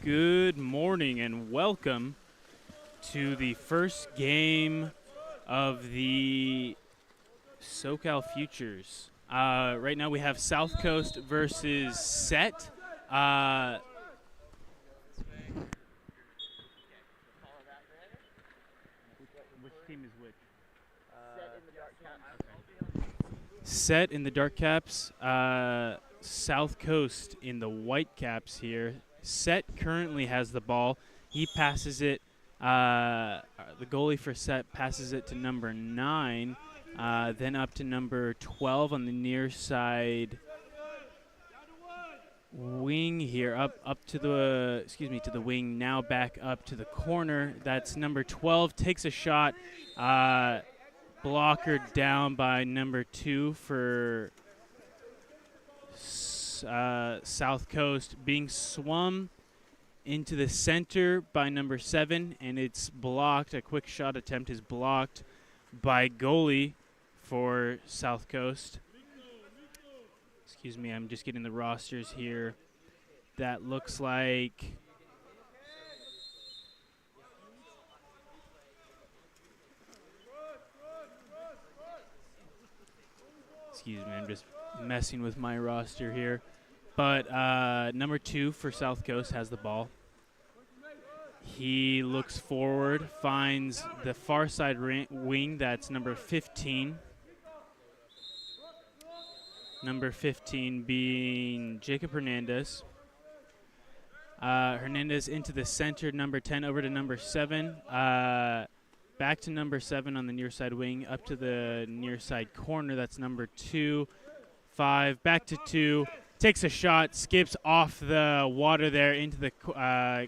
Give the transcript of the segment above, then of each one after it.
Good morning and welcome to the first game of the SoCal Futures. Right now we have South Coast versus Set. Which team is which? Set in the dark caps. South Coast in the white caps here. Set currently has the ball. He passes it. The goalie for Set passes it to number 9, then up to number 12 on the near side wing here, up to the wing, now back up to the corner. That's number 12, takes a shot, blocker down by number 2 for South Coast, being swum into the center by number 7, and it's blocked. A quick shot attempt is blocked by goalie for South Coast. Excuse me, I'm just getting the rosters here. That looks like excuse me, I'm just messing with my roster here. But number 2 for South Coast has the ball. He looks forward, finds the far side wing. That's number 15. Number 15 being Jacob Hernandez. Hernandez into the center, number 10 over to number 7. Back to number 7 on the near side wing, up to the near side corner. That's number 2. 5, back to 2. Takes a shot, skips off the water there into the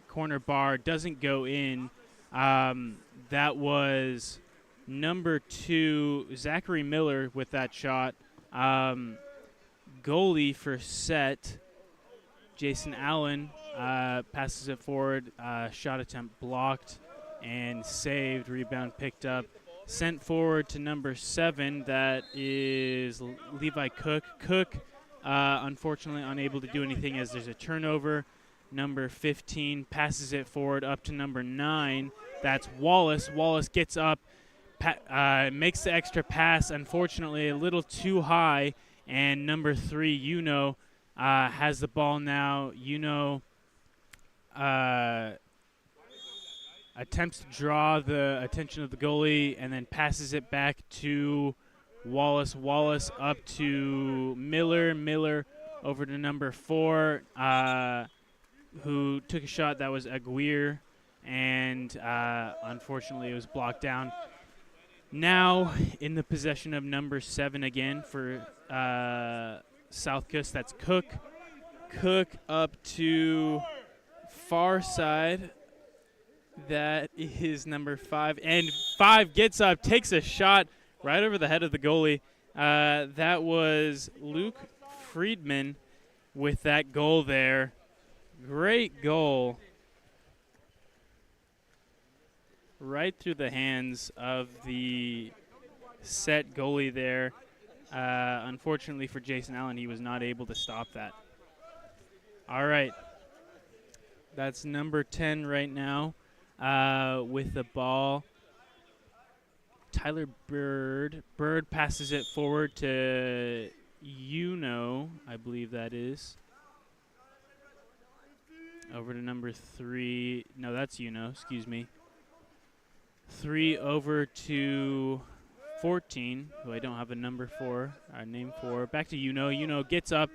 corner bar, doesn't go in. That was number 2, Zachary Miller, with that shot. Goalie for Set, Jason Allen, passes it forward. Shot attempt blocked and saved. Rebound picked up. Sent forward to number 7. That is Levi Cook. Cook, unfortunately, unable to do anything as there's a turnover. Number 15 passes it forward up to number 9. That's Wallace. Wallace gets up, makes the extra pass. Unfortunately, a little too high. And number 3, has the ball now. Attempts to draw the attention of the goalie and then passes it back to Wallace. Wallace up to Miller. Miller over to number 4, who took a shot. That was Aguirre, and unfortunately it was blocked down. Now in the possession of number 7 again for South Coast. That's Cook. Cook up to far side. That is number 5. And 5 gets up, takes a shot right over the head of the goalie. That was Luke Friedman with that goal there. Great goal. Right through the hands of the Set goalie there. Unfortunately for Jason Allen, he was not able to stop that. All right. That's number 10 right now. With the ball, Tyler Bird. Bird passes it forward to I believe that is. Over to number 3. No, that's excuse me. 3 over to 14, who I don't have a number for, name for. Back to gets up,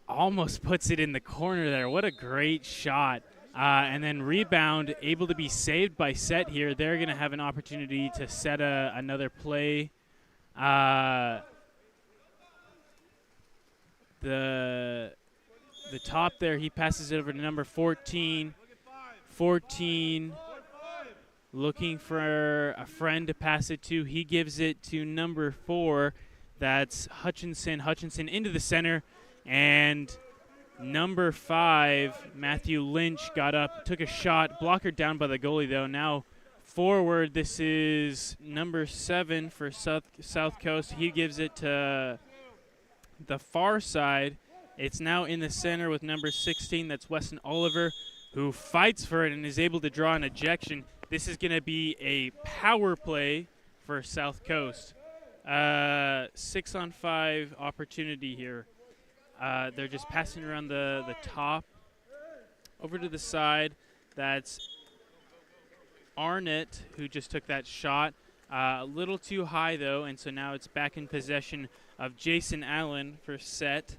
almost puts it in the corner there. What a great shot. And then rebound, able to be saved by Set here. They're going to have an opportunity to set another play. The top there, he passes it over to number 14. 14 looking for a friend to pass it to. He gives it to number 4. That's Hutchinson. Hutchinson into the center. And number 5, Matthew Lynch, got up, took a shot. Blocker down by the goalie, though. Now forward, this is number 7 for South Coast. He gives it to the far side, it's now in the center with number 16. That's Weston Oliver, who fights for it and is able to draw an ejection. This is going to be a power play for South Coast. 6-on-5 opportunity here. They're just passing around the top. Over to the side, that's Arnett, who just took that shot. A little too high, though, and so now it's back in possession of Jason Allen for set.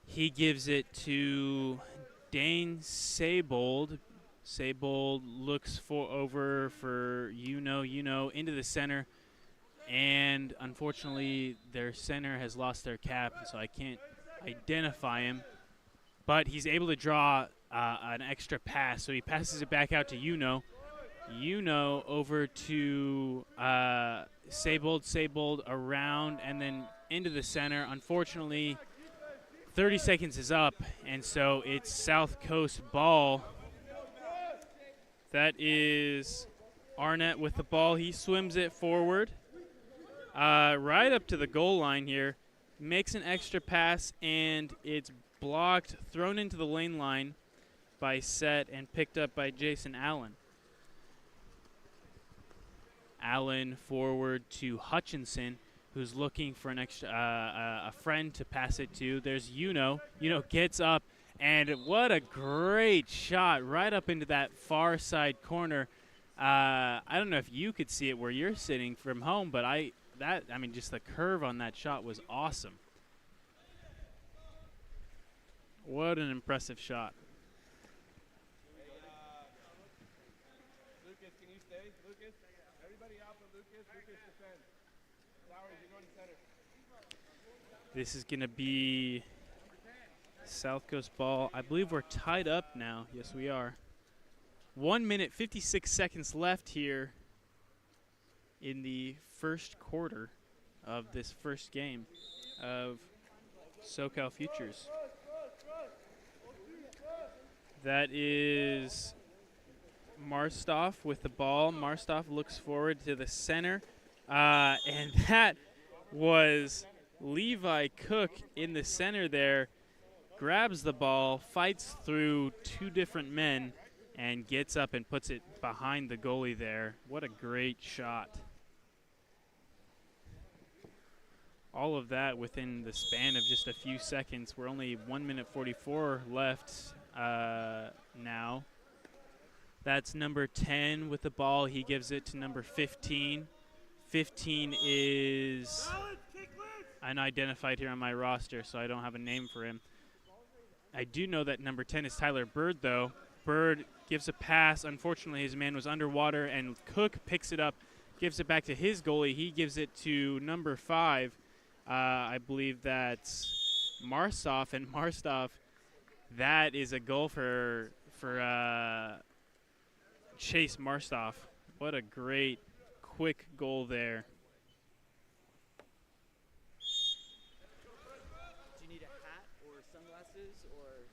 He gives it to Dane Saybold. Saybold looks over for into the center. And unfortunately, their center has lost their cap, so I can't identify him. But he's able to draw an extra pass, so he passes it back out to over to Saybold. Saybold around and then into the center. Unfortunately, 30 seconds is up, and so it's South Coast ball. That is Arnett with the ball. He swims it forward right up to the goal line here, makes an extra pass, and it's blocked, thrown into the lane line by Set and picked up by Jason Allen. Allen forward to Hutchinson, who's looking for an extra a friend to pass it to. There's gets up, and what a great shot right up into that far side corner. I don't know if you could see it where you're sitting from home, but just the curve on that shot was awesome. What an impressive shot. Lucas, can you stay? Lucas, everybody out for Lucas. Lucas defend. Flowers, you're going to center. This is going to be South Coast ball. I believe we're tied up now. Yes, we are. 1 minute, 56 seconds left here in the first quarter of this first game of SoCal Futures. That is Marstoff with the ball. Marstoff looks forward to the center. And that was Levi Cook in the center there. Grabs the ball, fights through two different men, and gets up and puts it behind the goalie there. What a great shot. All of that within the span of just a few seconds. We're only 1 minute 44 left now. That's number 10 with the ball. He gives it to number 15. 15 is unidentified here on my roster, so I don't have a name for him. I do know that number 10 is Tyler Bird, though. Bird gives a pass. Unfortunately, his man was underwater, and Cook picks it up, gives it back to his goalie. He gives it to number 5. I believe that's Marstoff, and Marstoff, that is a goal for Chase Marstoff. What a great, quick goal there. Do you need a hat or sunglasses or?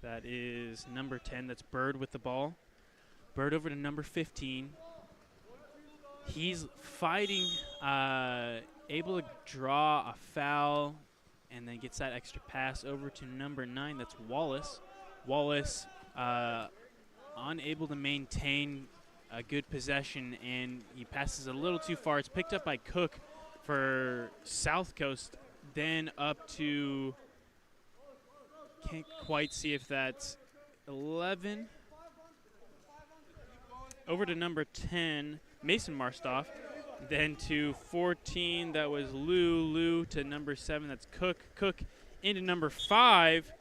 That is number 10. That's Bird with the ball. Bird over to number 15. He's fighting, able to draw a foul, and then gets that extra pass over to number 9. That's Wallace. Wallace unable to maintain a good possession, and he passes a little too far. It's picked up by Cook for South Coast, then up to, can't quite see if that's 11. Over to number 10, Mason Marstoff. Then to 14, that was Lou to number 7, that's Cook. Cook into number 5,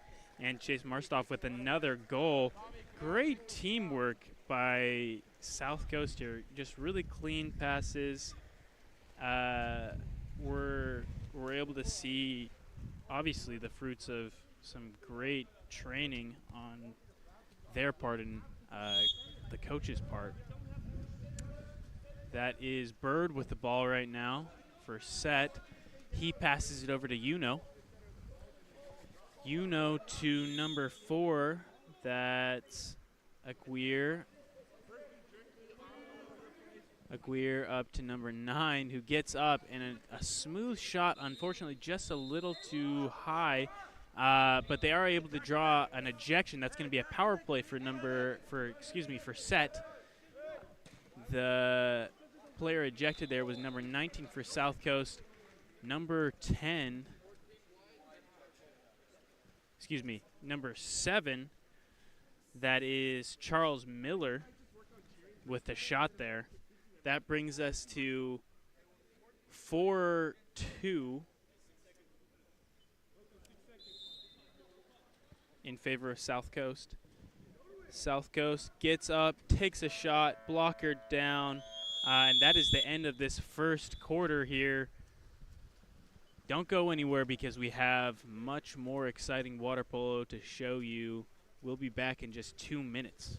and Chase Marstoff with another goal. Great teamwork by South Coast here. Just really clean passes. We're able to see, obviously, the fruits of some great training on their part and the coach's part. That is Bird with the ball right now for set. He passes it over to Uno to number 4. That's Aguirre. Aguirre up to number 9, who gets up and a smooth shot, unfortunately just a little too high, but they are able to draw an ejection. That's going to be a power play for Set. The player ejected there was number 19 for South Coast. Number 7, that is Charles Miller with the shot there. That brings us to 4-2 in favor of South Coast. South Coast gets up, takes a shot, blocker down, and that is the end of this first quarter here. Don't go anywhere because we have much more exciting water polo to show you. We'll be back in just 2 minutes.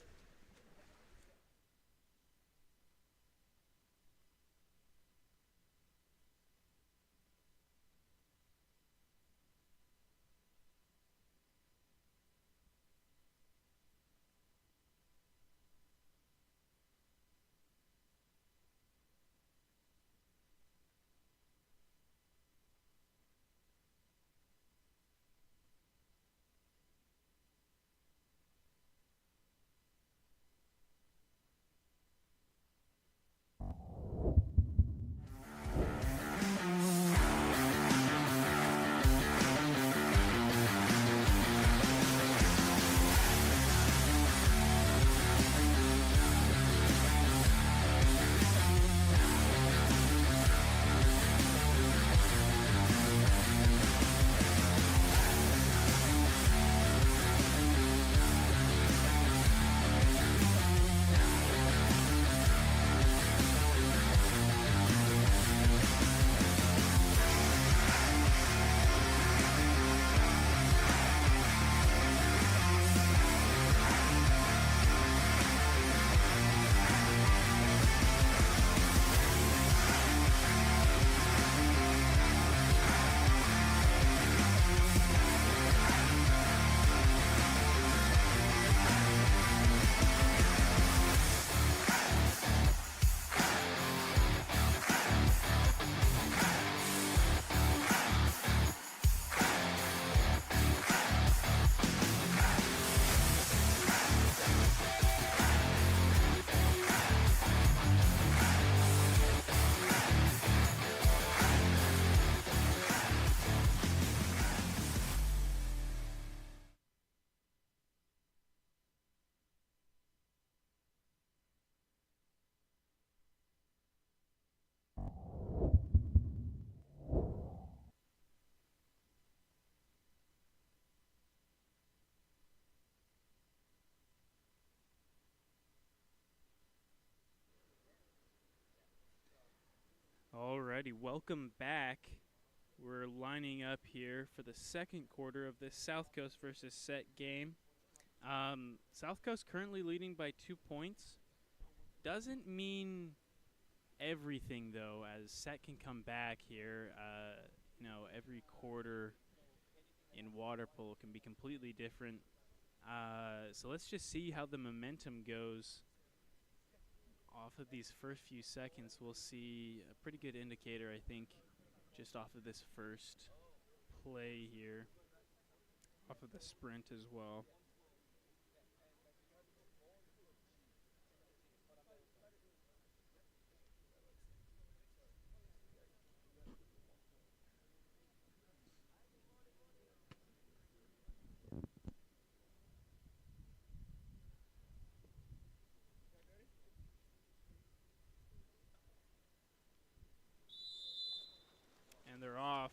Alrighty, welcome back. We're lining up here for the second quarter of this South Coast versus Set game. South Coast currently leading by 2 points. Doesn't mean everything, though, as Set can come back here. Every quarter in water polo can be completely different. So let's just see how the momentum goes. Off of these first few seconds, we'll see a pretty good indicator, I think, just off of this first play here, off of the sprint as well. And they're off.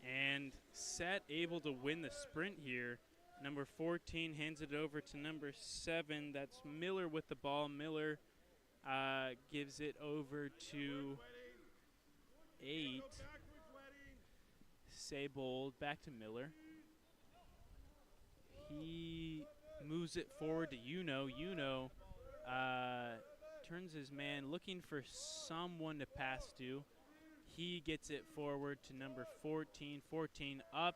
And Set able to win the sprint here. Number 14 hands it over to number 7. That's Miller with the ball. Miller gives it over to 8. Saybold back to Miller. He moves it forward to Uno. Uno turns his man, looking for someone to pass to. He gets it forward to number 14. 14 up,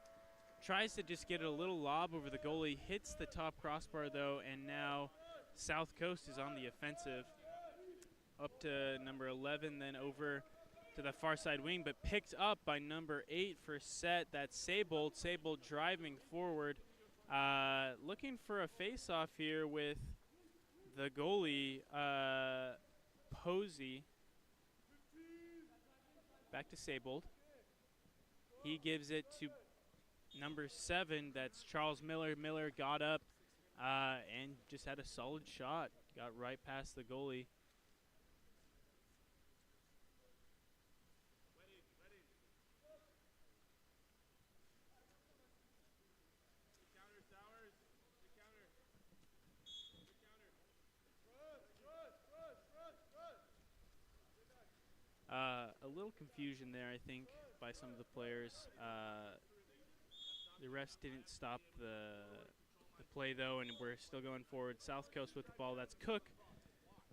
Tries to just get a little lob over the goalie, hits the top crossbar though, and now South Coast is on the offensive. Up to number 11, then over to the far side wing, but picked up by number 8 for set. That's Sable. Sable driving forward, looking for a face-off here with the goalie, Posey. Back to Sable. He gives it to number 7. That's Charles Miller. Miller got up and just had a solid shot. Got right past the goalie. A little confusion there, I think, by some of the players. The refs didn't stop the play, though, and we're still going forward. South Coast with the ball. That's Cook.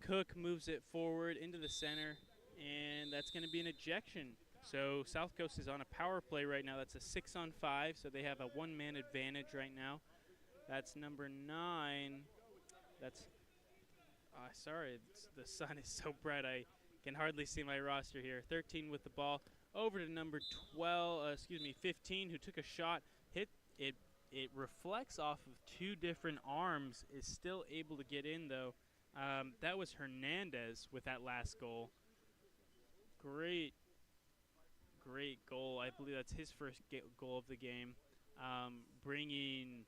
Cook moves it forward into the center, and that's going to be an ejection. So South Coast is on a power play right now. That's a 6-on-5, so they have a one-man advantage right now. That's number 9. That's sorry, the sun is so bright I can hardly see my roster here. 13 with the ball. Over to number 15, who took a shot. Hit it. It reflects off of 2 different arms. Is still able to get in, though. That was Hernandez with that last goal. Great goal. I believe that's his first goal of the game. Bringing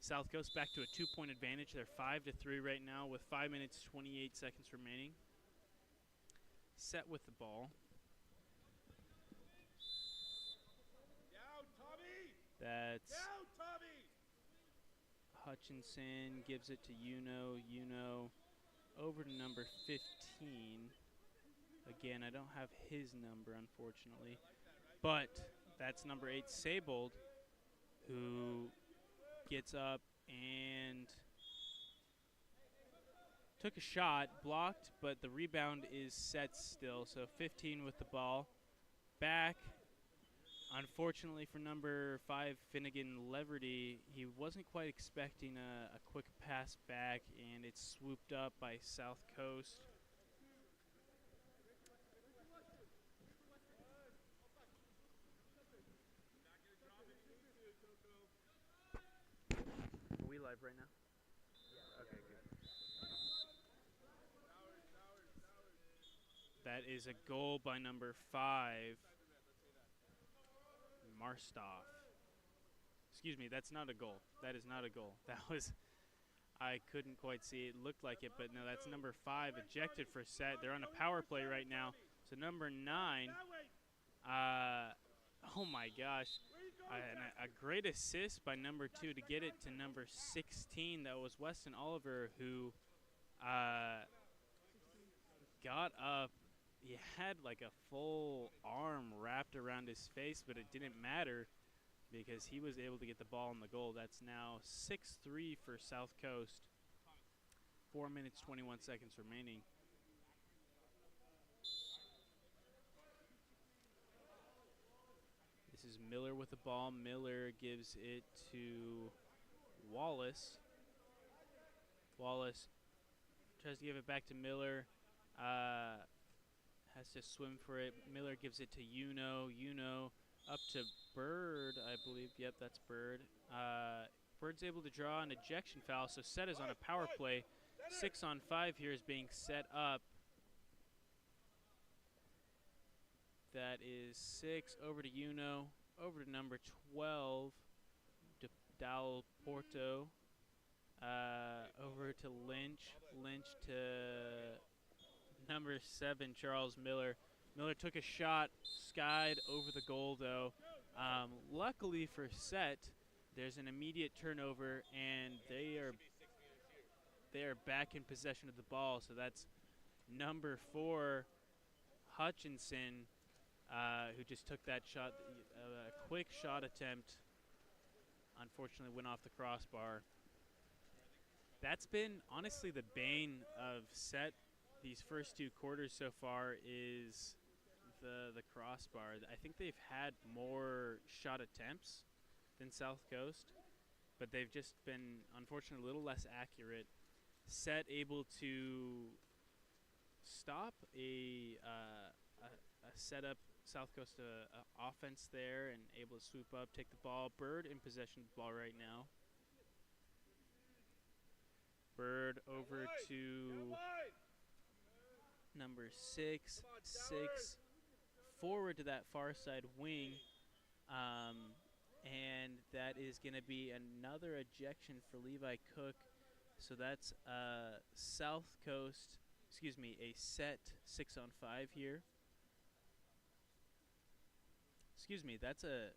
South Coast back to a 2-point advantage. They're 5-3 right now with 5 minutes, 28 seconds remaining. Set with the ball. That's Hutchinson, gives it to Uno over to number 15. Again, I don't have his number, unfortunately. But that's number 8, Sable, who gets up and took a shot, blocked, but the rebound is set still. So 15 with the ball. Back. Unfortunately for number 5, Finnegan Leverty, he wasn't quite expecting a quick pass back, and it's swooped up by South Coast. Are we live right now? Yeah. Okay, good. That is a goal by number 5. Marstoff. Excuse me, that's not a goal. That is not a goal. That was, I couldn't quite see it. It looked like it, but no, that's number 5, ejected for set. They're on a power play right now. So number 9, oh my gosh, a great assist by number 2 to get it to number 16. That was Weston Oliver, who got up. He had like a full arm wrapped around his face, but it didn't matter because he was able to get the ball in the goal. That's now 6-3 for South Coast. 4 minutes, 21 seconds remaining. This is Miller with the ball. Miller gives it to Wallace. Wallace tries to give it back to Miller. Has to swim for it. Miller gives it to Uno up to Bird, I believe. Yep, that's Bird. Bird's able to draw an ejection foul, so set is on a power play. 6-on-5 here is being set up. That is 6 over to Uno, over to number 12, Dal Porto, over to Lynch. Lynch to number 7, Charles Miller. Miller took a shot, skied over the goal, though. Luckily for set, there's an immediate turnover, and they are back in possession of the ball. So that's number 4, Hutchinson, who just took that shot, a quick shot attempt. Unfortunately, went off the crossbar. That's been honestly the bane of set these first 2 quarters so far is the crossbar. I think they've had more shot attempts than South Coast, but they've just been, unfortunately, a little less accurate. Set able to stop a setup South Coast offense there and able to swoop up, take the ball. Bird in possession of the ball right now. Bird over to number 6, forward to that far side wing. And that is going to be another ejection for Levi Cook. So that's South Coast, a set 6-on-5 here. That's a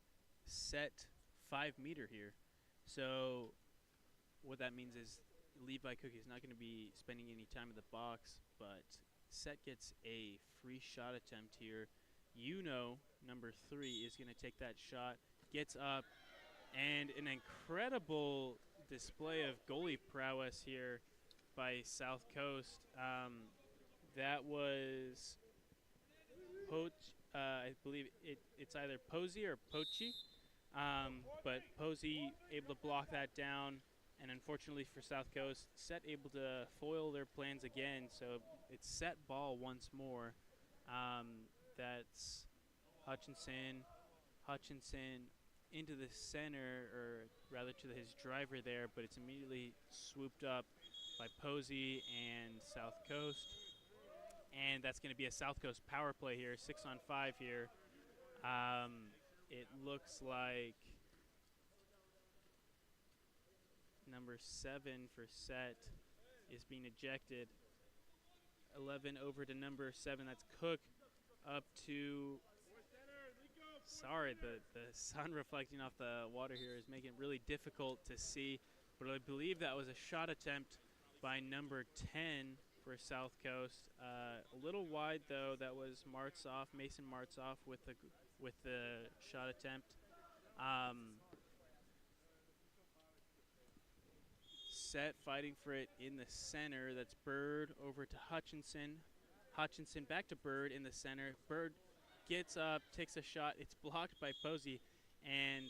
set 5-meter here. So what that means is Levi Cook is not going to be spending any time in the box, but set gets a free shot attempt here. Number 3 is going to take that shot, gets up, and an incredible display of goalie prowess here by South Coast. That was I believe it's either Posey or Pochi, but Posey able to block that down, and unfortunately for South Coast, Set able to foil their plans again, so it's Set ball once more. That's Hutchinson into the center, or rather to his driver there, but it's immediately swooped up by Posey and South Coast. And that's going to be a South Coast power play here, 6-on-5 here. It looks like number 7 for Set is being ejected. 11 over to number 7, that's Cook, up to... Sorry, the sun reflecting off the water here is making it really difficult to see, but I believe that was a shot attempt by number 10 for South Coast. A little wide though. That was Mason Martzoff with the shot attempt. Set fighting for it in the center. That's Bird over to Hutchinson. Hutchinson back to Bird in the center. Bird gets up, takes a shot. It's blocked by Posey, and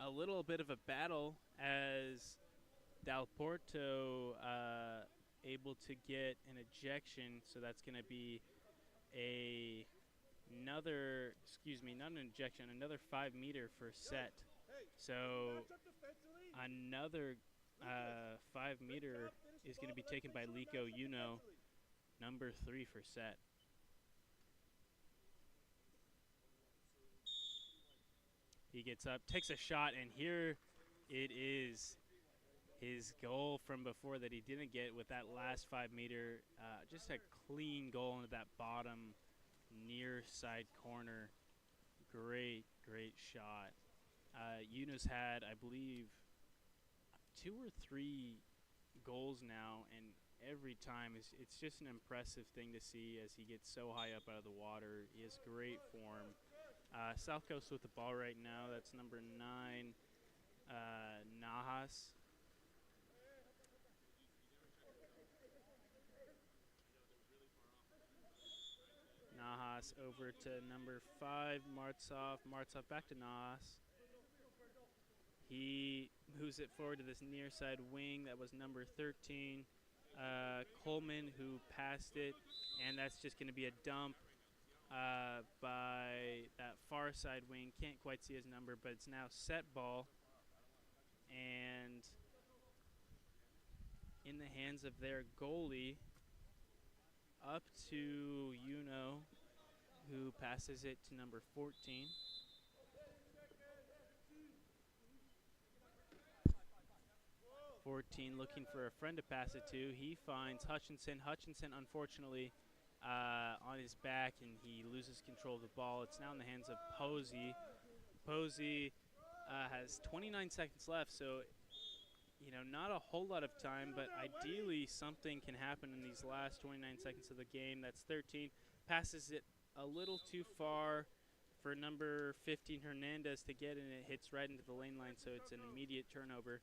a little bit of a battle as Dal Porto able to get an ejection. So that's going to be another 5-meter for Set. So another 5-meter is going to be taken by Liko number 3 for Set. He gets up, takes a shot, and here it is, his goal from before that he didn't get with that last 5-meter. Just a clean goal into that bottom near side corner. Great shot. Yuno's had, I believe, 2 or 3 goals now, and every time it's just an impressive thing to see as he gets so high up out of the water. He has great form. South Coast with the ball right now. That's number 9, Nahas. Nahas over to number 5, Martzoff. Martzoff back to Nahas. He moves it forward to this near side wing. That was number 13, Coleman, who passed it, and that's just going to be a dump by that far side wing. Can't quite see his number, but it's now Set ball, and in the hands of their goalie, up to who passes it to number 14. Looking for a friend to pass it to. He finds Hutchinson. Hutchinson, unfortunately, on his back, and he loses control of the ball. It's now in the hands of Posey. Posey has 29 seconds left, so not a whole lot of time, but ideally something can happen in these last 29 seconds of the game. That's 13. Passes it a little too far for number 15, Hernandez, to get, and it hits right into the lane line, so it's an immediate turnover.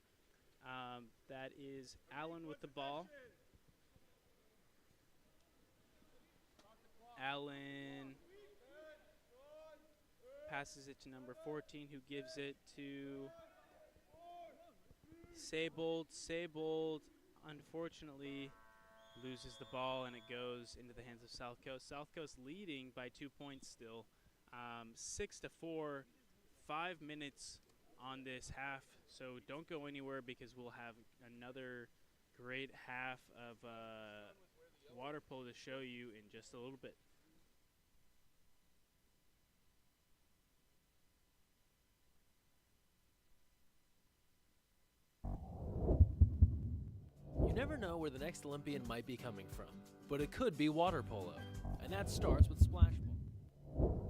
That is Allen with the ball. Allen passes it to number 14, who gives it to Seybold. Seybold, unfortunately, loses the ball, and it goes into the hands of South Coast. South Coast leading by 2 points still, 6-4, 5 minutes on this half. So don't go anywhere, because we'll have another great half of water polo to show you in just a little bit. You never know where the next Olympian might be coming from, but it could be water polo, and that starts with splash ball.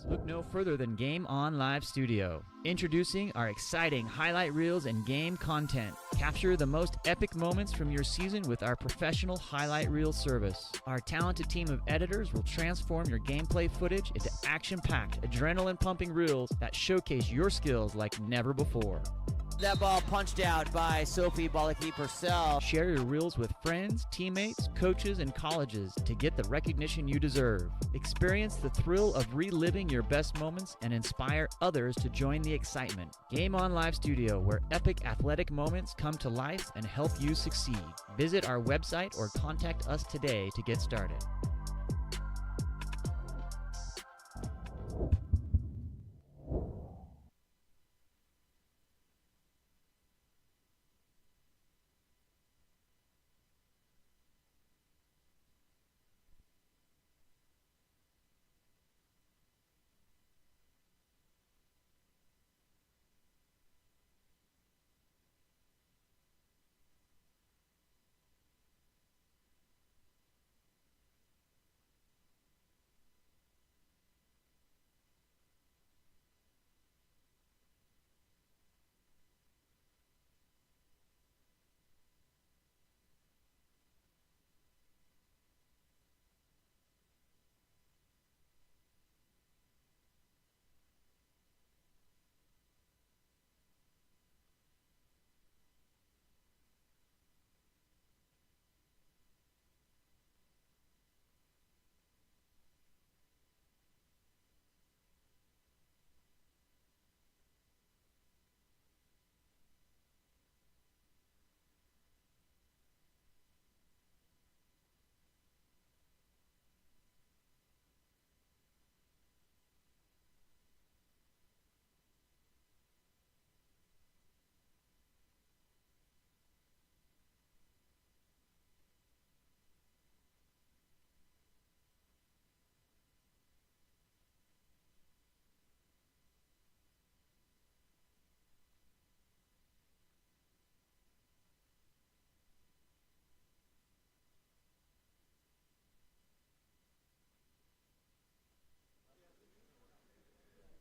Look no further than Game On Live Studio. Introducing our exciting highlight reels and game content. Capture the most epic moments from your season with our professional highlight reel service. Our talented team of editors will transform your gameplay footage into action-packed, adrenaline-pumping reels that showcase your skills like never before. That ball punched out by Sophie Balaki Purcell. Share your reels with friends, teammates, coaches, and colleges to get the recognition you deserve. Experience the thrill of reliving your best moments and inspire others to join the excitement. Game On Live Studio, where epic athletic moments come to life and help you succeed. Visit our website or contact us today to get started.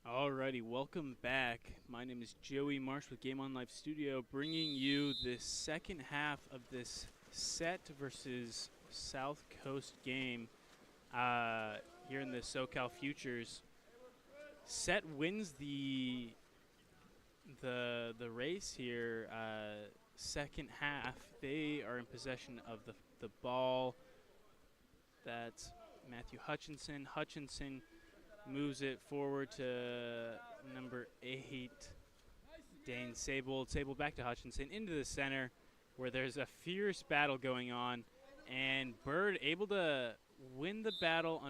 Alrighty, welcome back. My name is Joey Marsh with Game On Live Studio, bringing you the second half of this Set versus South Coast game here in the SoCal Futures. Set wins the race here. Second half, they are in possession of the ball. That's Matthew Hutchinson. Hutchinson moves it forward to number 8, Dane Seybold. Seybold back to Hutchinson into the center, where there's a fierce battle going on, and Bird able to win the battle.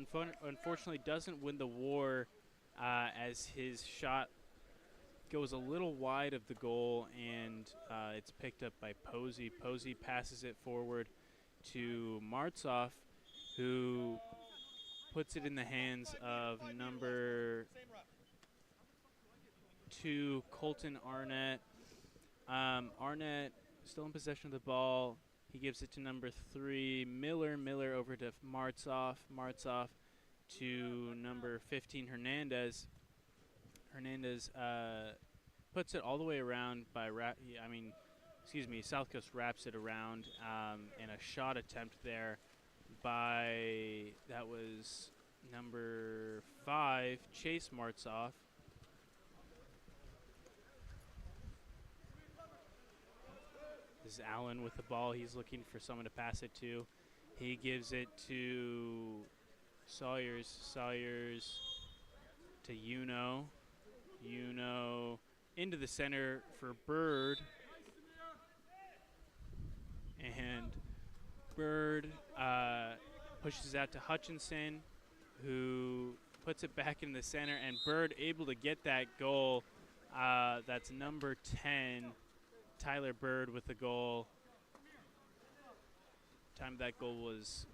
Unfortunately doesn't win the war, as his shot goes a little wide of the goal, and it's picked up by Posey. Posey passes it forward to Martsoff, who puts it in the hands of number 2, Colton Arnett. Arnett still in possession of the ball. He gives it to number 3, Miller. Miller over to Martsoff. Martsoff to number 15, Hernandez. Hernandez puts it all the way around by South Coast wraps it around, and a shot attempt there by, that was number 5, Chase Martzoff. This is Allen with the ball. He's looking for someone to pass it to. He gives it to Sawyers. Sawyers to Uno. Uno into the center for Bird. And Bird pushes out to Hutchinson, who puts it back in the center. And Bird able to get that goal. That's number 10, Tyler Bird with the goal. Time of that goal was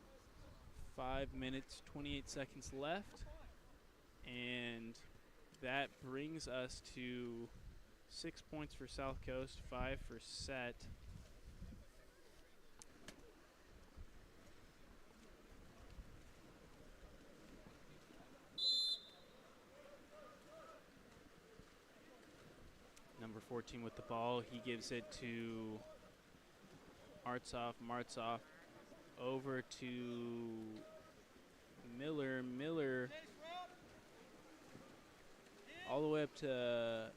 5 minutes, 28 seconds left. And that brings us to 6 points for South Coast, 5 for Set. Number 14 with the ball. He gives it to Martzoff. Martzoff over to Miller. Miller all the way up to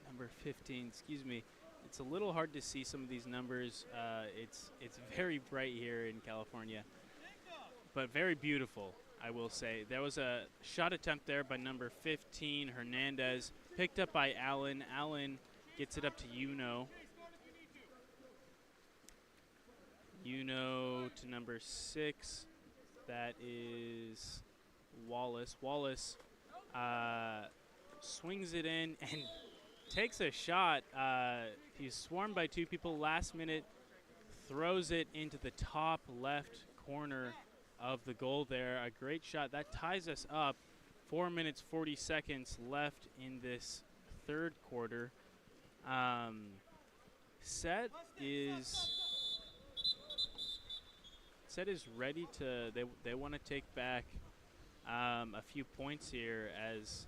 number 15. Excuse me. It's a little hard to see some of these numbers. It's very bright here in California, but very beautiful, I will say. There was a shot attempt there by number 15, Hernandez, picked up by Allen. Allen gets it up to Uno. Uno to number 6. That is Wallace. Wallace swings it in and takes a shot. He's swarmed by 2 people last minute, throws it into the top left corner of the goal there. A great shot. That ties us up. 4 minutes, 40 seconds left in this third quarter. Set is ready to, they want to take back a few points here, as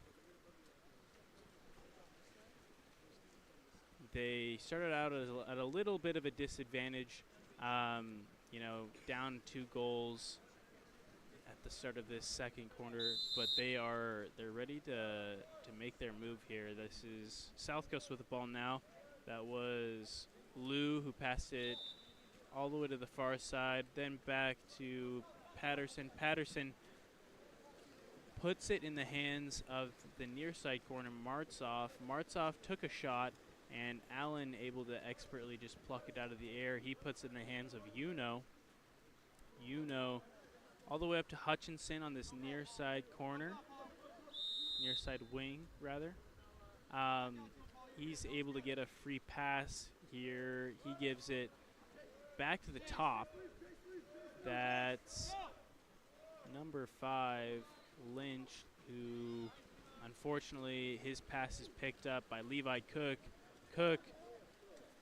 they started out at a little bit of a disadvantage, down 2 goals at the start of this second quarter, but they're ready to make their move here. This is South Coast with the ball now. That was Blue who passed it all the way to the far side, then back to Patterson. Patterson puts it in the hands of the near side corner, Martzoff. Martzoff took a shot, and Allen able to expertly just pluck it out of the air. He puts it in the hands of Uno. Uno all the way up to Hutchinson on this near side corner, near side wing, rather. He's able to get a free pass here. He gives it back to the top. That's number 5, Lynch, who unfortunately his pass is picked up by Levi Cook. Cook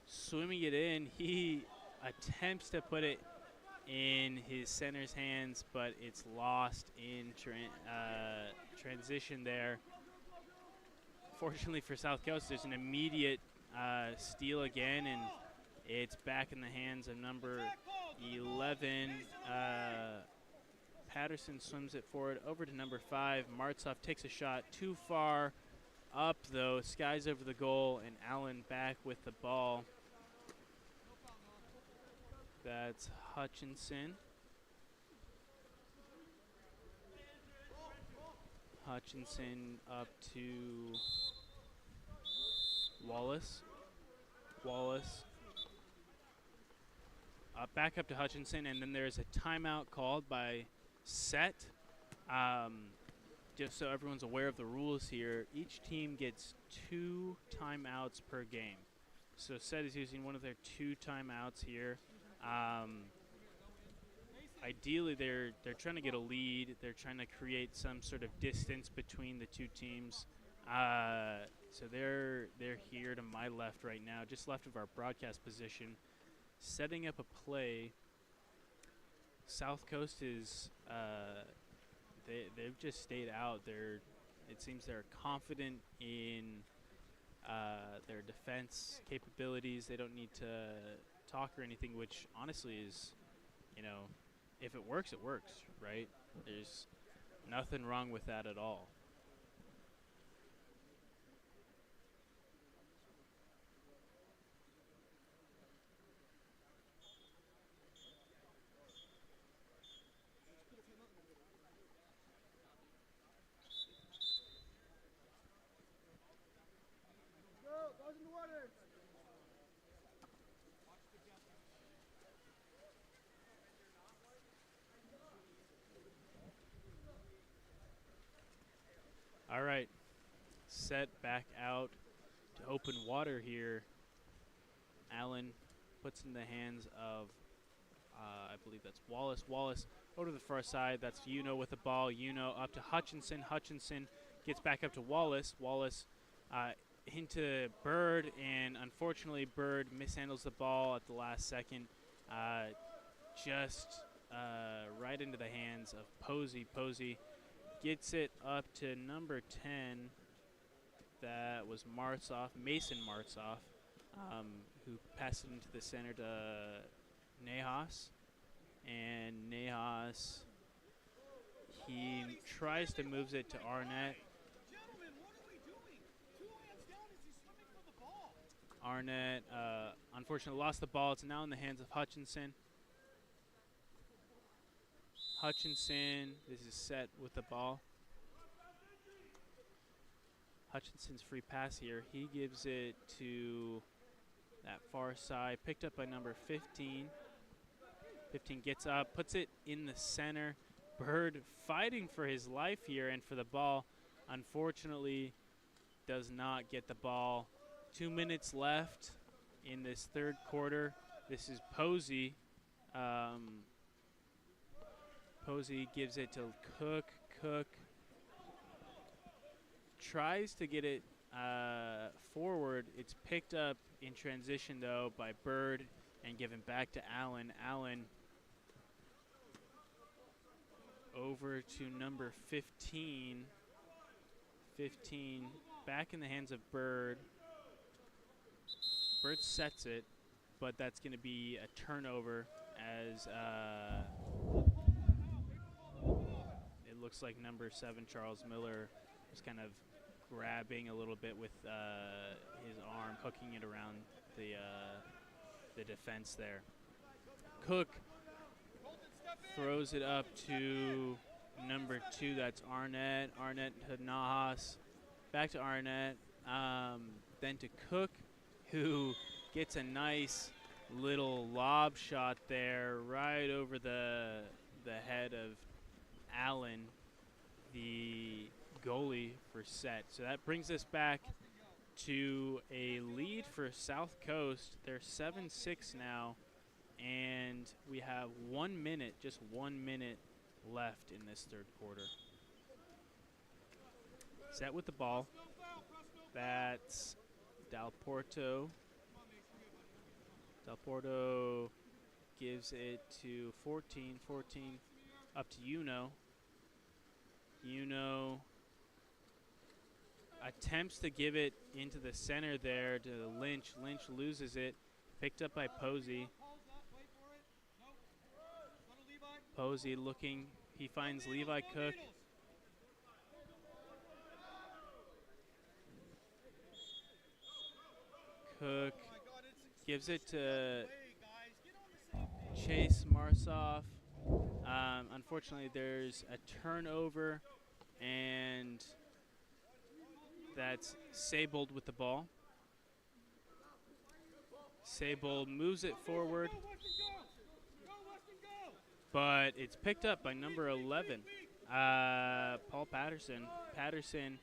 swimming it in. He attempts to put it in his center's hands, but it's lost in transition there. Fortunately for South Coast, there's an immediate steal again, and it's back in the hands of number 11. Patterson swims it forward over to number 5. Martzoff takes a shot too far up, though, skies over the goal, and Allen back with the ball. That's Hutchinson. Hutchinson up to Wallace. Wallace back up to Hutchinson, and then there's a timeout called by Set. Just so everyone's aware of the rules here, each team gets 2 timeouts per game. So Set is using one of their 2 timeouts here. Ideally, they're trying to get a lead. They're trying to create some sort of distance between the 2 teams. So they're here to my left right now, just left of our broadcast position, setting up a play. South Coast is they've just stayed out. It seems they're confident in their defense capabilities. They don't need to talk or anything, which honestly is, if it works, right? There's nothing wrong with that at all. Go, balls in the water. All right, set back out to open water here. Allen puts in the hands of, I believe that's Wallace. Wallace over to the far side. That's with the ball. Up to Hutchinson. Hutchinson gets back up to Wallace. Wallace into Bird, and unfortunately Bird mishandles the ball at the last second. Just right into the hands of Posey. Posey gets it up to number 10. That was Martsoff, Mason Martsoff, who passed it into the center to Nejas. And Nejas, he tries to move it to Arnett. Gentlemen, what are we doing? 2 hands down as he's swimming for the ball. Arnett, unfortunately, lost the ball. It's now in the hands of Hutchinson. Hutchinson, this is set with the ball. Hutchinson's free pass here. He gives it to that far side, picked up by number 15. 15 gets up, puts it in the center. Bird fighting for his life here and for the ball. Unfortunately, does not get the ball. 2 minutes left in this third quarter. This is Posey. Posey gives it to Cook. Cook tries to get it forward. It's picked up in transition, though, by Bird and given back to Allen. Allen over to number 15. 15 back in the hands of Bird. Bird sets it, but that's going to be a turnover as it looks like number 7, Charles Miller, was kind of grabbing a little bit with his arm, hooking it around the defense there. Cook throws it up to number 2, that's Arnett. Arnett to Nahas, back to Arnett, then to Cook, who gets a nice little lob shot there right over the head of Allen, the goalie, for set. So that brings us back to a lead for South Coast. They're 7-6 now, and we have 1 minute, just 1 minute left in this third quarter. Set with the ball. That's Del Porto. Del Porto gives it to 14. 14 up to Uno. Uno attempts to give it into the center there to Lynch. Lynch loses it. Picked up by Posey. Posey looking. He finds Levi Cook. Cook gives it to Chase Marsoff. Unfortunately, there's a turnover, and that's Sable with the ball. Sable moves it forward, but it's picked up by number 11, Paul Patterson. Patterson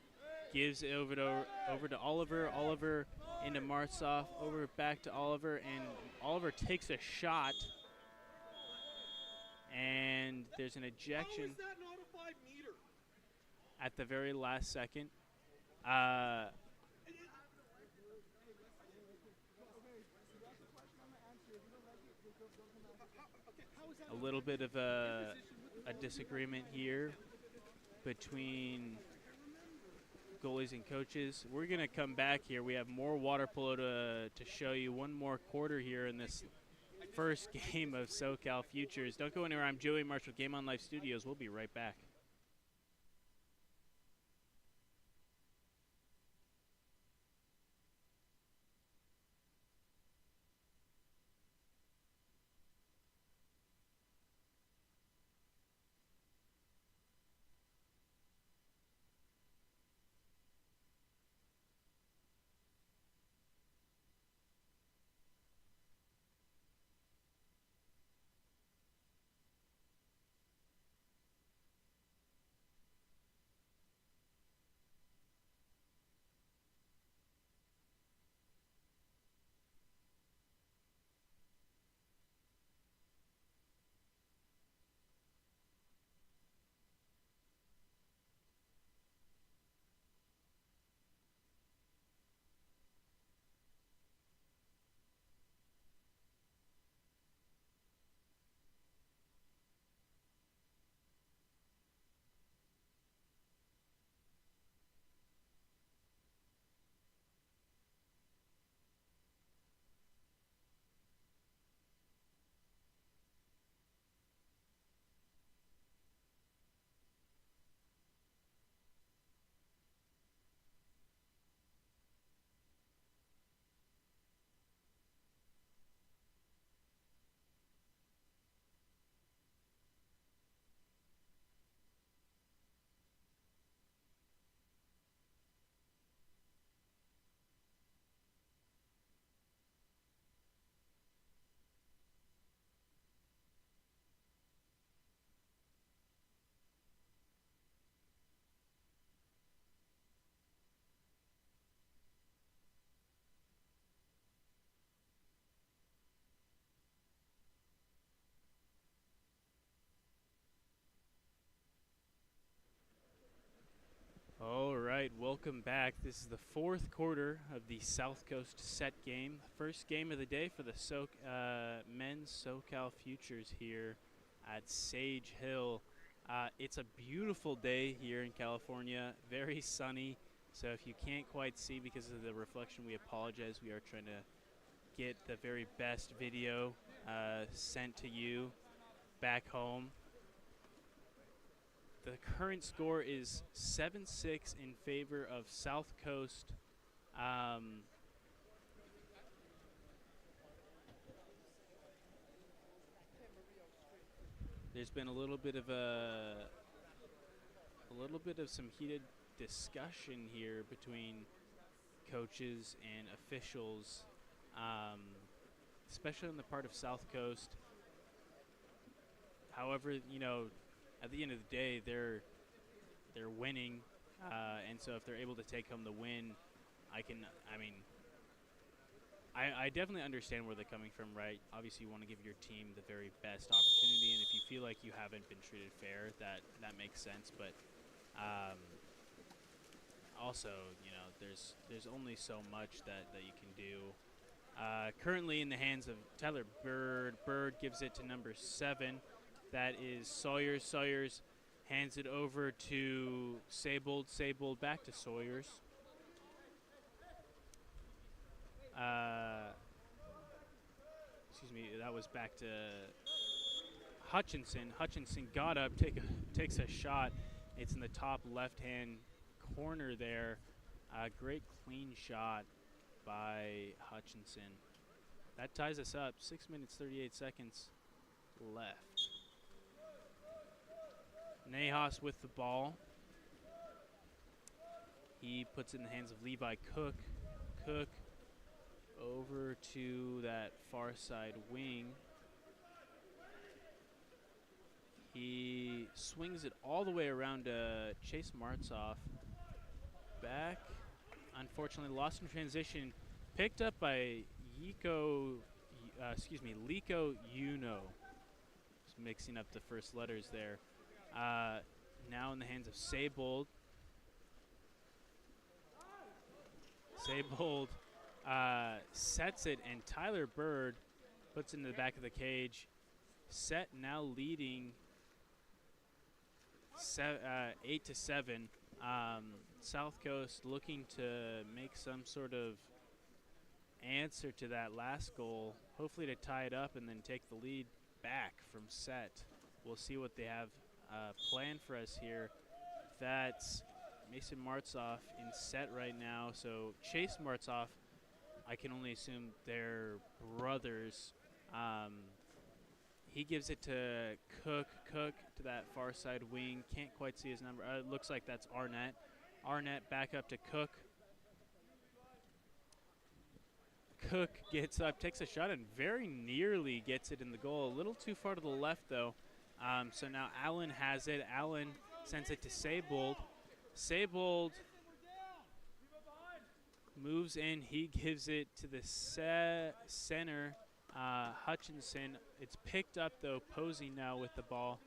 gives it over to Oliver. Oliver into Martsoff, over back to Oliver, and Oliver takes a shot, and there's an ejection. How is that not a 5-meter? At the very last second. A little bit of a disagreement here between goalies and coaches. We're going to come back here. We have more water polo to show you. One more quarter here in this first game of SoCal Futures. Don't go anywhere. I'm Joey Marsh with Game On Life Studios. We'll be right back. All right, welcome back. This is the fourth quarter of the South Coast set game. First game of the day for the men's SoCal Futures here at Sage Hill. It's a beautiful day here in California, very sunny. So if you can't quite see because of the reflection, we apologize. We are trying to get the very best video sent to you back home. The current score is 7-6 in favor of South Coast. There's been a little bit of some heated discussion here between coaches and officials, especially on the part of South Coast. However, you know, at the end of the day, they're winning, and so if they're able to take home the win, I definitely understand where they're coming from, right? Obviously, you want to give your team the very best opportunity, and if you feel like you haven't been treated fair, that makes sense. But also, you know, there's only so much that you can do. Currently in the hands of Tyler Bird. Bird gives it to number 7. That is Sawyers. Sawyers hands it over to Seybold. Seybold back to Sawyers. Excuse me, that was back to Hutchinson. Hutchinson got up, takes a shot. It's in the top left-hand corner there. Great clean shot by Hutchinson. That ties us up. 6 minutes, 38 seconds left. Nahas with the ball. He puts it in the hands of Levi Cook. Cook over to that far side wing. He swings it all the way around to Chase Martzoff. Back. Unfortunately, lost in transition. Picked up by Liko Uno. Just mixing up the first letters there. Now in the hands of Seybold. Seybold sets it, and Tyler Bird puts it in the back of the cage. Set now leading 8-7. South Coast looking to make some sort of answer to that last goal, hopefully to tie it up and then take the lead back from set. We'll see what they have planned for us here. That's Mason Martzoff in set right now. So Chase Martzoff, I can only assume they're brothers. He gives it to Cook to that far side wing. Can't quite see his number. It looks like that's Arnett. Arnett back up to Cook. Cook gets up, takes a shot, and very nearly gets it in the goal. A little too far to the left, though. So now Allen has it. Allen sends it to Saybold. Saybold moves in. He gives it to the center, Hutchinson. It's picked up, though. Posey now with the ball.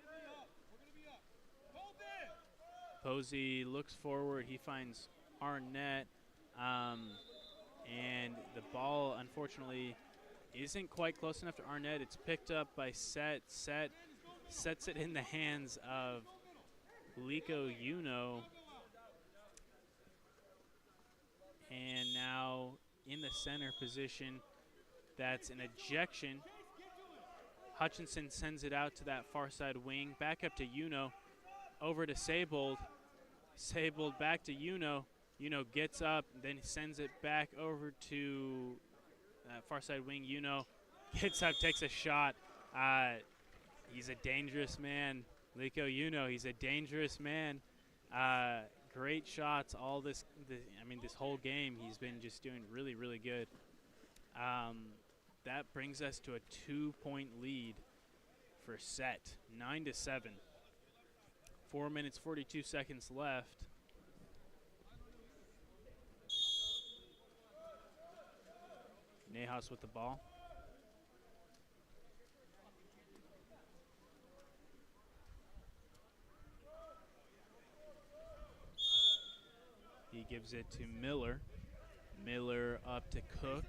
Posey looks forward. He finds Arnett. And the ball, unfortunately, isn't quite close enough to Arnett. It's picked up by Set. Set sets it in the hands of Lico Uno. And now in the center position, that's an ejection. Hutchinson sends it out to that far side wing. Back up to Uno. Over to Saybold. Saybold back to Uno. Uno gets up, then sends it back over to far side wing. Uno gets up, takes a shot. He's a dangerous man. Lico Uno, he's a dangerous man. Great shots all this whole game. He's been just doing really, really good. That brings us to a 2-point lead for set, 9-7. 4 minutes, 42 seconds left. Nahas with the ball. He gives it to Miller. Miller up to Cook.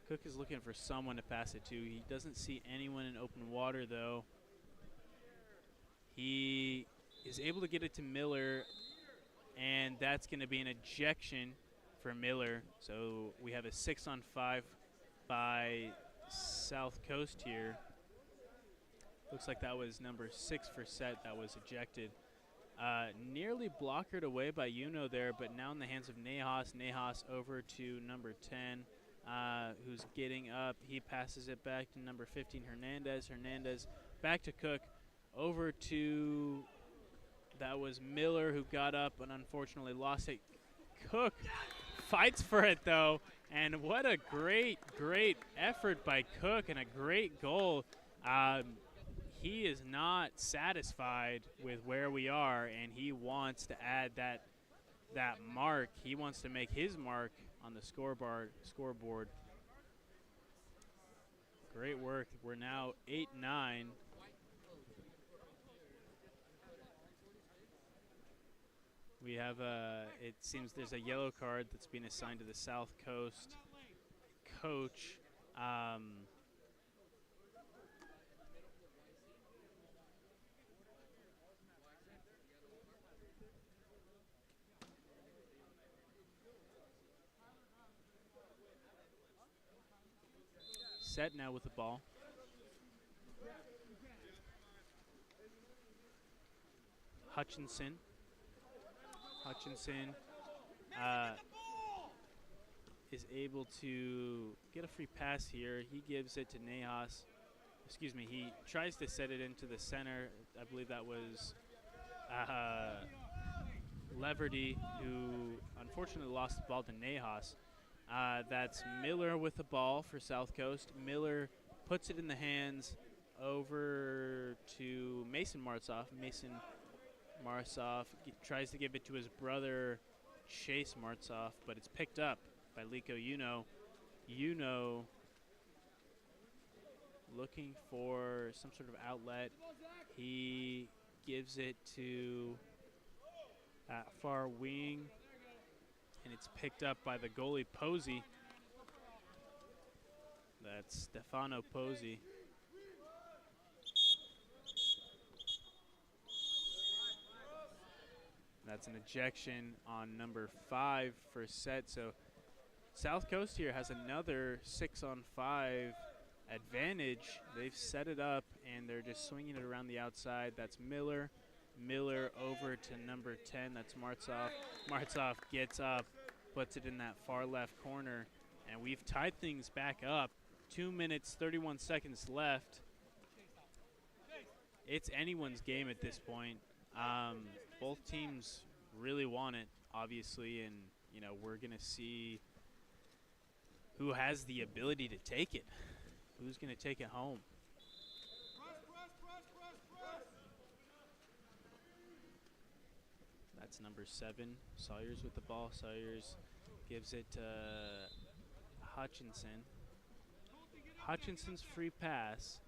Cook is looking for someone to pass it to. He doesn't see anyone in open water, though. He is able to get it to Miller, and that's going to be an ejection for Miller. So we have a 6-on-5 by South Coast here. Looks like that was number 6 for set that was ejected. Nearly blockered away by Uno there, but now in the hands of Nahas. Nahas over to number 10, who's getting up. He passes it back to number 15, Hernandez. Hernandez back to Cook. Over to, that was Miller who got up and unfortunately lost it. Cook fights for it, though, and what a great, great effort by Cook and a great goal. He is not satisfied with where we are, and he wants to add that mark. He wants to make his mark on the scoreboard. Great work. We're now 8-9. We have it seems there's a yellow card that's being assigned to the South Coast coach. Set now with the ball. Hutchinson is able to get a free pass here. He gives it to Nahas. Excuse me, he tries to set it into the center. I believe that was Leverty, who unfortunately lost the ball to Nahas. That's Miller with the ball for South Coast. Miller puts it in the hands over to Mason Martzoff. Mason Martzoff tries to give it to his brother Chase Martzoff, but it's picked up by Lico Uno. Uno looking for some sort of outlet. He gives it to that far wing, and it's picked up by the goalie Posey. That's Stefano Posey. That's an ejection on number 5 for set. So South Coast here has another 6-on-5 advantage. They've set it up, and they're just swinging it around the outside. That's Miller. Miller over to number 10. That's Martzov. Martzov gets up, puts it in that far left corner, and we've tied things back up. 2 minutes, 31 seconds left. It's anyone's game at this point. Both teams really want it, obviously, and you know we're gonna see who has the ability to take it. Who's gonna take it home? That's number 7, Sawyers with the ball. Sawyers gives it to Hutchinson. Hutchinson's free pass.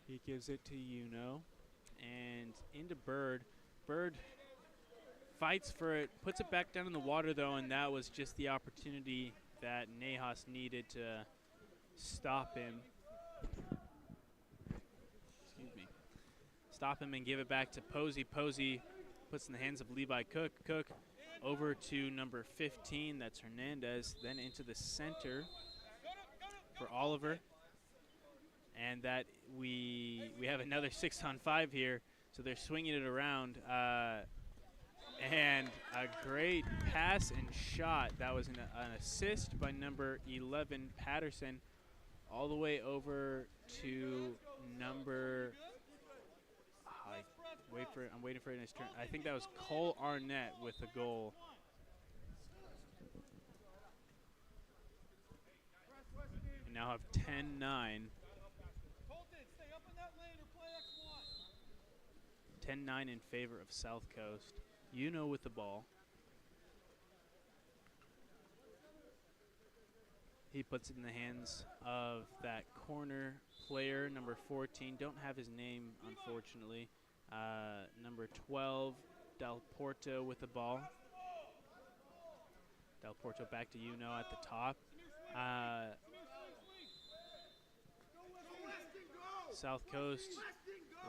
He gives it to and into Bird. Bird fights for it, puts it back down in the water though, and that was just the opportunity that Nahas needed to stop him. Excuse me. Stop him and give it back to Posey. Posey puts in the hands of Levi Cook. Cook over to number 15, that's Hernandez, then into the center for Oliver. And that we have another 6-on-5 here, so they're swinging it around. And a great pass and shot. That was an assist by number 11, Patterson, all the way over to number. I'm waiting for it in his turn. I think that was Cole Arnett with the goal. And now have 10-9. 10-9 in favor of South Coast. With the ball. He puts it in the hands of that corner player, number 14. Don't have his name, unfortunately. Number 12, Del Porto with the ball. Del Porto back to at the top. South Coast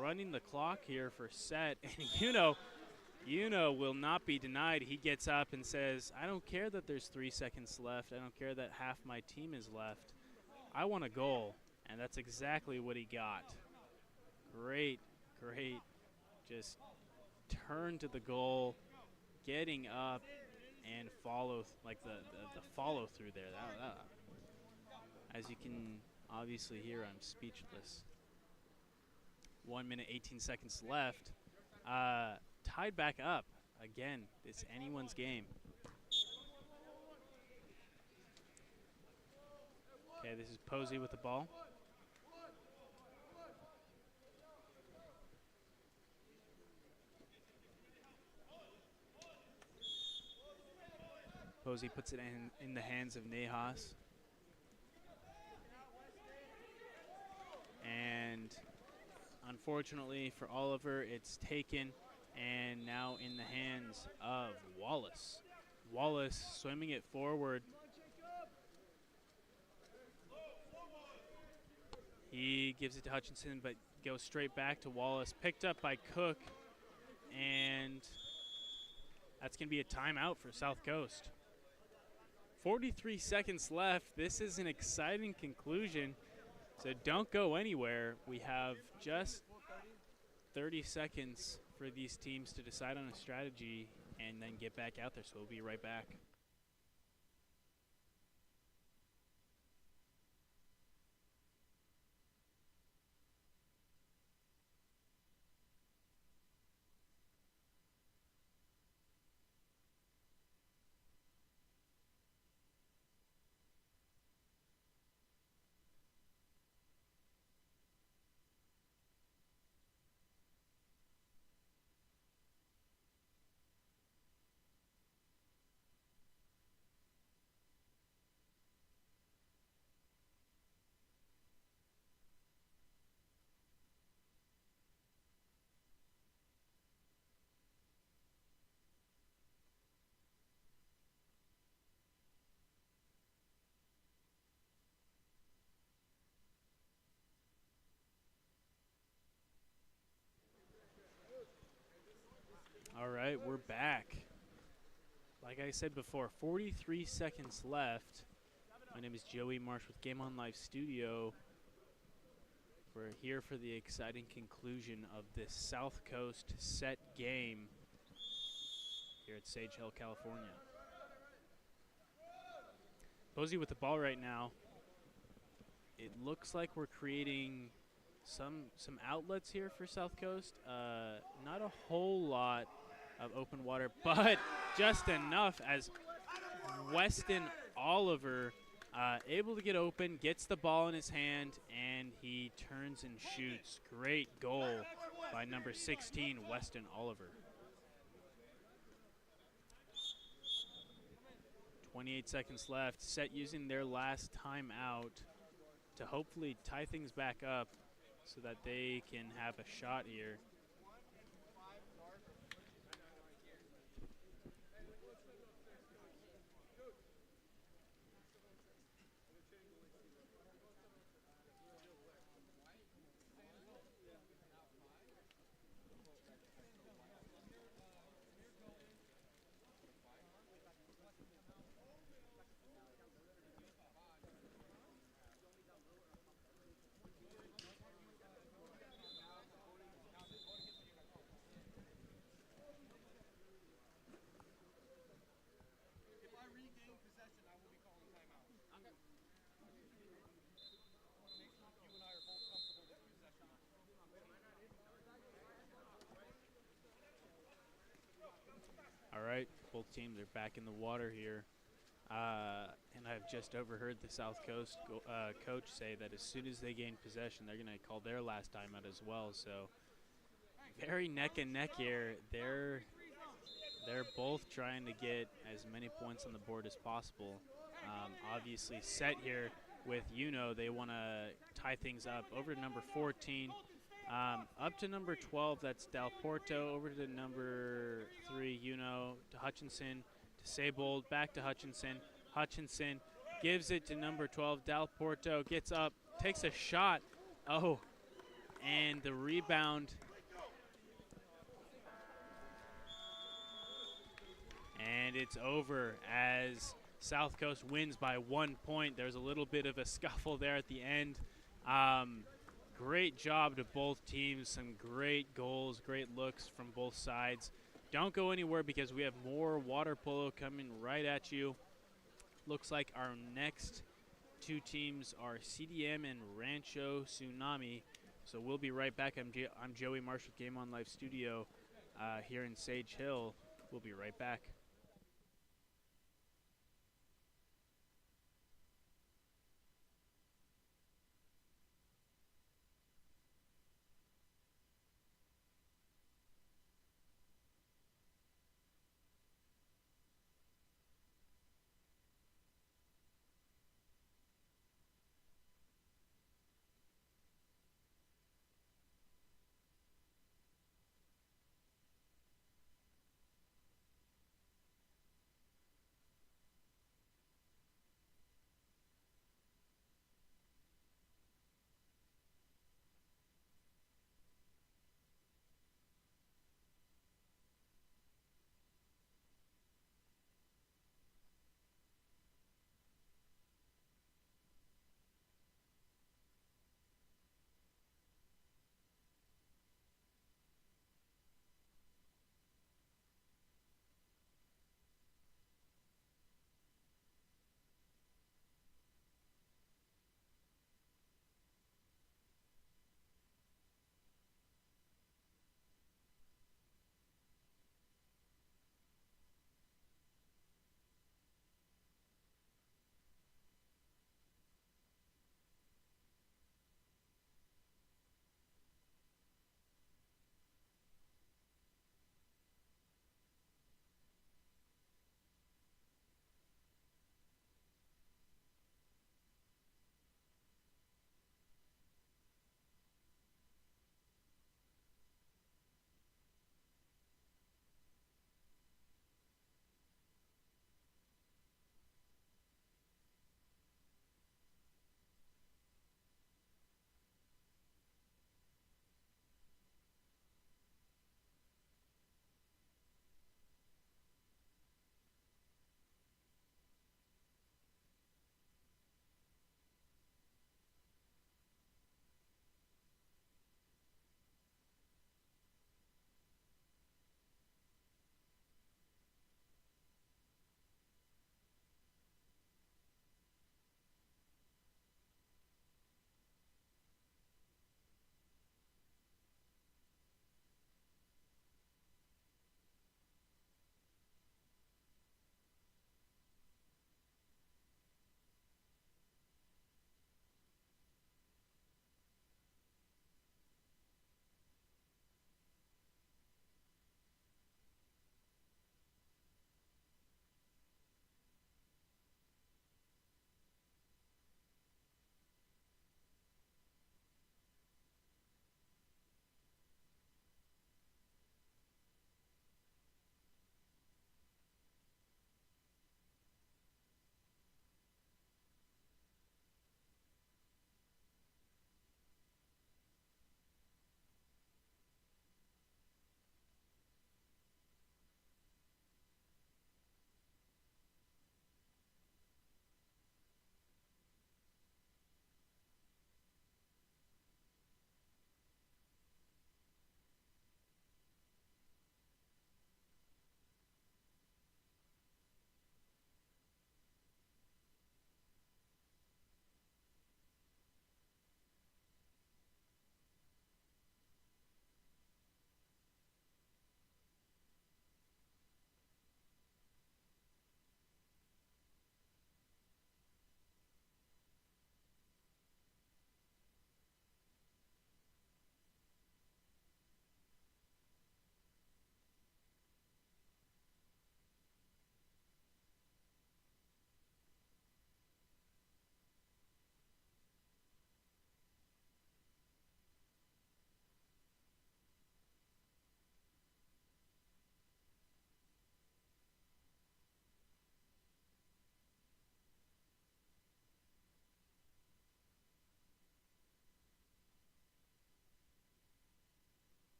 running the clock here for set, and will not be denied. He gets up and says, I don't care that there's 3 seconds left. I don't care that half my team is left. I want a goal, and that's exactly what he got. Great, just turn to the goal, getting up, and follow, like the follow through there. As you can obviously hear, I'm speechless. 1 minute, 18 seconds left. Tied back up. Again, it's anyone's game. Okay, this is Posey with the ball. Posey puts it in the hands of Nahas. And unfortunately for Oliver, it's taken and now in the hands of Wallace. Wallace swimming it forward. He gives it to Hutchinson, but goes straight back to Wallace. Picked up by Cook, and that's going to be a timeout for South Coast. 43 seconds left. This is an exciting conclusion, so don't go anywhere. We have just 30 seconds for these teams to decide on a strategy and then get back out there, so we'll be right back. right, we're back. Like I said before, 43 seconds left. My name is Joey Marsh with Game On Live Studio. We're here for the exciting conclusion of this South Coast set game here at Sage Hill, California. Posey with the ball right now. It looks like we're creating some outlets here for South Coast. Not a whole lot of open water, but just enough as Weston Oliver able to get open, gets the ball in his hand, and he turns and shoots. Great goal by number 16, Weston Oliver. 28 seconds left. Set using their last timeout to hopefully tie things back up so that they can have a shot here. All right, both teams are back in the water here. And I've just overheard the South Coast coach say that as soon as they gain possession, they're going to call their last timeout as well. So very neck and neck here. They're both trying to get as many points on the board as possible. Obviously set here with they want to tie things up. Over to number 14. Up to number 12, that's Del Porto. Over to number 3, to Hutchinson, to Saybold, back to Hutchinson. Hutchinson gives it to number 12. Del Porto gets up, takes a shot. Oh, and the rebound. And it's over as South Coast wins by 1 point. There's a little bit of a scuffle there at the end. Great job to both teams. Some great goals, great looks from both sides. Don't go anywhere because we have more water polo coming right at you. Looks like our next two teams are CDM and Rancho Tsunami. So we'll be right back. I'm Joey Marsh with Game On Live Studio here in Sage Hill. We'll be right back.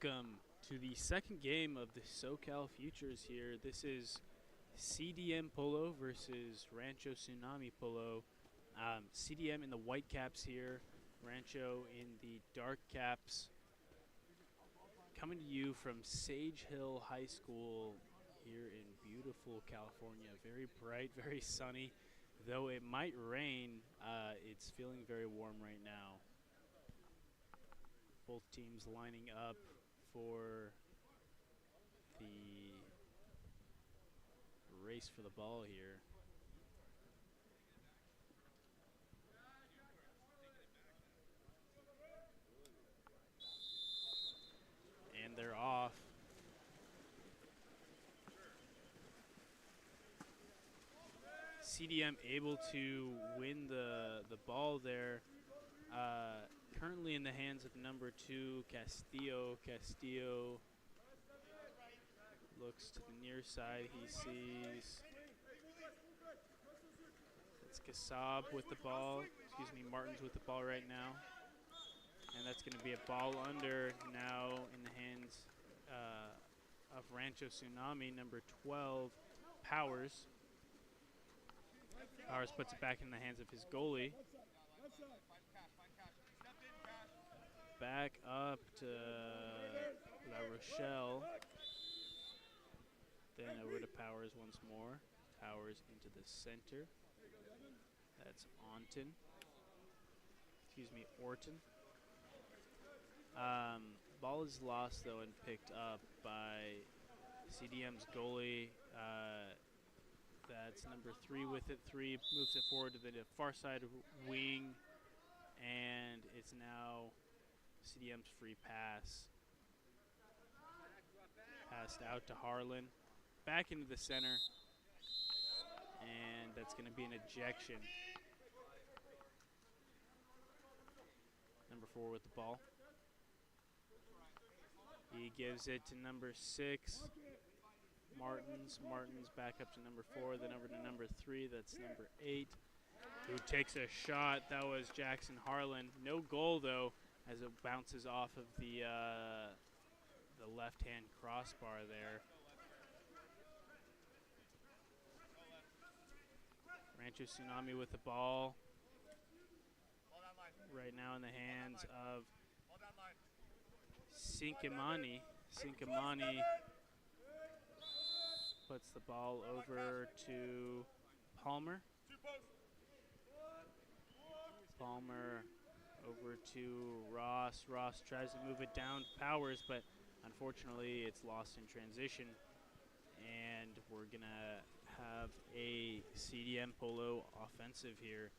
Welcome to the second game of the SoCal Futures here. This is CDM Polo versus Rancho Tsunami Polo. CDM in the white caps here, Rancho in the dark caps. Coming to you from Sage Hill High School here in beautiful California. Very bright, very sunny. Though it might rain, it's feeling very warm right now. Both teams lining up for the race for the ball here. And they're off. CDM able to win the ball there. Currently in the hands of number 2, Castillo. Castillo looks to the near side. He sees it's Kasab with the ball. Excuse me, Martin's with the ball right now. And that's going to be a ball under now in the hands of Rancho Tsunami, number 12, Powers. Powers puts it back in the hands of his goalie. Back up to La Rochelle. Then over to Powers once more. Powers into the center. That's Orton. Ball is lost though and picked up by CDM's goalie. That's number 3 with it. 3 moves it forward to the far side wing, and it's now CDM's free pass. Passed out to Harlan. Back into the center, and that's going to be an ejection. Number 4 with the ball. He gives it to number 6, Martins. Martins back up to number 4, then over to number 3. That's number 8, who takes a shot. That was Jackson Harlan. No goal though, as it bounces off of the left-hand crossbar there. Rancho Tsunami with the ball. Right now in the hands of Sinkimani. Sinkimani puts the ball over to Palmer. Palmer over to Ross. Ross tries to move it down Powers, but unfortunately it's lost in transition. And we're going to have a CDM Polo offensive here.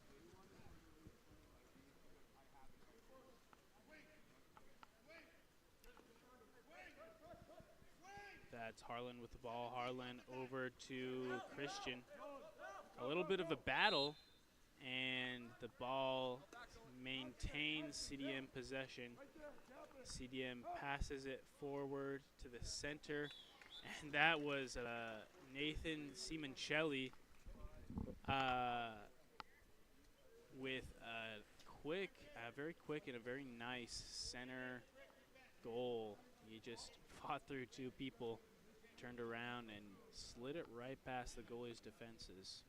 That's Harlan with the ball. Harlan over to Christian. A little bit of a battle, and the ball maintains CDM possession. CDM passes it forward to the center, and that was Nathan Simoncelli with a very quick and a very nice center goal. He just fought through 2 people, turned around, and slid it right past the goalie's defenses.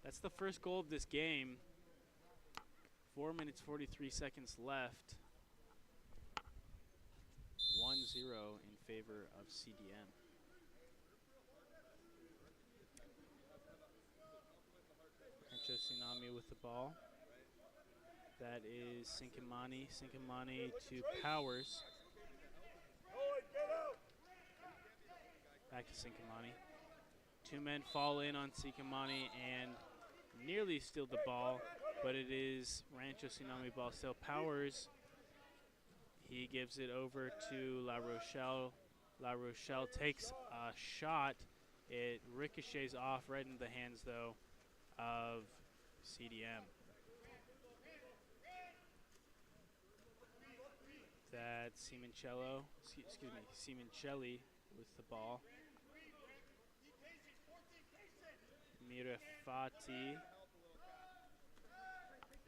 That's the first goal of this game. 4 minutes, 43 seconds left. 1-0 in favor of CDM. Rancho Tsunami with the ball. That is Sinkimani. Sinkimani to Powers. Back to Sinkimani. 2 men fall in on Sinkimani and nearly steal the ball, but it is Rancho Tsunami ball still. Powers, he gives it over to La Rochelle. La Rochelle takes a shot. It ricochets off right into the hands, though, of CDM. That's Simoncelli with the ball. Mirafati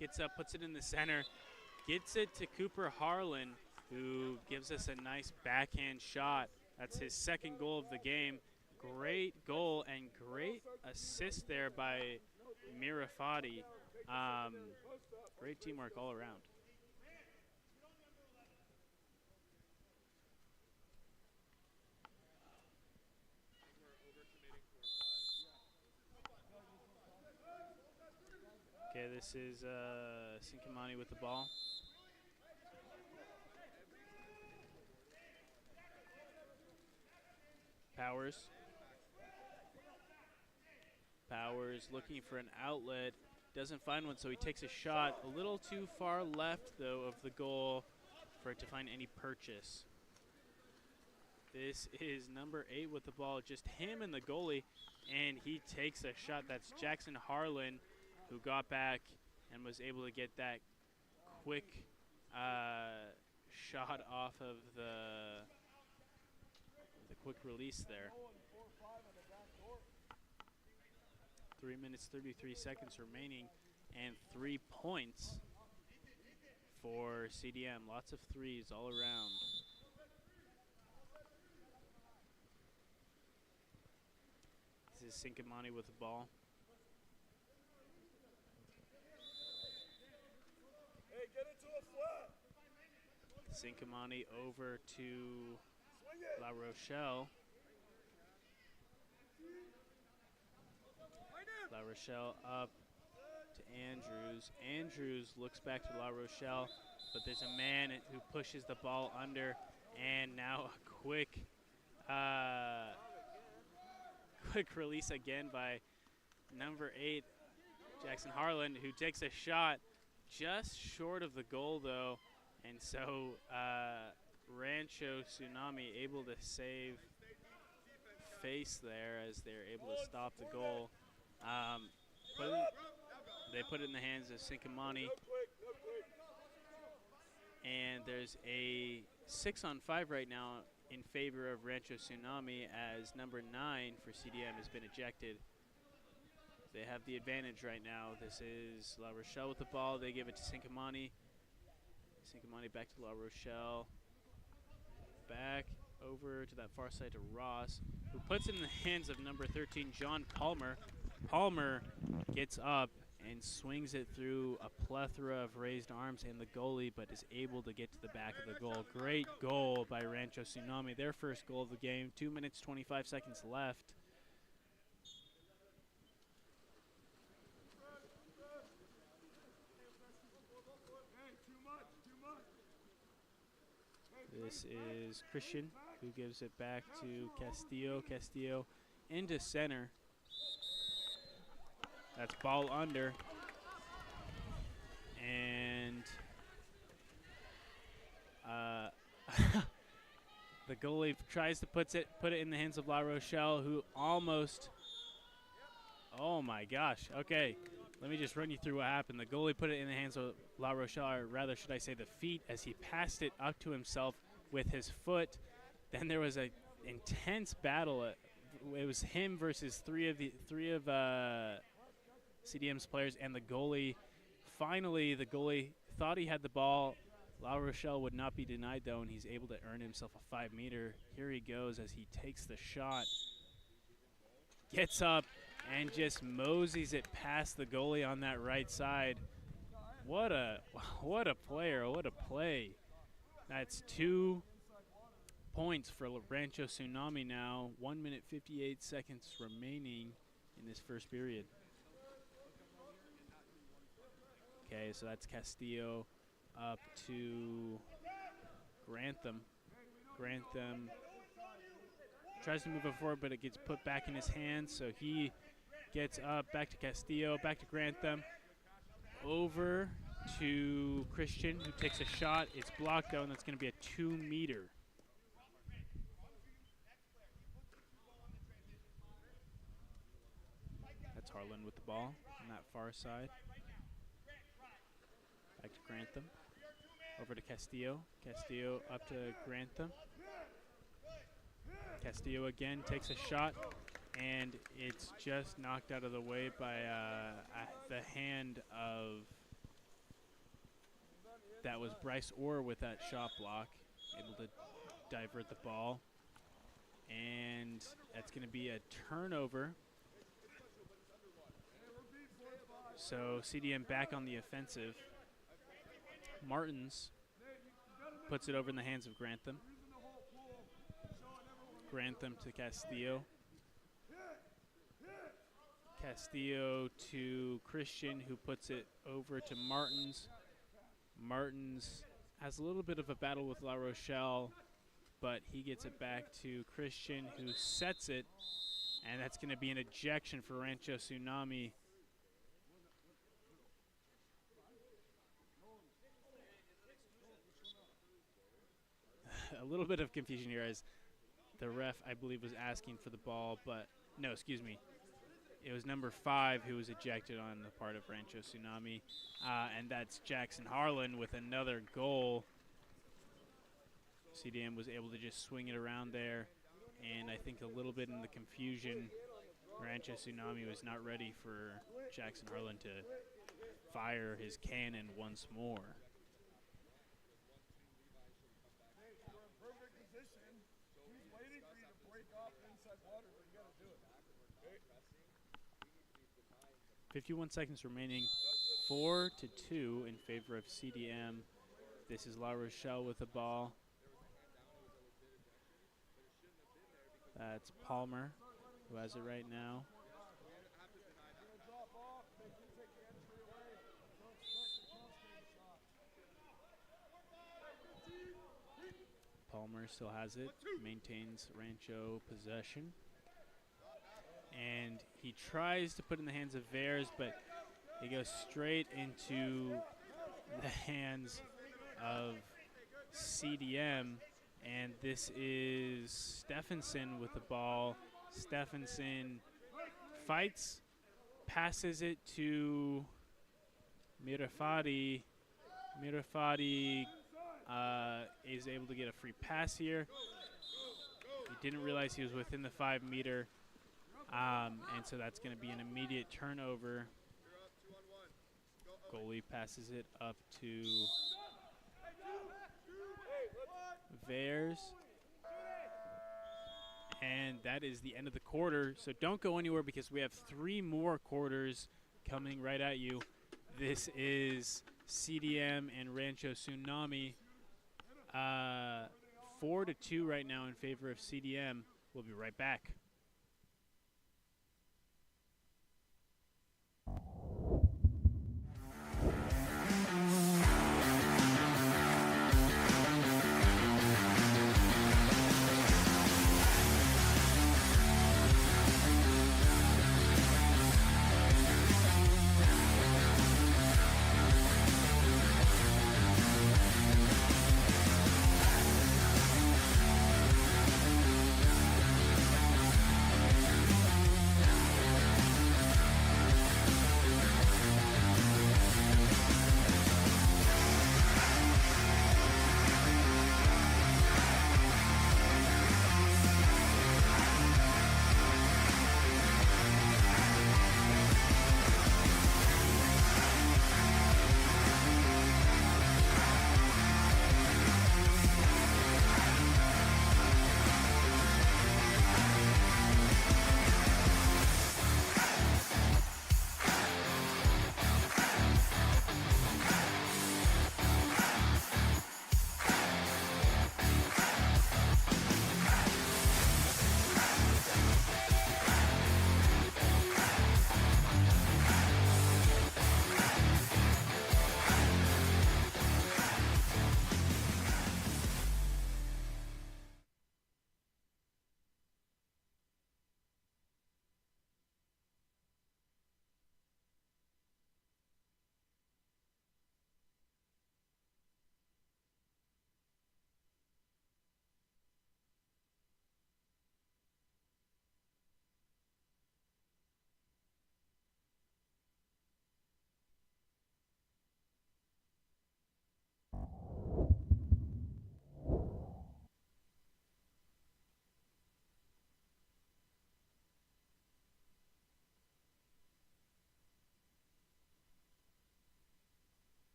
gets up, puts it in the center, gets it to Cooper Harlan, who gives us a nice backhand shot. That's his second goal of the game. Great goal and great assist there by Mirafati. Great teamwork all around. Okay, this is Sinkamani with the ball. Powers. Powers looking for an outlet. Doesn't find one, so he takes a shot. A little too far left, though, of the goal for it to find any purchase. This is number 8 with the ball. Just him and the goalie, and he takes a shot. That's Jackson Harlan, who got back and was able to get that quick shot off of the quick release there. 3 minutes, 33 seconds remaining, and 3 points for CDM. Lots of threes all around. This is Sinkamani with the ball. Hey, get into a flat. Sinkamani over to La Rochelle. La Rochelle up to Andrews. Andrews looks back to La Rochelle, but there's a man who pushes the ball under, and now a quick release again by number 8, Jackson Harlan, who takes a shot just short of the goal, though, and so Rancho Tsunami able to save face there as they're able to stop the goal. They put it in the hands of Sinkamani, and there's a 6-on-5 right now in favor of Rancho Tsunami, as number 9 for CDM has been ejected. They have the advantage right now. This is La Rochelle with the ball. They give it to Sinkamani. Sinkamani back to La Rochelle. Back over to that far side to Ross, who puts it in the hands of number 13, John Palmer. Palmer gets up and swings it through a plethora of raised arms and the goalie, but is able to get to the back of the goal. Great goal by Rancho Tsunami, their first goal of the game. 2 minutes, 25 seconds left. This is Christian, who gives it back to Castillo. Castillo into center. That's ball under. And the goalie tries to put it in the hands of La Rochelle, who almost, oh my gosh. Okay, let me just run you through what happened. The goalie put it in the hands of La Rochelle, or rather should I say the feet, as he passed it up to himself with his foot. Then there was an intense battle. It was him versus three of CDM's players and the goalie. Finally, the goalie thought he had the ball. La Rochelle would not be denied, though, and he's able to earn himself a 5-meter. Here he goes as he takes the shot. Gets up and just moseys it past the goalie on that right side. What a player, what a play. That's 2 points for Rancho Tsunami now. 1 minute, 58 seconds remaining in this first period. Okay, so that's Castillo up to Grantham. Grantham tries to move it forward, but it gets put back in his hands, so he gets up, back to Castillo, back to Grantham, over to Christian, who takes a shot. It's blocked, though, and that's going to be a 2-meter. That's Harlan with the ball on that far side. Back to Grantham. Over to Castillo. Castillo up to Grantham. Castillo again takes a shot, and it's just knocked out of the way by the hand of, that was Bryce Orr with that shot block. able to divert the ball. And that's going to be a turnover. So CDM back on the offensive. Martins puts it over in the hands of Grantham. Grantham to Castillo. Castillo to Christian, who puts it over to Martins. Martins has a little bit of a battle with La Rochelle, but he gets it back to Christian, who sets it, and that's going to be an ejection for Rancho Tsunami. A little bit of confusion here as the ref, I believe, was asking for the ball, but no, excuse me. It was number 5 who was ejected on the part of Rancho Tsunami, and that's Jackson Harlan with another goal. CDM was able to just swing it around there, and I think a little bit in the confusion, Rancho Tsunami was not ready for Jackson Harlan to fire his cannon once more. We're in perfect position. He's waiting for you to break off inside water, but you got to do it. 51 seconds remaining, 4-2 in favor of CDM. This is La Rochelle with the ball. That's Palmer who has it right now. Palmer still has it, maintains Rancho possession. And he tries to put it in the hands of Veres, but he goes straight into the hands of CDM. And this is Stephenson with the ball. Stephenson fights, passes it to Mirafati. Mirafati is able to get a free pass here. He didn't realize he was within the 5-meter. And so that's going to be an immediate turnover. Goalie passes it up to Veres. And that is the end of the quarter. So don't go anywhere because we have 3 more quarters coming right at you. This is CDM and Rancho Tsunami. 4-2 right now in favor of CDM. We'll be right back.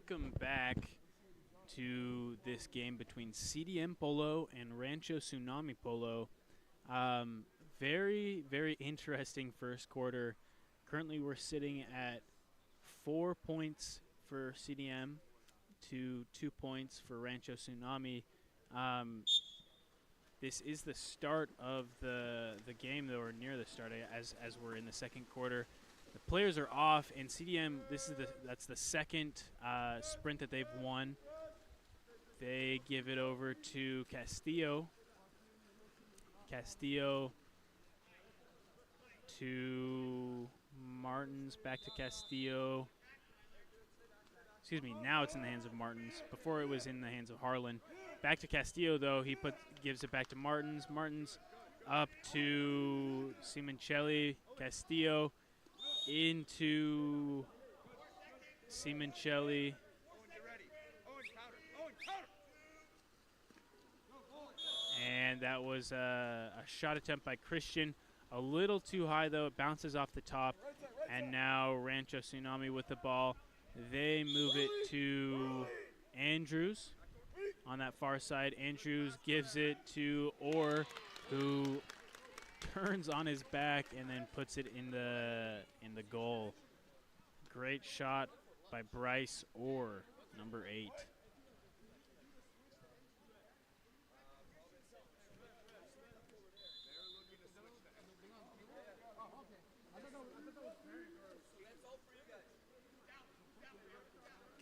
welcome back to this game between CDM Polo and Rancho Tsunami Polo. Very, very interesting first quarter. Currently, we're sitting at 4 points for CDM to 2 points for Rancho Tsunami. This is the start of the game, though, or near the start, as we're in the second quarter. The players are off, and CDM, that's the second sprint that they've won. They give it over to Castillo. Castillo to Martins, back to Castillo. Excuse me, now it's in the hands of Martins. Before it was in the hands of Harlan. Back to Castillo, though. He gives it back to Martins. Martins up to Simoncelli. Castillo into Simoncelli. And that was a shot attempt by Christian. A little too high, though. It bounces off the top. And now Rancho Tsunami with the ball. They move it to Andrews on that far side. Andrews gives it to Orr, who turns on his back and then puts it in the goal. Great shot by Bryce Orr, number 8.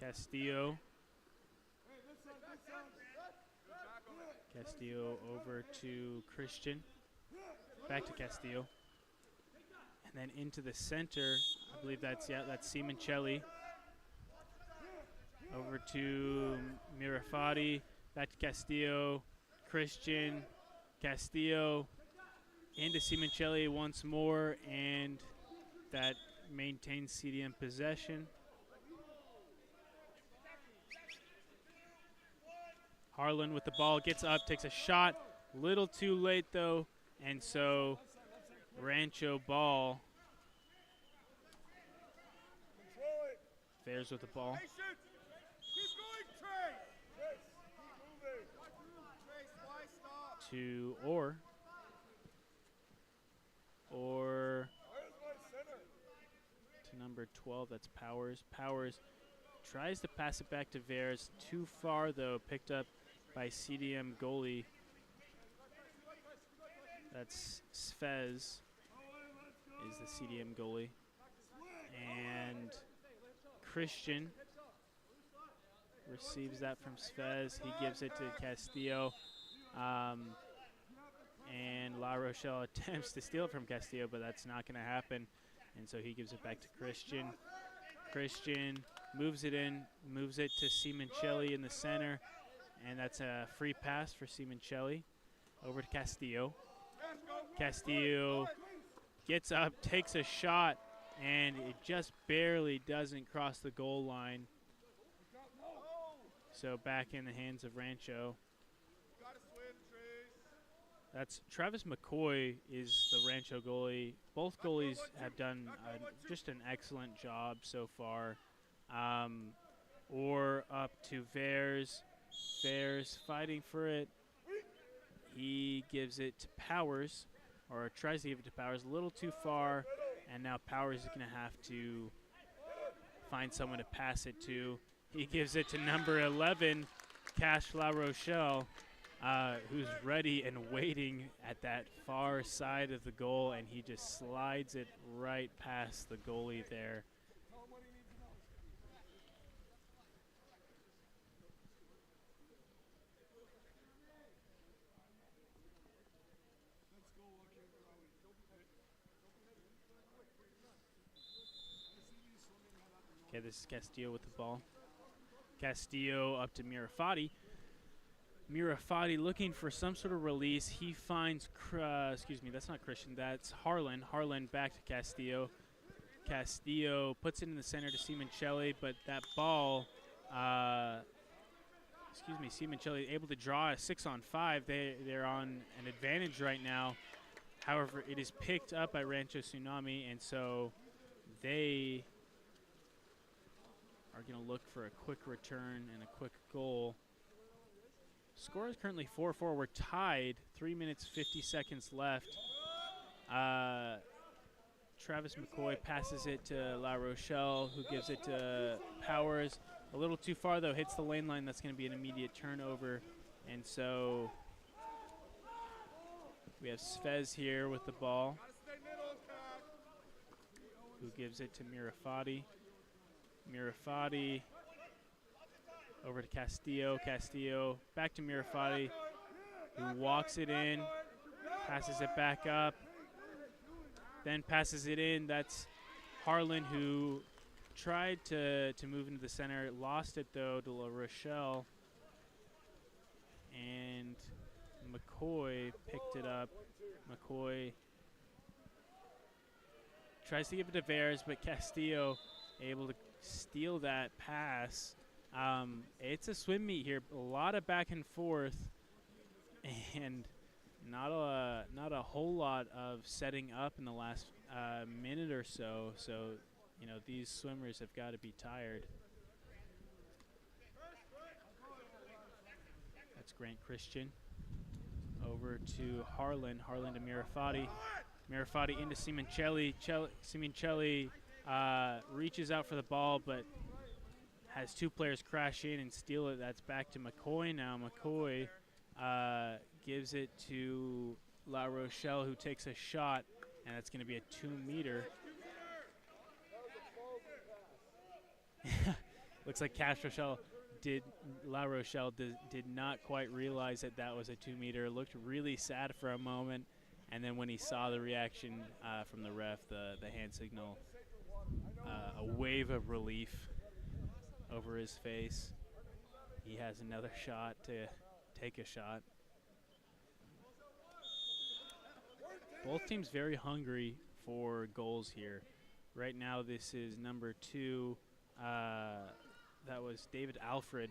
Castillo. Castillo over to Christian. Back to Castillo. And then into the center. I believe that's Simoncelli. Over to Mirafati. Back to Castillo. Christian. Castillo. Into Simoncelli once more. And that maintains CDM possession. Harlan with the ball, gets up, takes a shot. Little too late, though. And so Rancho ball. Fares with the ball. To Orr. Orr to number 12, that's Powers. Powers tries to pass it back to Veres. Too far, though, picked up by CDM goalie. That's Sfez is the CDM goalie. And Christian receives that from Sfez. He gives it to Castillo. And La Rochelle attempts to steal it from Castillo, but that's not going to happen. And so he gives it back to Christian. Christian moves it in, moves it to Simoncelli in the center. And that's a free pass for Simoncelli. Over to Castillo. Castillo gets up, takes a shot, and it just barely doesn't cross the goal line. So back in the hands of Rancho. That's Travis McCoy is the Rancho goalie. Both goalies have done just an excellent job so far. Or up to Veres. Veres fighting for it. He gives it to Powers, or tries to give it to Powers. A little too far, and now Powers is going to have to find someone to pass it to. He gives it to number 11, Cash La Rochelle, who's ready and waiting at that far side of the goal, and he just slides it right past the goalie there. Okay, this is Castillo with the ball. Castillo up to Mirafati. Mirafati looking for some sort of release. He finds, excuse me, that's not Christian, that's Harlan. Harlan back to Castillo. Castillo puts it in the center to Simoncelli, but that ball, Simoncelli able to draw a 6-on-5. They're on an advantage right now. However, it is picked up by Rancho Tsunami, and so they are going to look for a quick return and a quick goal. Score is currently 4-4. We're tied. 3 minutes, 50 seconds left. Travis McCoy passes it to La Rochelle, who gives it to Powers. A little too far, though. Hits the lane line. That's going to be an immediate turnover. And so we have Svez here with the ball, who gives it to Mirafati. Mirafati over to Castillo. Castillo back to Mirafati, who walks it in, passes it back up, then passes it in. That's Harlan, who tried to move into the center. Lost it, though, to La Rochelle. And McCoy picked it up. McCoy tries to give it to Veres, but Castillo able to steal that pass. It's a swim meet here. A lot of back and forth, and not a whole lot of setting up in the last minute or so. So, you know, these swimmers have got to be tired. That's Grant Christian. Over to Harlan. Harlan to Mirafati. Mirafati into Simoncelli. Simoncelli reaches out for the ball, but has two players crash in and steal it. That's back to McCoy now. McCoy gives it to La Rochelle, who takes a shot, and that's going to be a 2-meter. Looks like La Rochelle did not quite realize that that was a 2-meter. Looked really sad for a moment, and then when he saw the reaction from the ref, the hand signal, a wave of relief over his face. He has another shot to take a shot. Both teams very hungry for goals here. Right now, this is number 2. That was David Alfred,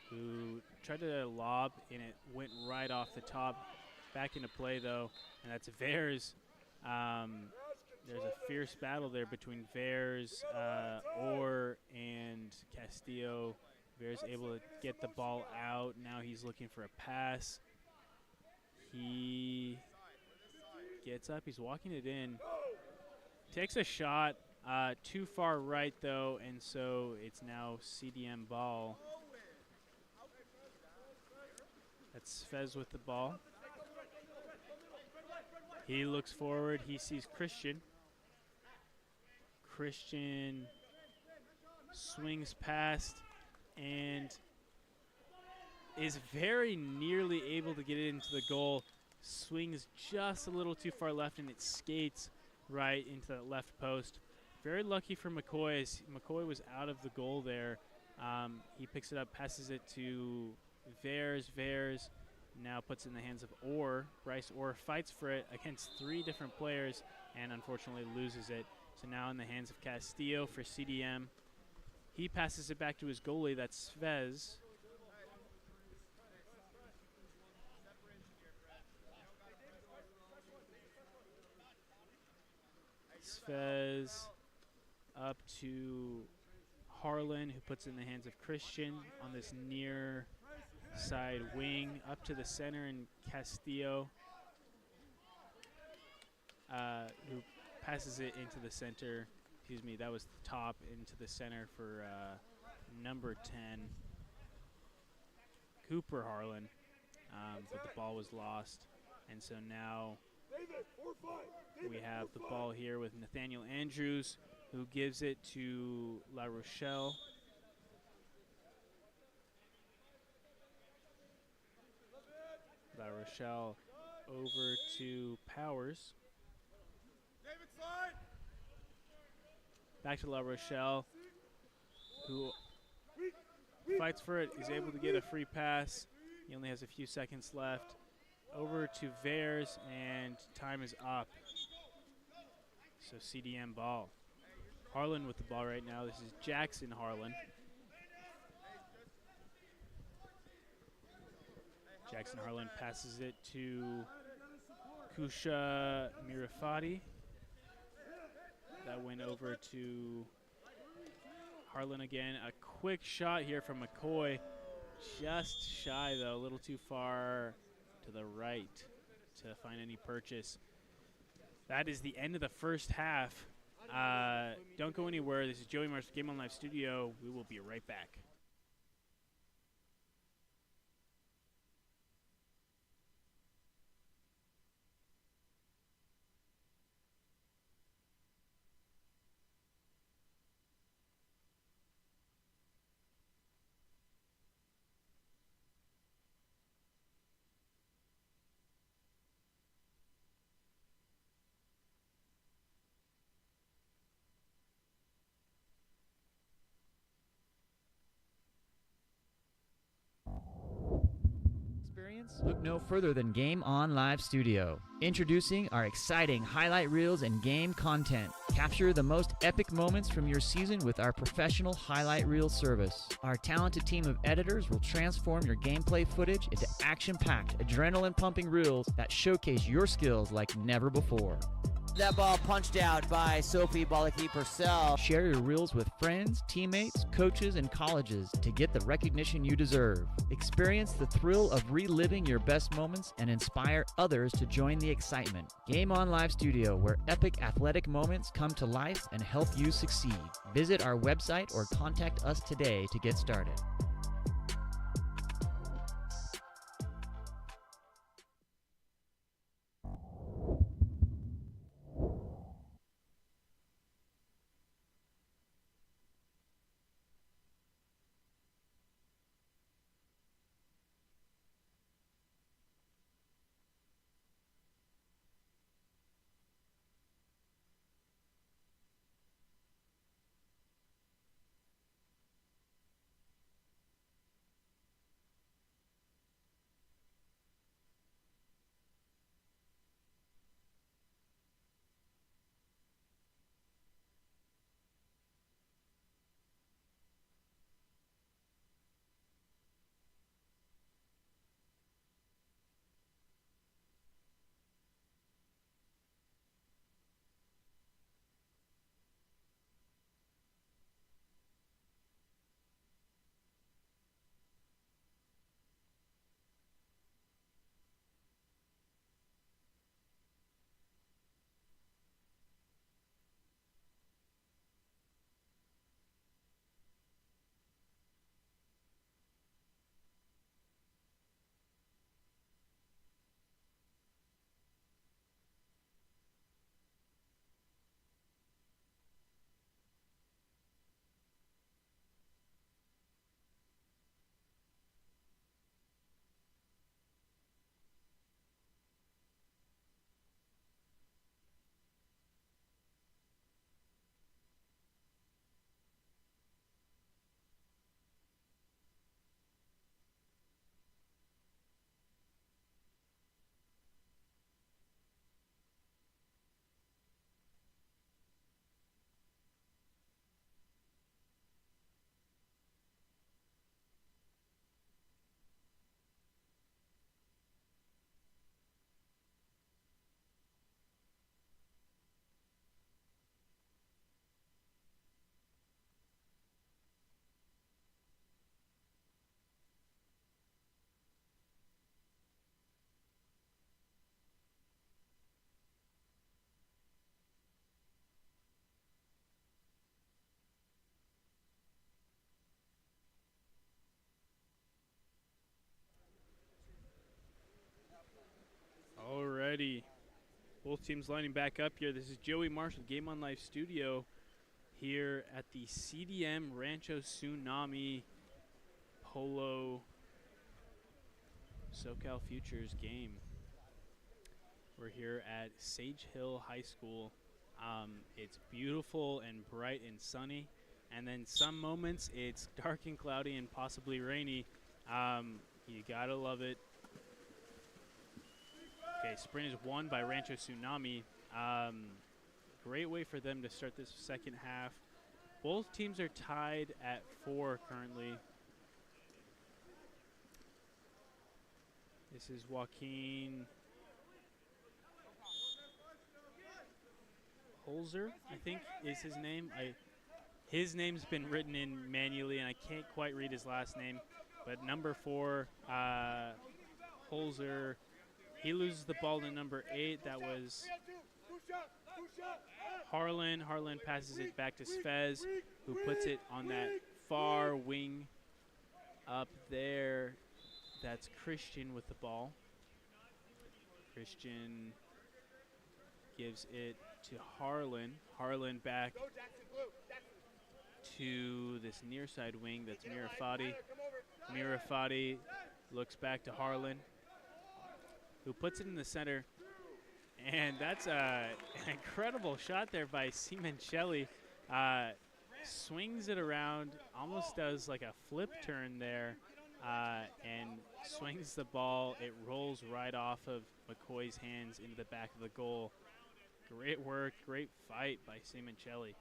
who tried to lob, and it went right off the top. Back into play, though, and that's Veres. There's a fierce battle there between Veres, Orr, and Castillo. Veres able to get the ball out. Now he's looking for a pass. He gets up. He's walking it in. Takes a shot. Too far right, though, and so it's now CDM ball. That's Fez with the ball. He looks forward. He sees Christian. Christian swings past and is very nearly able to get it into the goal. Swings just a little too far left, and it skates right into that left post. Very lucky for McCoy, as McCoy was out of the goal there. He picks it up, passes it to Veres. Veres now puts it in the hands of Orr. Bryce Orr fights for it against 3 different players and unfortunately loses it. So now in the hands of Castillo for CDM. He passes it back to his goalie, that's Svez. Svez up to Harlan, who puts it in the hands of Christian on this near side wing. Up to the center, and Castillo, who passes it into the center. Excuse me, that was the top, into the center for number 10, Cooper Harlan. But the ball was lost. And so now we have the ball here with Nathaniel Andrews, who gives it to La Rochelle. La Rochelle over to Powers. Back to La Rochelle, who fights for it, is able to get a free pass. He only has a few seconds left. Over to Veres, and time is up. So CDM ball. Harlan with the ball right now. This is Jackson Harlan. Jackson Harlan passes it to Kusha Mirafati. That went over to Harlan again. A quick shot here from McCoy. Just shy, though, a little too far to the right to find any purchase. That is the end of the first half. Don't go anywhere. This is Joey Marshall, Game On Live Studio. We will be right back. Look no further than Game On Live Studio. Introducing our exciting highlight reels and game content. Capture the most epic moments from your season with our professional highlight reel service. Our talented team of editors will transform your gameplay footage into action-packed, adrenaline-pumping reels that showcase your skills like never before. That ball punched out by Sophie Purcell. Share your reels with friends, teammates, coaches, and colleges to get the recognition you deserve. Experience the thrill of reliving your best moments and inspire others to join the excitement. Game On Live Studio, where epic athletic moments come to life and help you succeed. Visit our website or contact us today to get started. Alrighty. Both teams lining back up here. This is Joey Marshall, Game On Live Studio, here at the CDM Rancho Tsunami Polo SoCal Futures game. We're here at Sage Hill High School. It's beautiful and bright and sunny, and then some moments it's dark and cloudy and possibly rainy. You gotta love it. Okay, sprint is won by Rancho Tsunami. Great way for them to start this second half. Both teams are tied at 4 currently. This is Joaquin Holzer, I think is his name. His name's been written in manually, and I can't quite read his last name. But number 4, Holzer, he loses the ball to number 8. That was Harlan. Harlan passes it back to Svez, who puts it on that far wing up there. That's Christian with the ball. Christian gives it to Harlan. Harlan back to this near side wing. That's Mirafati. Mirafati looks back to Harlan, who puts it in the center. And that's an incredible shot there by Simoncelli. Swings it around, almost does like a flip turn there, and swings the ball. It rolls right off of McCoy's hands into the back of the goal. Great work, great fight by Simoncelli.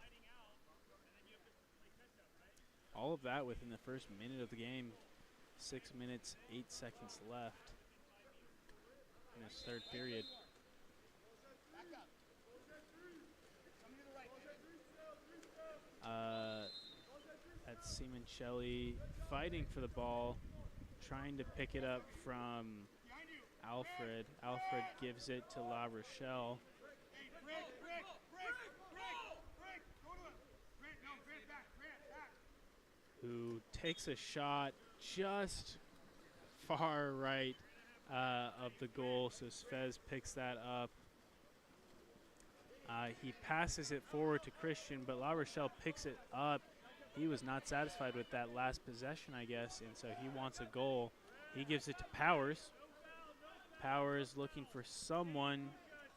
All of that within the first minute of the game. 6 minutes, 8 seconds left in this third period. That's Simoncelli fighting for the ball, trying to pick it up from Alfred. Alfred gives it to La Rochelle. Who takes a shot just far right of the goal, so Svez picks that up. He passes it forward to Christian, but La Rochelle picks it up. He was not satisfied with that last possession, I guess, and so he wants a goal. He gives it to Powers. Powers looking for someone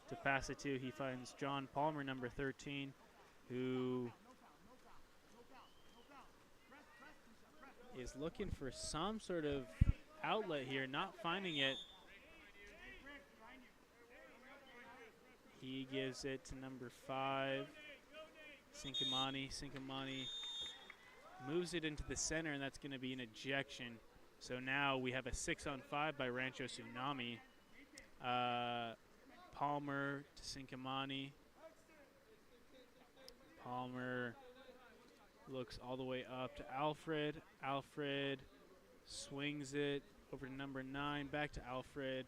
to pass it to. He finds John Palmer, number 13, who is looking for some sort of outlet here, not finding it. He gives it to number 5, Sincamani. Sincamani moves it into the center, and that's going to be an ejection. So now we have a 6-on-5 by Rancho Tsunami. Palmer to Sincamani. Palmer looks all the way up to Alfred. Alfred swings it over to number 9, back to Alfred.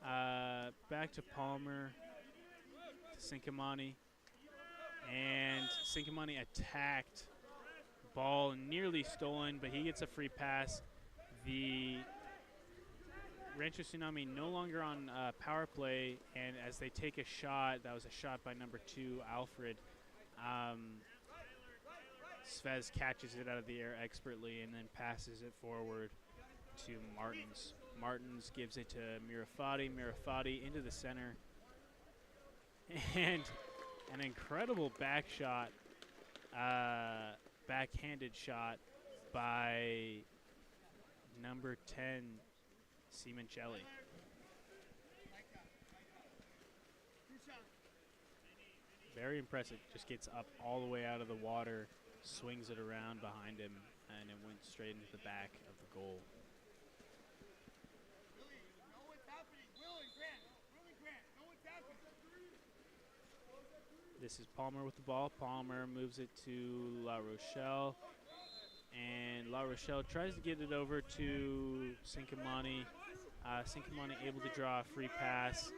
Back to Palmer. Sincamani, and Sincamani attacked. Ball nearly stolen, but he gets a free pass. The Rancho Tsunami no longer on power play, and as they take a shot, that was a shot by number 2, Alfred. Svez catches it out of the air expertly and then passes it forward to Martins. Martins gives it to Mirafati. Mirafati into the center. And an incredible back shot, backhanded shot by number 10, Simoncelli. Very impressive. Just gets up all the way out of the water, swings it around behind him, and it went straight into the back of the goal. This is Palmer with the ball. Palmer moves it to La Rochelle. And La Rochelle tries to get it over to Sincamani. Sincamani able to draw a free pass.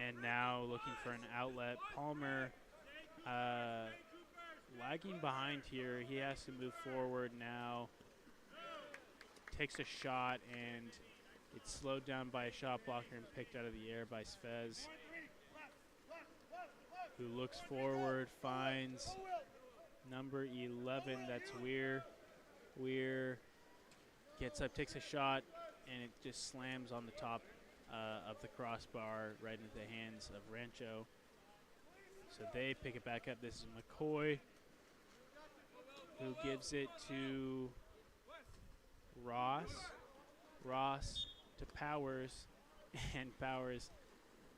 And now looking for an outlet. Palmer lagging behind here. He has to move forward now. Takes a shot, and it's slowed down by a shot blocker and picked out of the air by Svez, who looks forward, finds number 11, that's Weir. Weir gets up, takes a shot, and it just slams on the top of the crossbar right into the hands of Rancho. So they pick it back up. This is McCoy, who gives it to Ross. Ross to Powers, and Powers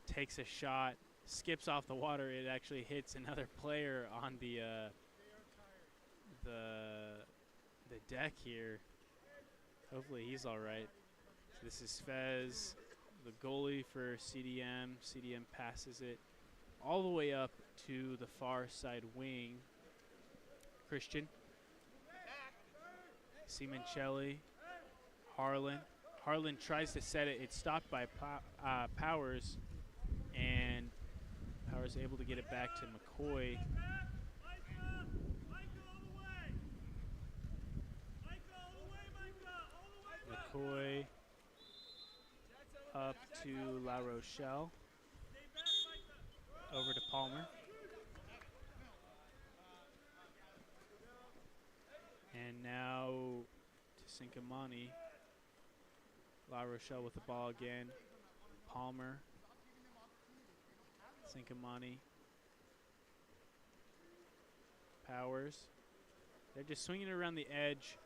takes a shot, skips off the water. It actually hits another player on the deck here. Hopefully he's all right. So this is Svez, the goalie for CDM. CDM passes it all the way up to the far side wing. Christian, Simoncelli, Harlan. Harlan tries to set it. It's stopped by Powers, and Powers able to get it back to McCoy. McCoy up to La Rochelle. Over to Palmer. And now to Sincamani. La Rochelle with the ball again. Palmer. Sincamani. Powers. They're just swinging it around the edge.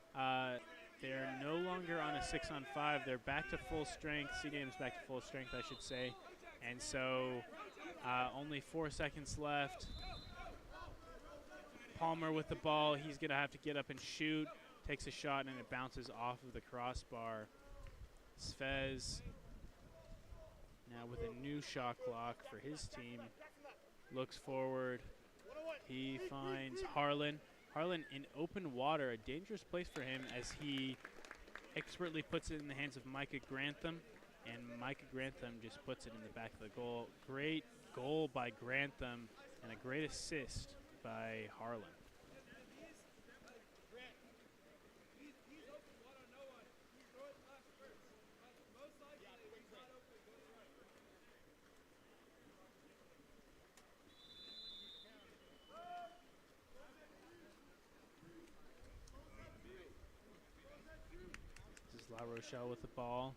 They're no longer on a 6-on-5. They're back to full strength. CDM's back to full strength, I should say. And so only 4 seconds left. Palmer with the ball. He's going to have to get up and shoot. Takes a shot, and it bounces off of the crossbar. Svez now with a new shot clock for his team. Looks forward. He finds Harlan. Harlan in open water, a dangerous place for him as he expertly puts it in the hands of Micah Grantham, and Micah Grantham just puts it in the back of the goal. Great goal by Grantham and a great assist by Harlan. La Rochelle with the ball.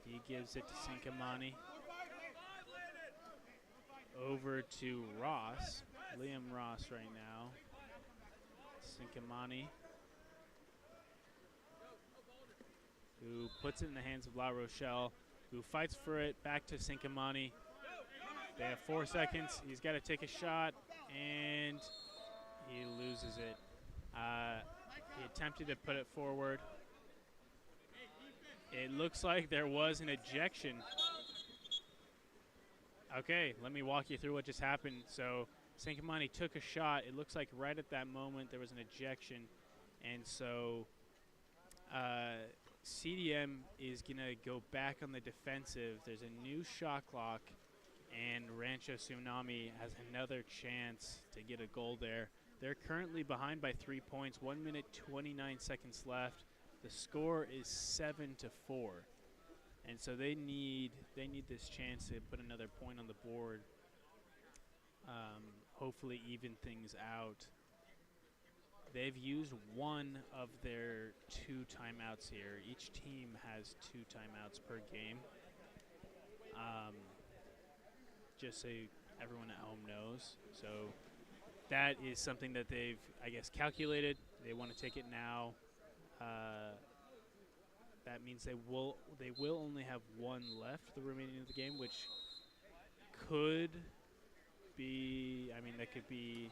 He gives it to Sincamani. Over to Ross. Liam Ross right now. Sincamani, who puts it in the hands of La Rochelle, who fights for it. Back to Sincamani. They have 4 seconds. He's got to take a shot, and he loses it. He attempted to put it forward. It looks like there was an ejection. Okay, let me walk you through what just happened. So Sincamani took a shot. It looks like right at that moment there was an ejection. And so CDM is going to go back on the defensive. There's a new shot clock, and Rancho Tsunami has another chance to get a goal there. They're currently behind by 3 points, 1 minute, 29 seconds left. The score is 7-4, and so they need this chance to put another point on the board. Hopefully, even things out. They've used one of their 2 timeouts here. Each team has 2 timeouts per game. Just so everyone at home knows. So that is something that they've, I guess, calculated. They want to take it now. That means they will only have 1 left the remaining of the game, which could be, I mean, that could be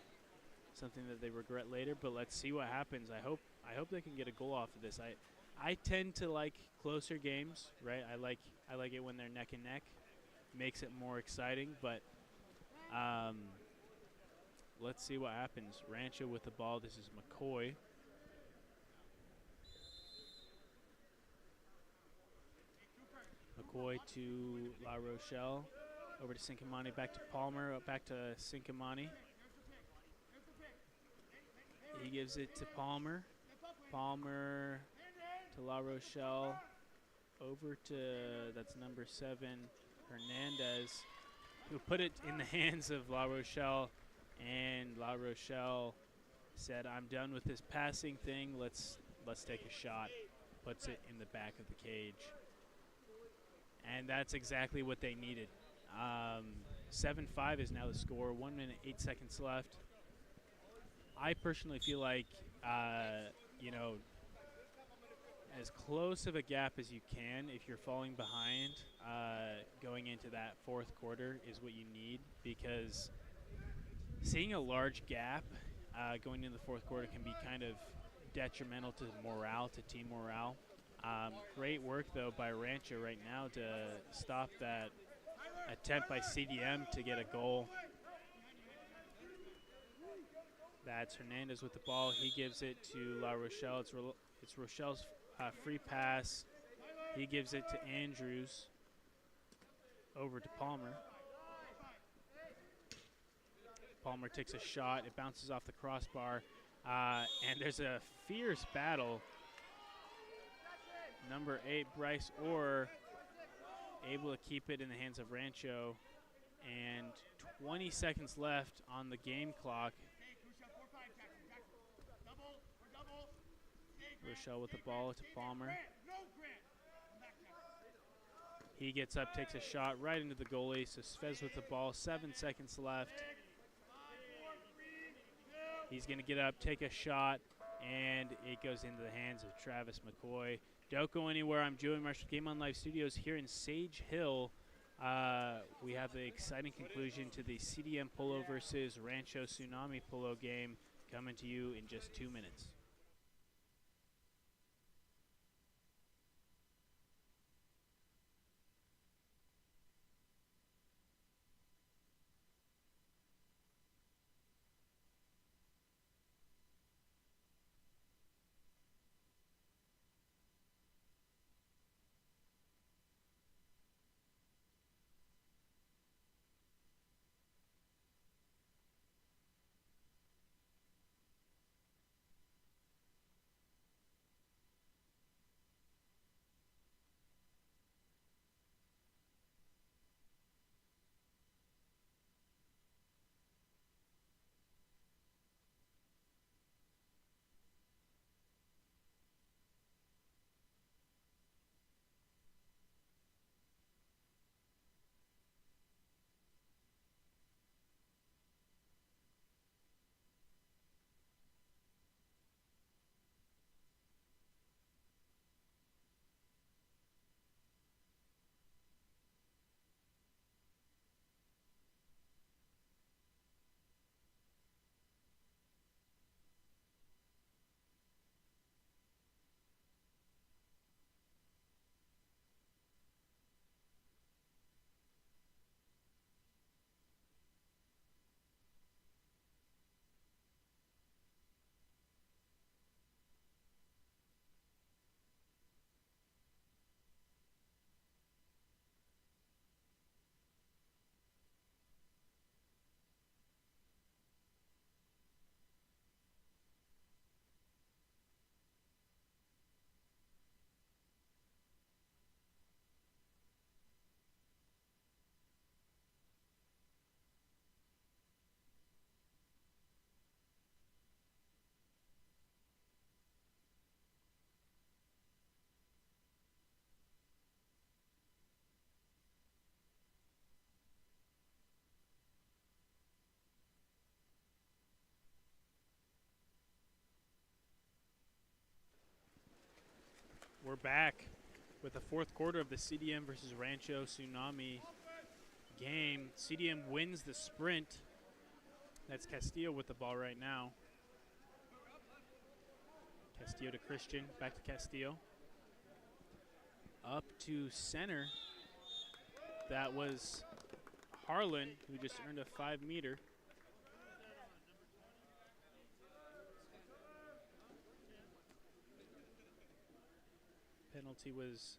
something that they regret later, but let's see what happens. I hope they can get a goal off of this. I tend to like closer games, right? I like it when they're neck and neck. Makes it more exciting, but let's see what happens. Rancho with the ball. This is McCoy. McCoy to La Rochelle. Over to Sincamani, back to Palmer, back to Sincamani. He gives it to Palmer. Palmer to La Rochelle. Over to, that's number 7, Hernandez, who put it in the hands of La Rochelle. And La Rochelle said, I'm done with this passing thing. Let's take a shot. Puts it in the back of the cage. And that's exactly what they needed. 7-5 is now the score. 1 minute, 8 seconds left. I personally feel like, as close of a gap as you can if you're falling behind going into that 4th quarter is what you need, because seeing a large gap going into the 4th quarter can be kind of detrimental to morale, to team morale. Great work, though, by Rancho right now to stop that attempt by CDM to get a goal. That's Hernandez with the ball. He gives it to La Rochelle. It's Rochelle's free pass. He gives it to Andrews. Over to Palmer. Palmer takes a shot. It bounces off the crossbar. And there's a fierce battle. Number 8, Bryce Orr, able to keep it in the hands of Rancho. And 20 seconds left on the game clock. Rochelle with the ball to Palmer. He gets up, takes a shot right into the goalie. So Svez with the ball, 7 seconds left. He's going to get up, take a shot, and it goes into the hands of Travis McCoy. Don't go anywhere. I'm Joey Marshall, Game On Live Studios here in Sage Hill. We have the exciting conclusion to the CDM Polo versus Rancho Tsunami Polo game coming to you in just 2 minutes. We're back with the fourth quarter of the CDM versus Rancho Tsunami game. CDM wins the sprint. That's Castillo with the ball right now. Castillo to Christian, back to Castillo. Up to center. That was Harlan, who just earned a 5-meter. Penalty was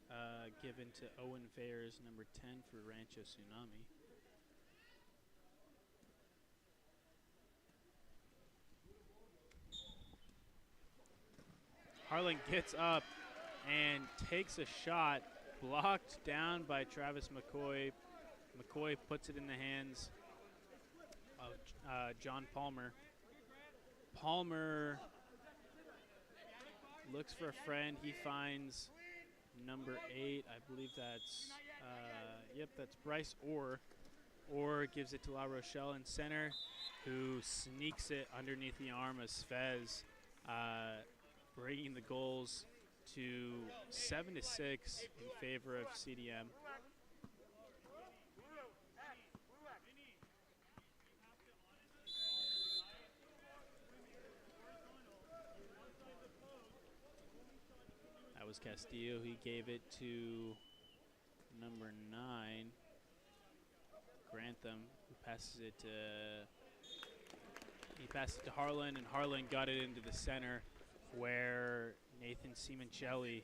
given to Owen Vayers, number 10 for Rancho Tsunami. Harlan gets up and takes a shot, blocked down by Travis McCoy. McCoy puts it in the hands of John Palmer. Palmer looks for a friend. He finds number 8. I believe that's, that's Bryce Orr. Orr gives it to La Rochelle in center, who sneaks it underneath the arm of Svez, bringing the goals to 7-6 in favor of CDM. That was Castillo. He gave it to number 9, Grantham, who passes it to passed it to Harlan, and Harlan got it into the center where Nathan Simoncelli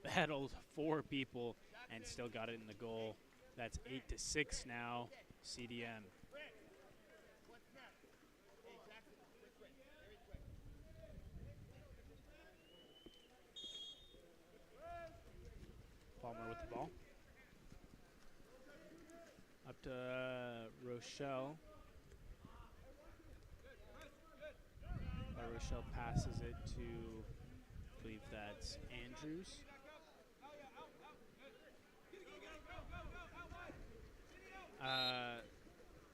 battled 4 people and still got it in the goal. That's 8-6 now, CDM. Palmer with the ball. Up to Rochelle. Rochelle passes it to, I believe that's Andrews.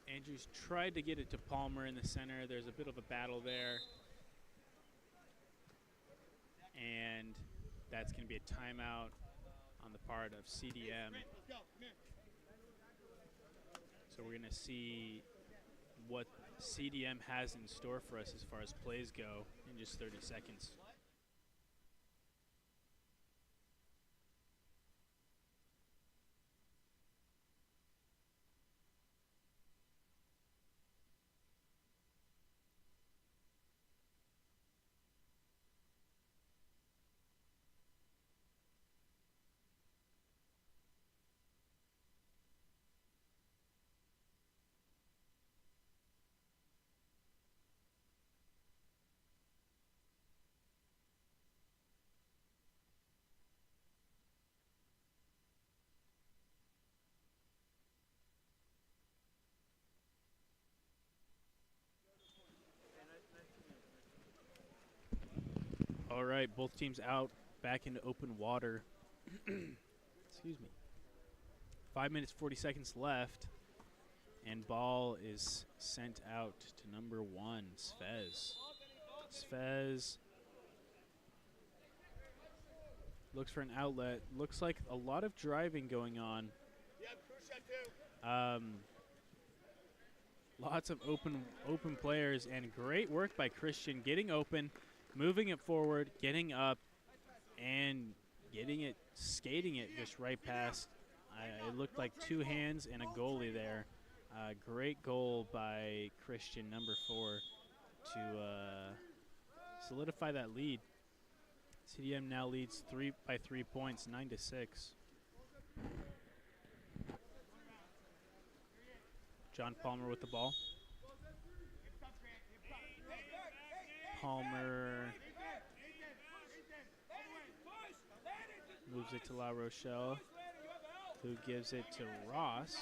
Andrews tried to get it to Palmer in the center. There's a bit of a battle there. And that's going to be a timeout on the part of CDM. So we're going to see what CDM has in store for us as far as plays go in just 30 seconds. All right, both teams out, back into open water. Excuse me. 5 minutes, 40 seconds left, and ball is sent out to number 1, Svez. Svez looks for an outlet. Looks like a lot of driving going on. Lots of open players, and great work by Christian getting open, moving it forward, getting up, and getting it, skating it just right past. It looked like 2 hands and a goalie there. Great goal by Christian, number 4, to solidify that lead. CDM now leads by 3 points, 9-6. John Palmer with the ball. Palmer moves it to La Rochelle, who gives it to Ross.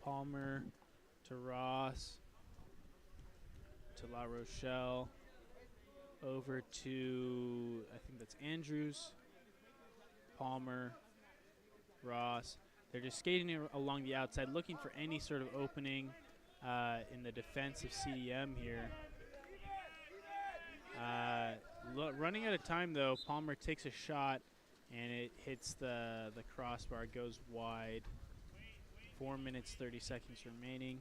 Palmer to Ross, to La Rochelle, over to, I think that's Andrews, Palmer, Ross. They're just skating along the outside, looking for any sort of opening in the defense of CDM here. Running out of time, though, Palmer takes a shot, and it hits the crossbar, goes wide. 4 minutes, 30 seconds remaining.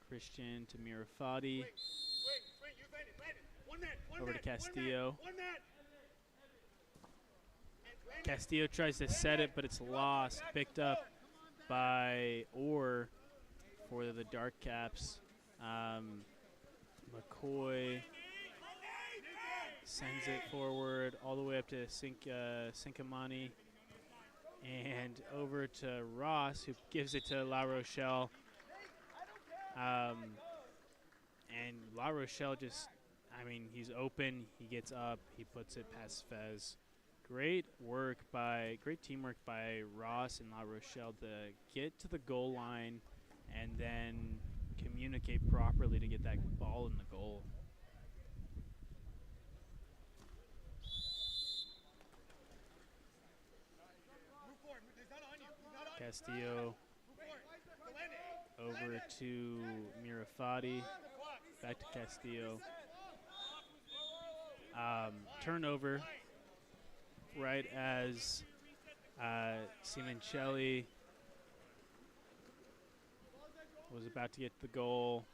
Christian to Mirafati. Over to Castillo. Castillo tries to set it, but it's lost. Picked up by Orr for the Dark Caps. McCoy sends it forward all the way up to Sincamani. And over to Ross, who gives it to La Rochelle. And La Rochelle just, I mean, he's open, he gets up, he puts it past Fez. Great teamwork by Ross and La Rochelle to get to the goal line and then communicate properly to get that ball in the goal. Castillo over to Mirafati, back to Castillo. Turnover right as Simoncelli Was about to get to the goal.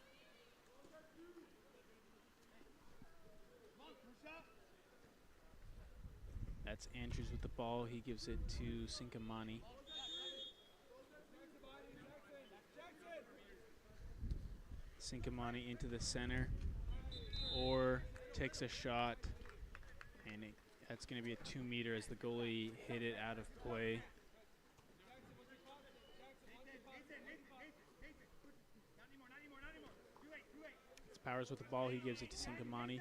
That's Andrews with the ball. He gives it to Sinkamani. Sinkamani into the center, or takes a shot, and that's going to be a 2-meter as the goalie hit it out of play. It's Powers with the ball. He gives it to Sinkamani.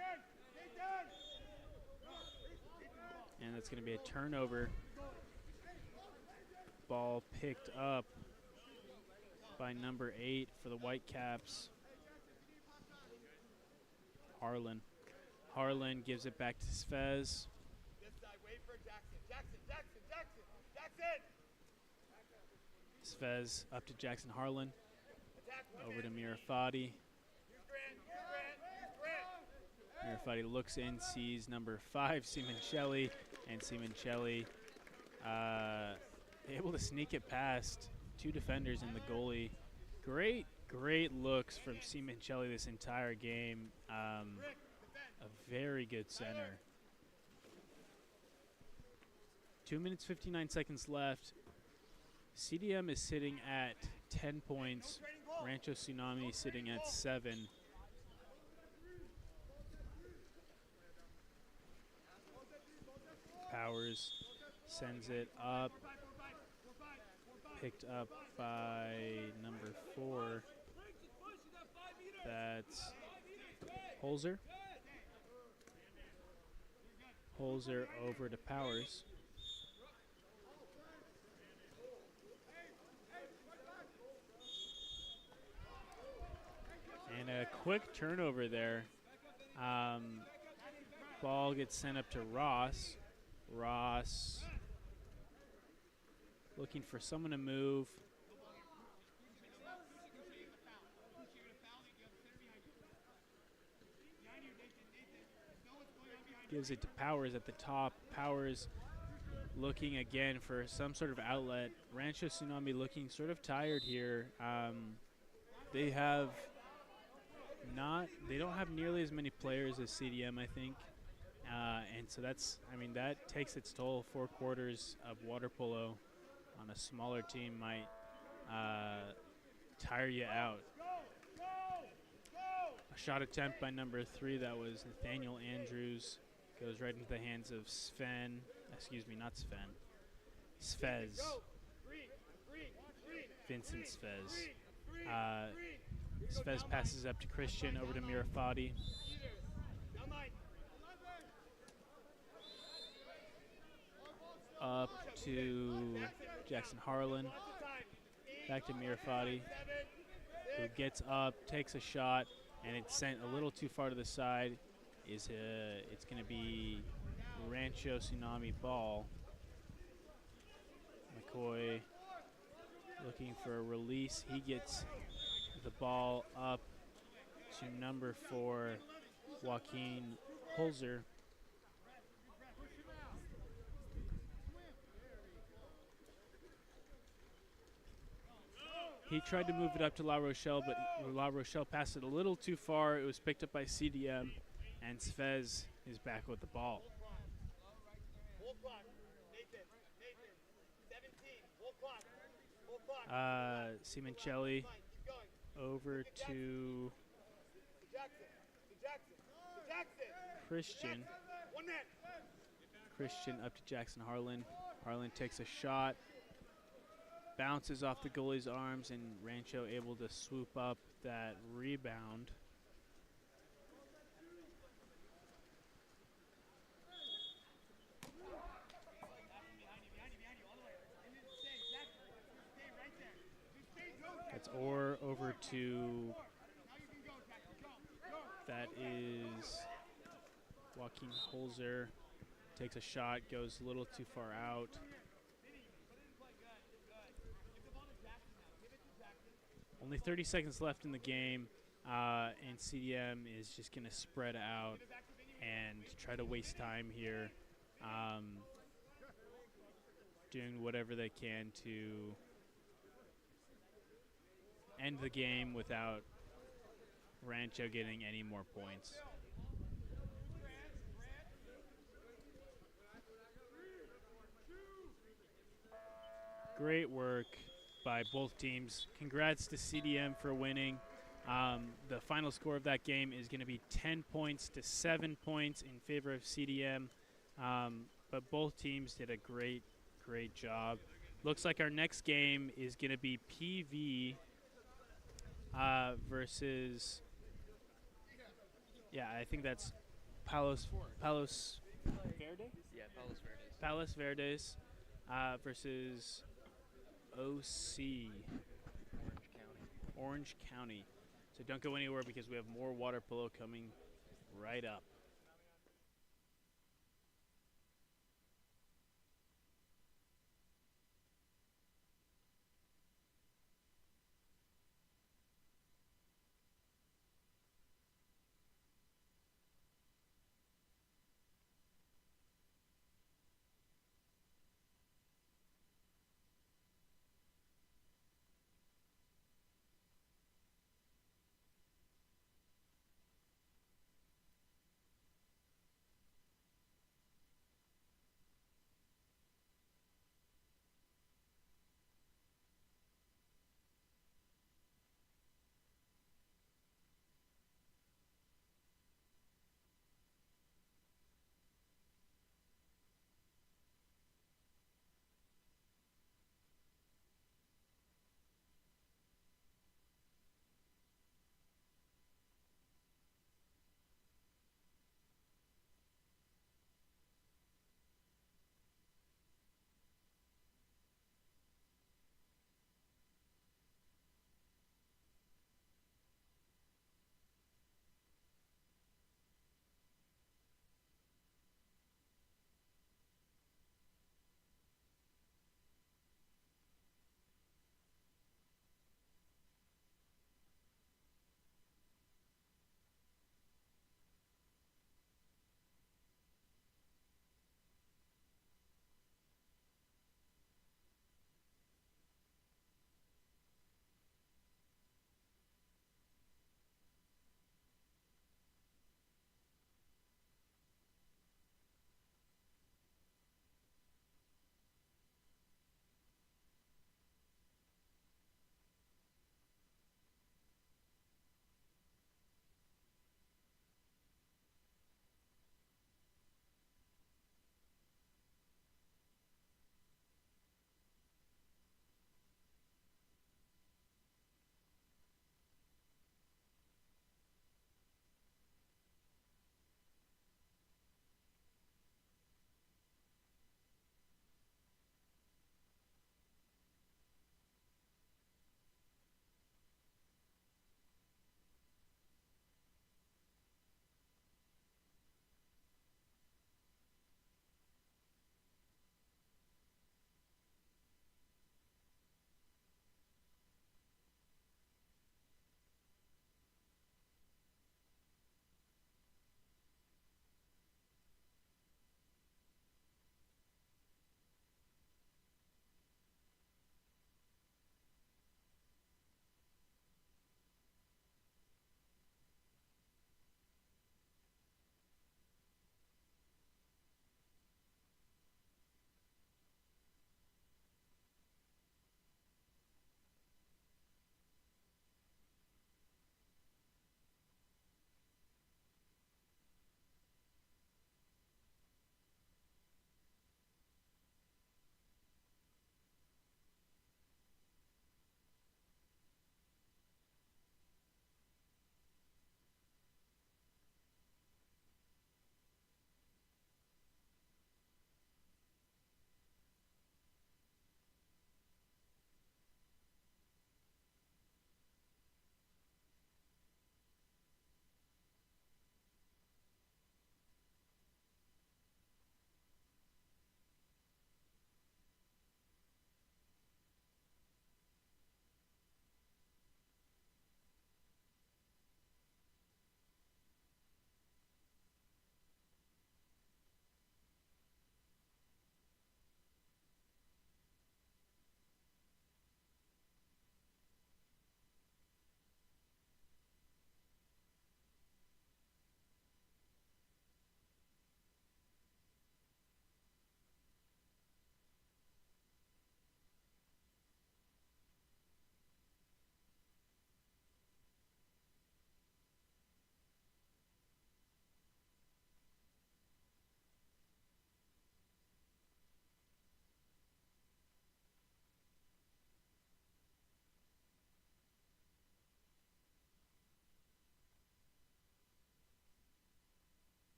And that's going to be a turnover. Ball picked up by number 8 for the Whitecaps, Harlan. Harlan gives it back to Svez. Svez up to Jackson Harlan. Over to Mirafati. Mirafati looks in, sees number 5, Simoncelli, and Simoncelli able to sneak it past 2 defenders and the goalie. Great looks from Simoncelli this entire game. A very good center. 2 minutes, 59 seconds left. CDM is sitting at 10 points. Rancho Tsunami sitting at 7. Powers sends it up. Picked up by number 4. That's Holzer. Holzer over to Powers. And a quick turnover there. Ball gets sent up to Ross. Ross looking for someone to move. Gives it to Powers at the top. Powers looking again for some sort of outlet. Rancho Tsunami looking sort of tired here. They don't have nearly as many players as CDM, I think. And so that takes its toll. 4 quarters of water polo on a smaller team might tire you out. A shot attempt by number 3, that was Nathaniel Andrews, goes right into the hands of Svez. Vincent Svez. Svez passes up to Christian, over to Mirafati. Up to Jackson Harlan. Back to Mirafati, who gets up, takes a shot, and it's sent a little too far to the side. It's going to be Rancho Tsunami ball. McCoy looking for a release. He gets the ball up to number 4, Joaquin Holzer. He tried to move it up to La Rochelle, but La Rochelle passed it a little too far. It was picked up by CDM, and Svez is back with the ball. Simoncelli over to Christian. Christian up to Jackson Harlan. Harlan takes a shot. Bounces off the goalie's arms, and Rancho able to swoop up that rebound. That's Orr over to, that is Joaquin Holzer. Takes a shot, goes a little too far out. Only 30 seconds left in the game, and CDM is just going to spread out and try to waste time here, doing whatever they can to end the game without Rancho getting any more points. Great work by both teams. Congrats to CDM for winning. The final score of that game is going to be 10 points to 7 points in favor of CDM. But both teams did a great job. Looks like our next game is going to be PV versus, yeah, I think that's Palos Verdes? Yeah, Palos Verdes. Palos Verdes versus OC, Orange County. So don't go anywhere because we have more water polo coming right up.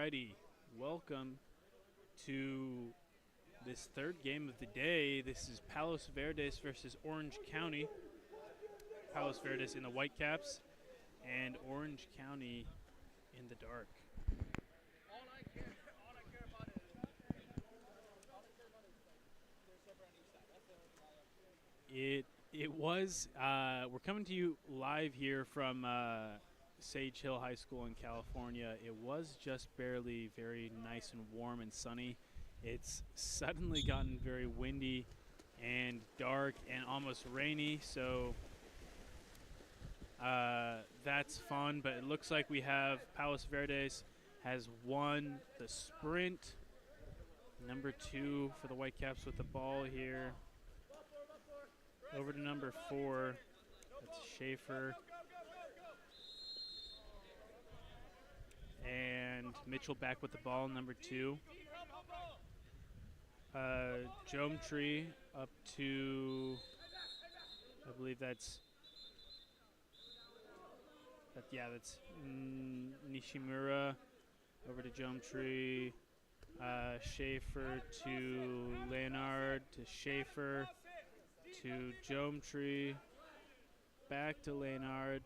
Alrighty, welcome to this third game of the day. This is Palos Verdes versus Orange County. Palos Verdes in the white caps and Orange County in the dark. It was, we're coming to you live here from Sage Hill High School in California. It was just barely very nice and warm and sunny. It's suddenly gotten very windy and dark and almost rainy, so that's fun. But it looks like we have Palos Verdes has won the sprint. Number 2 for the Whitecaps with the ball here. Over to number 4. That's Schaefer. And Mitchell back with the ball, number 2. Geometry up to, I believe that's Nishimura. Over to Geometry. Schaefer to Leonard to Schaefer to Geometry. Back to Leonard.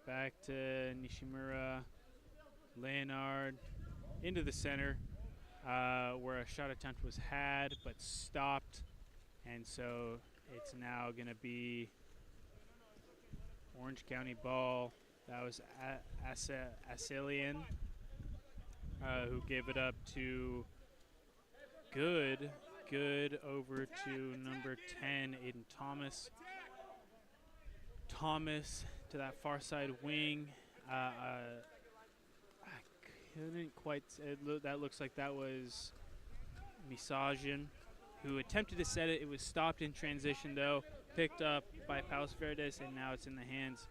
Back to Nishimura. Leonard into the center where a shot attempt was had but stopped, and so it's now going to be Orange County ball. That was Asalian who gave it up to Good over to number 10, Aiden Thomas. Thomas to that far side wing. Couldn't quite. That looks like that was Misogyn, who attempted to set it. It was stopped in transition, though. Picked up by Palos Verdes, and now it's in the hands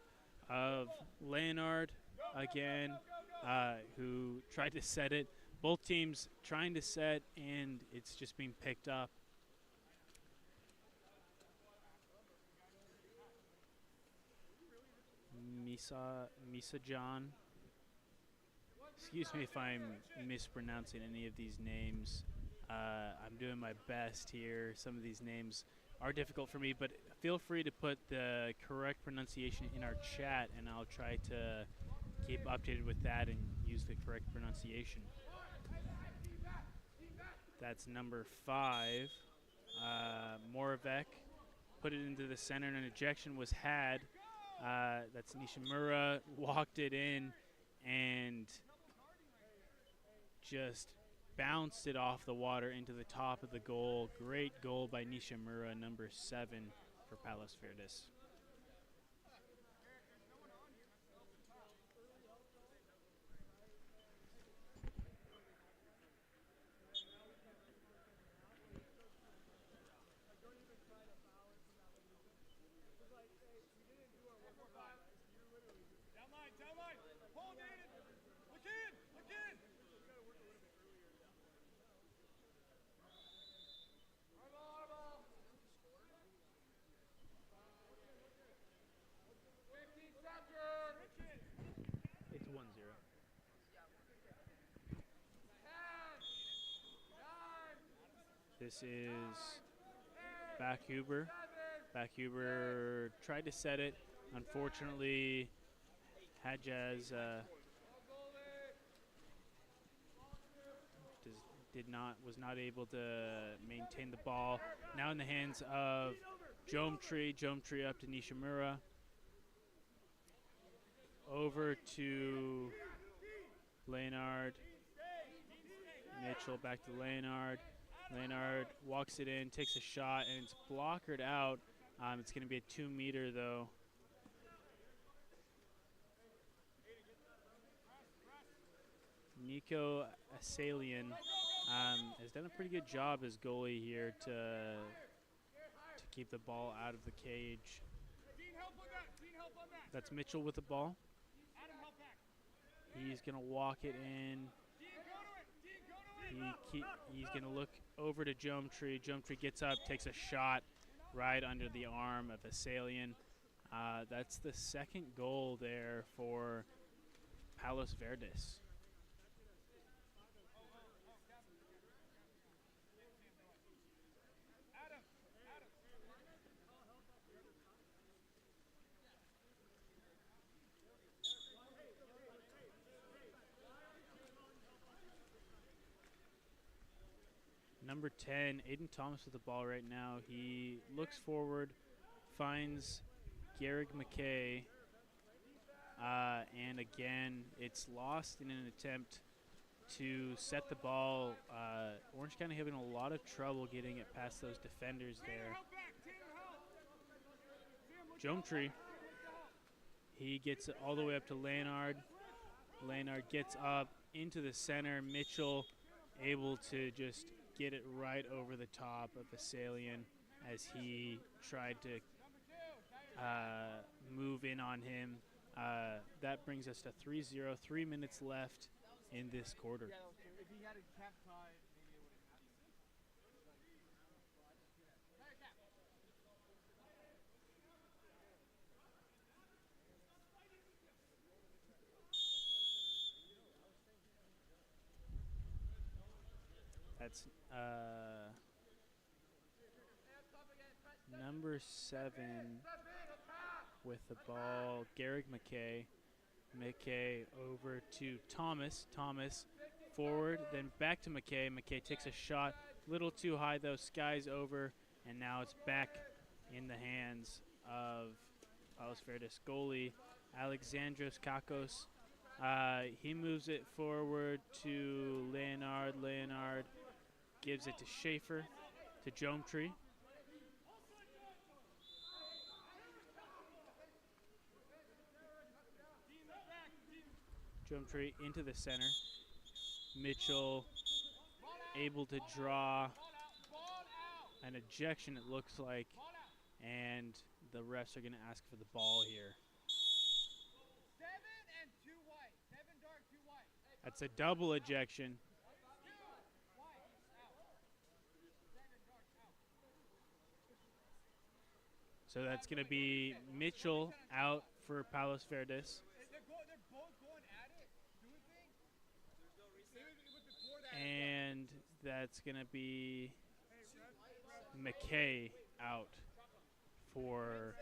of Leonard again, who tried to set it. Both teams trying to set, and it's just being picked up. Misa John. Excuse me if I'm mispronouncing any of these names. I'm doing my best here. Some of these names are difficult for me, but feel free to put the correct pronunciation in our chat, and I'll try to keep updated with that and use the correct pronunciation. That's number 5. Moravec put it into the center, and an ejection was had. That's Nishimura, walked it in, and just bounced it off the water into the top of the goal. Great goal by Nishimura, number 7 for Palos Verdes. It's 1-0. This is Backhuber. Backhuber tried to set it. Unfortunately, Hadjaz was not able to maintain the ball. Now in the hands of Geometry. Geometry up to Nishimura. Over to Leonard. Mitchell back to Leonard. Leonard walks it in, takes a shot, and it's blockered out. It's going to be a 2-meter, though. Nico Asalian has done a pretty good job as goalie here to keep the ball out of the cage. That's Mitchell with the ball. He's going to walk it in. He's going to look over to Geometry. Geometry gets up, takes a shot right under the arm of Asalian. That's the second goal there for Palos Verdes. number 10, Aiden Thomas with the ball right now. He looks forward, finds Garrick McKay, and again, it's lost in an attempt to set the ball. Orange County having a lot of trouble getting it past those defenders there. Jometree, he gets it all the way up to Leonard. Leonard gets up into the center. Mitchell able to just get it right over the top of Basalian as he tried to move in on him. That brings us to 3-0, 3 minutes left in this quarter. That's number 7 with the ball, Garrick McKay. McKay over to Thomas. Thomas forward, then back to McKay. McKay takes a shot, little too high though, skies over, and now it's back in the hands of Palos Verdes goalie, Alexandros Kakos. He moves it forward to Leonard. Leonard gives it to Schaefer, to Jometree. Jometree into the center. Mitchell able to draw an ejection, it looks like, and the refs are going to ask for the ball here. That's a double ejection. So that's going to be Mitchell out for Palos Verdes. And that's going to be McKay out for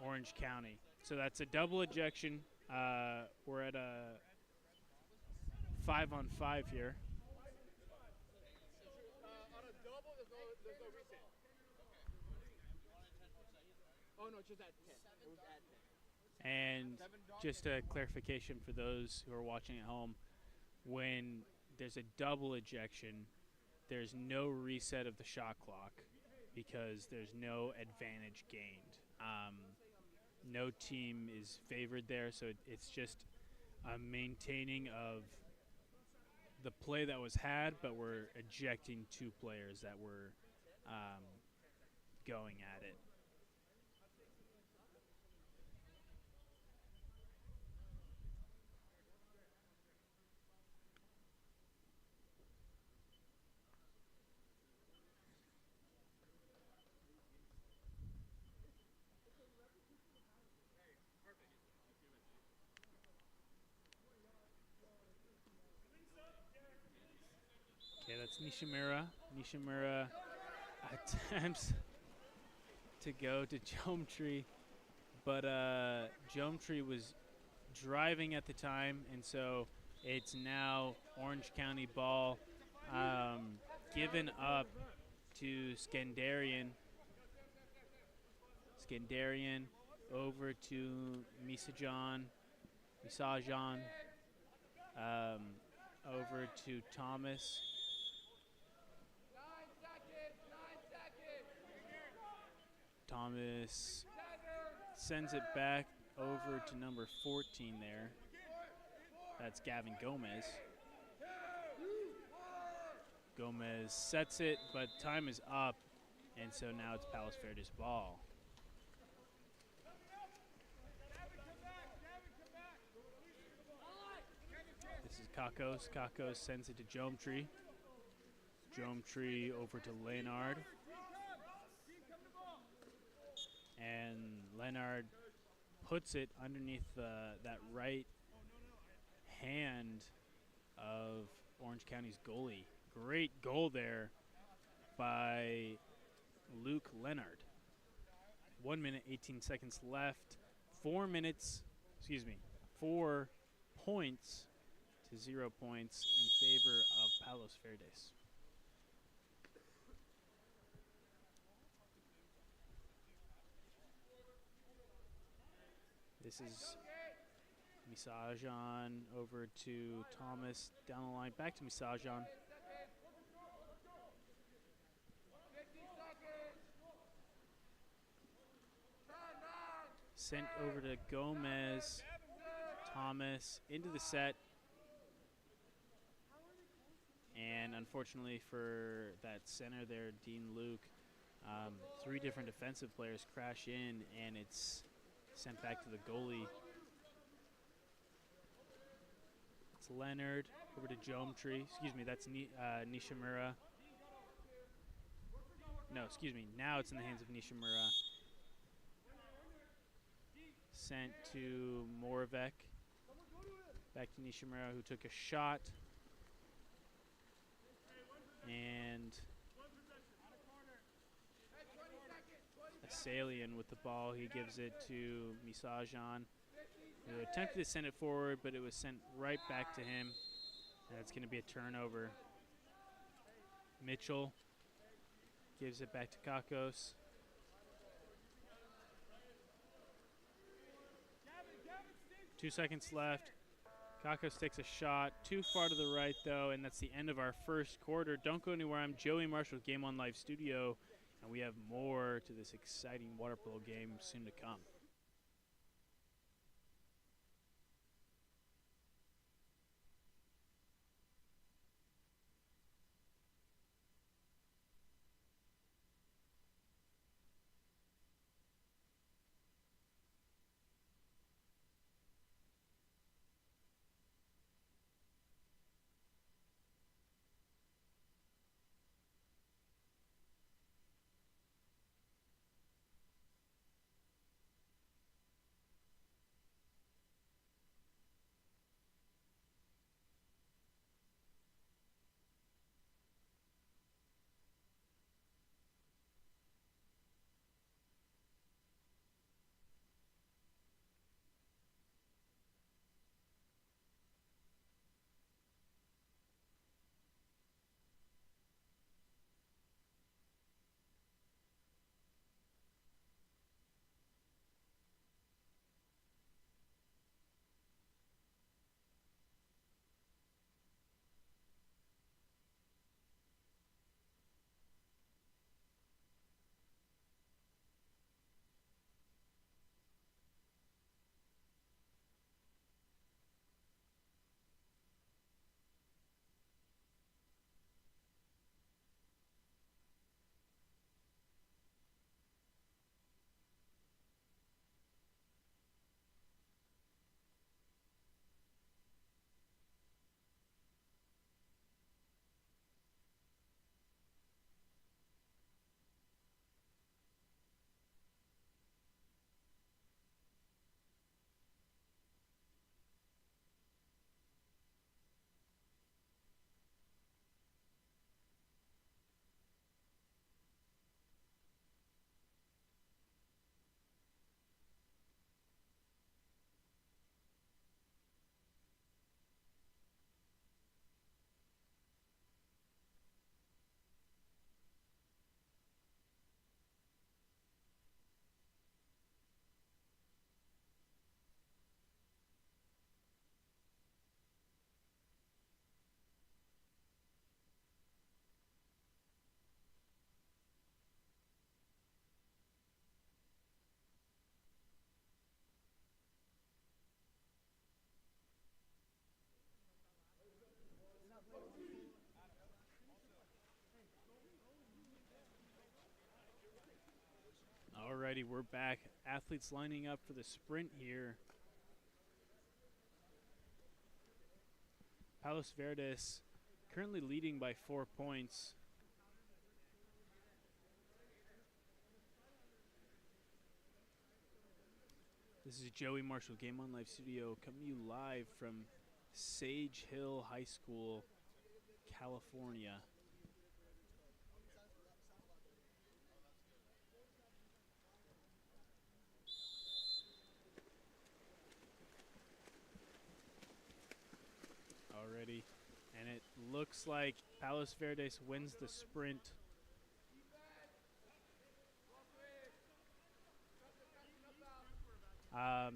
Orange County. So that's a double ejection. We're at a 5-on-5 here. And just a clarification for those who are watching at home, when there's a double ejection, there's no reset of the shot clock because there's no advantage gained. No team is favored there, so it's just a maintaining of the play that was had, but we're ejecting 2 players that were going at it. Okay, that's Nishimura. Nishimura attempts to go to Jometree, but Jometree was driving at the time, and so it's now Orange County ball given up to Skandarian. Skandarian over to Misajan. Over to Thomas. Thomas sends it back over to number 14 there. That's Gavin Gomez. Gomez sets it, but time is up, and so now it's Palos Verdes ball. This is Kakos. Kakos sends it to Jometree. Jometree over to Leonard. And Leonard puts it underneath that right hand of Orange County's goalie. Great goal there by Luke Leonard. 1 minute, 18 seconds left. 4 points to 0 points in favor of Palos Verdes. This is Misajan over to Thomas, down the line, back to Misajan. Sent over to Gomez, Thomas, into the set. And unfortunately for that center there, Dean Luke, 3 different defensive players crash in, and it's sent back to the goalie. It's Leonard over to Geometry. Excuse me, that's Nishimura. No, excuse me. Now it's in the hands of Nishimura. Sent to Moravec. Back to Nishimura, who took a shot. And Asalian with the ball. He gives it to Misajan, who attempted to send it forward, but it was sent right back to him. And it's going to be a turnover. Mitchell gives it back to Kakos. Two seconds left. Kakos takes a shot. Too far to the right, though, and that's the end of our first quarter. Don't go anywhere. I'm Joey Marshall with Game On Live Studio, and we have more to this exciting water polo game soon to come. Alrighty, we're back. Athletes lining up for the sprint here. Palos Verdes currently leading by 4 points. This is Joey Marshall, Game On Live Studio, coming to you live from Sage Hill High School, California. Already, and it looks like Palos Verdes wins the sprint.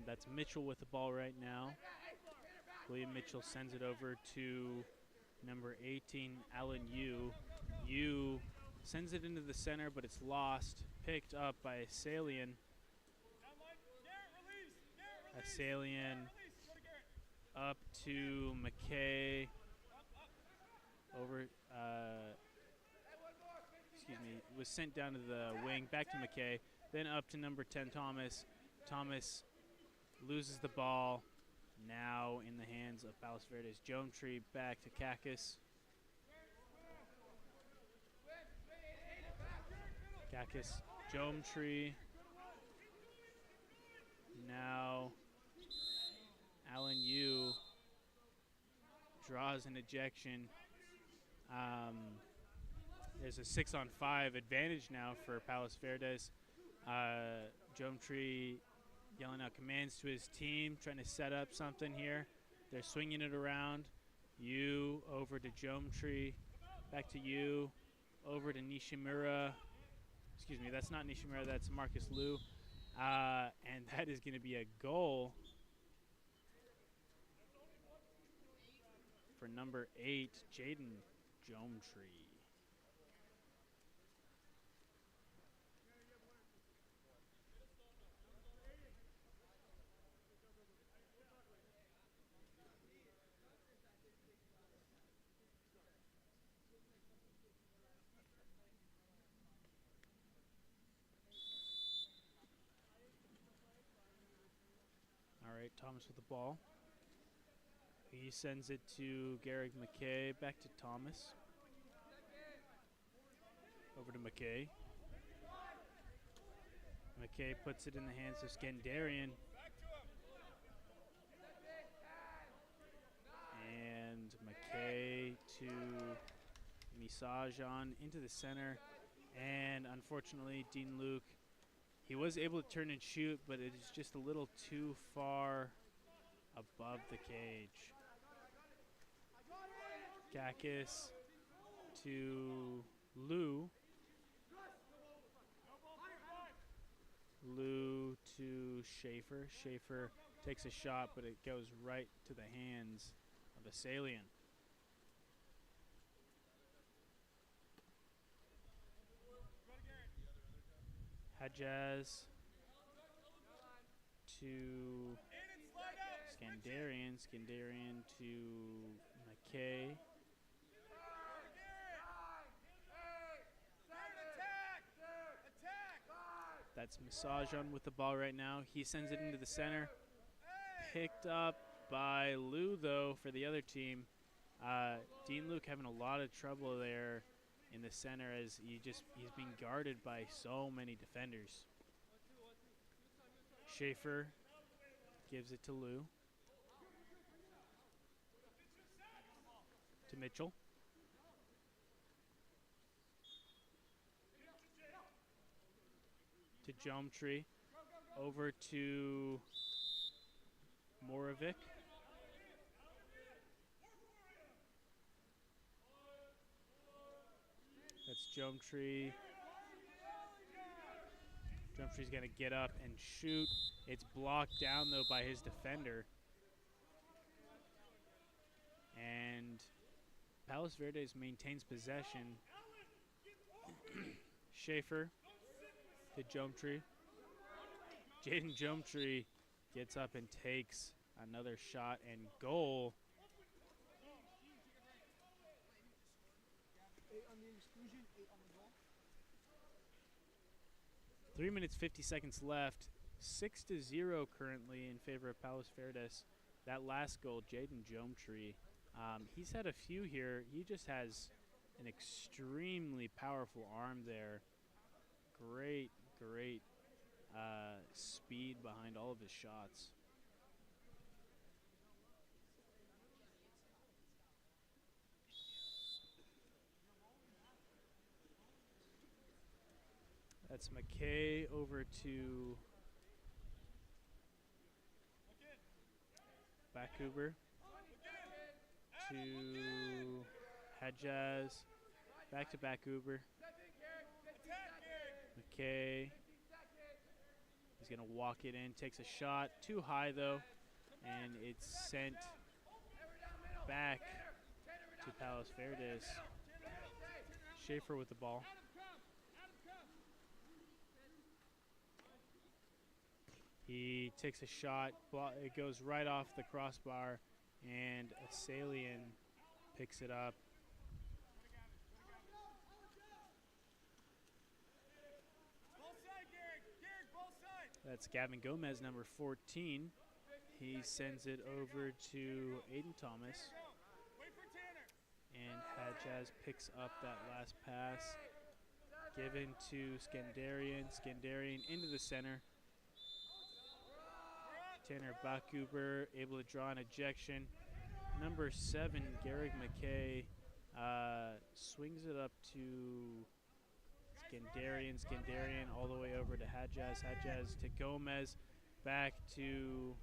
That's Mitchell with the ball right now. William Mitchell sends it over to number 18, Alan Yu. Yu sends it into the center, but it's lost. Picked up by Asalian. Asalian up to McKay. Over, was sent down to the wing, back to McKay. Then up to number 10, Thomas. Thomas loses the ball. Now in the hands of Palos Verdes. Jonetree back to Kakis. Kakis, Jonetree. Now Alan Yu draws an ejection. There's a 6-on-5 advantage now for Palos Verdes. Jonetree yelling out commands to his team, trying to set up something here. They're swinging it around. Yu over to Jonetree, back to Yu, over to Nishimura. Excuse me, that's not Nishimura, that's Marcus Liu. And that is going to be a goal for number 8, Jaden Jonetree. All right, Thomas with the ball. He sends it to Garrick McKay, back to Thomas. Over to McKay. McKay puts it in the hands of Skandarian. And McKay to Misajan into the center. And unfortunately, Dean Luke, he was able to turn and shoot, but it is just a little too far above the cage. Kakis to Lou. Lou to Schaefer. Schaefer takes a shot, but it goes right to the hands of Asalian. Hajaz to Skandarian. Skandarian to McKay. That's Masajan with the ball right now. He sends it into the center. Picked up by Lou, though, for the other team. Dean Luke having a lot of trouble there in the center as he's being guarded by so many defenders. Schaefer gives it to Lou. To Mitchell. To Jonetree. Over to Morovic. That's Jonetree. Jometree's going to get up and shoot. It's blocked down, though, by his defender. And Palos Verdes maintains possession. Schaefer to Jonetree. Jaden Jonetree gets up and takes another shot and goal. 3 minutes, 50 seconds left. 6-0 currently in favor of Palos Verdes. That last goal, Jaden Jonetree, he's had a few here. He just has an extremely powerful arm there. Great speed behind all of his shots. That's McKay over to Backhuber to Hajaz, back to Backhuber. McKay is going to walk it in, takes a shot. Too high, though, and it's sent back to Palos Verdes. Schaefer with the ball. He takes a shot. It goes right off the crossbar, and Asalian picks it up. That's Gavin Gomez, number 14. He sends it over to Aiden Thomas. And Hadjaz picks up that last pass. Given to Skandarian. Skandarian into the center. Tanner Bakuber able to draw an ejection. Number 7, Garrick McKay, swings it up to Skandarian. Skandarian all the way over to Hadjaz. Hadjaz to Gomez. Back to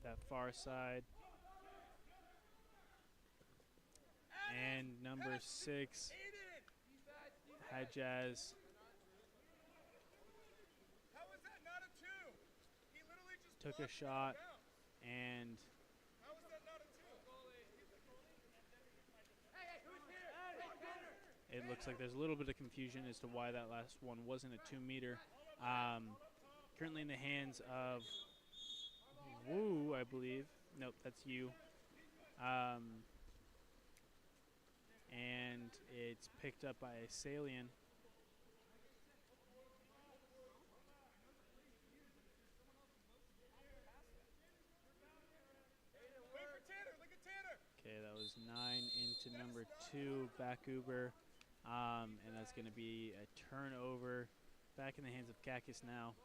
that far side. And number 6, Hadjaz. Took a shot, and it looks like there's a little bit of confusion as to why that last one wasn't a 2-meter. Currently in the hands of Wu, I believe. Nope, that's you. And it's picked up by Asalian. Okay, that was 9 into number 2, Bakuber. And that's going to be a turnover back in the hands of Kakis now.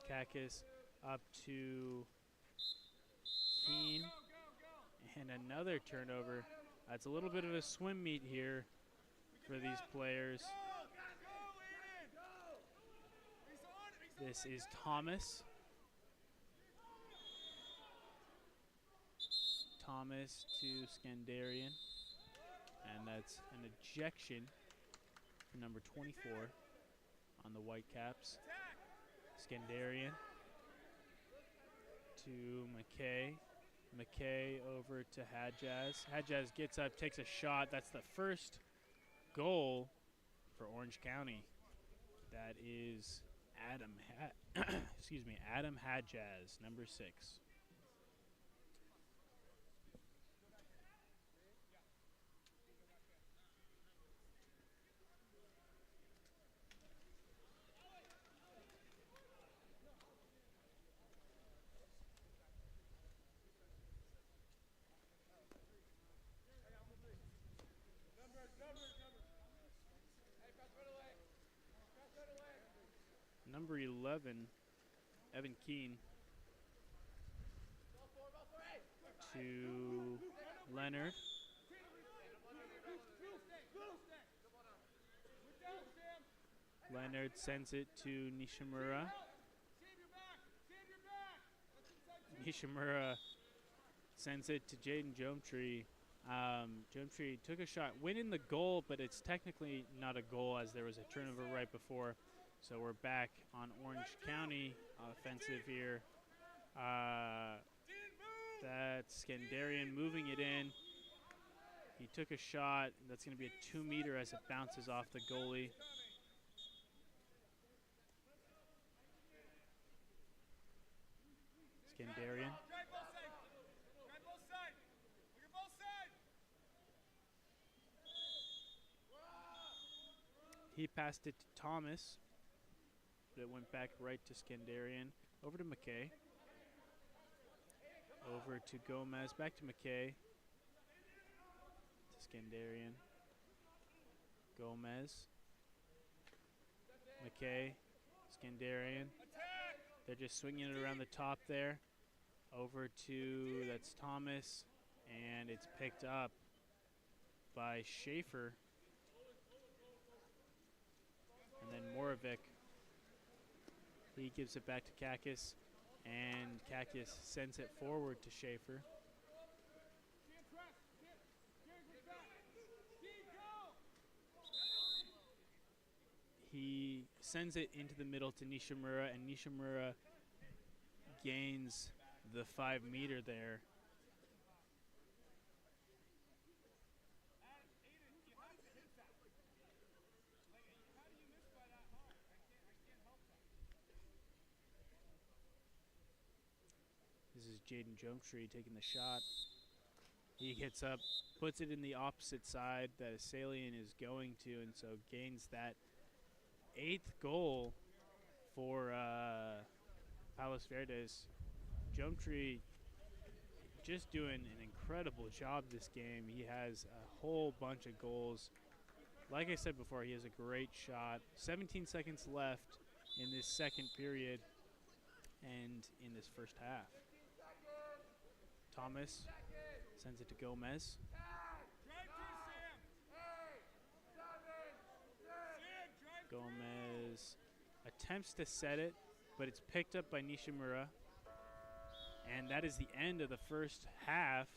Kakis up to Keen. And another turnover. It's a little bit of a swim meet here for these players. This is Thomas. Thomas to Skandarian. And that's an ejection for number 24 on the Whitecaps. Skandarian to McKay. McKay over to Hadjaz. Hadjaz gets up, takes a shot. That's the first goal for Orange County. That is Adam Adam Hadjaz, number 6. Number 11, Evan Keene to Leonard. Leonard sends it to Nishimura. Nishimura sends it to Jaden Jometree. Jometree took a shot, went in the goal, but it's technically not a goal as there was a turnover right before. So we're back on Orange County offensive here. That's Skandarian moving it in. He took a shot. That's going to be a 2-meter as it bounces off the goalie. Skandarian. He passed it to Thomas. But it went back right to Skandarian. Over to McKay. Over to Gomez. Back to McKay. To Skandarian. Gomez. McKay. Skandarian. They're just swinging it around the top there. Over to, that's Thomas. And it's picked up by Schaefer. And then Moravik. He gives it back to Kakis, and Kakis sends it forward to Schaefer. He sends it into the middle to Nishimura, and Nishimura gains the 5-meter there. This is Jaden Jomtree taking the shot. He gets up, puts it in the opposite side that Assalian is going to, and so gains that 8th goal for Palos Verdes. Jomtree just doing an incredible job this game. He has a whole bunch of goals. Like I said before, he has a great shot. 17 seconds left in this second period and in this first half. Thomas sends it to Gomez. Gomez attempts to set it, but it's picked up by Nishimura. And that is the end of the first half.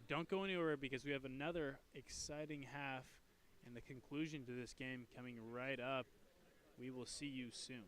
Don't go anywhere because we have another exciting half and the conclusion to this game coming right up. We will see you soon.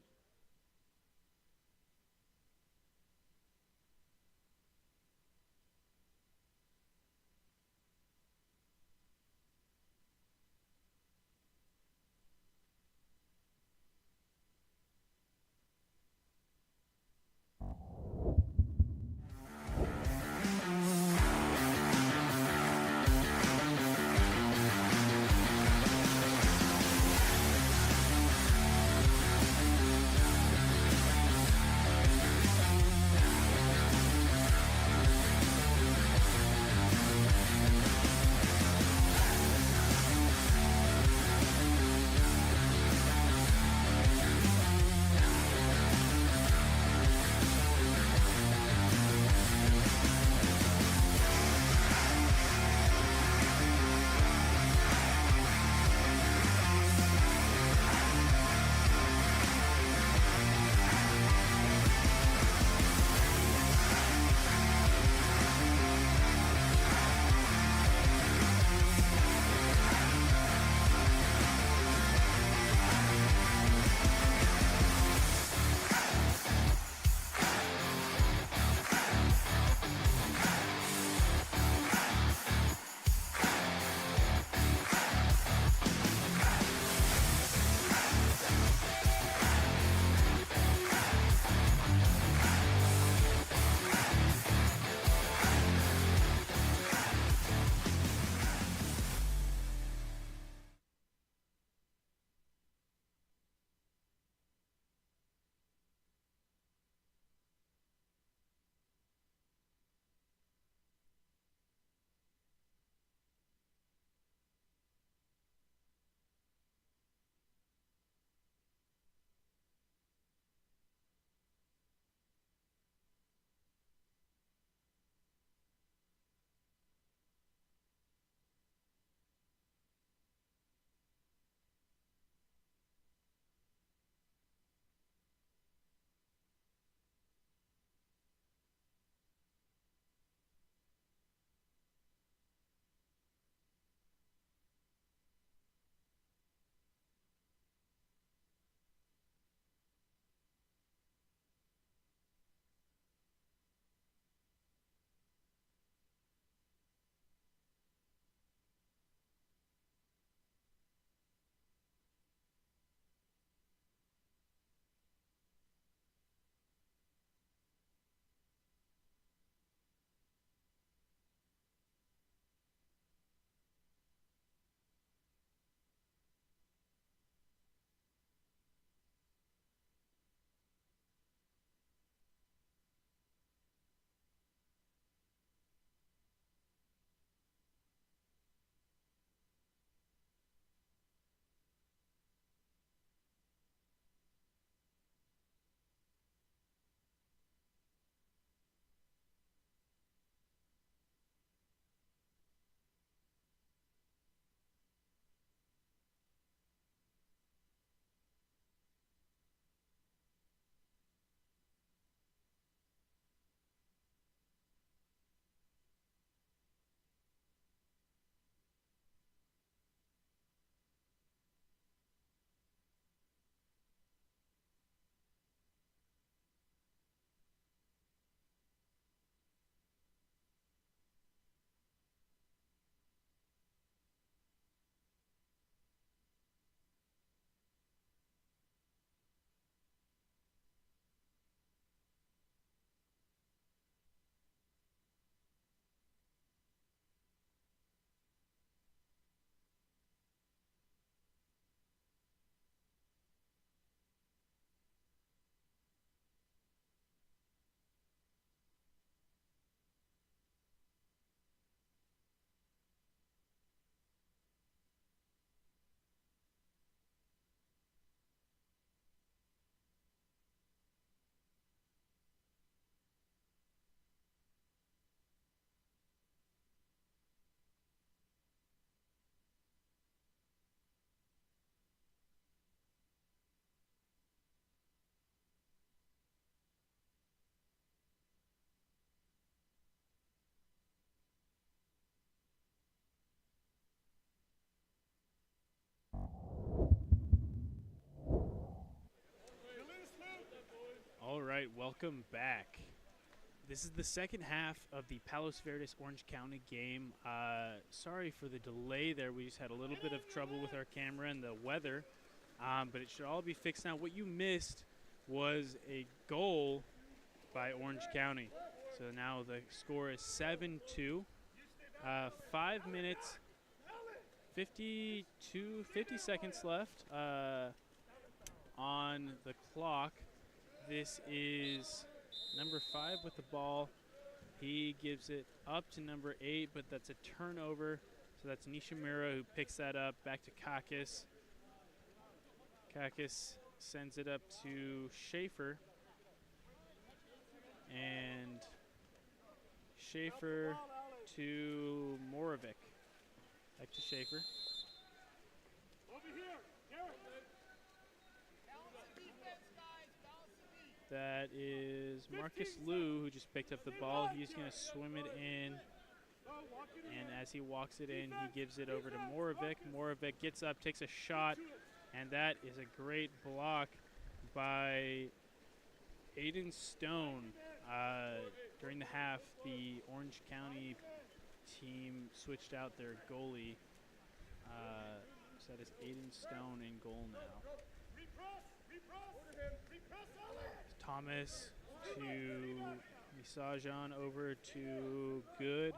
right, welcome back. This is the second half of the Palos Verdes Orange County game. Sorry for the delay there. We just had a little bit of trouble with our camera and the weather, but it should all be fixed now. What you missed was a goal by Orange County. So now the score is 7-2. 5 minutes, 50 seconds left on the clock. This is number 5 with the ball. He gives it up to number 8, but that's a turnover. So that's Nishimura who picks that up back to Kakis. Kakis sends it up to Schaefer. And Schaefer to Moravik. Back to Schaefer. That is Marcus Liu, who just picked up the ball. He's going to swim it in. And as he walks it in, he gives it over to Moravik. Moravik gets up, takes a shot, and that is a great block by Aiden Stone. During the half, the Orange County team switched out their goalie. So that is Aiden Stone in goal now. Thomas to Misajan, over to Good.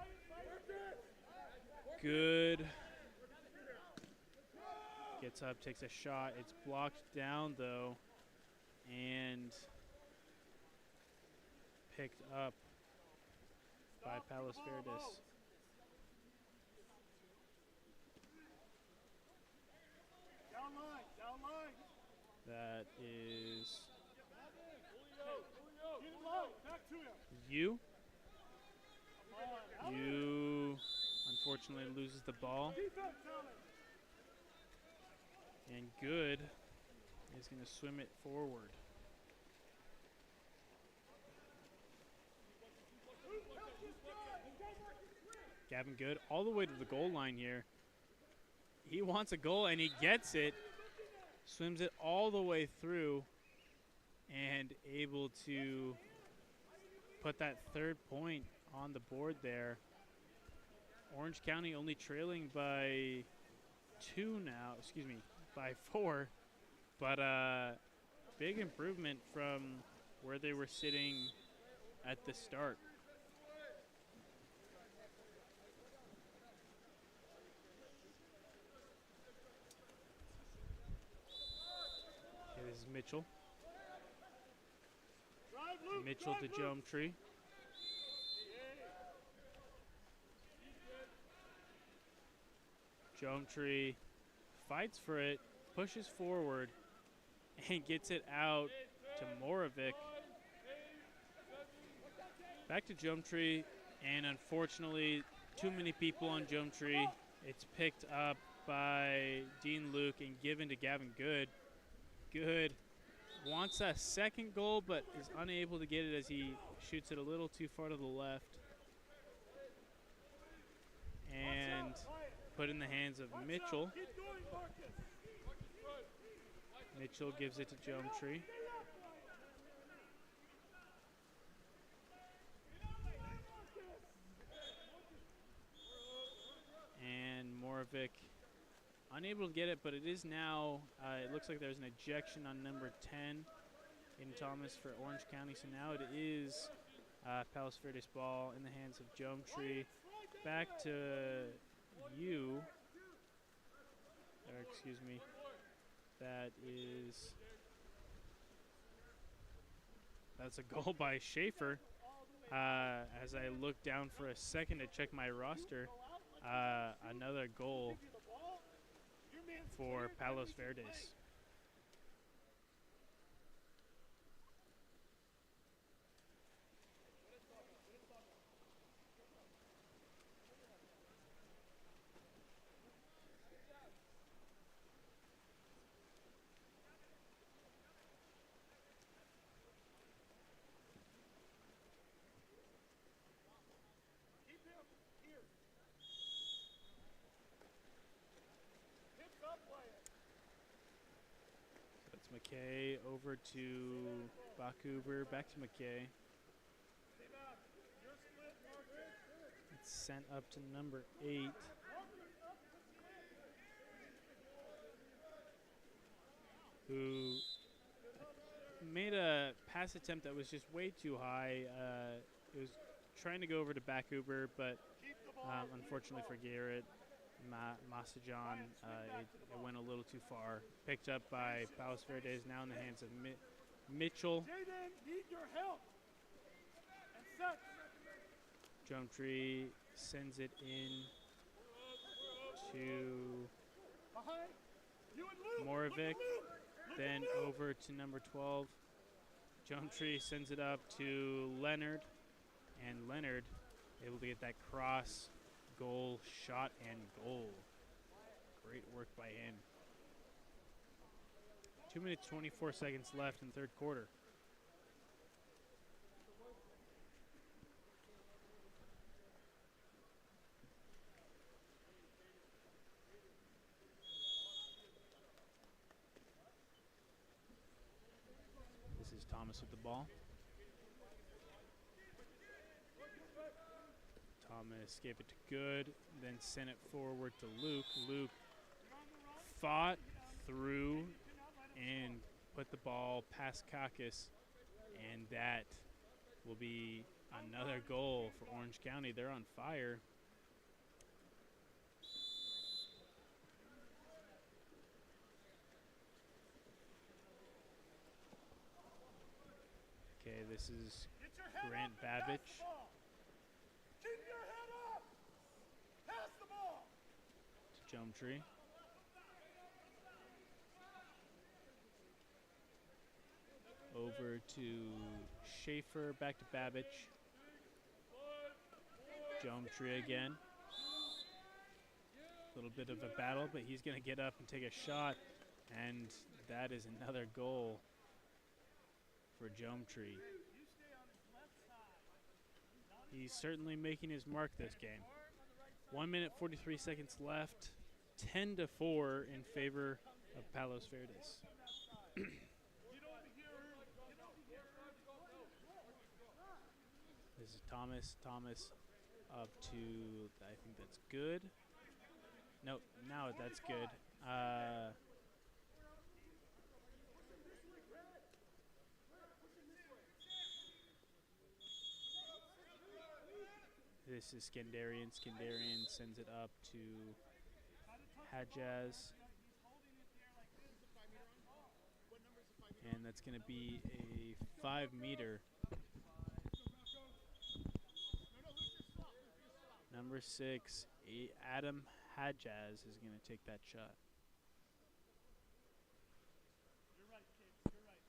Good gets up, takes a shot. It's blocked down though, and picked up by Palos Verdes. That is you. You unfortunately loses the ball. And Good is going to swim it forward. Gavin Good all the way to the goal line here. He wants a goal and he gets it. Swims it all the way through and able to put that third point on the board there. Orange County only trailing by 2 now, by 4. But big improvement from where they were sitting at the start. Okay, this is Mitchell. Mitchell to Geometry. Geometry fights for it, pushes forward, and gets it out to Moravik. Back to Geometry, and unfortunately, too many people on Geometry. It's picked up by Dean Luke and given to Gavin Good. Good wants a second goal, but is unable to get it as he shoots it a little too far to the left. And put in the hands of Mitchell. Mitchell gives it to Geometry. And Moravik unable to get it, but it is now, it looks like there's an ejection on number 10 in Thomas for Orange County. So now it is Palos Verdes ball in the hands of Geometry. Back to you. Or excuse me. That's a goal by Schaefer. As I look down for a second to check my roster, another goal for Palos Verdes. McKay over to Bakuber, back to McKay. It's sent up to number 8. Who made a pass attempt that was just way too high. It was trying to go over to Bakuber, but unfortunately for Garrett, Masajan, it went a little too far. Picked up by Palos Verdes, now in the hands of Mitchell. Jaden, need your help. And set. Drumtree sends it in to Behind. You and Luke. Moravik, then over to number 12. Drumtree sends it up to Leonard, and Leonard able to get that cross goal shot and goal. Great work by him. 2 minutes 24 seconds left in third quarter. This is Thomas with the ball. Thomas gave it to Good, then sent it forward to Luke. Luke fought through and put the ball past Kakis, and that will be another goal for Orange County. They're on fire. Okay, this is Grant Babbage. Keep your head up. Pass the ball. To Drumtree. Over to Schaefer, back to Babbage. Drumtree again. A little bit of a battle, but he's going to get up and take a shot, and that is another goal for Drumtree. He's certainly making his mark this game. 1 minute 43 seconds left. 10-4 in favor of Palos Verdes. This is Thomas. Thomas up to, I think that's good. Nope, now that's good. This is Skandarian. Skandarian sends it up to Hadjaz. And that's going to be a 5-meter. Number 6, Adam Hadjaz is going to take that shot. You're right, kid. You're right.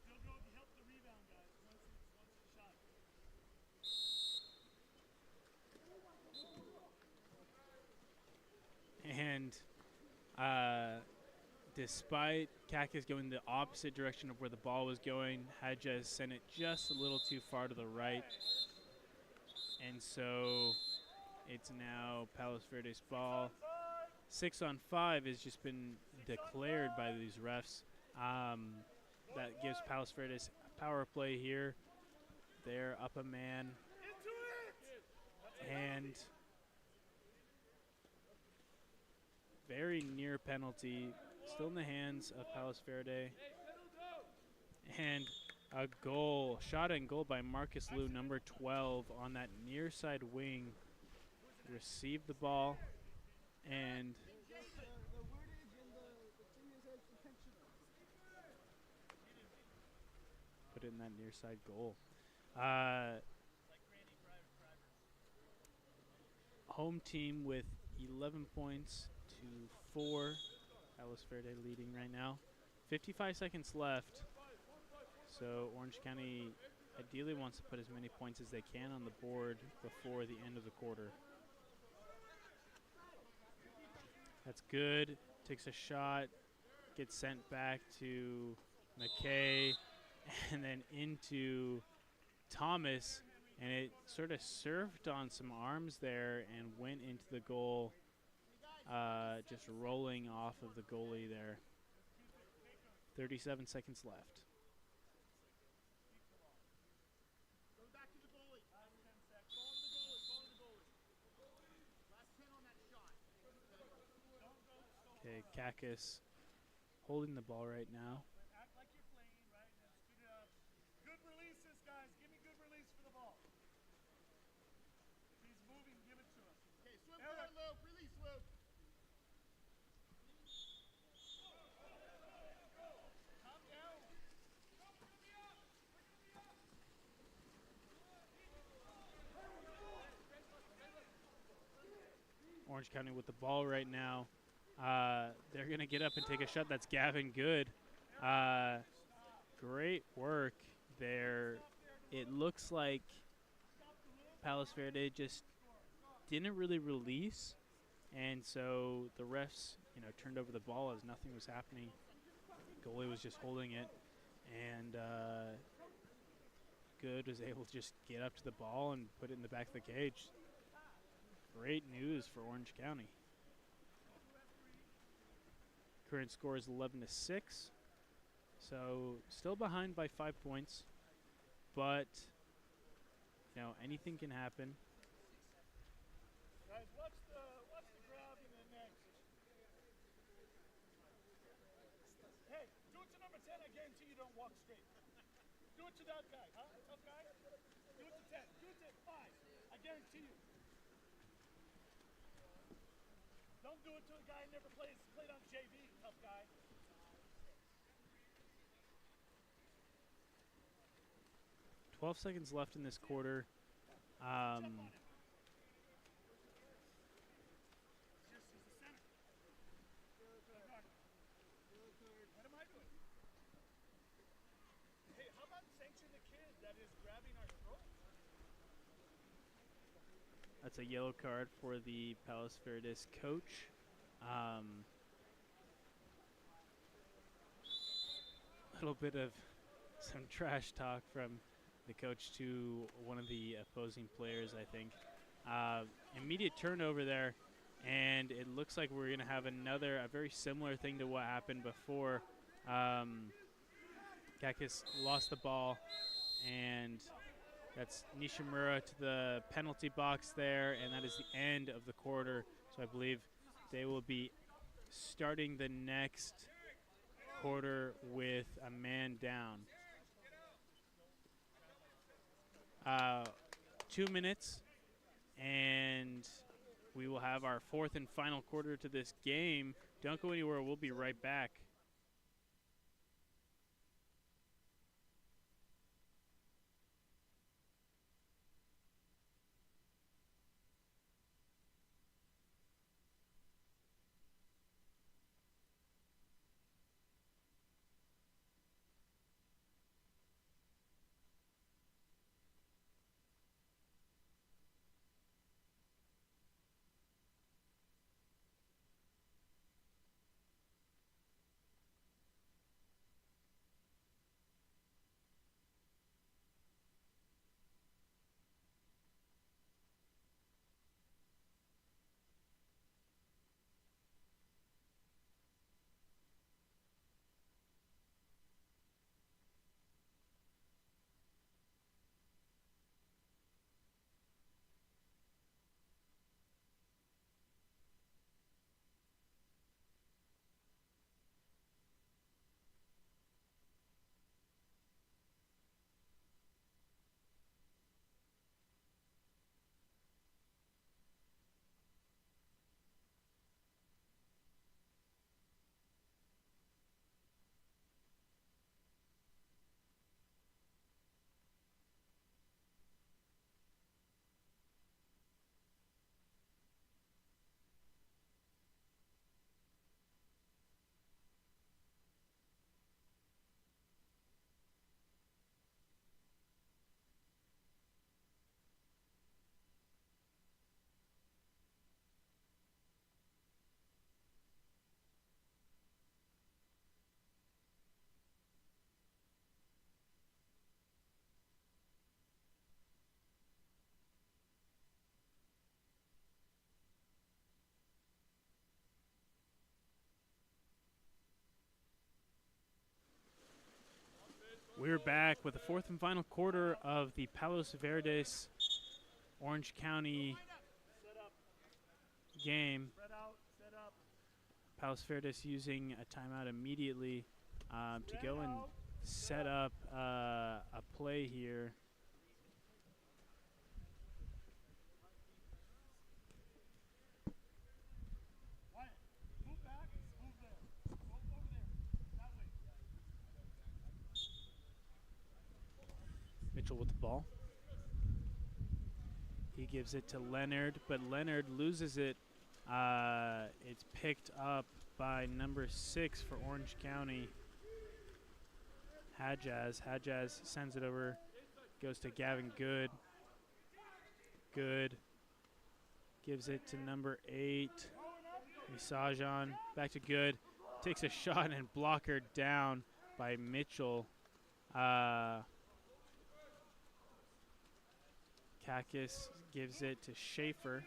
Still go to help the rebound, guys. Once it's shot. And despite Kakis going the opposite direction of where the ball was going, Hadjaz sent it just a little too far to the right. And so it's now Palos Verdes ball. 6 on 5 has just been declared by these refs. That gives Palos Verdes a power play here. They're up a man. And very near penalty. Still in the hands of Palos Verdes. And a goal, shot and goal by Marcus Liu, number 12, on that near side wing. Received the ball and put it in that near side goal. Home team with 11 points to 4. Palos Verdes leading right now. 55 seconds left. So Orange County ideally wants to put as many points as they can on the board before the end of the quarter. That's good. Takes a shot. Gets sent back to McKay. And then into Thomas, and it sort of surfed on some arms there and went into the goal, just rolling off of the goalie there. 37 seconds left. Okay, Kakis holding the ball right now. Act like you're playing, right? And then scoot it up. Good releases, guys. Give me good release for the ball. If he's moving, give it to us. Okay, swim forward, Luke. Release, Luke. Calm down. Orange County with the ball right now. They're going to get up and take a shot. That's Gavin Good. Great work there. It looks like Palos Verdes just didn't really release, and so the refs, turned over the ball as nothing was happening. Goalie was just holding it, and Good was able to just get up to the ball and put it in the back of the cage. Great news for Orange County. Current score is 11-6, so still behind by 5 points, but anything can happen. Guys, watch the grab and then next. Hey, do it to number 10. I guarantee you don't walk straight. Do it to that guy, huh? Tough guy? Do it to 10. Do it to 5. I guarantee you. Don't do it to a guy who never played on JV, tough guy. $12 seconds left in this quarter. What am I doing? Hey, how about sanction the kid that is grabbing our throat? That's a yellow card for the Palos Verdes coach. A little bit of some trash talk from the coach to one of the opposing players, I think. Immediate turnover there, and it looks like we're going to have a very similar thing to what happened before. Kakis lost the ball, and that's Nishimura to the penalty box there, and that is the end of the quarter. So I believe they will be starting the next quarter with a man down. 2 minutes, and we will have our fourth and final quarter to this game. Don't go anywhere. We'll be right back. We're back with the fourth and final quarter of the Palos Verdes Orange County game. Palos Verdes using a timeout immediately to go and set up a play here. Mitchell with the ball. He gives it to Leonard, but Leonard loses it. It's picked up by number 6 for Orange County, Hadjaz. Hadjaz sends it over, goes to Gavin Good. Good gives it to number 8, Misajan. Back to Good. Takes a shot and blocker down by Mitchell. Kakis gives it to Schaefer.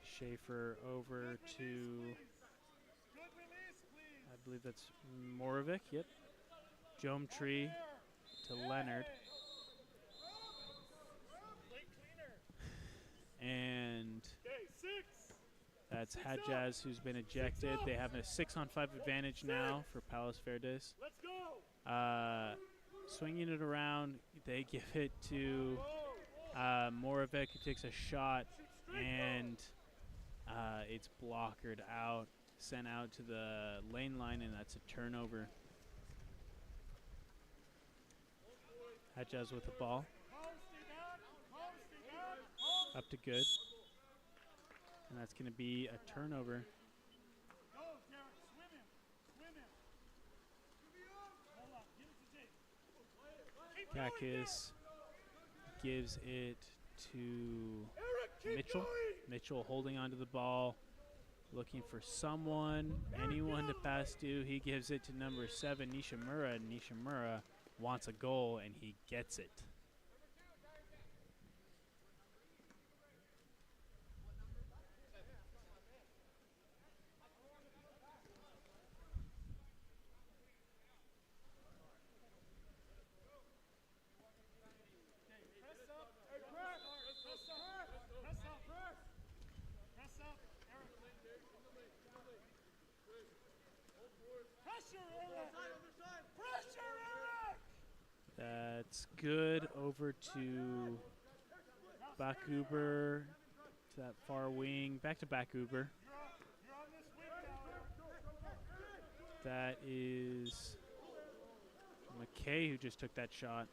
Schaefer over to, I believe that's Morovic, yep. Jomtree to Leonard. And that's Hadjaz, who's been ejected. They have a 6-on-5 advantage now for Palos Verdes. Swinging it around, they give it to Morovic, who takes a shot, and it's blockered out, sent out to the lane line, and that's a turnover. Hadjaz with the ball. Up to Good. And that's going to be a turnover. Kakis gives it to Mitchell. Mitchell holding onto the ball, looking for someone, anyone to pass to. He gives it to number 7, Nishimura. Nishimura wants a goal, and he gets it. That's Good over to Bakuber, to that far wing, back to Bakuber. That is McKay who just took that shot.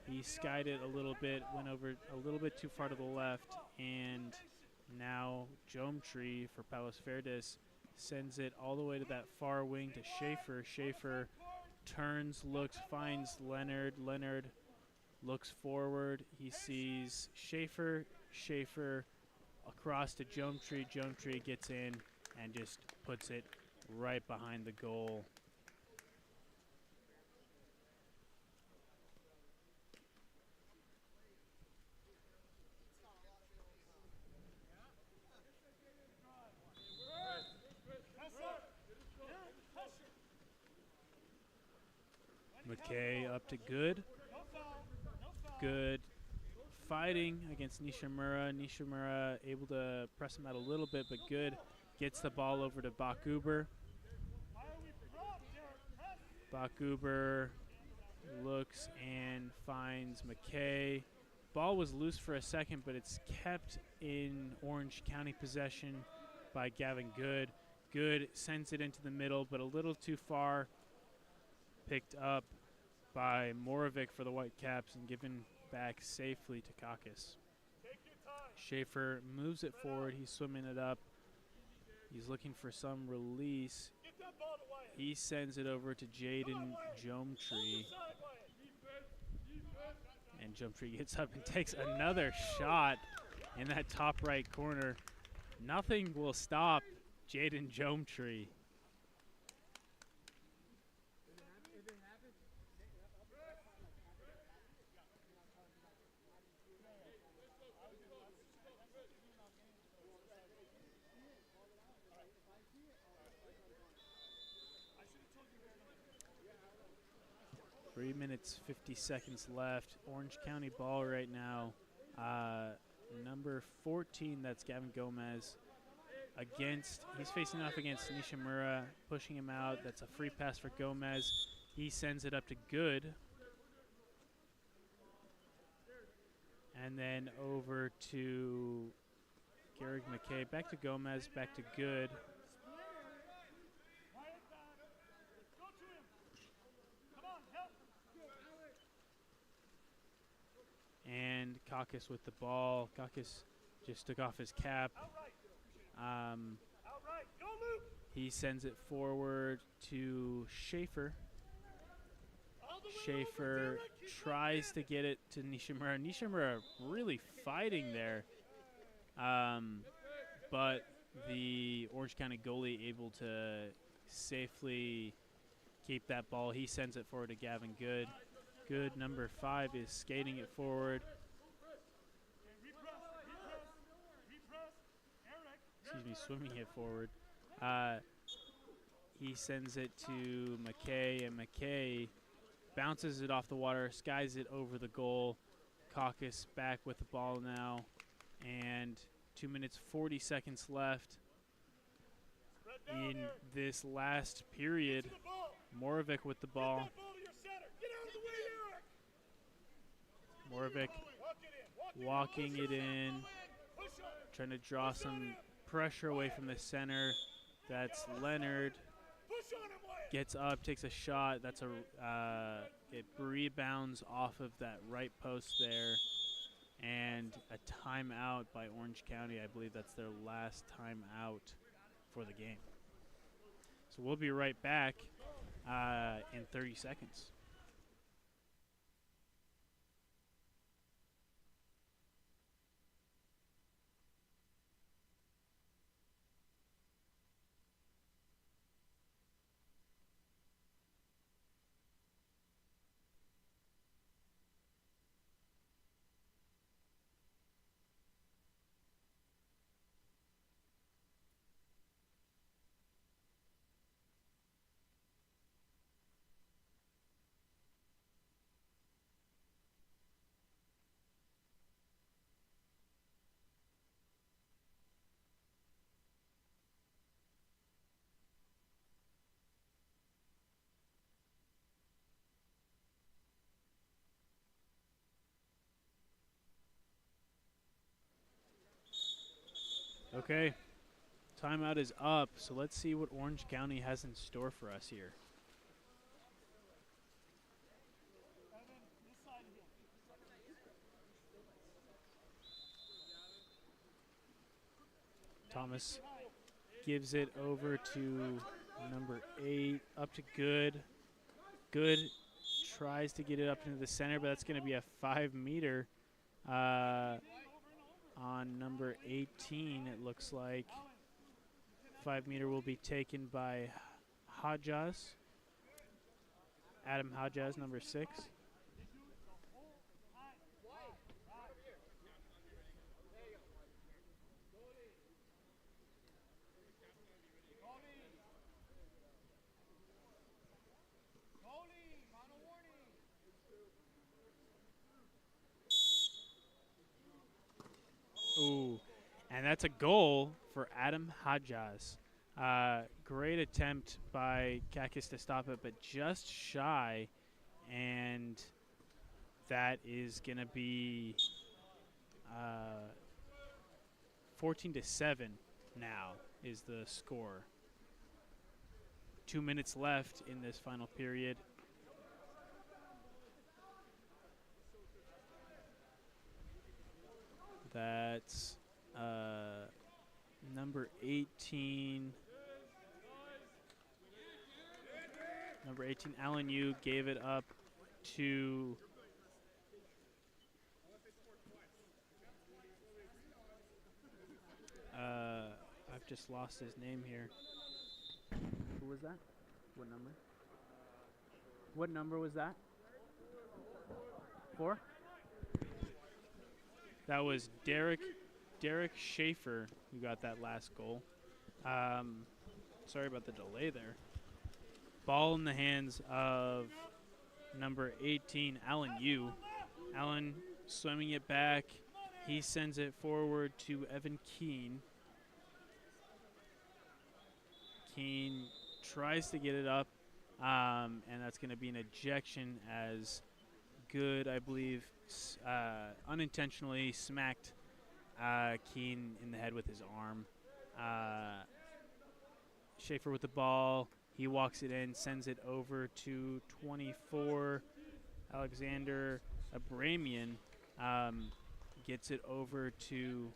He skied it a little bit, went over a little bit too far to the left, and now Jomtree for Palos Verdes sends it all the way to that far wing to Schaefer. Schaefer turns, looks, finds Leonard. Leonard looks forward. He sees Schaefer. Schaefer across to Jomtree. Jomtree gets in and just puts it right behind the goal. McKay up to Good. Good fighting against Nishimura. Nishimura able to press him out a little bit, but Good gets the ball over to Bakuber. Bakuber looks and finds McKay. Ball was loose for a second, but it's kept in Orange County possession by Gavin Good. Good sends it into the middle, but a little too far. Picked up by Morovic for the Whitecaps and given back safely to Kakis. Schaefer moves it forward. He's swimming it up. He's looking for some release. He sends it over to Jaden Jomtree. And Jomtree gets up and takes another shot in that top right corner. Nothing will stop Jaden Jomtree. 3 minutes, 50 seconds left. Orange County ball right now. Number 14, that's Gavin Gomez. He's facing off against Nishimura, pushing him out. That's a free pass for Gomez. He sends it up to Good. And then over to Garrick McKay. Back to Gomez, back to Good. And Kakis with the ball. Kakis just took off his cap. He sends it forward to Schaefer. Schaefer tries to get it to Nishimura. Nishimura really fighting there. But the Orange County goalie able to safely keep that ball. He sends it forward to Gavin Good. Good, number 5, is skating it forward. Excuse me, swimming it forward. He sends it to McKay, and McKay bounces it off the water, skies it over the goal. Kakis back with the ball now, and 2 minutes, 40 seconds left in this last period. Moravec with the ball. Moravec walking it in, trying to draw some pressure away from the center. That's Leonard. Gets up, takes a shot. That's it rebounds off of that right post there. And a timeout by Orange County. I believe that's their last timeout for the game. So we'll be right back in 30 seconds. Okay, timeout is up, so let's see what Orange County has in store for us here. Thomas gives it over to number 8, up to Good. Good tries to get it up into the center, but that's going to be a 5-meter. On number 18, it looks like. 5-meter will be taken by Hodges. Adam Hodges, number 6. Ooh, and that's a goal for Adam Hodges. Great attempt by Kakis to stop it, but just shy, and that is going to be 14-7 now is the score. 2 minutes left in this final period. That's number 18. Number 18, Alan Yu gave it up to I've just lost his name here. Who was that? What number? What number was that? 4? That was Derek Schaefer who got that last goal. Sorry about the delay there. Ball in the hands of number 18, Alan Yu. Alan swimming it back. He sends it forward to Evan Keene. Keene tries to get it up, and that's going to be an ejection as Good, I believe, unintentionally smacked Keene in the head with his arm. Schaefer with the ball. He walks it in, sends it over to 24. Alexander Abramian gets it over to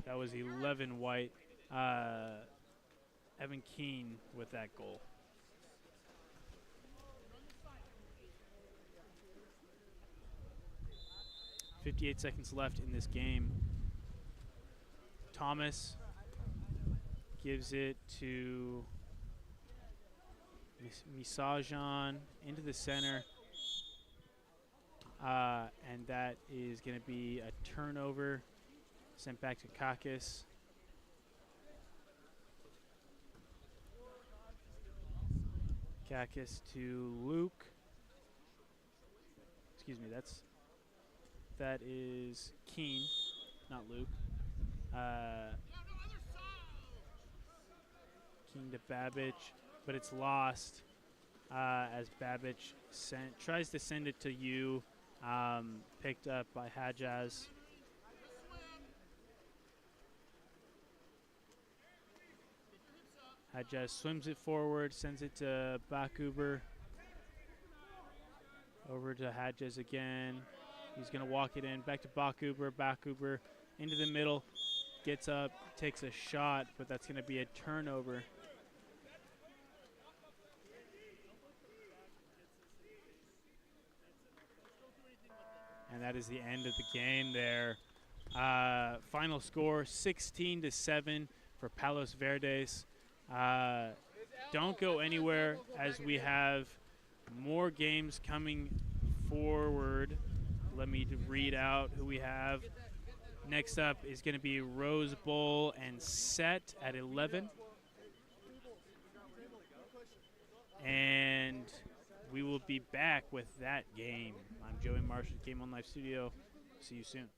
that was 11 White. Evan Keene with that goal. .58 seconds left in this game. Thomas gives it to Misajan into the center. And that is going to be a turnover sent back to Kakis. Kakis to Luke. Excuse me, that is Keene, not Luke. Keene to Babbage, but it's lost as Babbage tries to send it to you, picked up by Hajjaz. Hajjaz swims it forward, sends it to Bakuber. Over to Hajjaz again. He's going to walk it in. Back to Bakuber. Bakuber into the middle. Gets up, takes a shot, but that's going to be a turnover. And that is the end of the game there. Final score, 16-7 for Palos Verdes. Don't go anywhere as we have more games coming forward. Let me read out who we have. Next up is going to be Rose Bowl and Set at 11. And we will be back with that game. I'm Joey Marshall, Game On Live Studio. See you soon.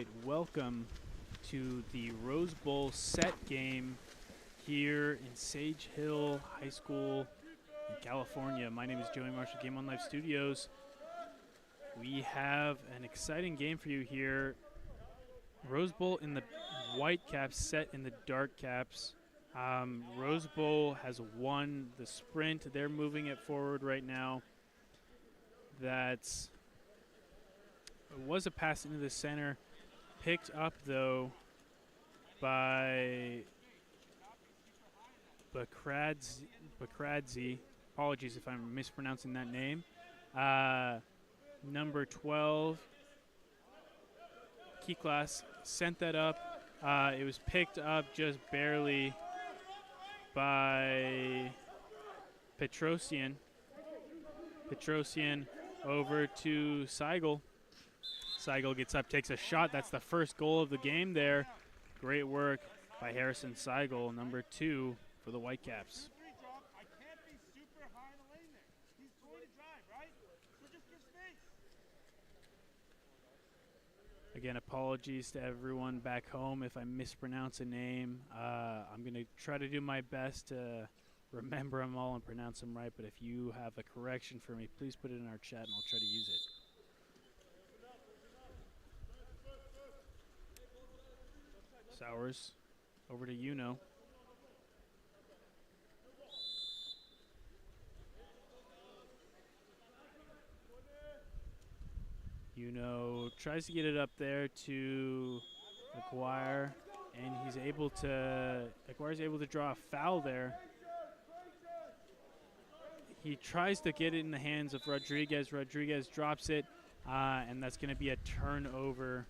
right, welcome to the Rose Bowl set game here in Sage Hill High School in California. My name is Joey Marshall, Game On Live Studios. We have an exciting game for you here. Rose Bowl in the white caps, set in the dark caps. Rose Bowl has won the sprint. They're moving it forward right now. It was a pass into the center, picked up though by Bakradzi. Apologies if I'm mispronouncing that name. Number 12, Kiklas sent that up. It was picked up just barely by Petrosian. Petrosian over to Seigel. Seigel gets up, takes a shot. That's the first goal of the game there. Great work by Harrison Seigel, number 2 for the Whitecaps. I can't be super high in the lane there. He's going to drive, right? So just give space. Again, apologies to everyone back home if I mispronounce a name. I'm going to try to do my best to remember them all and pronounce them right, but if you have a correction for me, please put it in our chat and I'll try to use it. Sowers over to Uno. Uno tries to get it up there to Aguirre, and Aguirre's able to draw a foul there. He tries to get it in the hands of Rodriguez. Rodriguez drops it, and that's going to be a turnover.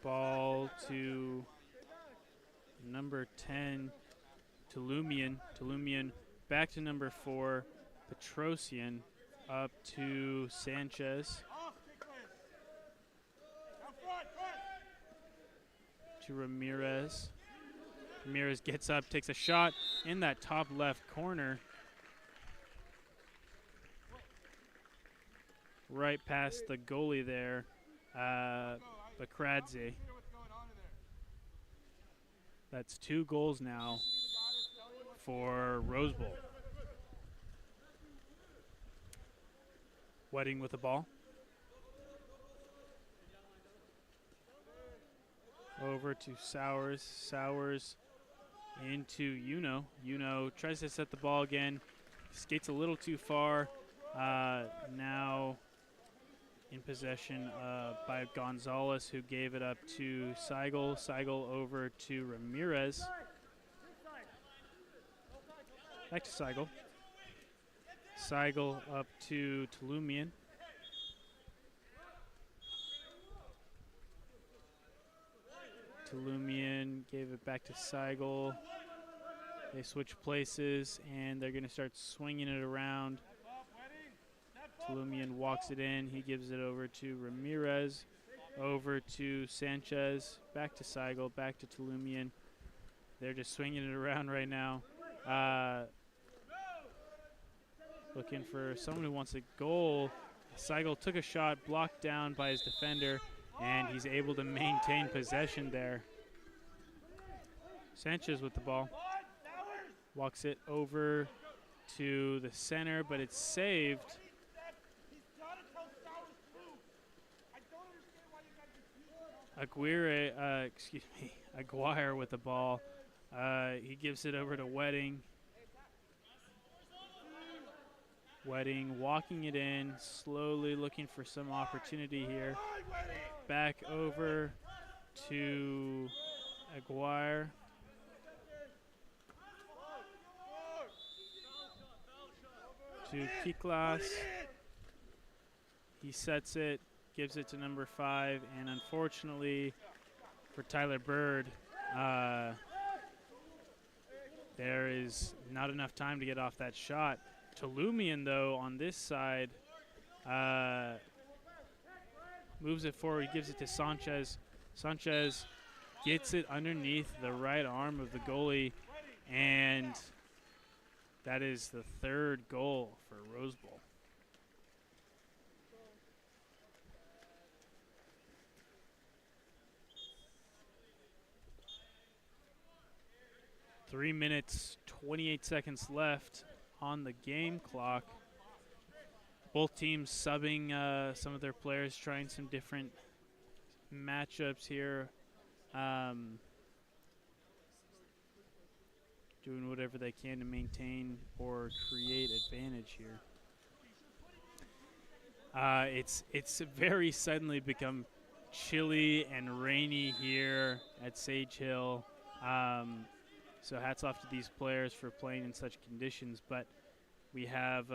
Ball to number 10, Tulumian. Tulumian back to number 4, Petrosian, up to Sanchez. To Ramirez. Ramirez gets up, takes a shot in that top left corner. Right past the goalie there, Bakradze. That's 2 goals now for Rose Bowl. Wedding with the ball. Over to Sowers. Sowers into Uno. Uno tries to set the ball again. Skates a little too far. Now in possession by Gonzalez, who gave it up to Seigel. Seigel over to Ramirez. Back to Seigel. Seigel up to Tulumian. Tulumian gave it back to Seigel. They switch places, and they're going to start swinging it around. Tulumian walks it in. He gives it over to Ramirez, over to Sanchez, back to Seigel, back to Tulumian. They're just swinging it around right now. Looking for someone who wants a goal. Seigel took a shot, blocked down by his defender, and he's able to maintain possession there. Sanchez with the ball. Walks it over to the center, but it's saved. Aguirre with the ball. He gives it over to Wedding. Wedding walking it in, slowly looking for some opportunity here. Back over to Aguirre. To Kiklas. He sets it, gives it to number 5, and unfortunately for Tyler Bird, there is not enough time to get off that shot. Tulumian, though, on this side, moves it forward, gives it to Sanchez. Sanchez gets it underneath the right arm of the goalie, and That is the third goal for Rose Bowl. Three minutes, 28 seconds left on the game clock. Both teams subbing some of their players, trying some different matchups here. Doing whatever they can to maintain or create advantage here. It's very suddenly become chilly and rainy here at Sage Hill. So hats off to these players for playing in such conditions. But we have,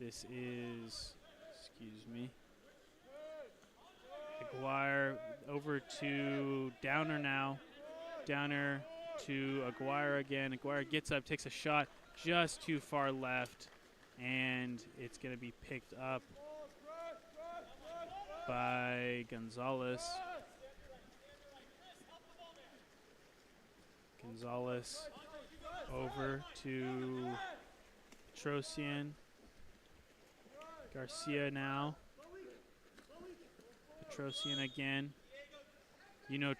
this is, excuse me, Aguirre over to Downer now. Downer to Aguirre again. Aguirre gets up, takes a shot just too far left, and it's going to be picked up by Gonzalez. Gonzalez over to Petrosian. Garcia now. Petrosian again.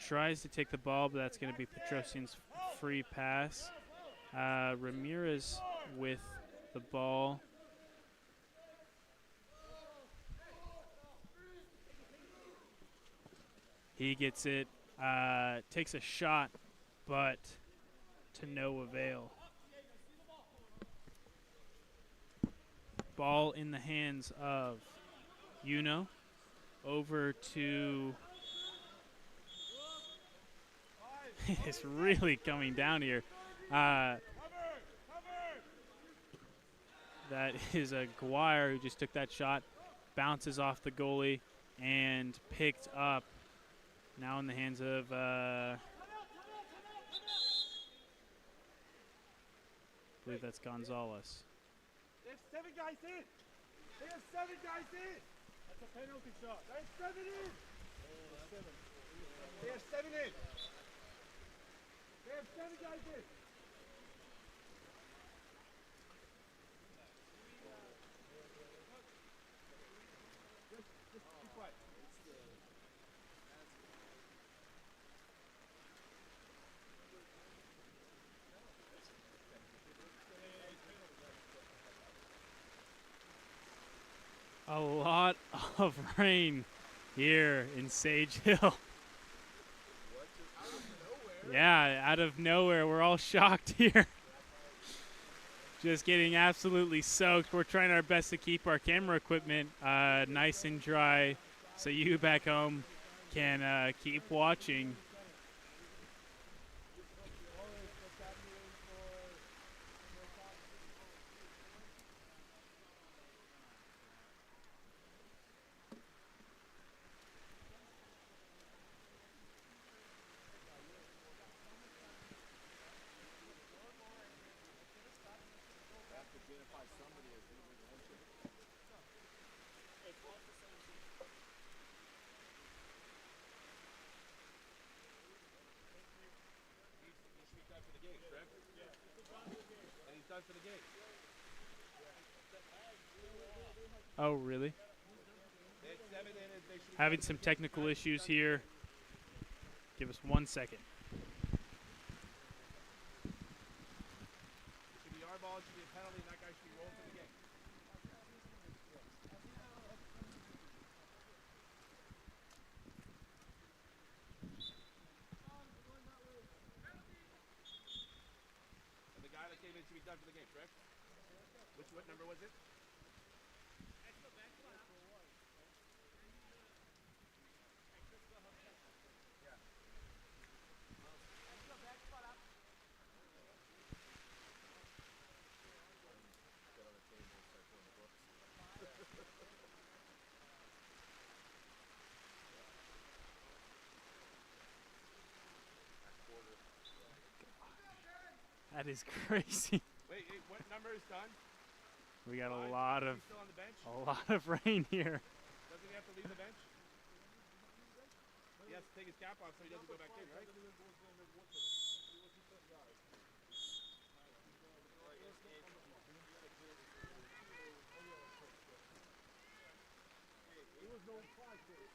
Tries to take the ball, but that's going to be Petrosian's free pass. Ramirez with the ball. He gets it, takes a shot, but to no avail. Ball in the hands of Uno. Over to... It's really coming down here. That is Aguirre who just took that shot, bounces off the goalie, and picked up. Now in the hands of I believe that's Gonzalez. They have 7 guys in. They have 7 guys in. That's a penalty shot. They have 7 in. They have 7 in. They have 7 guys in. Just be quiet. A lot of rain here in Sage Hill. Yeah, out of nowhere. We're all shocked here. Just getting absolutely soaked. We're trying our best to keep our camera equipment nice and dry so you back home can keep watching. Oh, really? Having some technical issues here. Give us 1 second. It should be our ball, it should be a penalty, and that guy should be rolled to the game. And the guy that came in should be done for the game, correct? What number was it? That is crazy. Wait, what number is done? We got a lot of Still on the bench? rain here. Doesn't he have to leave the bench? He has to take his cap off so he doesn't go back in, right? there's no flag there.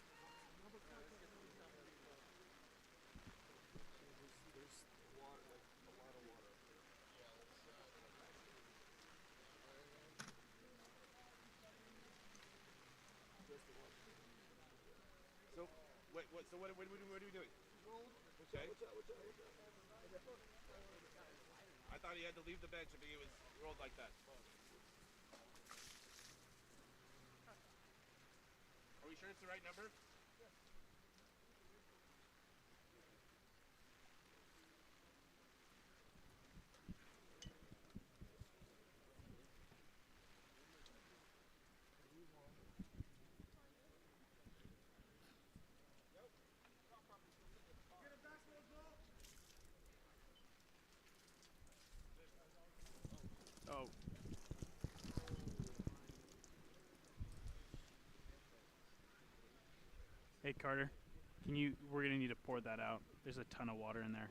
So, wait, what? So what are we doing? Okay. I thought he had to leave the bench if he was rolled like that. Are we sure it's the right number? Oh. Hey Carter, we're gonna need to pour that out. There's a ton of water in there.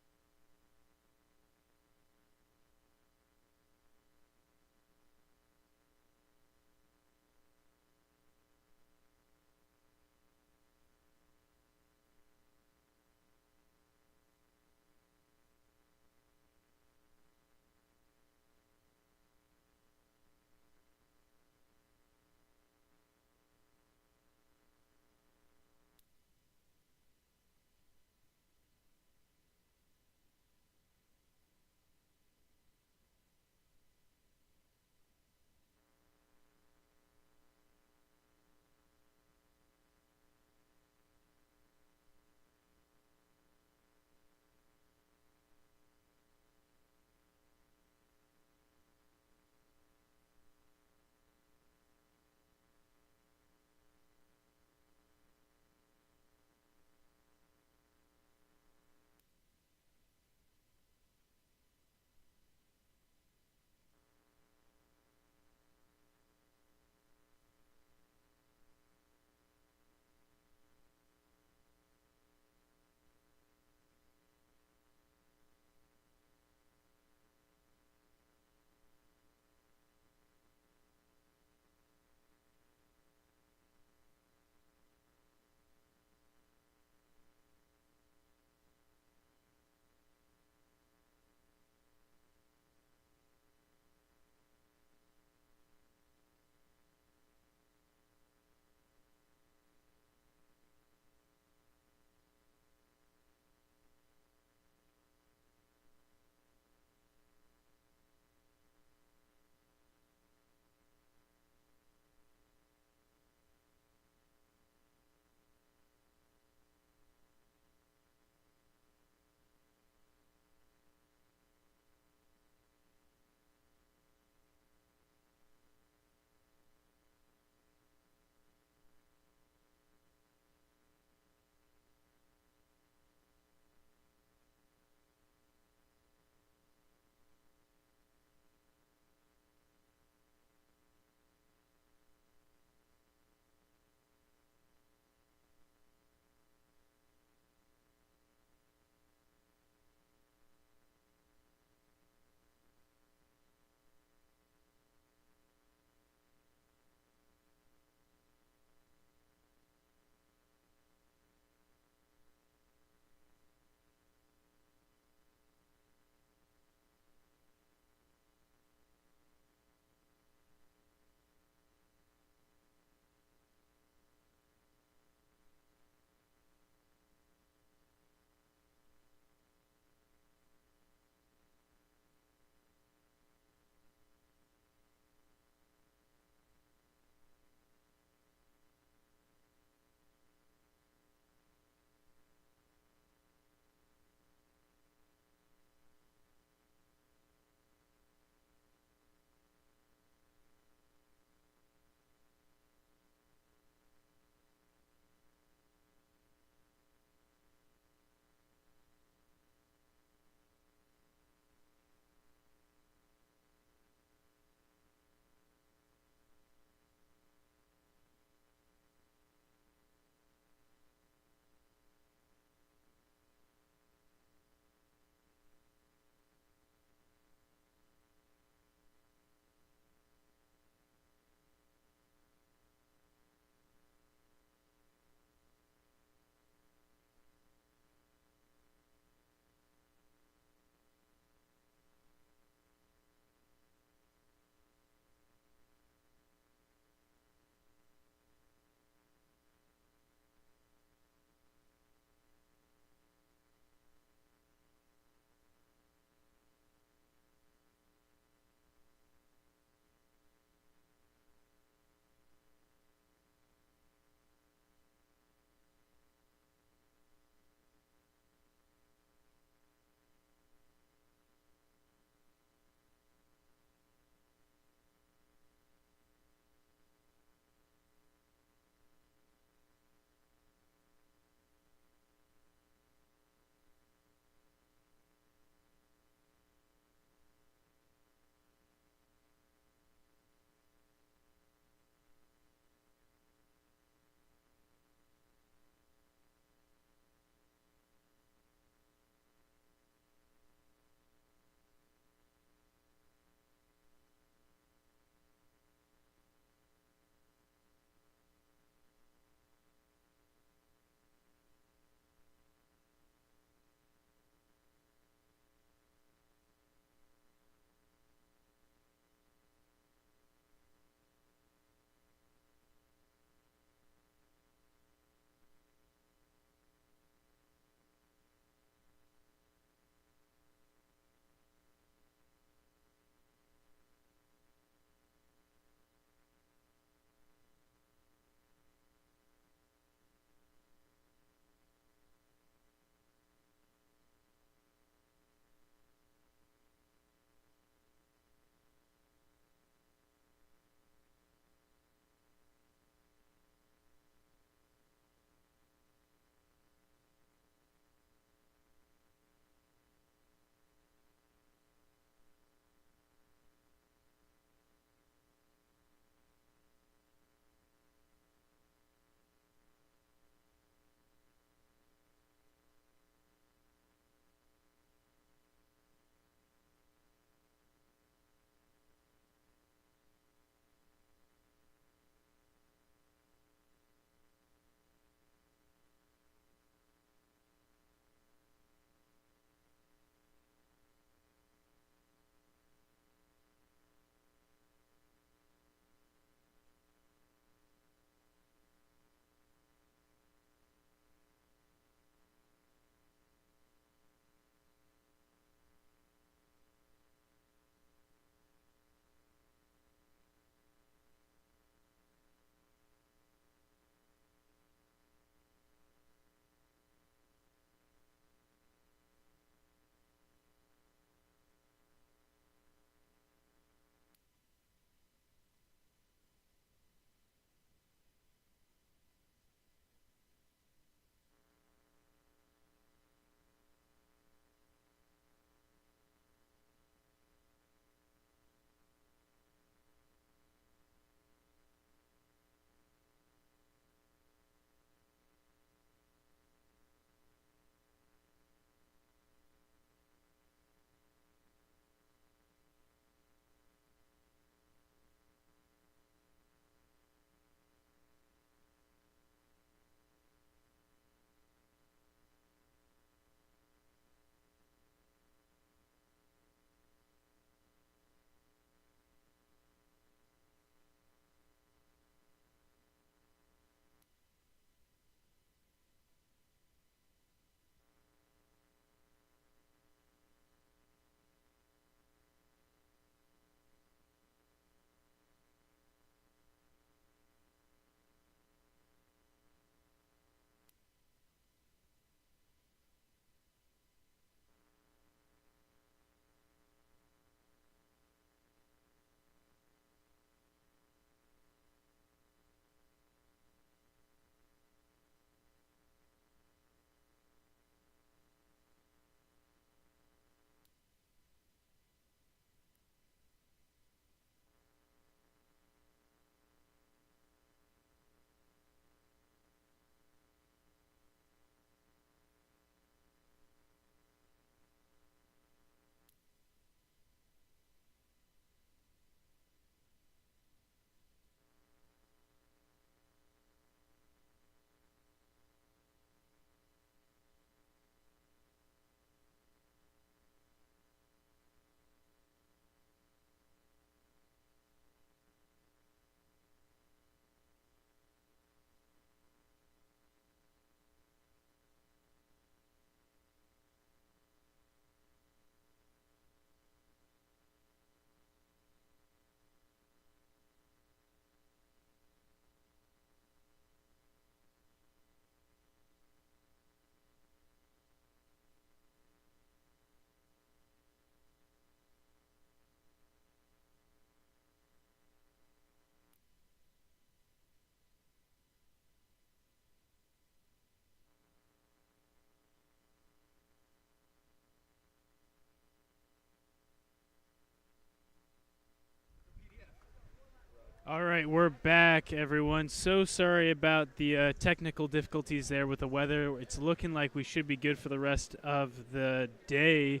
All right, we're back, everyone. So sorry about the technical difficulties there with the weather. It's looking like we should be good for the rest of the day.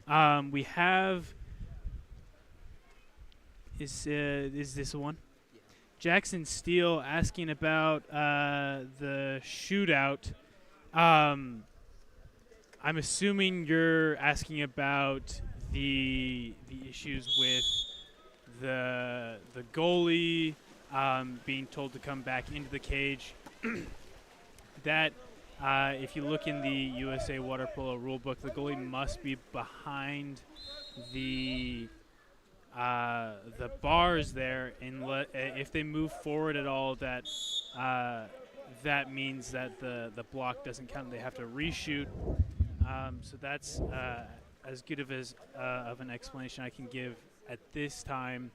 We have is this one? Yeah. Jackson Steele asking about the shootout. I'm assuming you're asking about the issues with the goalie being told to come back into the cage. That if you look in the USA Water Polo rulebook, the goalie must be behind the bars there, and if they move forward at all, that means that the block doesn't count. They have to reshoot. So that's as good of an explanation I can give at this time.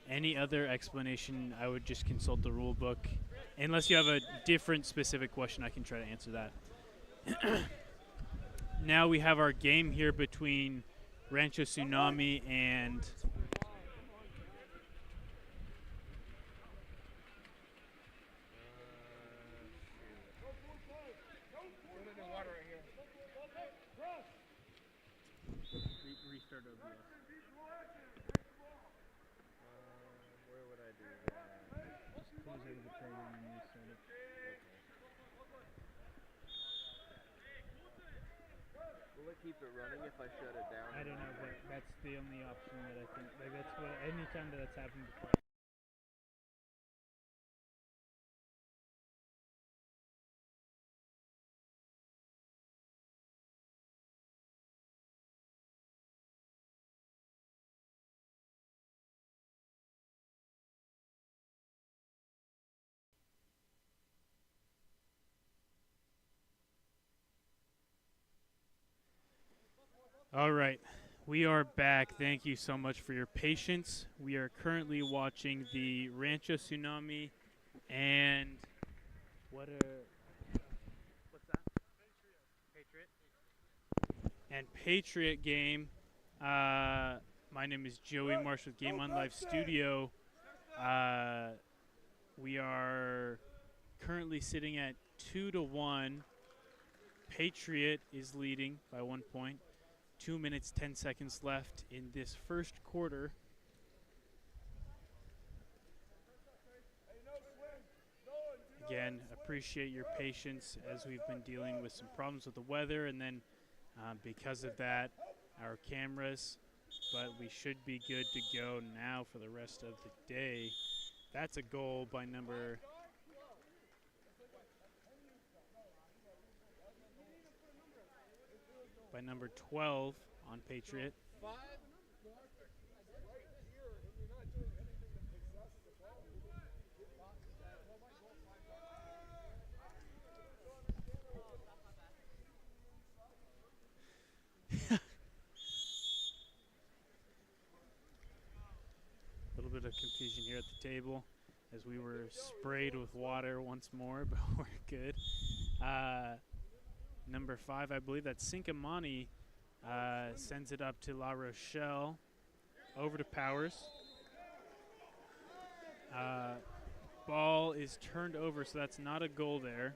Any other explanation, I would just consult the rule book. Unless you have a different specific question, I can try to answer that. Now we have our game here between Rancho Tsunami and restart OBS. Where would I do that? Just close out of the program and restart it. Will it keep it running if I shut it down? I don't know, but that's the only option that I think. Like that's what anytime that's happened before. All right, we are back. Thank you so much for your patience. We are currently watching the Rancho Tsunami and what's that? Patriot. And Patriot game. My name is Joey Marsh with Game On Live Studio. We are currently sitting at 2-1. Patriot is leading by 1 point. 2 minutes, 10 seconds left in this first quarter. Again, appreciate your patience as we've been dealing with some problems with the weather, and then because of that, our cameras. But we should be good to go now for the rest of the day. That's a goal by number 12 on Patriot. A little bit of confusion here at the table as we were sprayed with water once more, but we're good. Number 5, I believe that's Sinkamani, sends it up to La Rochelle, over to Powers. Ball is turned over, so that's not a goal there.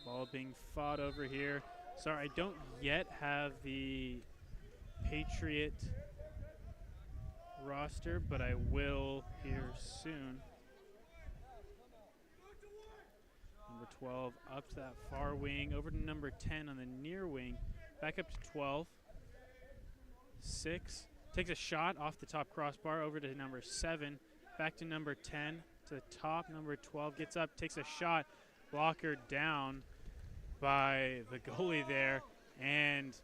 Ball being fought over here. Sorry, I don't yet have the Patriot roster, but I will here soon. Number 12 up to that far wing, over to number 10 on the near wing, back up to 12. 6 takes a shot off the top crossbar, over to number 7, back to number 10, to the top. Number 12 gets up, takes a shot, blocker down by the goalie there, and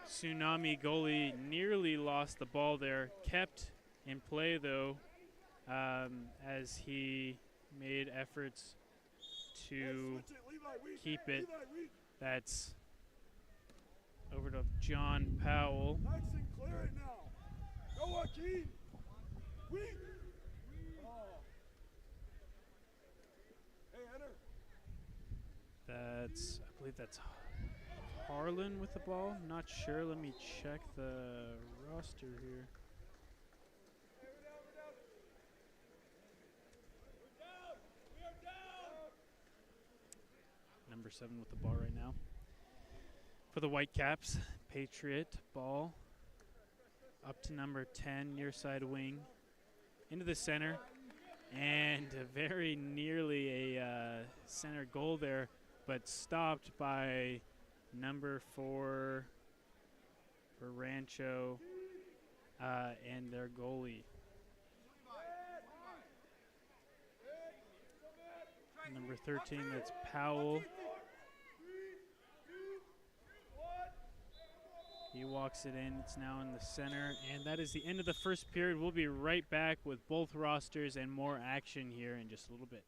Tsunami goalie nearly lost the ball there. Kept in play though, as he made efforts to keep it. That's over to John Powell. Nice and clear it now. Go, Joaquin. Weak. Oh. Hey, enter. I believe that's Harlan with the ball. Not sure. Let me check the roster here. Number 7 with the ball right now. For the Whitecaps, Patriot ball up to number 10, near side wing, into the center, and very nearly a center goal there, but stopped by number 4 for Rancho and their goalie. Number 13, that's Powell. He walks it in. It's now in the center. And that is the end of the first period. We'll be right back with both rosters and more action here in just a little bit.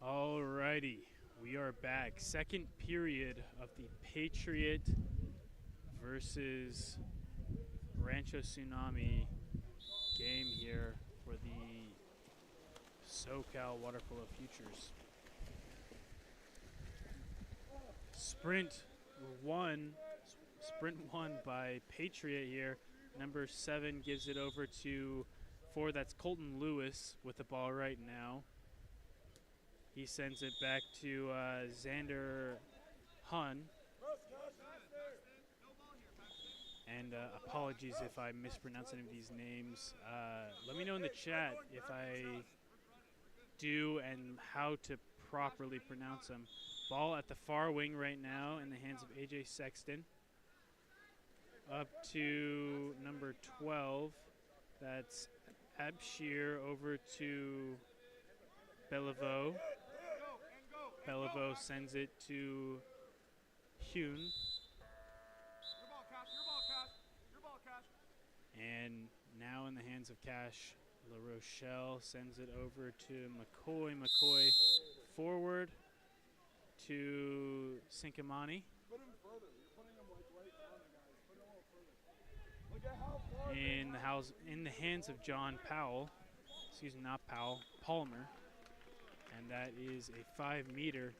Alrighty, we are back. Second period of the Patriot versus Rancho Tsunami game here for the SoCal Water Polo Futures. Sprint won by Patriot here. Number 7 gives it over to 4. That's Colton Lewis with the ball right now. He sends it back to Xander Hun. And apologies if I mispronounce any of these names. Let me know in the chat if I do and how to properly pronounce them. Ball at the far wing right now in the hands of AJ Sexton. Up to number 12. That's Abshir over to Beliveau. Beliveau sends it to Hune. And now in the hands of Cash, La Rochelle sends it over to McCoy. McCoy forward to Sincamani. In the hands of John Powell. Excuse me, not Powell, Palmer. And that is a 5-meter.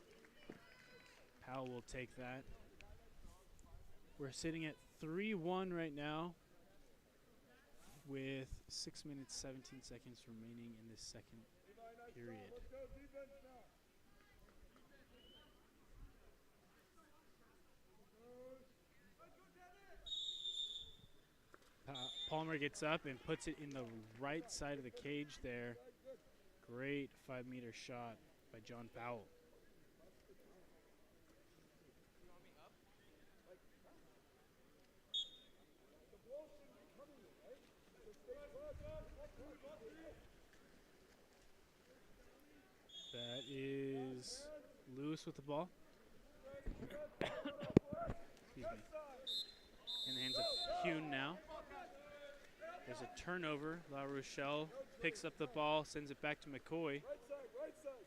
Powell will take that. We're sitting at 3-1 right now. with 6 minutes 17 seconds remaining in this second period. Let's go defense now. Palmer gets up and puts it in the right side of the cage there. Great 5-meter shot by John Powell. That is Lewis with the ball. Excuse me. In the hands of Hune now. There's a turnover. La Rochelle picks up the ball, sends it back to McCoy. Right side.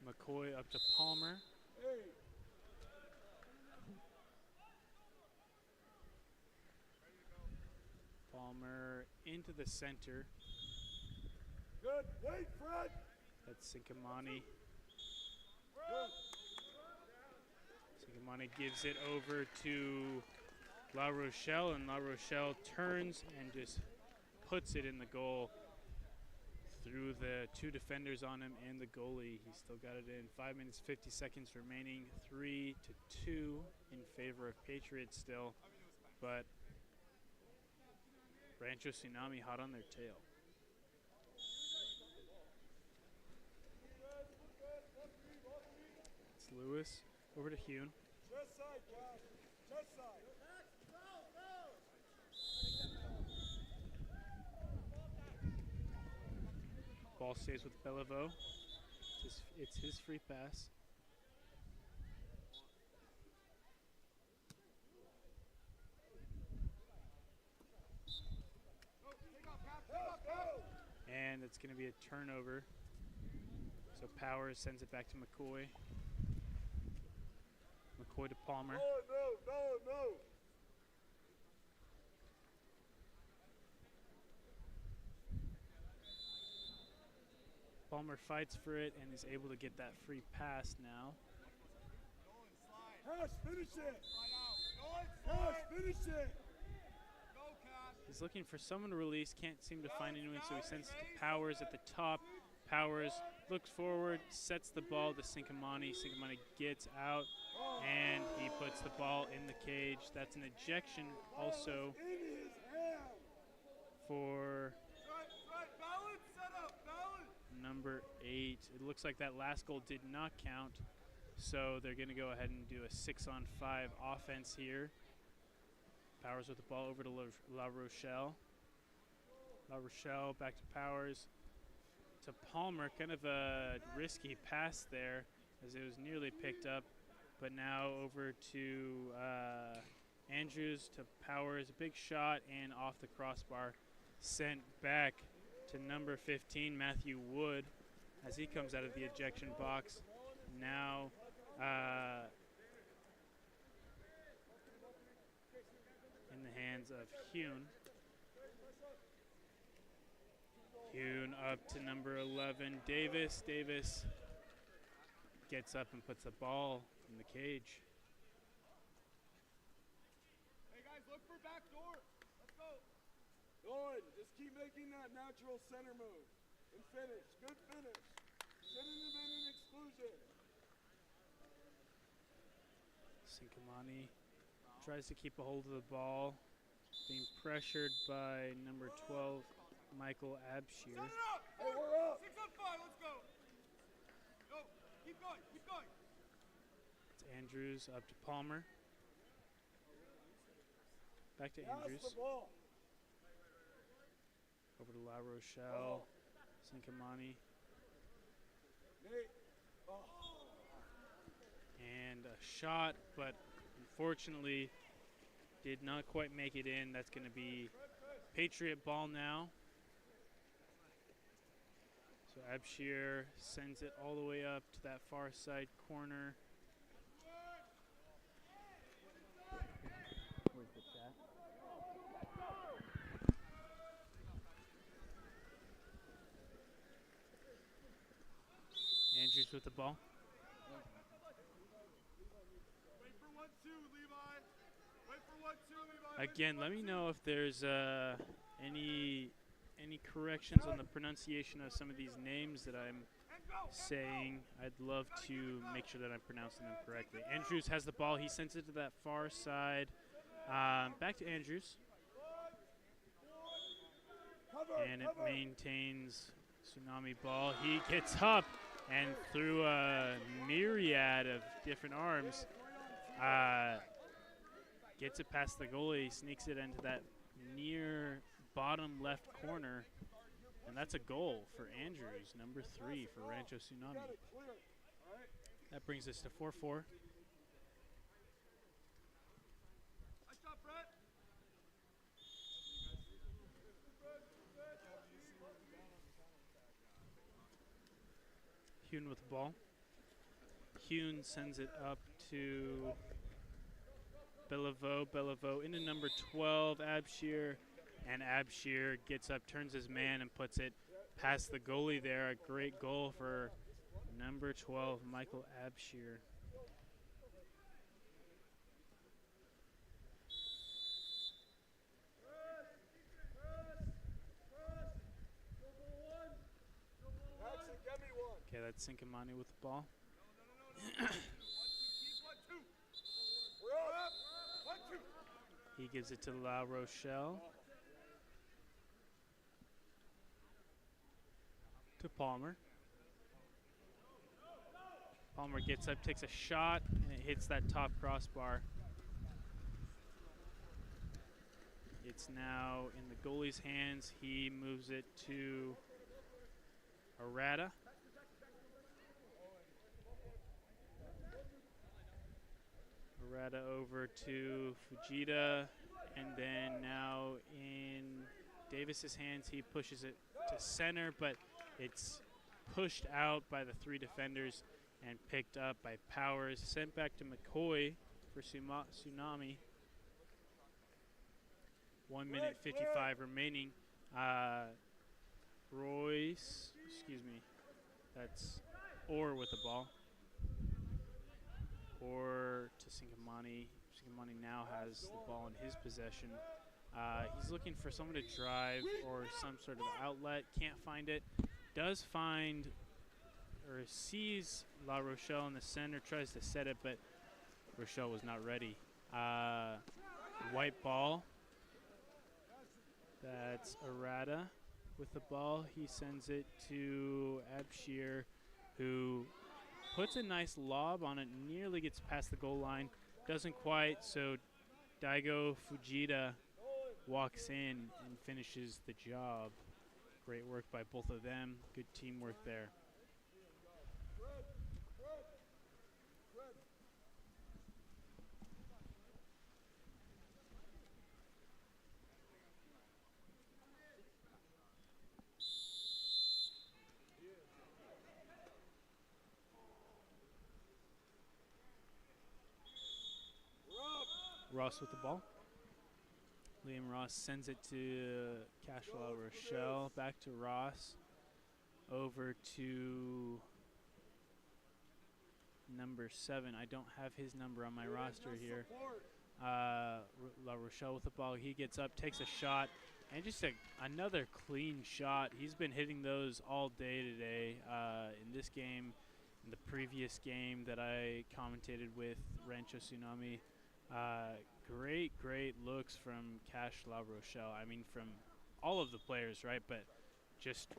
McCoy up to Palmer. Hey. Palmer into the center. Good. Wait, Fred. That's Sinkamani. Good. Sinkamani gives it over to La Rochelle, and La Rochelle turns and just puts it in the goal through the 2 defenders on him and the goalie. He still got it in. 5 minutes 50 seconds remaining. 3-2 in favor of Patriots still, but Rancho Tsunami hot on their tail. It's Lewis over to Hune. Chest side, Josh. Chest side. Ball stays with Beliveau. It's his free pass. And it's going to be a turnover. So Powers sends it back to McCoy. McCoy to Palmer. No. Palmer fights for it and is able to get that free pass now. Cash, finish it. Cash, finish it. He's looking for someone to release, can't seem to find anyone, so he sends it to Powers at the top. Powers looks forward, sets the ball to Sinkamani. Sinkamani gets out, and he puts the ball in the cage. That's an ejection also for number 8. It looks like that last goal did not count, so they're going to go ahead and do a 6-on-5 offense here. Powers with the ball over to La Rochelle. La Rochelle back to Powers. To Palmer, kind of a risky pass there as it was nearly picked up. But now over to Andrews to Powers. A big shot and off the crossbar. Sent back to number 15, Matthew Wood, as he comes out of the ejection box. Now in the hands of Hune. Hune up to number 11, Davis. Davis gets up and puts the ball in the cage. Hey guys, look for back door. Let's go. Good. Just keep making that natural center move and finish. Good finish. Shouldn't have been an exclusion. Sinkamani tries to keep a hold of the ball, being pressured by number 12, Michael Abshir. Set it up. Hey, we're up. 6-on-5. Let's go. Go. Keep going. Keep going. It's Andrews up to Palmer. Back to Andrews. Pass the ball. Over to La Rochelle. Sinkamani. Nate. Oh. And a shot, but unfortunately did not quite make it in. That's going to be Patriot ball now. So Abshir sends it all the way up to that far side corner. Where's the chat? Andrews with the ball. Wait for 1-2, Levi. Wait for Again, let me know if there's any corrections on the pronunciation of some of these names that I'm saying. I'd love to make sure that I'm pronouncing them correctly. Andrews has the ball. He sends it to that far side. Back to Andrews. And it maintains Tsunami ball. He gets up and through a myriad of different arms, gets it past the goalie, sneaks it into that near bottom left corner. And that's a goal for Andrews, number 3 for Rancho Tsunami. That brings us to 4-4. Hune with the ball. Hune sends it up to Beliveau. Beliveau into number 12, Abshir. And Abshir gets up, turns his man, and puts it past the goalie there. A great goal for number 12, Michael Abshir. Okay, that's Sinkamani with the ball. He gives it to La Rochelle. To Palmer. Palmer gets up, takes a shot, and it hits that top crossbar. It's now in the goalie's hands. He moves it to Arata. Arata over to Fujita, and then now in Davis's hands, he pushes it to center, but it's pushed out by the 3 defenders and picked up by Powers. Sent back to McCoy for Tsunami. 1 minute 55 remaining. Royce, excuse me, that's Orr with the ball. Orr to Sinkamani. Sinkamani now has the ball in his possession. He's looking for someone to drive or some sort of outlet. Can't find it. Does find or sees La Rochelle in the center. Tries to set it, but Rochelle was not ready. White ball. That's Arata with the ball. He sends it to Abshir, who puts a nice lob on it. Nearly gets past the goal line. Doesn't quite, so Daigo Fujita walks in and finishes the job. Great work by both of them. Good teamwork there. Ross with the ball. Liam Ross sends it to Cashwell Rochelle. Back to Ross. Over to number 7. I don't have his number on my roster here. La Rochelle with the ball. He gets up, takes a shot, and just another clean shot. He's been hitting those all day today. In this game, in the previous game that I commentated with Rancho Tsunami. Great looks from Cash La Rochelle. I mean, from all of the players, right? But just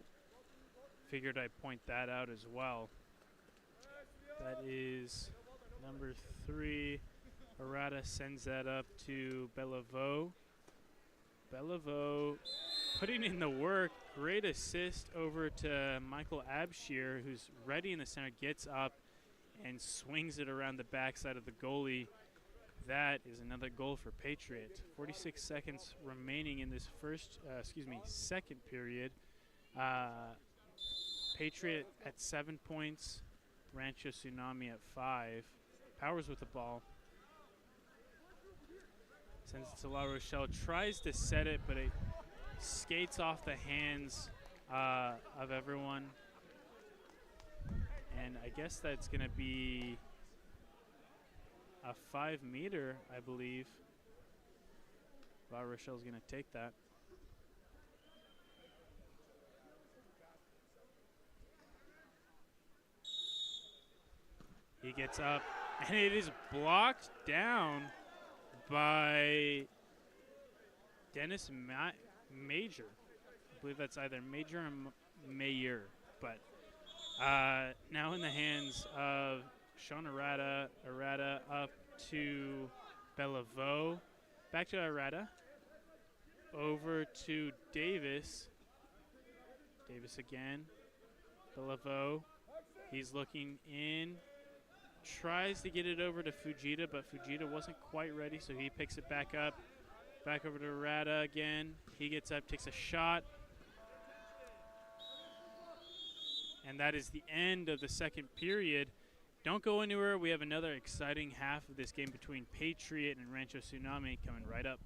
figured I'd point that out as well. That is number 3. Arata sends that up to Beliveau. Beliveau putting in the work. Great assist over to Michael Abshir, who's ready in the center, gets up and swings it around the backside of the goalie. That is another goal for Patriot. 46 seconds remaining in this second period. Patriot at 7 points. Rancho Tsunami at 5. Powers with the ball. Sends it to La Rochelle. Tries to set it, but it skates off the hands of everyone. And I guess that's going to be a 5-meter, I believe. La Rochelle's going to take that. He gets up, and it is blocked down by Dennis Major. I believe that's either Major or Mayer. But now in the hands of Sean Arata. Arata up to Bellevaux. Back to Arata. Over to Davis. Davis again. Bellevaux. He's looking in. Tries to get it over to Fujita, but Fujita wasn't quite ready, so he picks it back up. Back over to Arata again. He gets up, takes a shot. And that is the end of the second period. Don't go anywhere. We have another exciting half of this game between Patriot and Rancho Tsunami coming right up.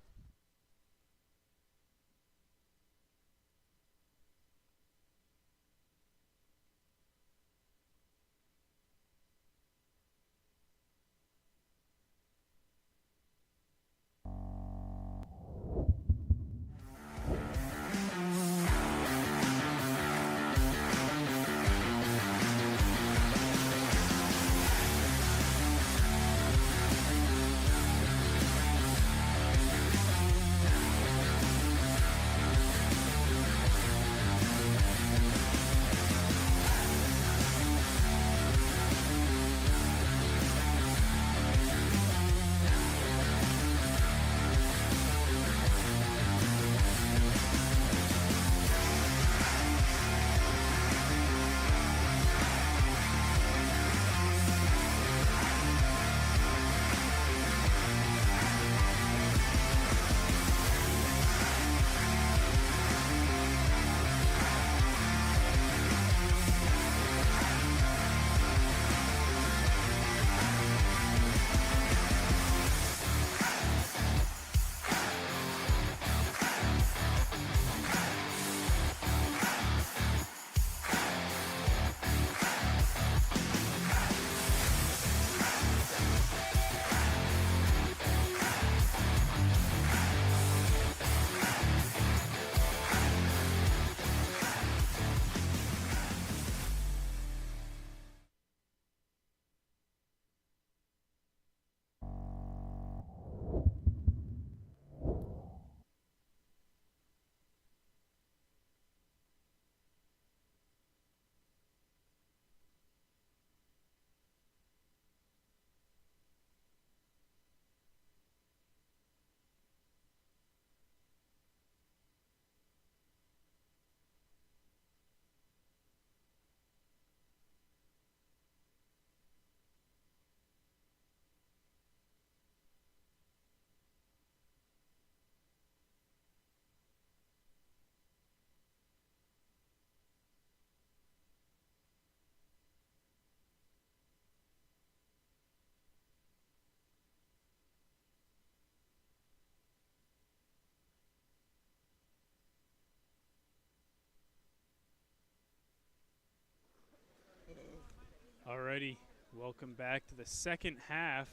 Alrighty, welcome back to the second half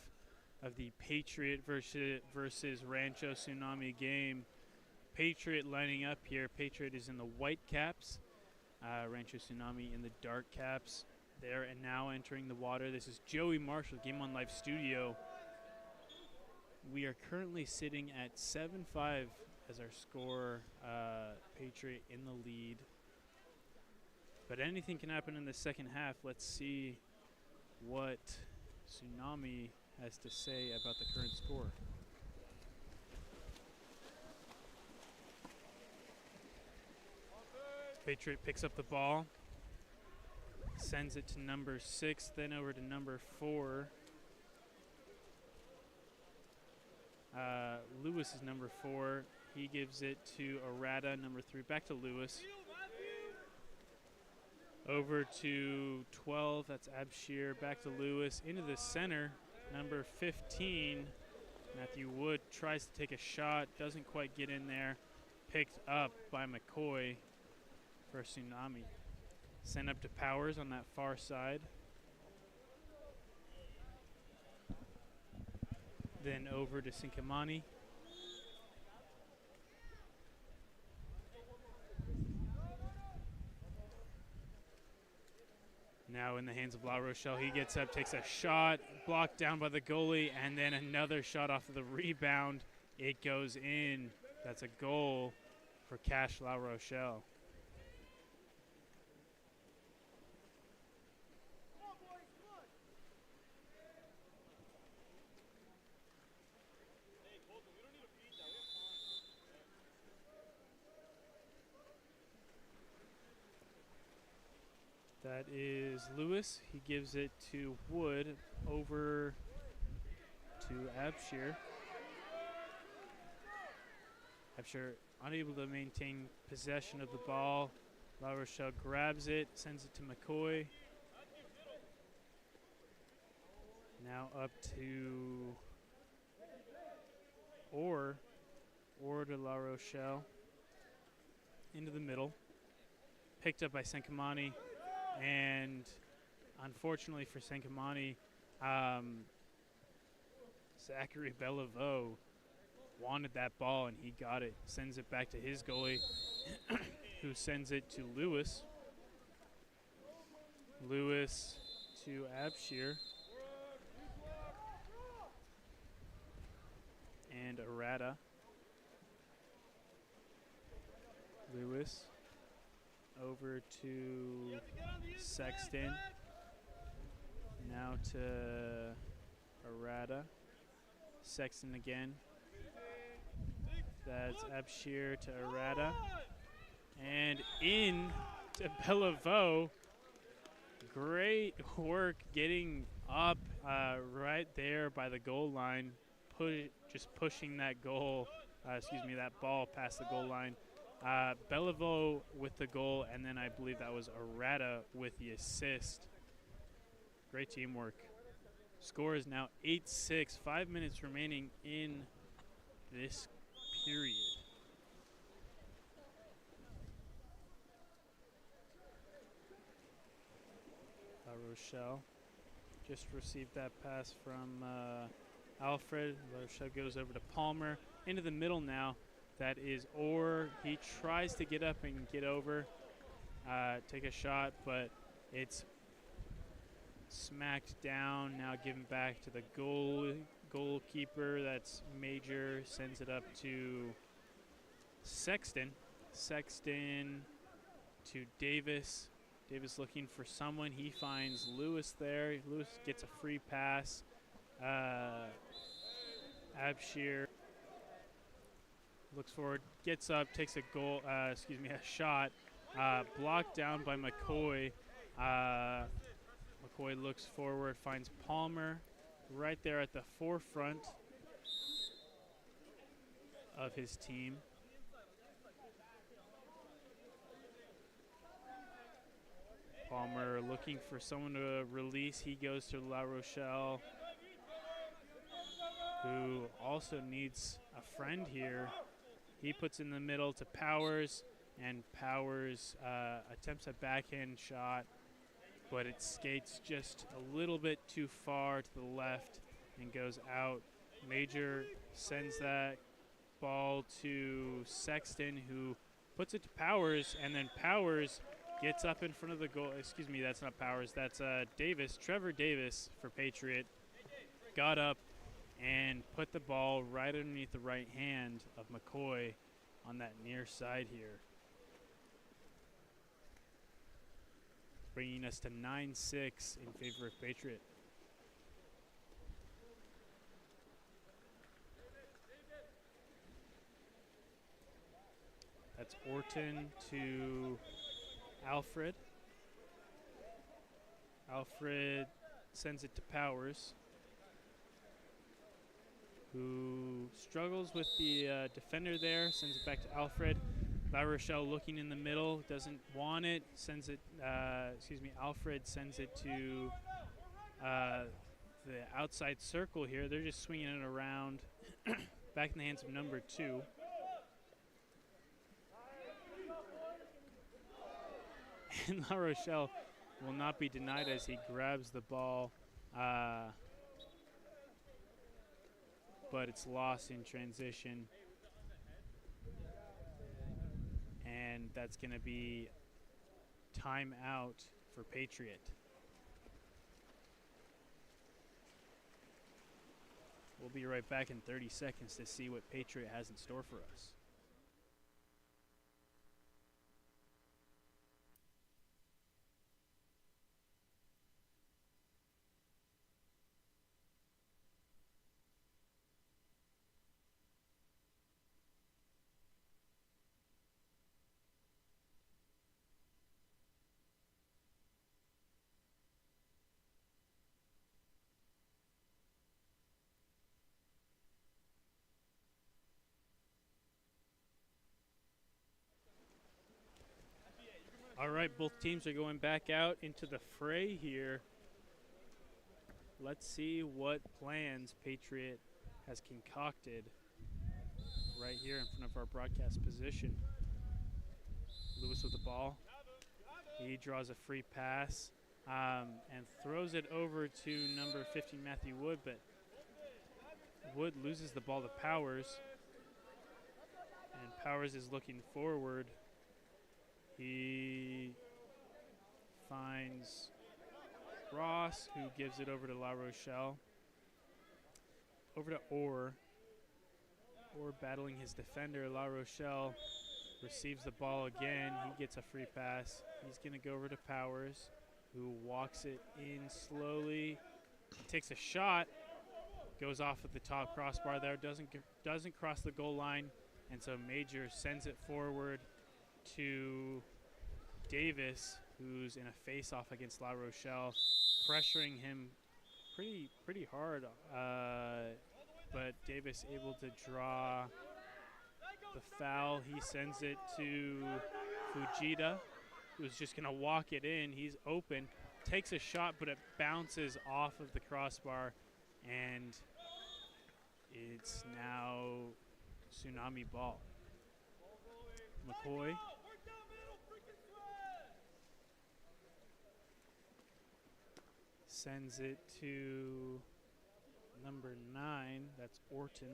of the Patriot versus Rancho Tsunami game. Patriot lining up here. Patriot is in the white caps. Rancho Tsunami in the dark caps. There and now entering the water. This is Joey Marshall, Game On Live Studio. We are currently sitting at 7-5 as our score. Patriot in the lead. But anything can happen in the second half. Let's see what Tsunami has to say about the current score. Patriot picks up the ball, sends it to number 6, then over to number 4. Lewis is number 4. He gives it to Arata, number 3. Back to Lewis. Over to 12, that's Abshir. Back to Lewis. Into the center, number 15. Matthew Wood tries to take a shot, doesn't quite get in there. Picked up by McCoy for Tsunami. Sent up to Powers on that far side. Then over to Sinkamani. Now in the hands of La Rochelle. He gets up, takes a shot, blocked down by the goalie, and then another shot off of the rebound. It goes in. That's a goal for Cash La Rochelle. That is Lewis. He gives it to Wood over to Abshir. Abshir unable to maintain possession of the ball. La Rochelle grabs it, sends it to McCoy. Now up to Orr to La Rochelle. Into the middle. Picked up by Senkamani. And unfortunately for Senkamani, Zachary Bellevaux wanted that ball and he got it. Sends it back to his goalie, who sends it to Lewis. Lewis to Abshir. And Arata. Lewis over to Sexton. Now to Arata. Sexton again. That's Abshir to Arata. And in to Bellevaux. Great work getting up right there by the goal line. Just pushing that goal, that ball past the goal line. Bellevaux with the goal, and then I believe that was Arata with the assist. Great teamwork. Score is now 8-6. 5 minutes remaining in this period. La Rochelle just received that pass from Alfred. La Rochelle goes over to Palmer. Into the middle now. That is Orr. He tries to get up and get over, take a shot, but it's smacked down. Now given back to the goalkeeper. That's Major. Sends it up to Sexton. Sexton to Davis. Davis looking for someone. He finds Lewis there. Lewis gets a free pass. Abshir looks forward, gets up, takes a shot, blocked down by McCoy. McCoy looks forward, finds Palmer right there at the forefront of his team. Palmer looking for someone to release. He goes to La Rochelle, who also needs a friend here. He puts in the middle to Powers, and Powers attempts a backhand shot, but it skates just a little bit too far to the left and goes out. Major sends that ball to Sexton, who puts it to Powers, and then Powers gets up in front of the goal. Excuse me, that's not Powers. That's Davis. Trevor Davis for Patriot got up and put the ball right underneath the right hand of McCoy on that near side here. Bringing us to 9-6 in favor of Patriot. That's Orton to Alfred. Alfred sends it to Powers, who struggles with the defender there, sends it back to Alfred. La Rochelle looking in the middle, doesn't want it, sends it, Alfred sends it to the outside circle here. They're just swinging it around, back in the hands of number 2. And La Rochelle will not be denied as he grabs the ball, but it's lost in transition. And that's going to be timeout for Patriot. We'll be right back in 30 seconds to see what Patriot has in store for us. All right, both teams are going back out into the fray here. Let's see what plans Patriot has concocted right here in front of our broadcast position. Lewis with the ball. He draws a free pass and throws it over to number 15, Matthew Wood, but Wood loses the ball to Powers, and Powers is looking forward. He finds Ross, who gives it over to La Rochelle. Over to Orr. Orr battling his defender. La Rochelle receives the ball again. He gets a free pass. He's going to go over to Powers, who walks it in slowly. Takes a shot. Goes off at the top crossbar there. Doesn't cross the goal line. And so Major sends it forward to Davis, who's in a face-off against La Rochelle, pressuring him pretty hard, but Davis able to draw the foul. He sends it to Fujita, who's just going to walk it in. He's open, takes a shot, but it bounces off of the crossbar, and it's now Tsunami ball. McCoy sends it to number 9, that's Orton.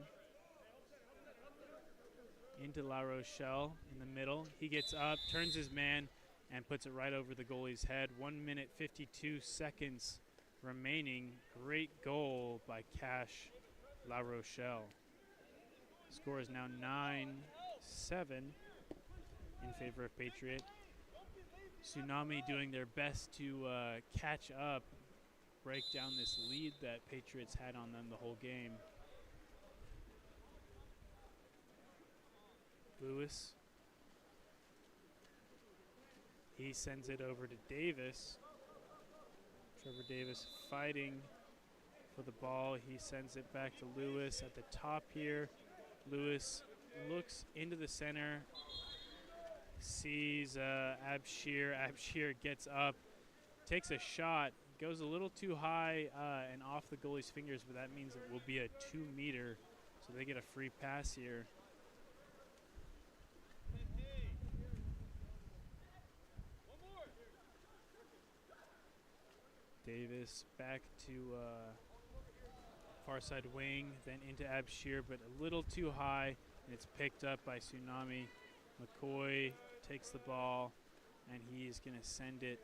Into La Rochelle in the middle. He gets up, turns his man, and puts it right over the goalie's head. 1 minute, 52 seconds remaining. Great goal by Cash La Rochelle. Score is now 9-7 in favor of Patriot. Tsunami doing their best to catch up, break down this lead that Patriots had on them the whole game. Lewis. He sends it over to Davis. Trevor Davis fighting for the ball. He sends it back to Lewis at the top here. Lewis looks into the center, sees Abshir. Abshir gets up, takes a shot, goes a little too high and off the goalie's fingers, but that means it will be a 2-meter, so they get a free pass here. Davis back to far side wing, then into Abshir, but a little too high, and it's picked up by Tsunami. McCoy takes the ball, and he's going to send it.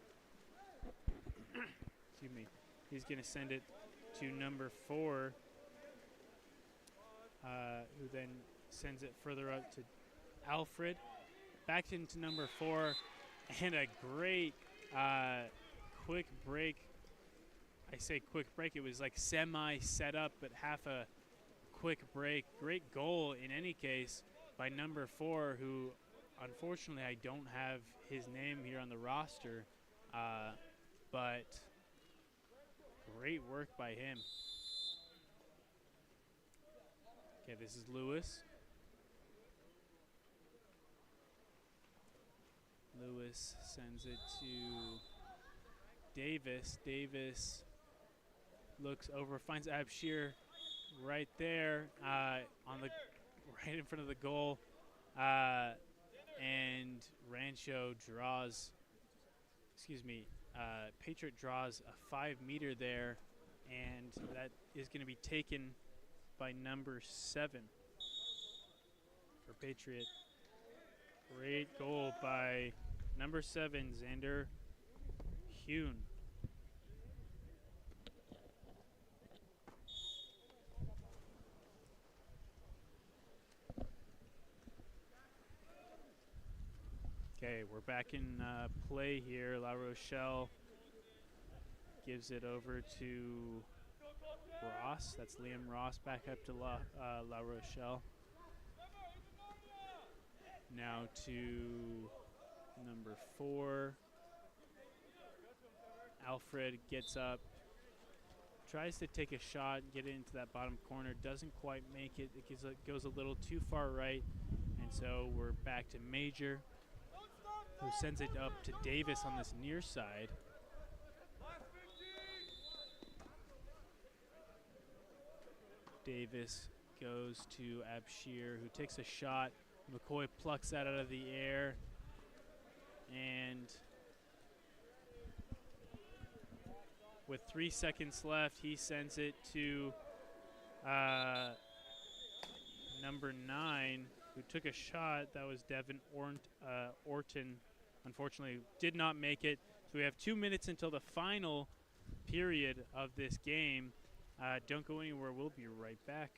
Excuse me. He's going to send it to number 4, who then sends it further out to Alfred. Back into number 4, and a great quick break. I say quick break, it was like semi-set up, but half a quick break. Great goal in any case by number 4, who unfortunately I don't have his name here on the roster, but great work by him. Okay, this is Lewis. Lewis sends it to Davis. Davis looks over, finds Abshir right there right in front of the goal, and Rancho draws. Patriot draws a 5-meter there, and that is going to be taken by number 7 for Patriot. Great goal by number 7, Xander Hune. Okay, we're back in play here. La Rochelle gives it over to Ross. That's Liam Ross back up to La Rochelle. Now to number 4. Alfred gets up, tries to take a shot, get it into that bottom corner, doesn't quite make it. It goes a little too far right, and so we're back to Major, who sends it up to Davis on this near side. Davis goes to Abshir, who takes a shot. McCoy plucks that out of the air, and with 3 seconds left, he sends it to number 9, who took a shot. That was Devin Orton. Unfortunately, did not make it. So we have 2 minutes until the final period of this game. Don't go anywhere. We'll be right back.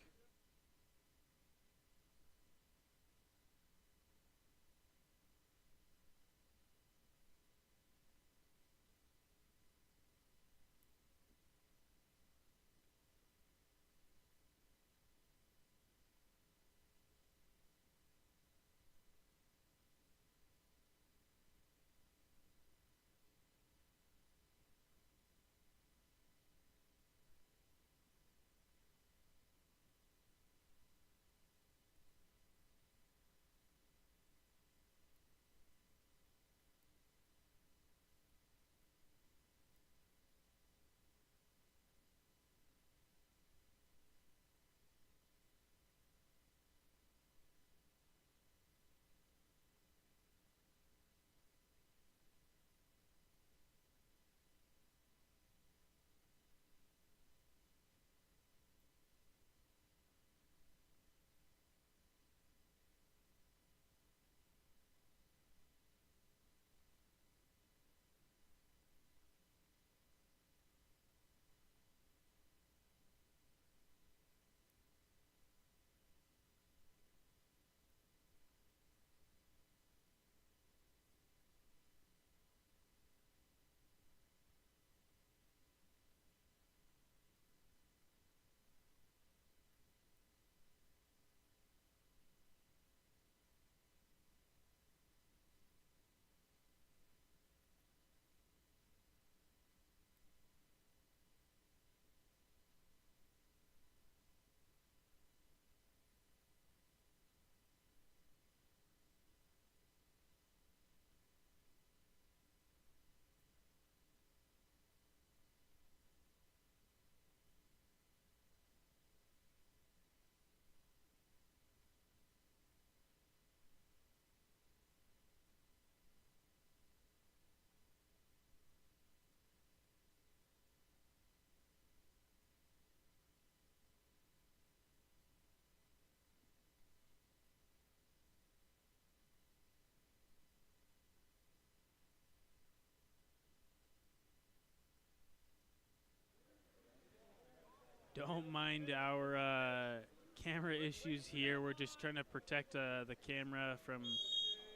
Don't mind our camera issues here. We're just trying to protect the camera from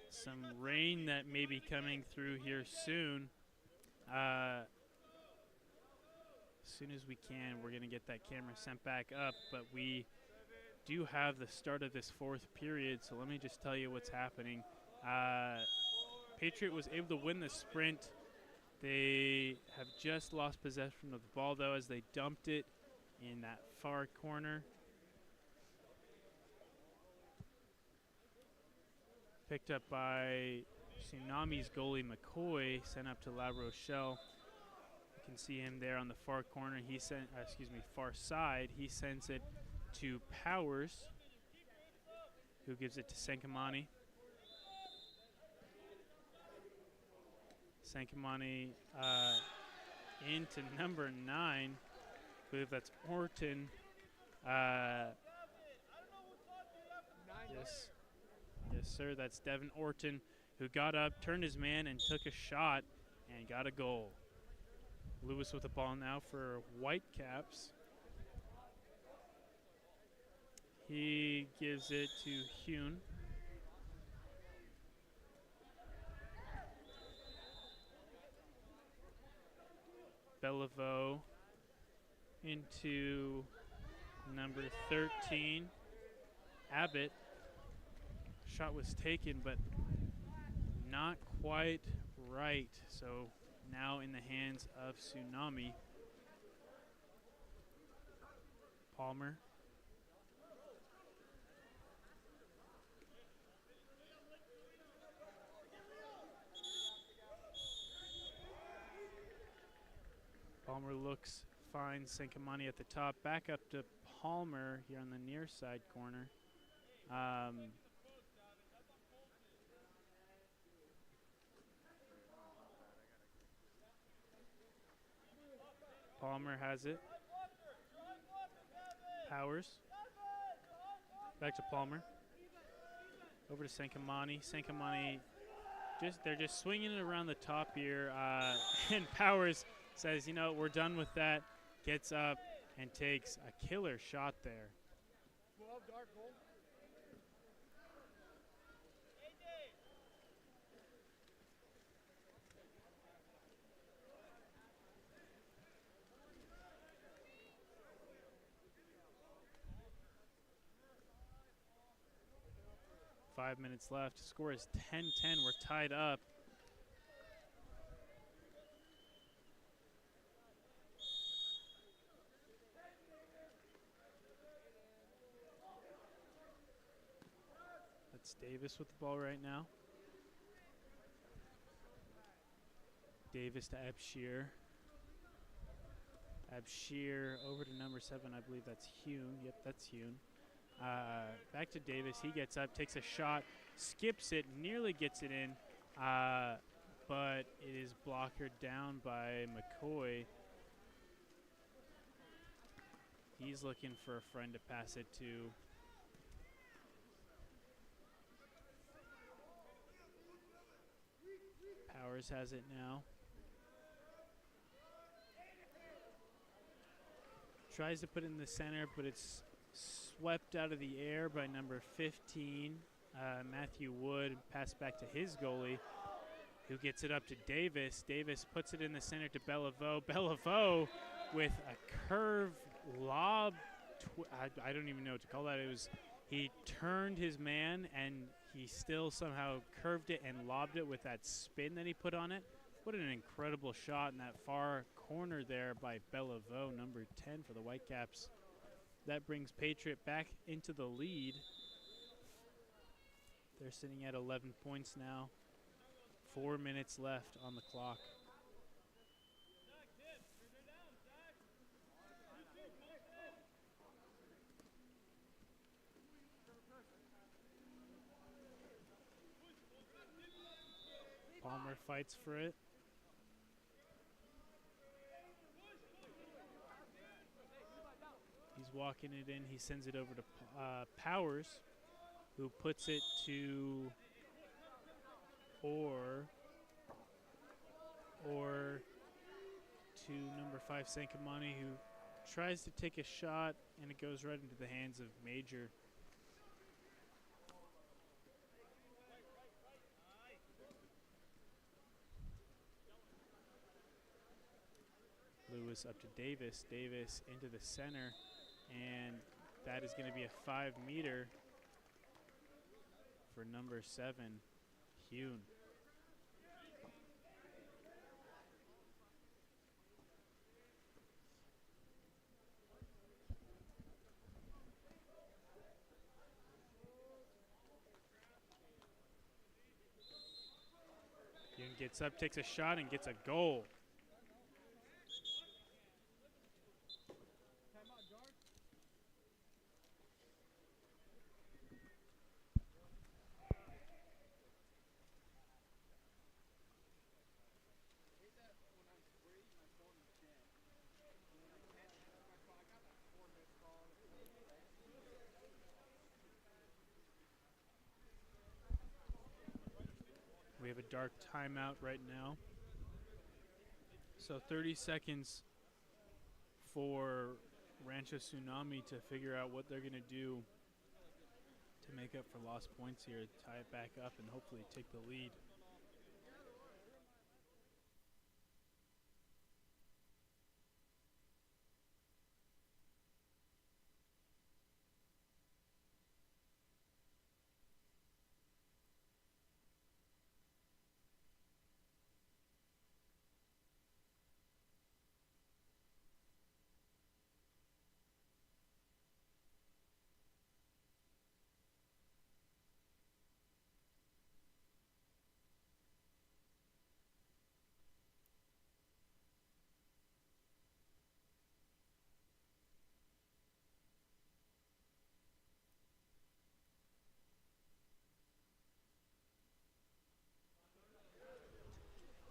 some rain that may be coming through here soon. As soon as we can, we're going to get that camera sent back up, but we do have the start of this 4th period, so let me just tell you what's happening. Patriot was able to win the sprint. They have just lost possession of the ball, though, as they dumped it in that far corner. Picked up by Tsunami's goalie McCoy, sent up to La Rochelle. You can see him there on the far corner. He sent, far side. He sends it to Powers, who gives it to Sankamani. Sankamani into number 9. I believe that's Orton. Yes, sir. That's Devin Orton, who got up, turned his man, and took a shot and got a goal. Lewis with the ball now for Whitecaps. He gives it to Hune. Bellevaux into number 13, Abbott. Shot was taken, but not quite right. So now in the hands of Tsunami. Palmer. Palmer looks fine. Sankamani at the top. Back up to Palmer here on the near side corner. Palmer has it. Powers. Back to Palmer. Over to Sankamani. Sankamani, they're just swinging it around the top here. And Powers says, you know, we're done with that. Gets up and takes a killer shot there. 12 dark goal. 5 minutes left. Score is 10-10. We're tied up. That's Davis with the ball right now. Davis to Abshir. Abshir over to number 7. I believe that's Hune. Yep, that's Hune. Back to Davis. He gets up, takes a shot, skips it, nearly gets it in, but it is blockered down by McCoy. He's looking for a friend to pass it to. Powers has it now. Tries to put it in the center, but it's swept out of the air by number 15, Matthew Wood. Pass back to his goalie, who gets it up to Davis. Davis puts it in the center to Bellevaux. Bellevaux with a curve lob. I don't even know what to call that. He turned his man, and he still somehow curved it and lobbed it with that spin that he put on it. What an incredible shot in that far corner there by Bellevaux, number 10 for the Whitecaps. That brings Patriot back into the lead. They're sitting at 11 points now. 4 minutes left on the clock. Palmer fights for it. He's walking it in. He sends it over to Powers, who puts it to or to number 5, Sankamani, who tries to take a shot, and it goes right into the hands of Major. Lewis up to Davis. Davis into the center, and that is going to be a 5-meter for number 7, Hune. Hune gets up, takes a shot, and gets a goal. We have a dark timeout right now. So 30 seconds for Rancho Tsunami to figure out what they're going to do to make up for lost points here, tie it back up, and hopefully take the lead.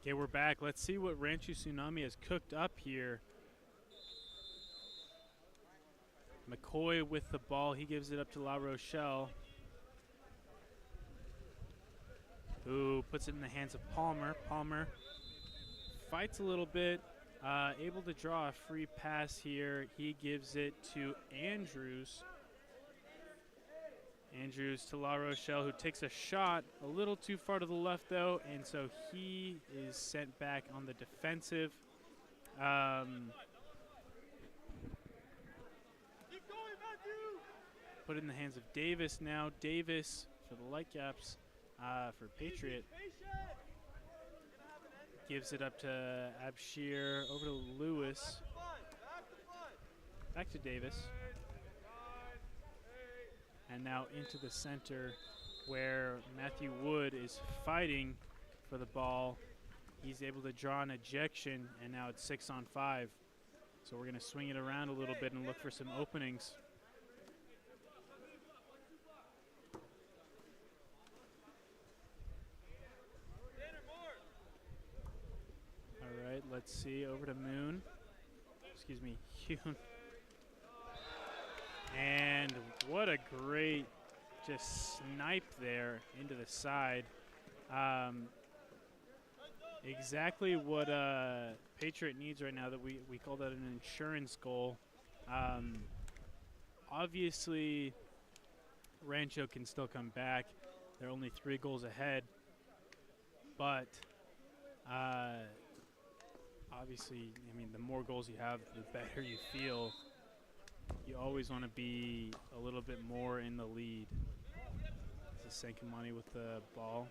Okay, we're back. Let's see what Rancho Tsunami has cooked up here. McCoy with the ball. He gives it up to La Rochelle, who puts it in the hands of Palmer. Palmer fights a little bit, able to draw a free pass here. He gives it to Andrews. Andrews to La Rochelle, who takes a shot a little too far to the left, though, and so he is sent back on the defensive. Put it in the hands of Davis now. Davis for the Lightcaps for Patriot. Gives it up to Abshir, over to Lewis. Back to Davis. And now into the center where Matthew Wood is fighting for the ball. He's able to draw an ejection, and now it's 6-on-5. So we're going to swing it around a little bit and look for some openings. All right, let's see. Over to Moon. Excuse me, Hune. And what a great just snipe there into the side. Exactly what Patriot needs right now. That we call that an insurance goal. Obviously, Rancho can still come back. They're only 3 goals ahead. But obviously, I mean, the more goals you have, the better you feel. You always want to be a little bit more in the lead. This is Sankamani with the ball.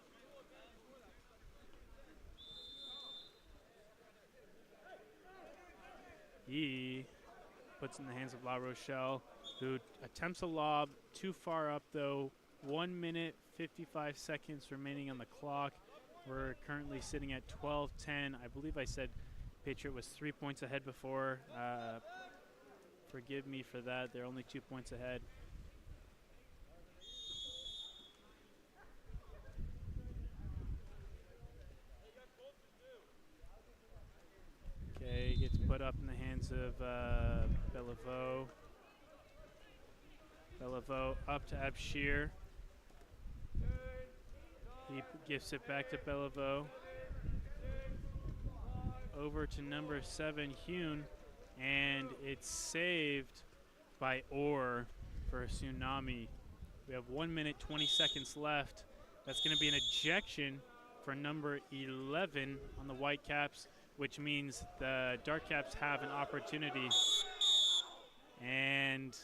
He puts in the hands of La Rochelle, who attempts a lob. Too far up, though. 1 minute, 55 seconds remaining on the clock. We're currently sitting at 12-10. I believe I said Patriot was 3 points ahead before. Forgive me for that. They're only 2 points ahead. Okay, gets put up in the hands of Bellevaux. Bellevaux up to Abshir. He gives it back to Bellevaux. Over to number 7, Hune. And it's saved by Orr for Tsunami. We have 1 minute, 20 seconds left. That's going to be an ejection for number 11 on the Whitecaps, which means the Darkcaps have an opportunity. And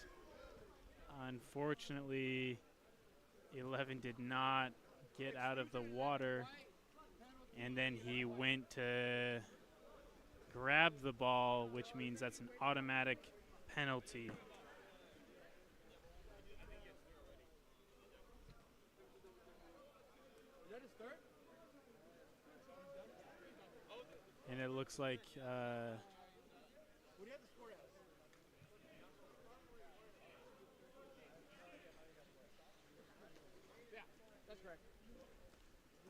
unfortunately, 11 did not get out of the water. And then he went to grab the ball, which means that's an automatic penalty. And it looks like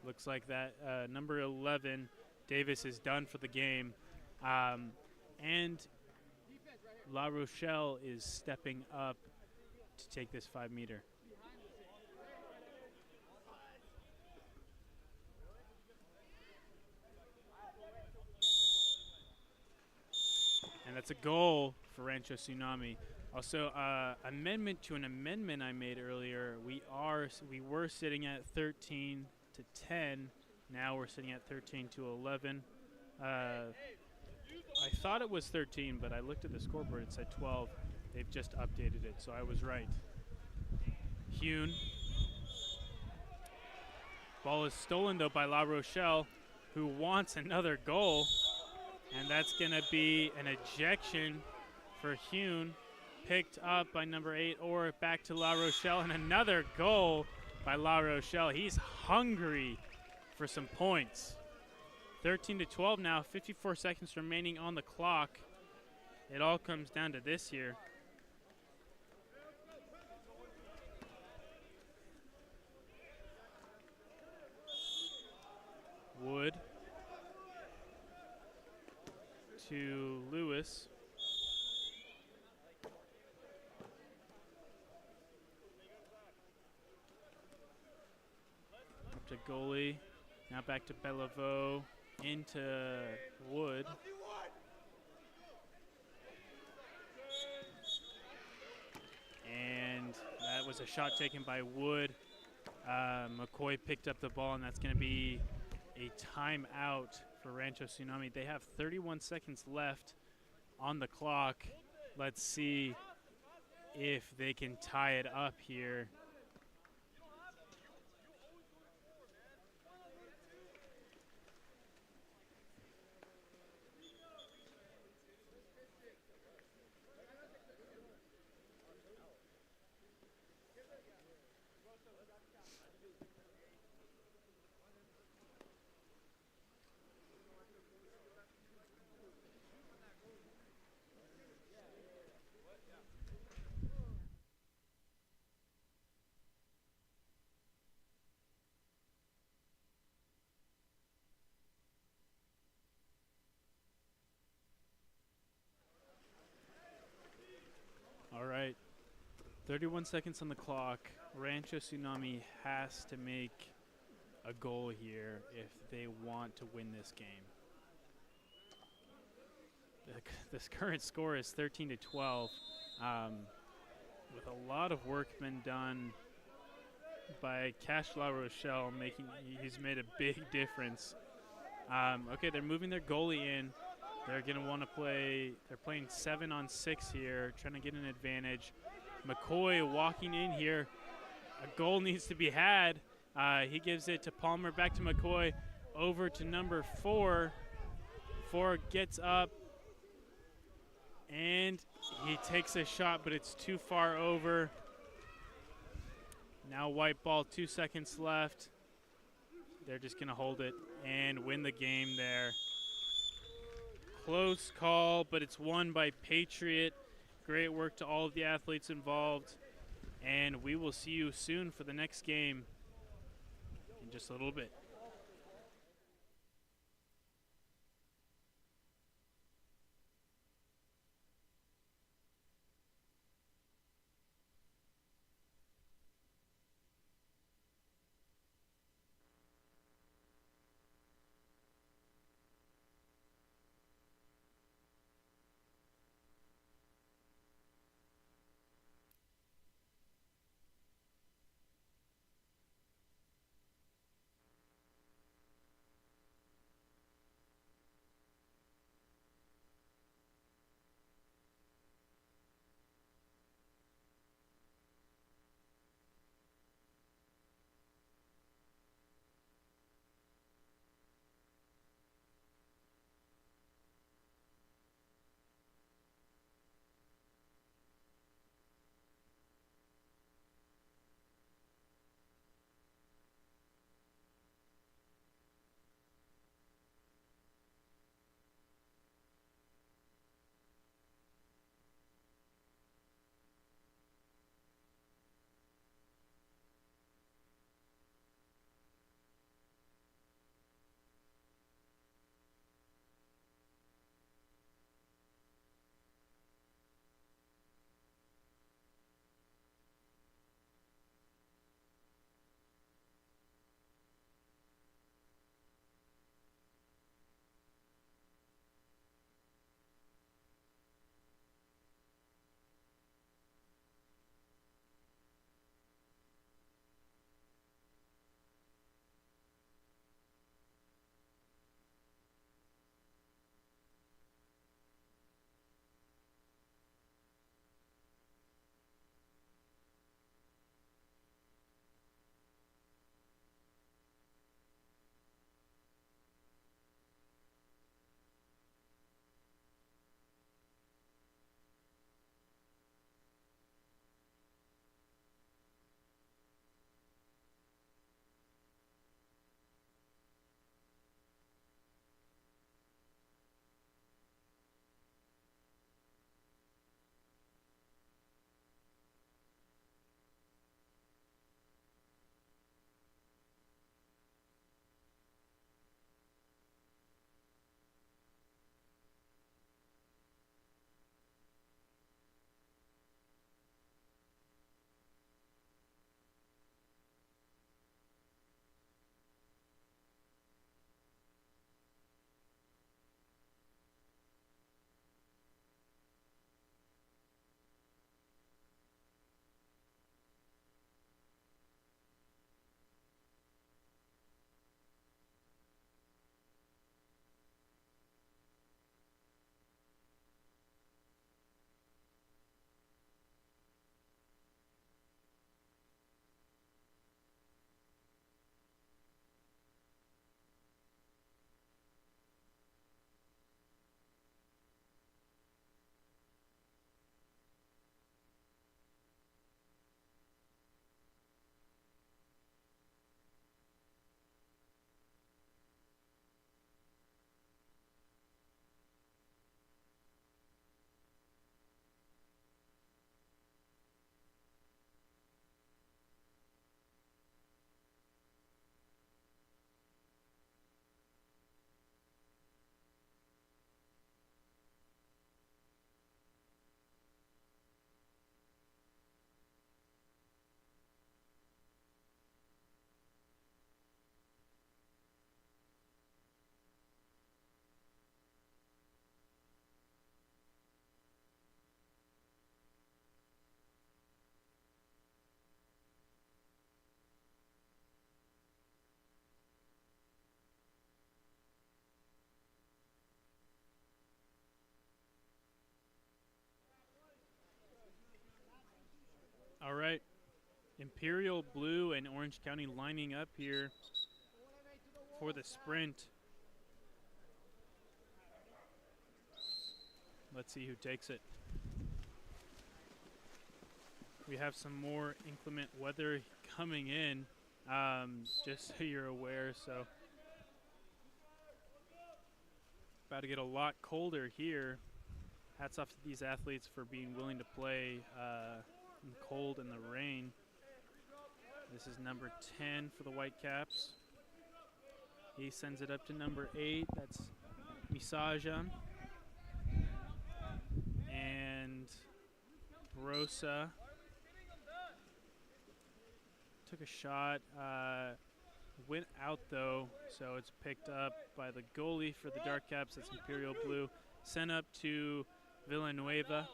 looks like that number 11, Davis, is done for the game. And La Rochelle is stepping up to take this 5-meter. And that's a goal for Rancho Tsunami. Also, amendment to an amendment I made earlier. We were sitting at 13-10. Now we're sitting at 13-11. I thought it was 13, but I looked at the scoreboard. It said 12. They've just updated it, so I was right. Hune. Ball is stolen, though, by La Rochelle, who wants another goal. And that's going to be an ejection for Hune. Picked up by number 8, or back to La Rochelle, and another goal by La Rochelle. He's hungry for some points. 13-12 now, 54 seconds remaining on the clock. It all comes down to this here. Wood to Lewis. Up to goalie. Now back to Bellevaux. Into Wood. And that was a shot taken by Wood. McCoy picked up the ball, and that's going to be a timeout for Rancho Tsunami. They have 31 seconds left on the clock. Let's see if they can tie it up here. All right, 31 seconds on the clock. Rancho Tsunami has to make a goal here if they want to win this game. This current score is 13-12, with a lot of work been done by Cash La Rochelle. He's made a big difference. Okay, they're moving their goalie in. They're going to want to play. They're playing 7-on-6 here, trying to get an advantage. McCoy walking in here. A goal needs to be had. He gives it to Palmer, back to McCoy, over to number 4. 4 gets up, and he takes a shot, but it's too far over. Now white ball, 2 seconds left. They're just going to hold it and win the game there. Close call, but it's won by Patriot. Great work to all of the athletes involved. And we will see you soon for the next game in just a little bit. Imperial Blue and Orange County lining up here for the sprint. Let's see who takes it. We have some more inclement weather coming in, just so you're aware. So about to get a lot colder here. Hats off to these athletes for being willing to play in the cold and the rain. This is number 10 for the Whitecaps. He sends it up to number 8. That's Misajan. And Brosa took a shot, went out though, so it's picked up by the goalie for the Dark Caps. That's Imperial Blue. Sent up to Villanueva.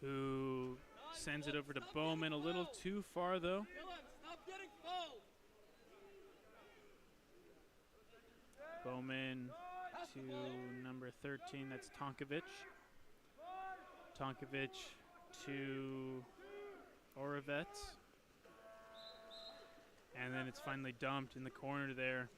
Who sends it over to Bowman, a little too far though. Bowman to number 13, that's Tonkovic. Tonkovic to Oravets. And then it's finally dumped in the corner there.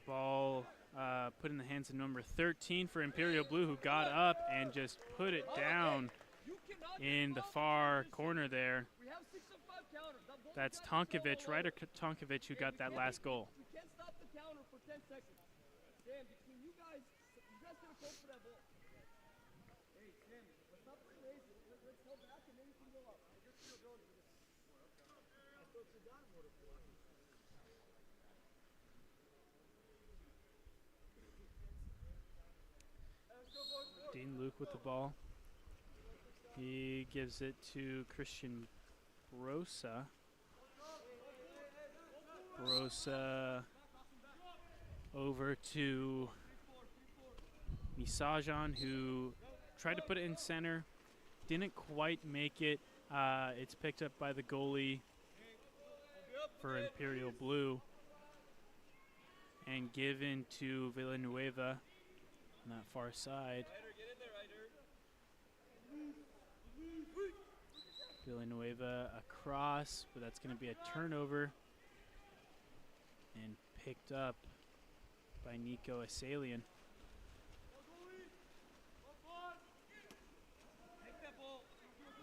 Ball put in the hands of number 13 for Imperial Blue, who got up and just put it down in the far corner there. That's Tonkovic, Ryder Tonkovic, who got that last goal. Dean Luke with the ball. He gives it to Christian Brosa. Brosa over to Misajan, who tried to put it in center. Didn't quite make it. It's picked up by the goalie for Imperial Blue and given to Villanueva on that far side. Villanueva across, but that's going to be a turnover and picked up by Nico Asalian.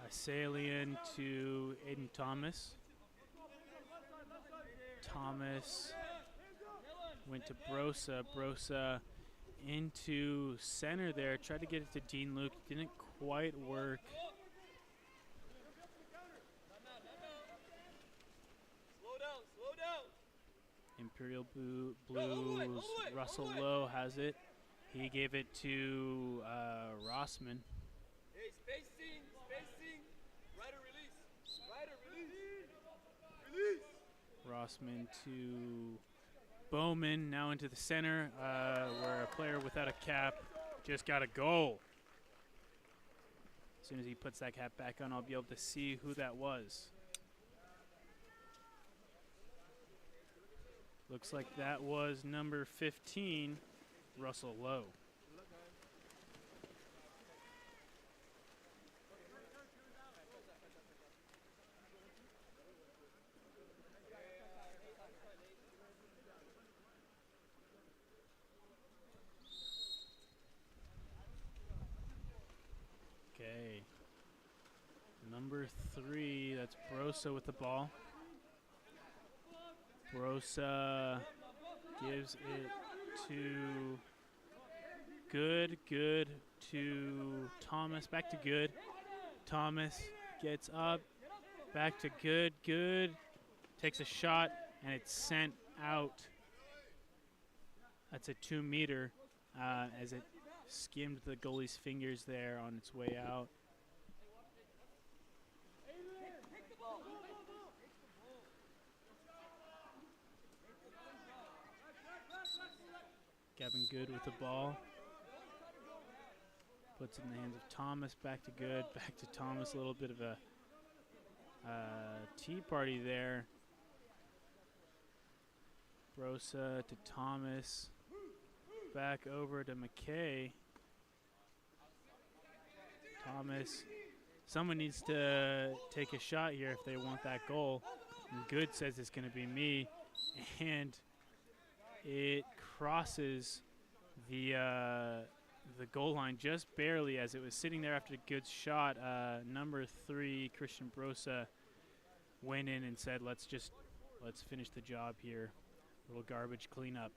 Asalian to Aiden Thomas. Thomas went to Brosa. Brosa into center there. Tried to get it to Dean Luke. Didn't quite work. Imperial Blues Russell Lowe has it. He gave it to Rossman. Hey, spacing. Rider release. Rossman to Bowman, now into the center, where a player without a cap just got a goal. As soon as he puts that cap back on, I'll be able to see who that was. Looks like that was number 15, Russell Lowe. Okay. Number 3, that's Brosa with the ball. Brosa gives it to Good to Thomas, back to Good. Thomas gets up, back to Good. Good takes a shot, and it's sent out. That's a 2-meter as it skimmed the goalie's fingers there on its way out. Gavin Good with the ball. Puts it in the hands of Thomas, back to Good, back to Thomas. A little bit of a tea party there. Brosa to Thomas. Back over to McKay. Thomas. Someone needs to take a shot here if they want that goal. And Good says it's going to be me. And it crosses the goal line just barely as it was sitting there after Good's shot. Number 3, Christian Brosa, went in and said, let's finish the job here. A little garbage cleanup.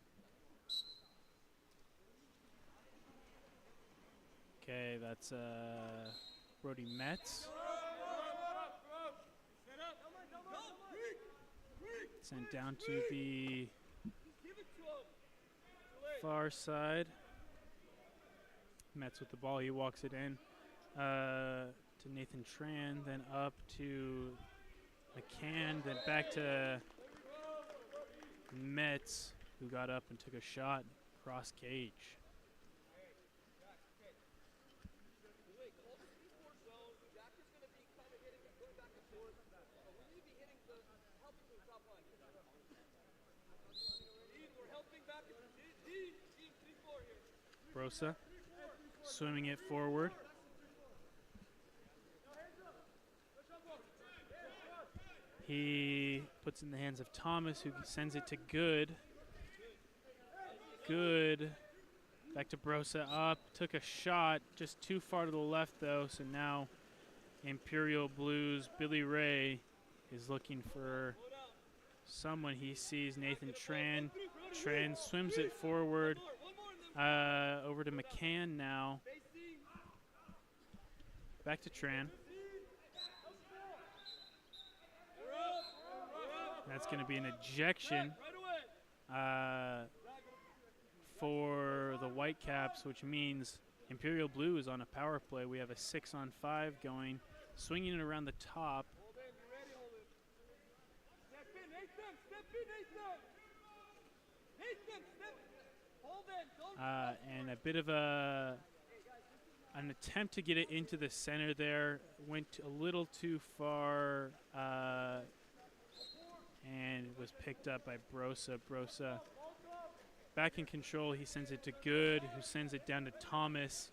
Okay, that's Brody Metz. Sent down to the far side. Metz with the ball, he walks it in to Nathan Tran, then up to McCann, then back to Metz, who got up and took a shot cross cage. Brosa swimming it forward. He puts it in the hands of Thomas, who sends it to Good. Good. Back to Brosa, up. Took a shot just too far to the left, though. So now Imperial Blues, Billy Ray is looking for someone. He sees Nathan Tran. Tran swims it forward. Over to McCann now. Back to Tran. That's going to be an ejection for the Whitecaps, which means Imperial Blue is on a power play. We have a 6-on-5 going, swinging it around the top. And a bit of an attempt to get it into the center there. Went a little too far and was picked up by Brosa. Brosa back in control. He sends it to Good, who sends it down to Thomas.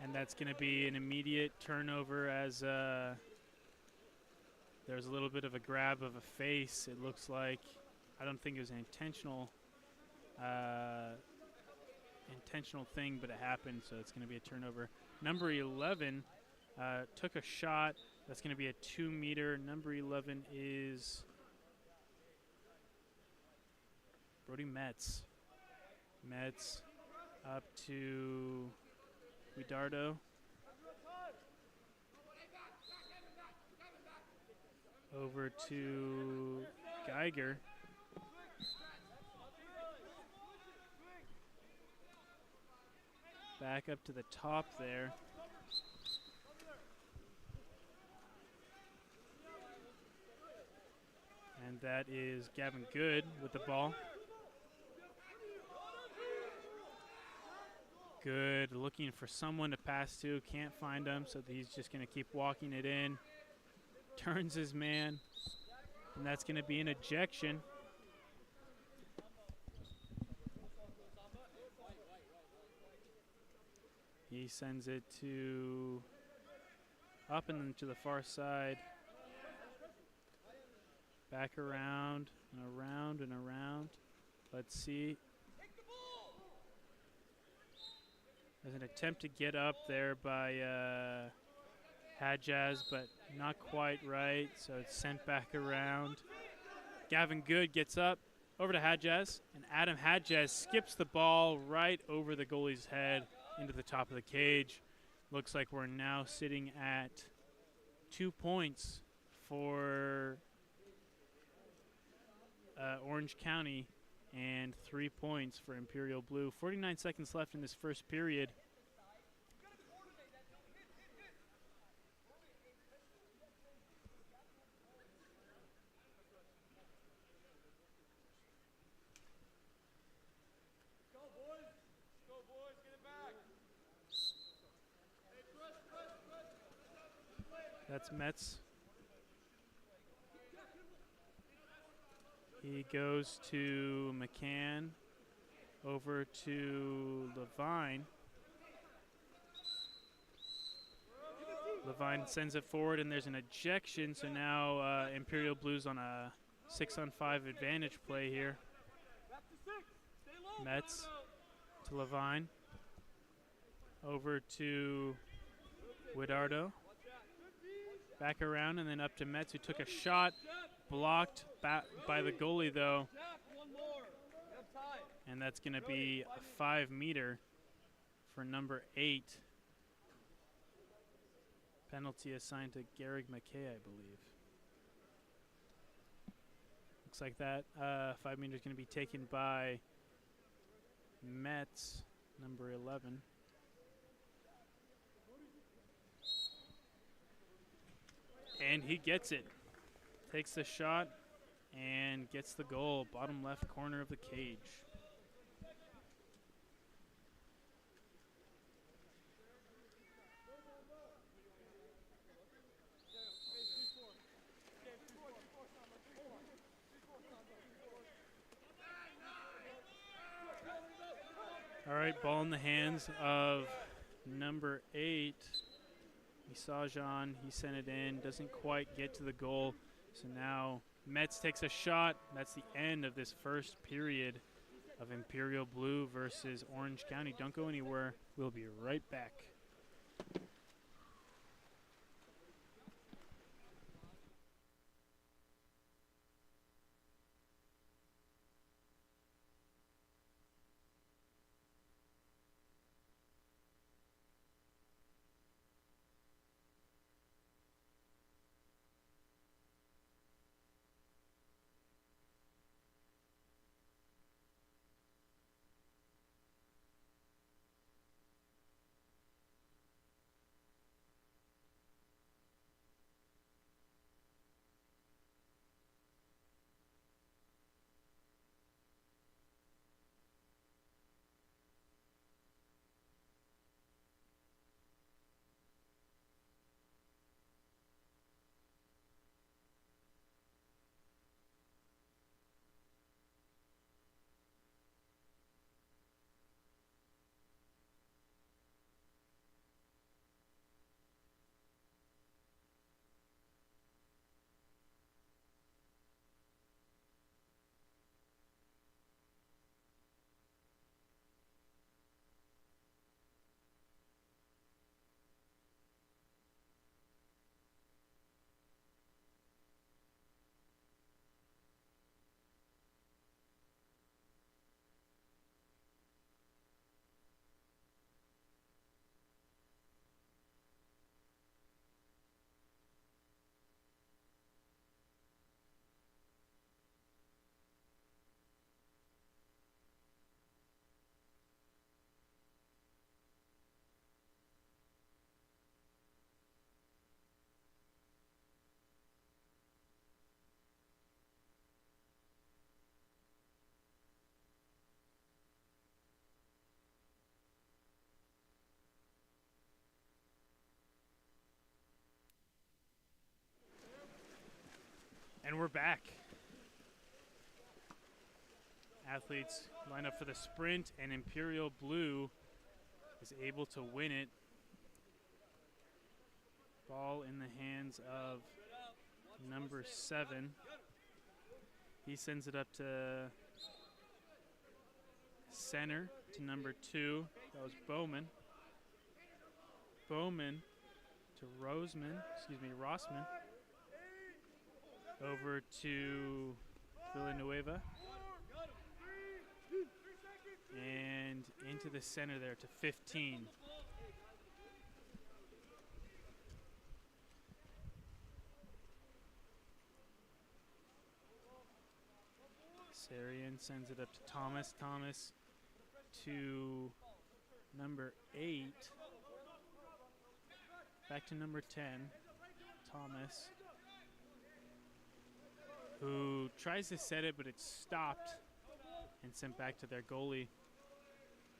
And that's going to be an immediate turnover as there's a little bit of a grab of a face. It looks like, I don't think it was an intentional thing, but it happened, so it's going to be a turnover. Number 11 took a shot. That's going to be a 2-meter. Number 11 is Brody Metz. Metz up to Guidardo. Over to Geiger. Back up to the top there. And that is Gavin Good with the ball. Good, looking for someone to pass to, can't find him, so he's just going to keep walking it in. Turns his man, and that's going to be an ejection. He sends it to up and then to the far side. Back around and around and around. Let's see. There's an attempt to get up there by Hadjaz, but not quite right, so it's sent back around. Gavin Good gets up over to Hadjaz, and Adam Hadjaz skips the ball right over the goalie's head into the top of the cage. Looks like we're now sitting at 2 points for Orange County and 3 points for Imperial Blue. 49 seconds left in this first period. That's Metz. He goes to McCann, over to Levine. Levine sends it forward, and there's an ejection. So now Imperial Blues on a 6-on-5 advantage play here. Metz to Levine, over to Widardo. Back around and then up to Metz, who took a shot, blocked by the goalie though. And that's going to be a 5-meter for number 8. Penalty assigned to Garrig McKay, I believe. Looks like that 5 meter is going to be taken by Metz, number 11. And he gets it. Takes the shot and gets the goal. Bottom left corner of the cage. All right, ball in the hands of number 8. Isajan, he sent it in, doesn't quite get to the goal. So now Metz takes a shot. That's the end of this first period of Imperial Blue versus Orange County. Don't go anywhere. We'll be right back. And we're back. Athletes line up for the sprint, and Imperial Blue is able to win it. Ball in the hands of number 7. He sends it up to center to number 2. That was Bowman. Bowman to Rossman. Over to Villanueva. And into the center there to 15. Sarian sends it up to Thomas. Thomas to number 8. Back to number 10. Thomas, who tries to set it, but it's stopped and sent back to their goalie.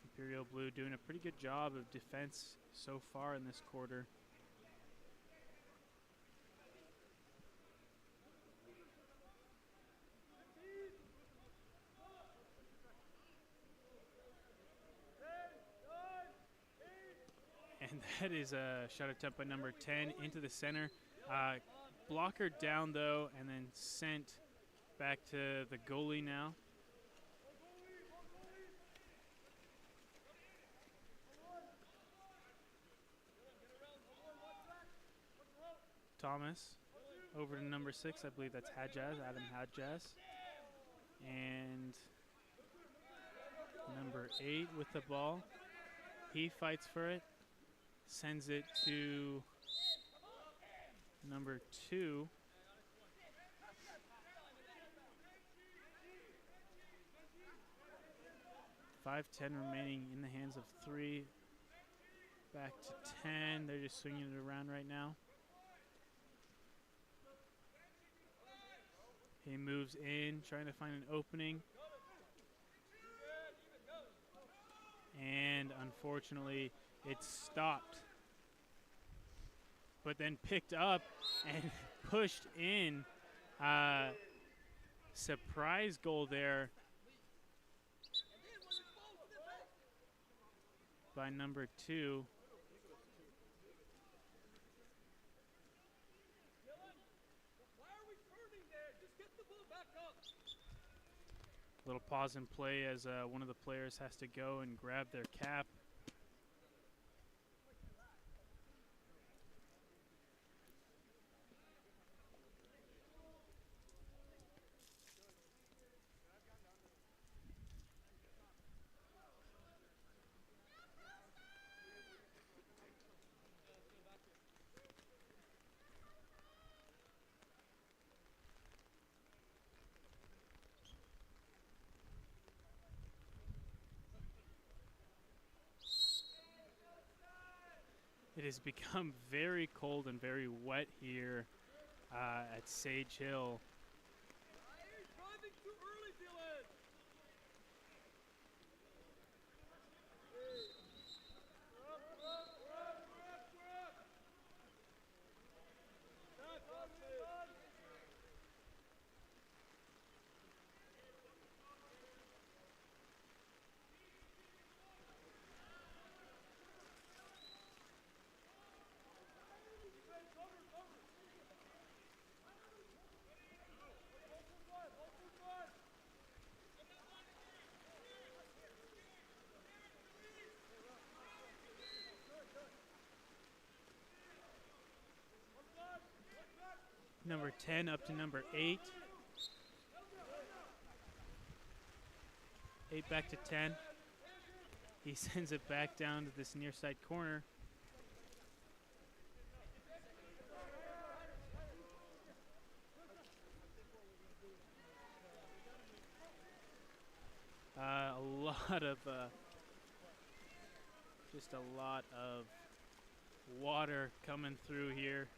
Imperial Blue doing a pretty good job of defense so far in this quarter. And that is a shot attempt by number 10 into the center. Blocker down, though, and then sent back to the goalie now. Thomas over to number 6. I believe that's Hadjaz, Adam Hadjaz. And number 8 with the ball. He fights for it. Sends it to number 2. .5:10 remaining in the hands of 3. Back to 10. They're just swinging it around right now. He moves in, trying to find an opening. And unfortunately, it's stopped. But then picked up and pushed in. Surprise goal there by number 2. Little pause and play as one of the players has to go and grab their cap. It has become very cold and very wet here at Sage Hill. Number 10 up to number 8. 8 back to 10. He sends it back down to this near side corner. Just a lot of water coming through here.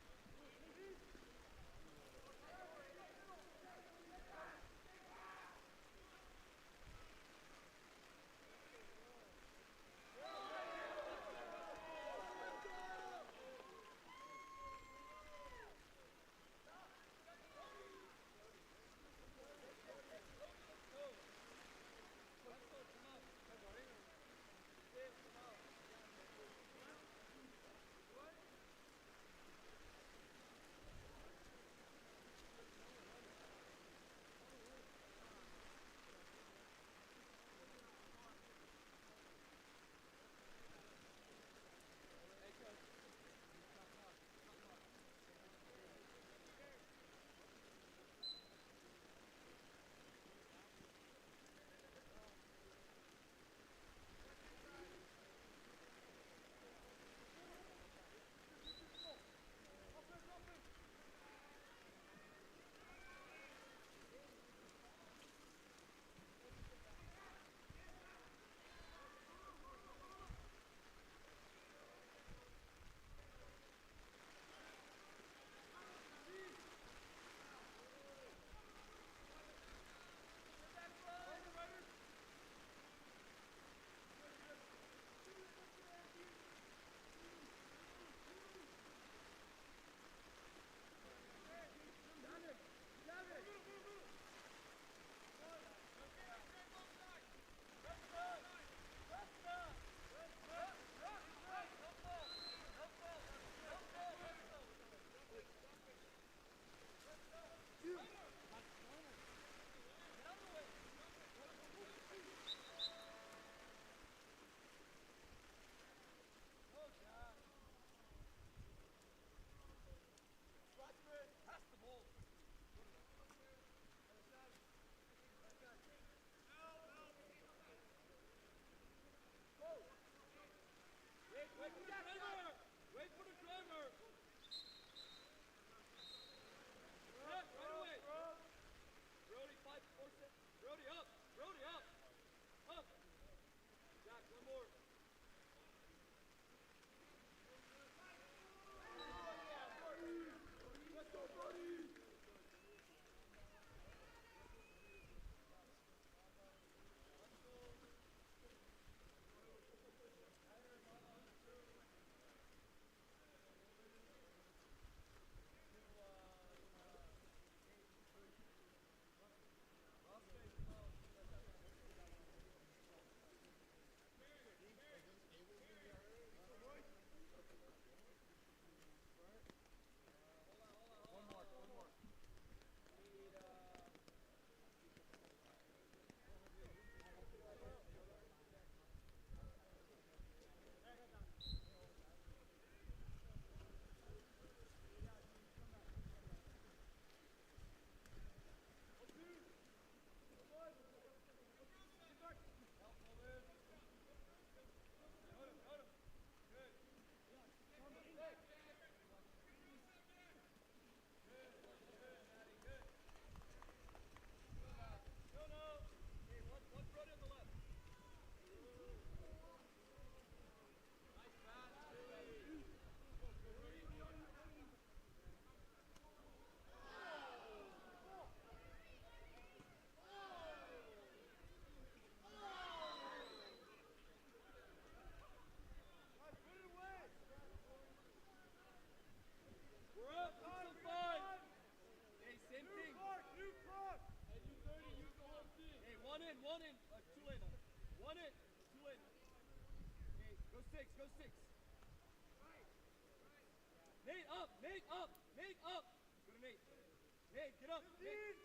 One in. Two in. One in. Two in. Okay, go six. Nate, up. Go to Nate. Nate, get up. Nate.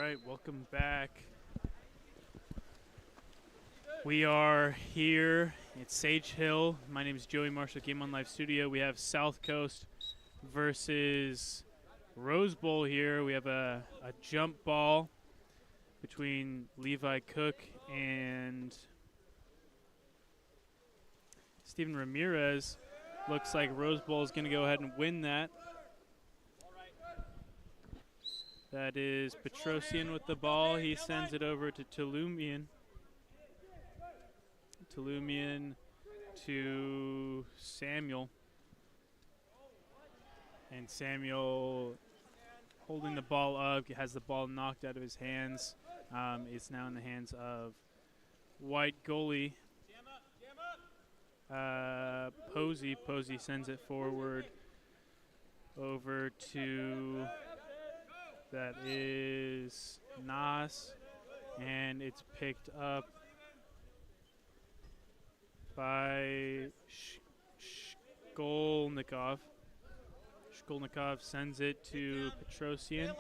right, welcome back. We are here at Sage Hill. My name is Joey Marshall, Game On Live Studio. We have South Coast versus Rose Bowl here. We have a jump ball between Levi Cook and Steven Ramirez. Looks like Rose Bowl is going to go ahead and win that. That is Petrosian with the ball. He sends it over to Tulumian. Tulumian to Samuel. And Samuel holding the ball up, has the ball knocked out of his hands. It's now in the hands of white goalie Posey. Posey sends it forward over to, that is Nas, and it's picked up by Shkolnikov. Shkolnikov sends it to Petrosian,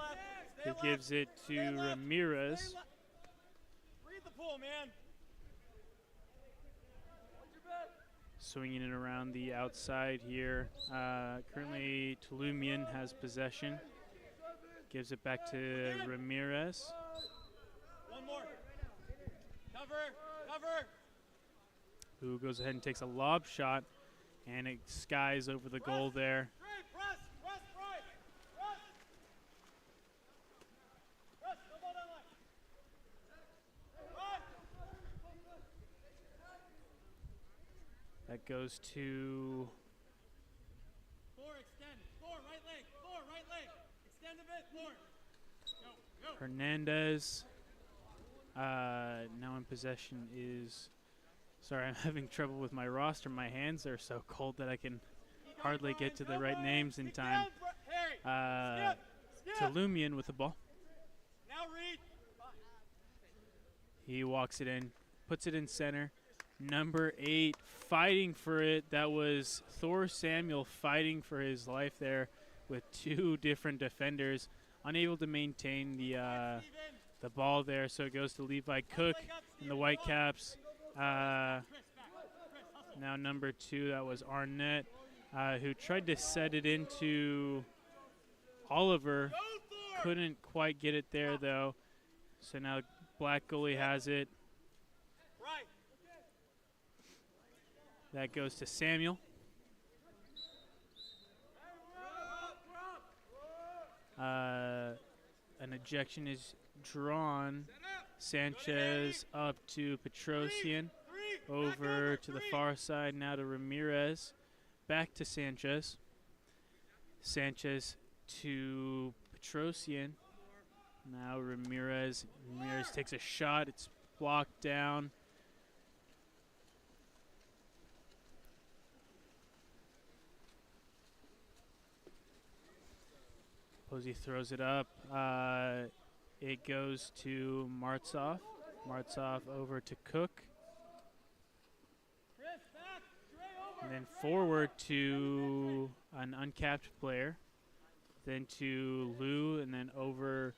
who gives it to Ramirez. Read the pool, man. Swinging it around the outside here. Currently, Tulumian has possession. Gives it back to Ramirez. One more. Cover, cover. Who goes ahead and takes a lob shot, and it skies over the goal there. Press, press, press, press. Press, come on that line. That goes to Four, extend. Four, right leg. Four, right leg. Extend a bit. Four. Go, go. Hernandez. Now in possession is, sorry, I'm having trouble with my roster. My hands are so cold that I can hardly get to the right names in time. Tulumian with the ball. Now read. He walks it in, puts it in center. Number 8 fighting for it. That was Thor Samuel fighting for his life there with two different defenders, unable to maintain the ball there. So it goes to Levi Cook and the Whitecaps. Now number 2, that was Arnett, who tried to set it into Oliver. Couldn't quite get it there though. So now black goalie has it. That goes to Samuel. An ejection is drawn. Sanchez up to Petrosian. Over to the far side now to Ramirez. Back to Sanchez. Sanchez to Petrosian. Now Ramirez. Ramirez takes a shot. It's blocked down. Posey throws it up. It goes to Martsov. Martsov over to Cook. And then forward to an uncapped player. Then to Lou, and then over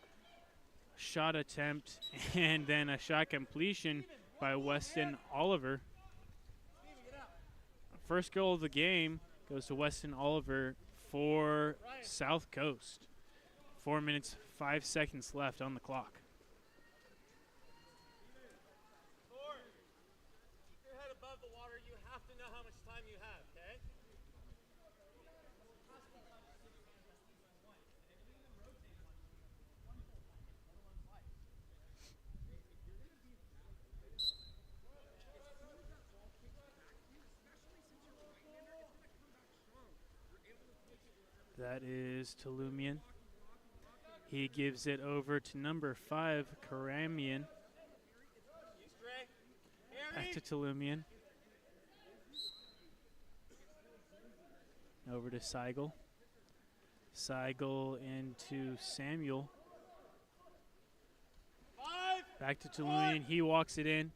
shot attempt, and then a shot completion by Weston Oliver. First goal of the game goes to Weston Oliver for South Coast. 4 minutes, 5 seconds left on the clock. Thor, keep your head above the water. You have to know how much time you have, okay? That is Tulumian. He gives it over to number 5, Karamian. Back to Tulumian. Over to Seigel. Seigel into Samuel. Back to Tulumian. He walks it in.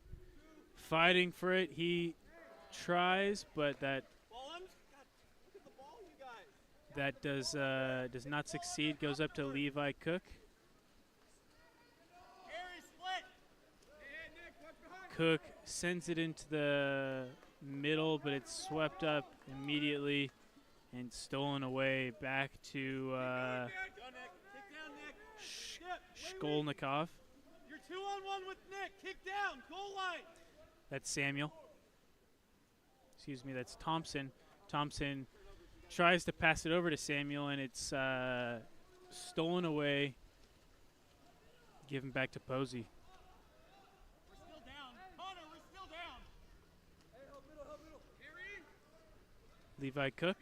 Fighting for it. He tries, but that does not succeed. Goes up to Levi Cook. Cook sends it into the middle, but it's swept up immediately and stolen away back to Go, Nick. Kick down, Nick. Shkolnikov. You're 2-on-1 with Nick. Kick down. Goal line. That's Samuel. Excuse me, that's Thompson. Thompson tries to pass it over to Samuel, and it's stolen away. Given back to Posey. We're still down. Connor, we're still down. Hey, help middle, help middle. Harry. Levi Cook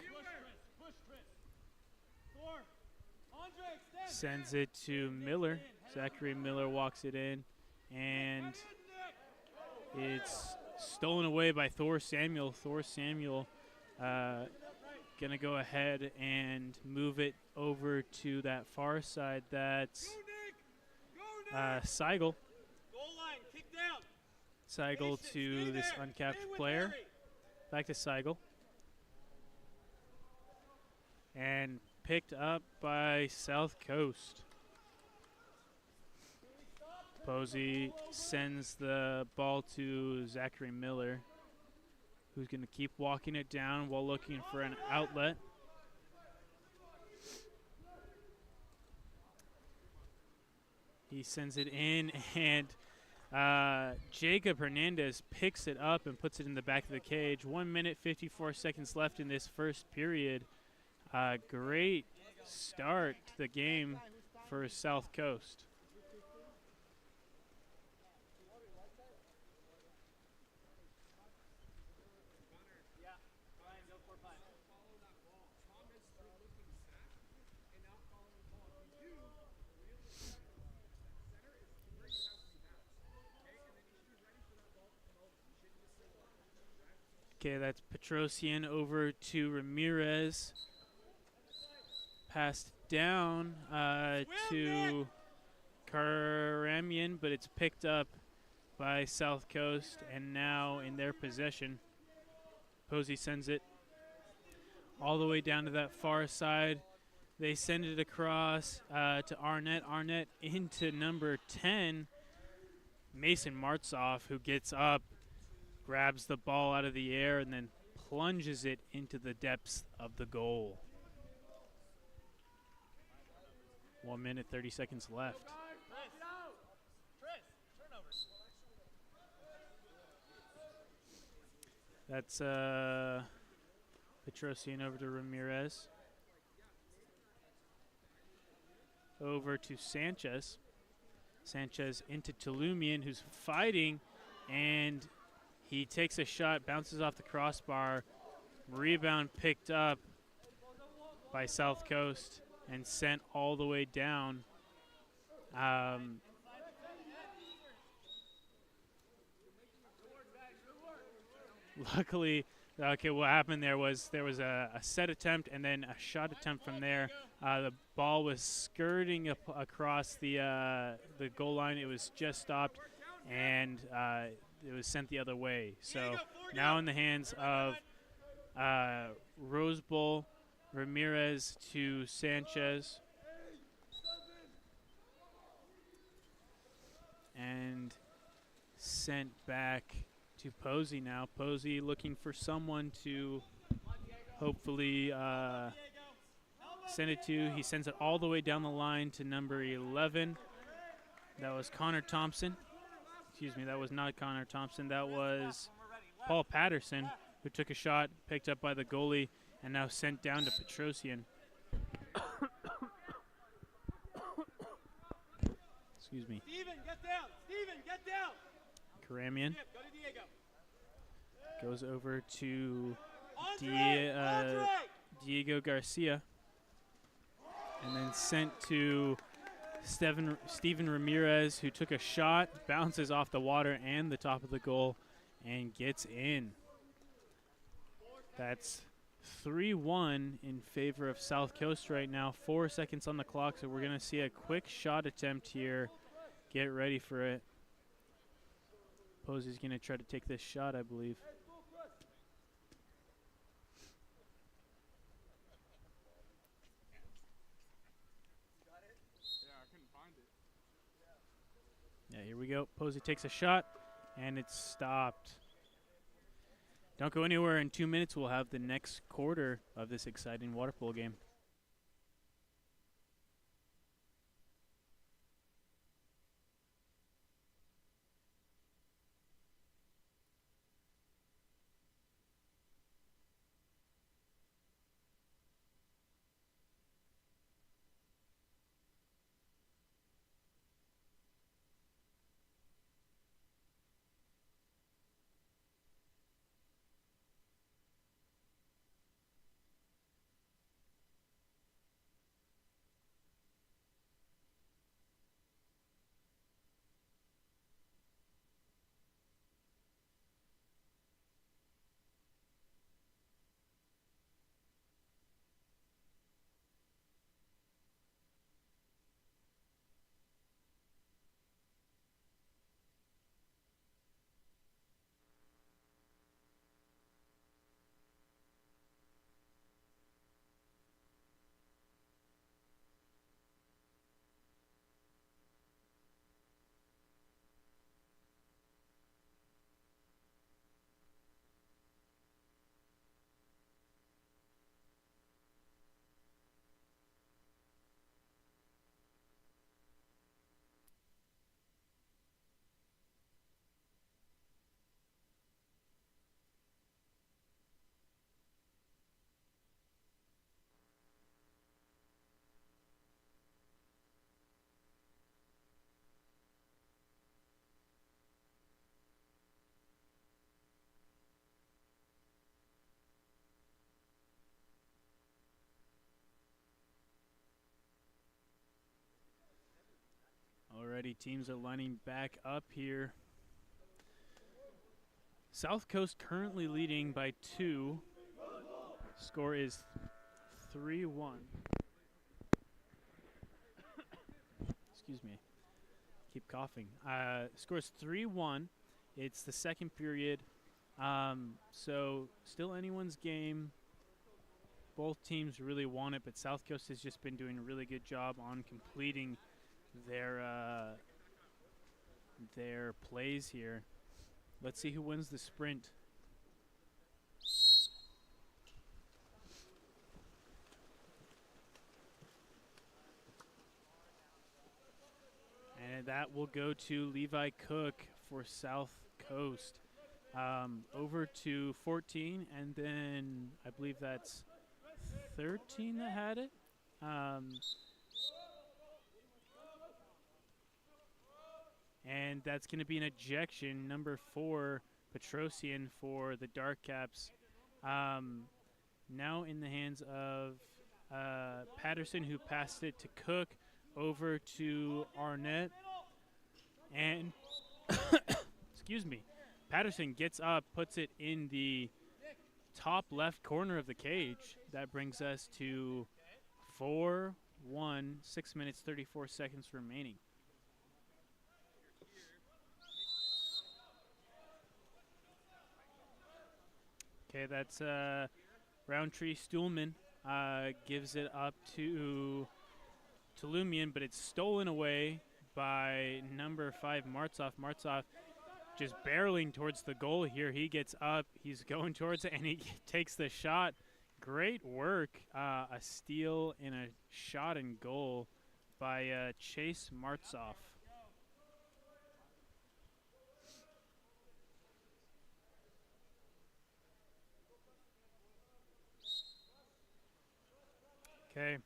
Push, Chris. Thor. Andre, extend. sends it to Miller. Zachary Miller walks it in, and it's stolen away by Thor Samuel. Thor Samuel gonna go ahead and move it over to that far side. That's Seigel. Goal line, kick down. Seigel to this uncapped player. Back to Seigel. And picked up by South Coast. Posey sends the ball to Zachary Miller, who's going to keep walking it down while looking for an outlet. He sends it in, and Jacob Hernandez picks it up and puts it in the back of the cage. 1 minute, 54 seconds left in this first period. Great start to the game for South Coast. Okay, that's Petrosian over to Ramirez. Passed down to Karamian, but it's picked up by South Coast and now in their possession. Posey sends it all the way down to that far side. They send it across to Arnett. Arnett into number 10, Mason Martzoff, who gets up, grabs the ball out of the air, and then plunges it into the depths of the goal. 1 minute, 30 seconds left. That's Petrosian over to Ramirez. Over to Sanchez. Sanchez into Tulumian, who's fighting, and he takes a shot, bounces off the crossbar. Rebound picked up by South Coast and sent all the way down. Luckily, okay, what happened there was a set attempt and then a shot attempt from there. The ball was skirting across the goal line. It was just stopped, and it was sent the other way. So now in the hands of Rose Bowl, Ramirez to Sanchez. And sent back to Posey now. Posey looking for someone to hopefully send it to. He sends it all the way down the line to number 11. That was Connor Thompson. Excuse me, that was not Connor Thompson. That was Paul Patterson, who took a shot, picked up by the goalie, and now sent down to Petrosian. Excuse me. Steven, get down. Steven, get down. Karamian Go to Diego. goes over to Andre. Diego Garcia, and then sent to Steven Ramirez, who took a shot, bounces off the water and the top of the goal, and gets in. That's 3-1 in favor of South Coast right now. 4 seconds on the clock, so we're going to see a quick shot attempt here. Get ready for it. Posey's going to try to take this shot, I believe. Yeah, here we go. Posey takes a shot, And it's stopped. Don't go anywhere. In 2 minutes, we'll have the next quarter of this exciting water polo game. Alrighty, teams are lining back up here. South Coast currently leading by 2. Score is 3-1. Excuse me. Keep coughing. Score is 3-1. It's the second period. So still anyone's game. Both teams really want it, but South Coast has just been doing a really good job on completing their plays here. Let's see who wins the sprint. And that will go to Levi Cook for South Coast. Over to 14, and then I believe that's 13 that had it. And that's going to be an ejection, number 4, Petrosian for the Dark Caps. Now in the hands of Patterson, who passed it to Cook, over to Arnett. And, excuse me, Patterson gets up, puts it in the top left corner of the cage. That brings us to 4-1, 6 minutes, 34 seconds remaining. Okay, that's Roundtree Stuhlman gives it up to Tulumian, but it's stolen away by number 5, Martzov. Martzov just barreling towards the goal here. He gets up, he's going towards it, and he takes the shot. Great work. A steal and a shot and goal by Chase Martzov. Okay.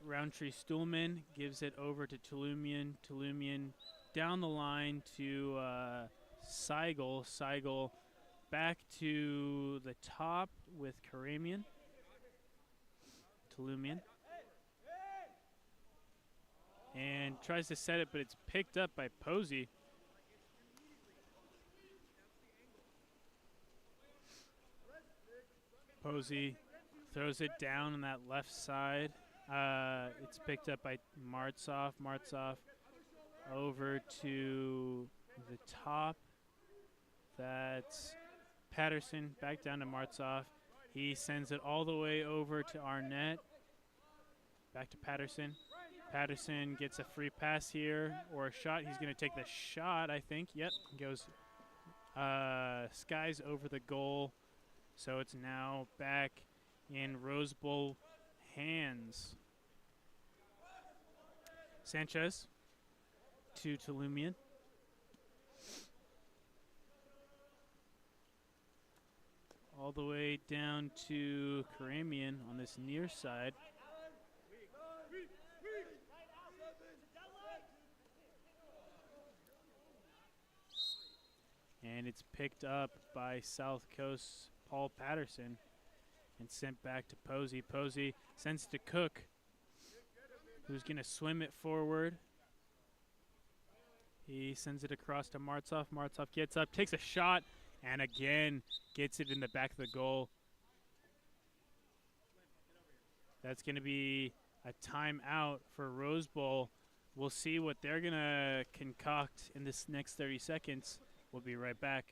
Roundtree Stuhlman gives it over to Tulumian. Tulumian down the line to Seigel. Seigel back to the top with Karamian. Tulumian. And tries to set it, but it's picked up by Posey. Posey throws it down on that left side. It's picked up by Martzov. Martzov over to the top. That's Patterson back down to Martzov. He sends it all the way over to Arnett. Back to Patterson. Patterson gets a free pass here or a shot. He's going to take the shot, I think. Yep, goes skies over the goal. So it's now back in Rose Bowl hands. Sanchez to Tulumian. All the way down to Karamian on this near side. And it's picked up by South Coast Paul Patterson and sent back to Posey. Posey sends to Cook, who's going to swim it forward. He sends it across to Martov. Martov gets up, takes a shot, and again gets it in the back of the goal. That's going to be a timeout for Rose Bowl. We'll see what they're going to concoct in this next 30 seconds. We'll be right back.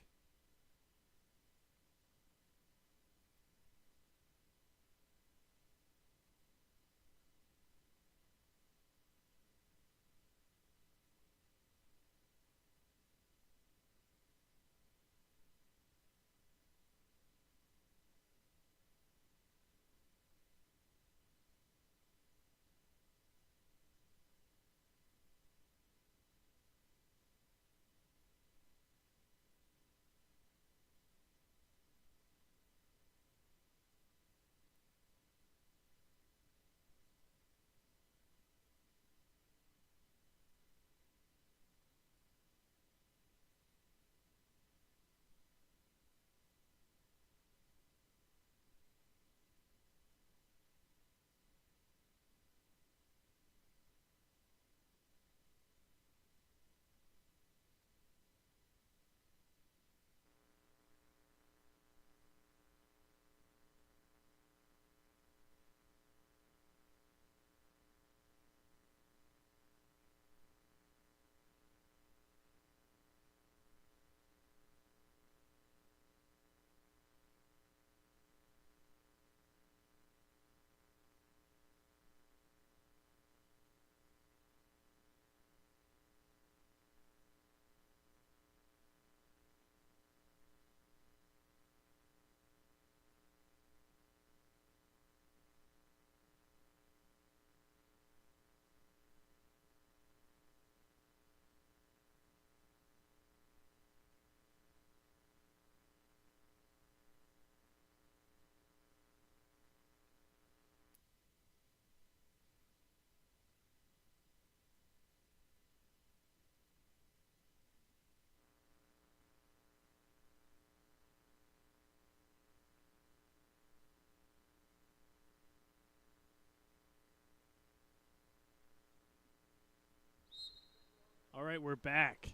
All right, we're back.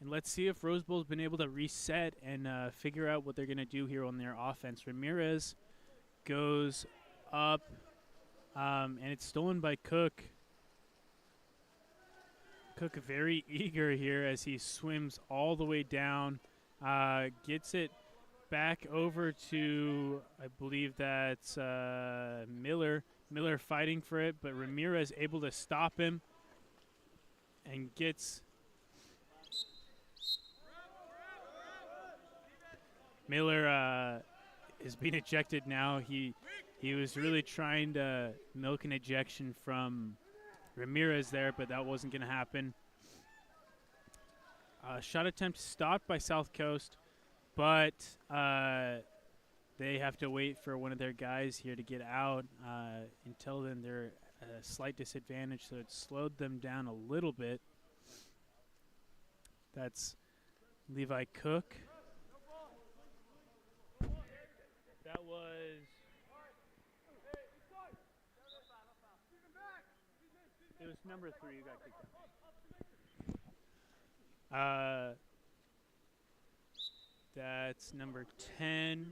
And let's see if Rose Bowl's been able to reset and figure out what they're going to do here on their offense. Ramirez goes up, and it's stolen by Cook. Cook very eager here as he swims all the way down, gets it back over to, I believe that's Miller. Miller fighting for it, but Ramirez able to stop him and gets Miller is being ejected now. He was really trying to milk an ejection from Ramirez there, but that wasn't going to happen. Shot attempt stopped by South Coast, but they have to wait for one of their guys here to get out. Until then, they're at a slight disadvantage, so it slowed them down a little bit. That's Levi Cook. That was it was number 3 who got kicked out. That's number 10,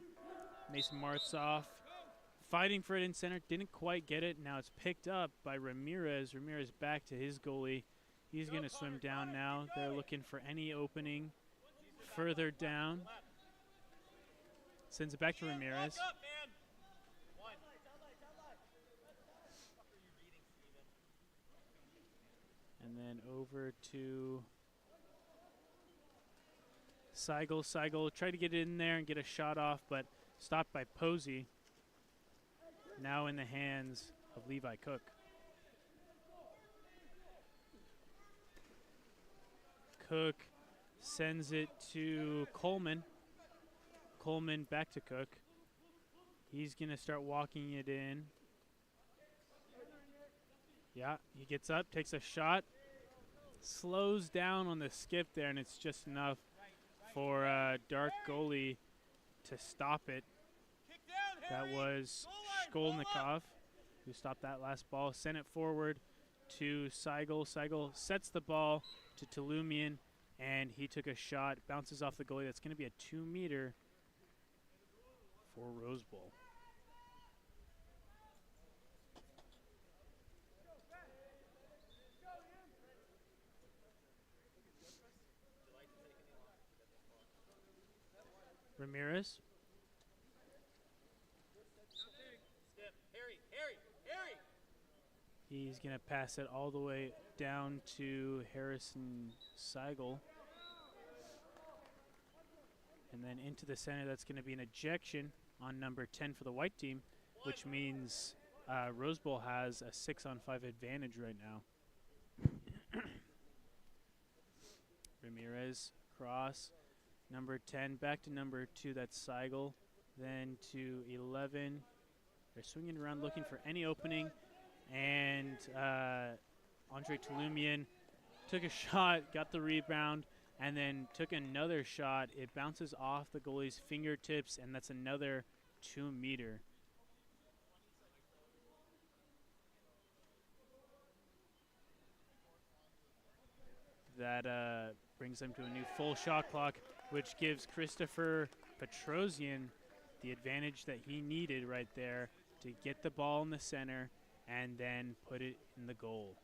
Mason Martzoff. Fighting for it in center, didn't quite get it. Now it's picked up by Ramirez. Ramirez back to his goalie. He's going to swim down now. They're looking for any opening further down. Sends it back to Ramirez. And then over to Seigel. Seigel tried to get in there and get a shot off, but stopped by Posey. Now in the hands of Levi Cook. Cook sends it to Coleman. Coleman back to Cook. He's going to start walking it in. Yeah, he gets up, takes a shot, slows down on the skip there, and it's just enough for Dark goalie to stop it. That was Shkolnikov who stopped that last ball. Sent it forward to Seigel. Seigel sets the ball to Tulumian, and he took a shot, bounces off the goalie. That's going to be a 2-meter for Rose Bowl. Ramirez. He's going to pass it all the way down to Harrison Seigel. And then into the center, that's going to be an ejection on number 10 for the white team, which means Rose Bowl has a 6-on-5 advantage right now. Ramirez, cross. Number 10, back to number 2, that's Seigel. Then to 11. They're swinging around looking for any opening. And Andre Tulumian took a shot, got the rebound, and then took another shot. It bounces off the goalie's fingertips, and that's another 2-meter. That brings them to a new full shot clock, which gives Christopher Petrosian the advantage that he needed right there to get the ball in the center and then put it in the goal.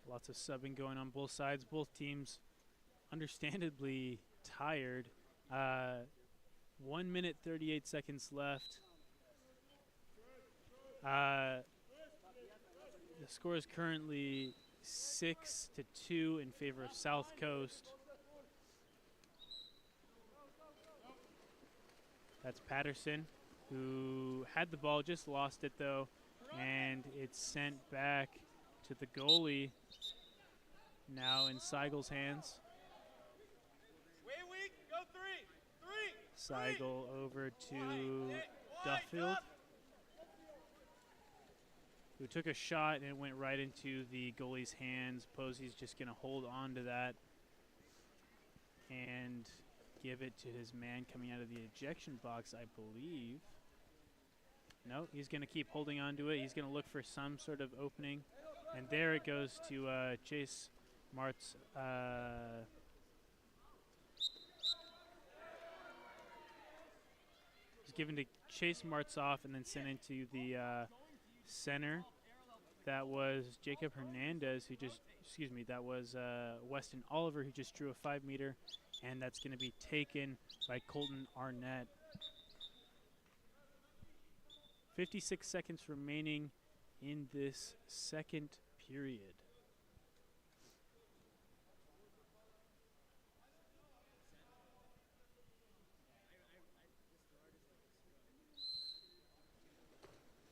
Lots of subbing going on both sides. Both teams understandably tired. 1 minute, 38 seconds left. The score is currently 6-2 in favor of South Coast. That's Patterson, who had the ball, just lost it though, and it's sent back to the goalie, now in Seigel's hands. Seigel over to Duffield, who took a shot and it went right into the goalie's hands. Posey's just going to hold on to that and give it to his man coming out of the ejection box, I believe. No, he's going to keep holding on to it. He's going to look for some sort of opening. And there it goes to Chase Martz. It's given to Chase Martzoff and then sent into the center. That was Jacob Hernandez, who just, that was Weston Oliver, who just drew a 5-meter, and that's going to be taken by Colton Arnett. 56 seconds remaining in this second period.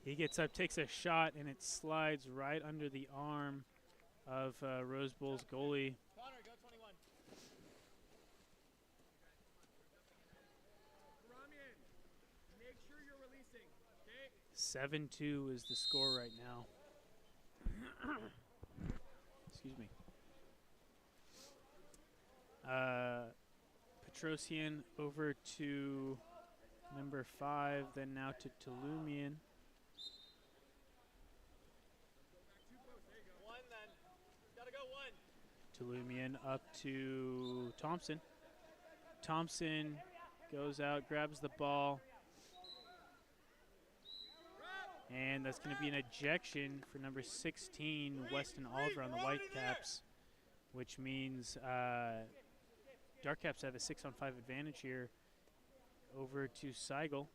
He gets up, takes a shot, and it slides right under the arm of Rose Bowl's goalie. Connor, go 21. 7-2 is the score right now. Excuse me. Petrosian over to number 5, then now to Tulumian. Tulumian up to Thompson. Thompson goes out, grabs the ball. And that's going to be an ejection for number 16, Weston Oliver on the Whitecaps, which means Dark Caps have a 6-on-5 advantage here. over to Seigel.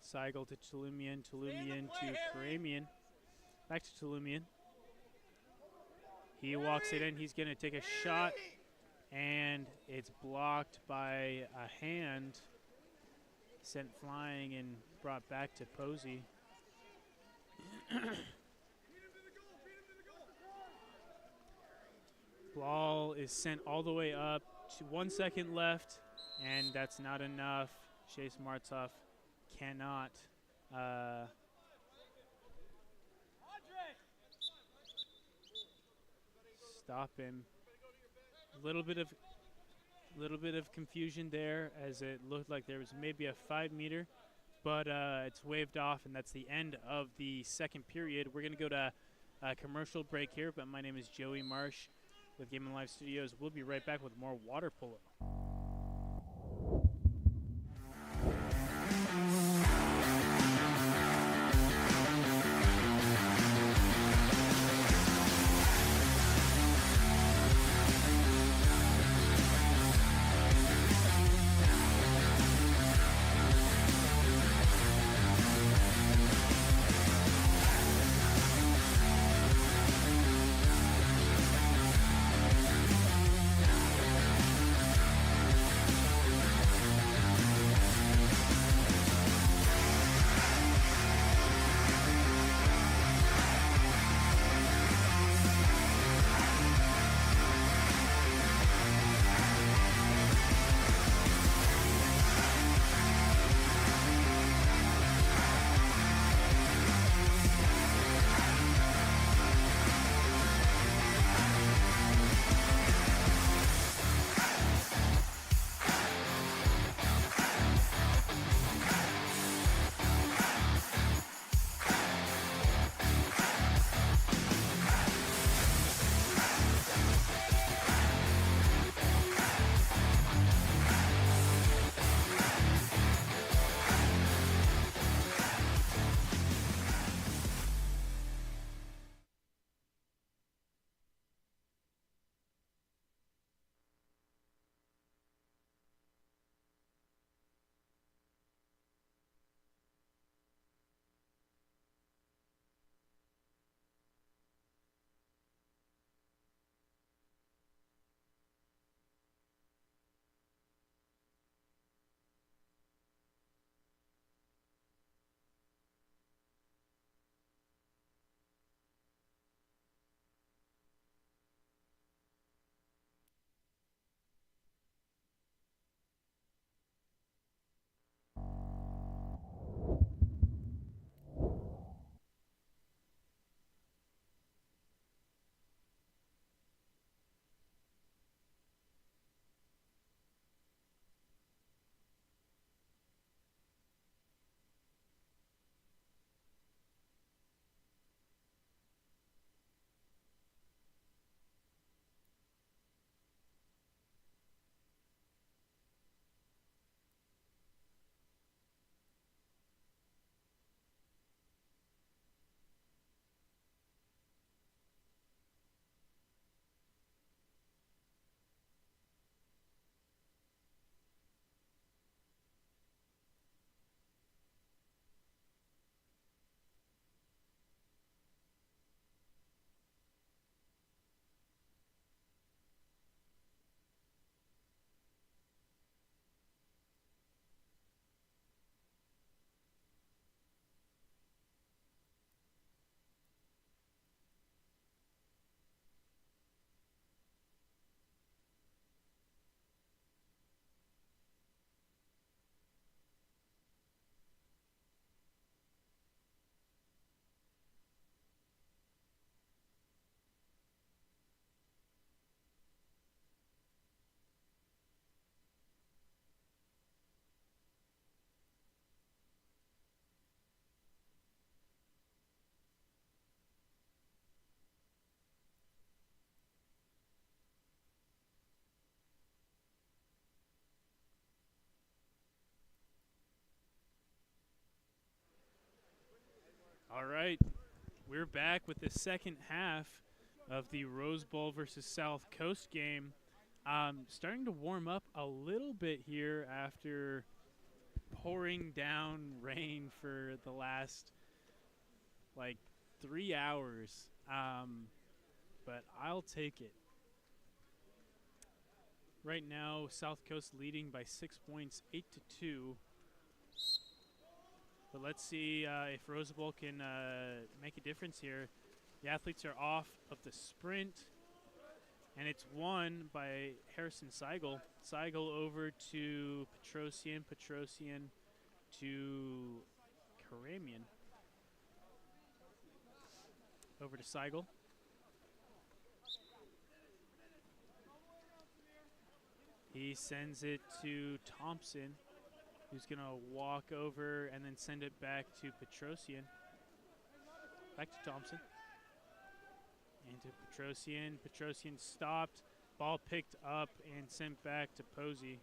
Seigel to Tulumian, Tulumian to Karamian. Back to Tulumian. He walks it in. He's going to take a shot, and it's blocked by a hand. Sent flying and brought back to Posey. Ball is sent all the way up to 1 second left, and that's not enough. Chase Martov cannot stop him. Little bit of confusion there, as it looked like there was maybe a 5 meter, but it's waved off, and that's the end of the second period. We're going to go to a commercial break here, but my name is Joey Marsh with Game & Live Studios. We'll be right back with more water polo. All right, we're back with the second half of the Rose Bowl versus South Coast game. Starting to warm up a little bit here after pouring down rain for the last like 3 hours. But I'll take it. Right now, South Coast leading by 6 points, 8-2. But let's see if Rose Bowl can make a difference here. The athletes are off of the sprint, and it's won by Harrison Seigel. Seigel over to Petrosian, Petrosian to Karamian. Over to Seigel. He sends it to Thompson, who's going to walk over and then send it back to Petrosian. Back to Thompson. Into Petrosian. Petrosian stopped. Ball picked up and sent back to Posey.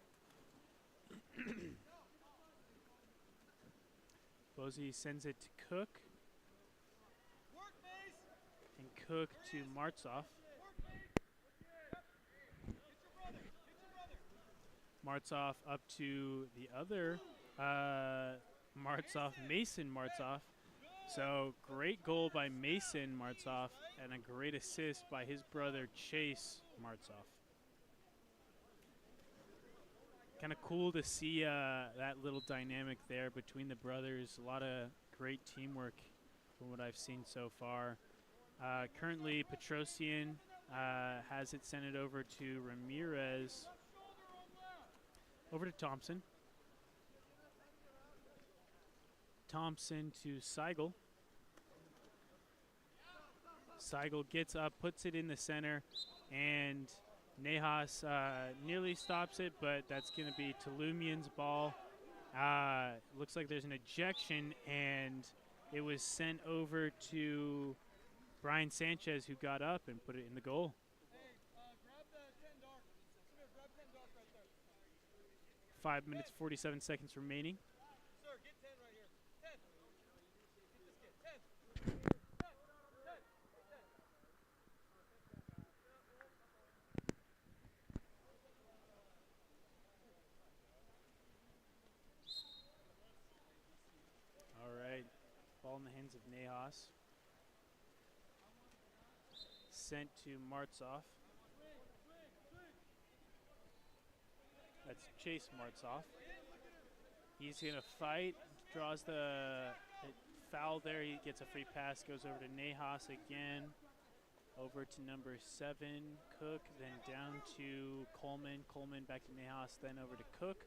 Posey sends it to Cook. And Cook to Martzoff. Martzoff up to the other Martzoff, Mason Martzoff. So great goal by Mason Martzoff and a great assist by his brother Chase Martzoff. Kind of cool to see that little dynamic there between the brothers. A lot of great teamwork from what I've seen so far. Currently, Petrosian has it sent it over to Ramirez. Over to Thompson. Thompson to Seigel. Seigel gets up, puts it in the center, and Nejas nearly stops it, but that's going to be Tulumian's ball. Looks like there's an ejection, and it was sent over to Brian Sanchez, who got up and put it in the goal. 5 minutes, 47 seconds remaining. Sir, get 10 right here. 10. Get this kid. 10. 10. All right, ball in the hands of Nejas. Sent to Martzoff. That's Chase Martzoff. He's going to fight, draws the foul there. He gets a free pass, goes over to Nejas again. Over to number 7, Cook, then down to Coleman. Coleman back to Nejas, then over to Cook.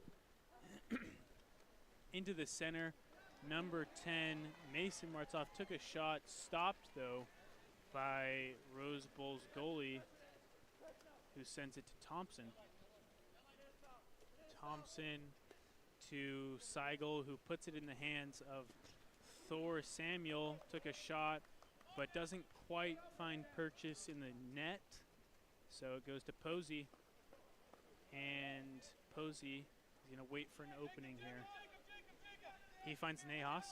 Into the center, number 10, Mason Martzoff took a shot, stopped though by Rose Bowl's goalie, who sends it to Thompson. Thompson to Seigel, who puts it in the hands of Thor Samuel. Took a shot, but doesn't quite find purchase in the net. So it goes to Posey. And Posey is going to wait for an opening here. He finds Nejas.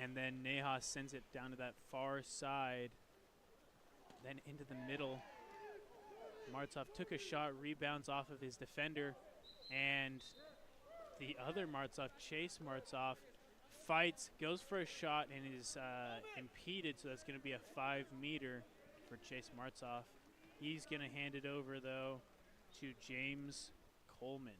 And then Nejas sends it down to that far side. Then into the middle. Martzoff took a shot, rebounds off of his defender, and the other Martzoff, Chase Martzoff, fights, goes for a shot, and is impeded, so that's going to be a 5-meter for Chase Martzoff. He's going to hand it over, though, to James Coleman.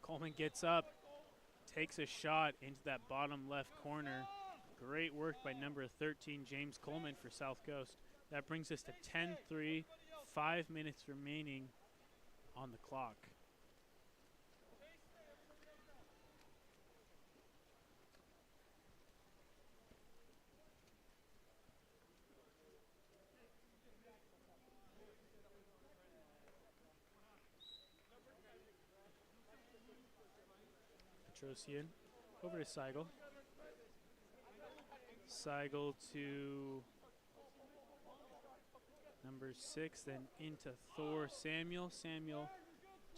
Coleman gets up, takes a shot into that bottom left corner. Great work by number 13, James Coleman, for South Coast. That brings us to 10-3, 5 minutes remaining on the clock. Petrosian over to Seigel. Seigel to number 6, then into Thor Samuel. Samuel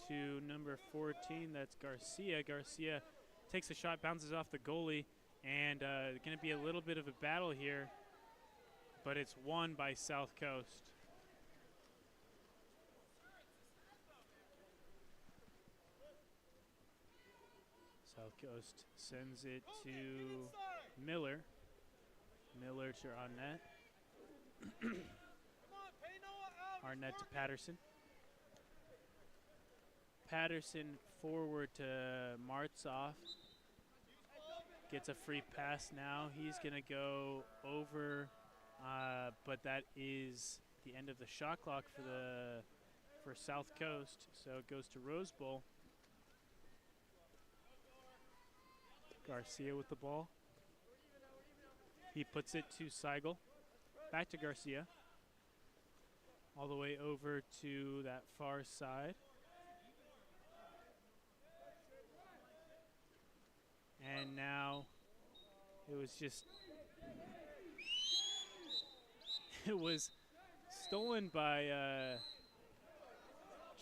to number 14, that's Garcia. Garcia takes a shot, bounces off the goalie, And going to be a little bit of a battle here, but it's won by South Coast. South Coast sends it to Miller. Miller to Arnett. Arnett to Patterson. Patterson forward to Martzoff. Gets a free pass now. He's going to go over, but that is the end of the shot clock for South Coast. So it goes to Rose Bowl. Garcia with the ball. He puts it to Seigel. Back to Garcia. All the way over to that far side. And now it was stolen by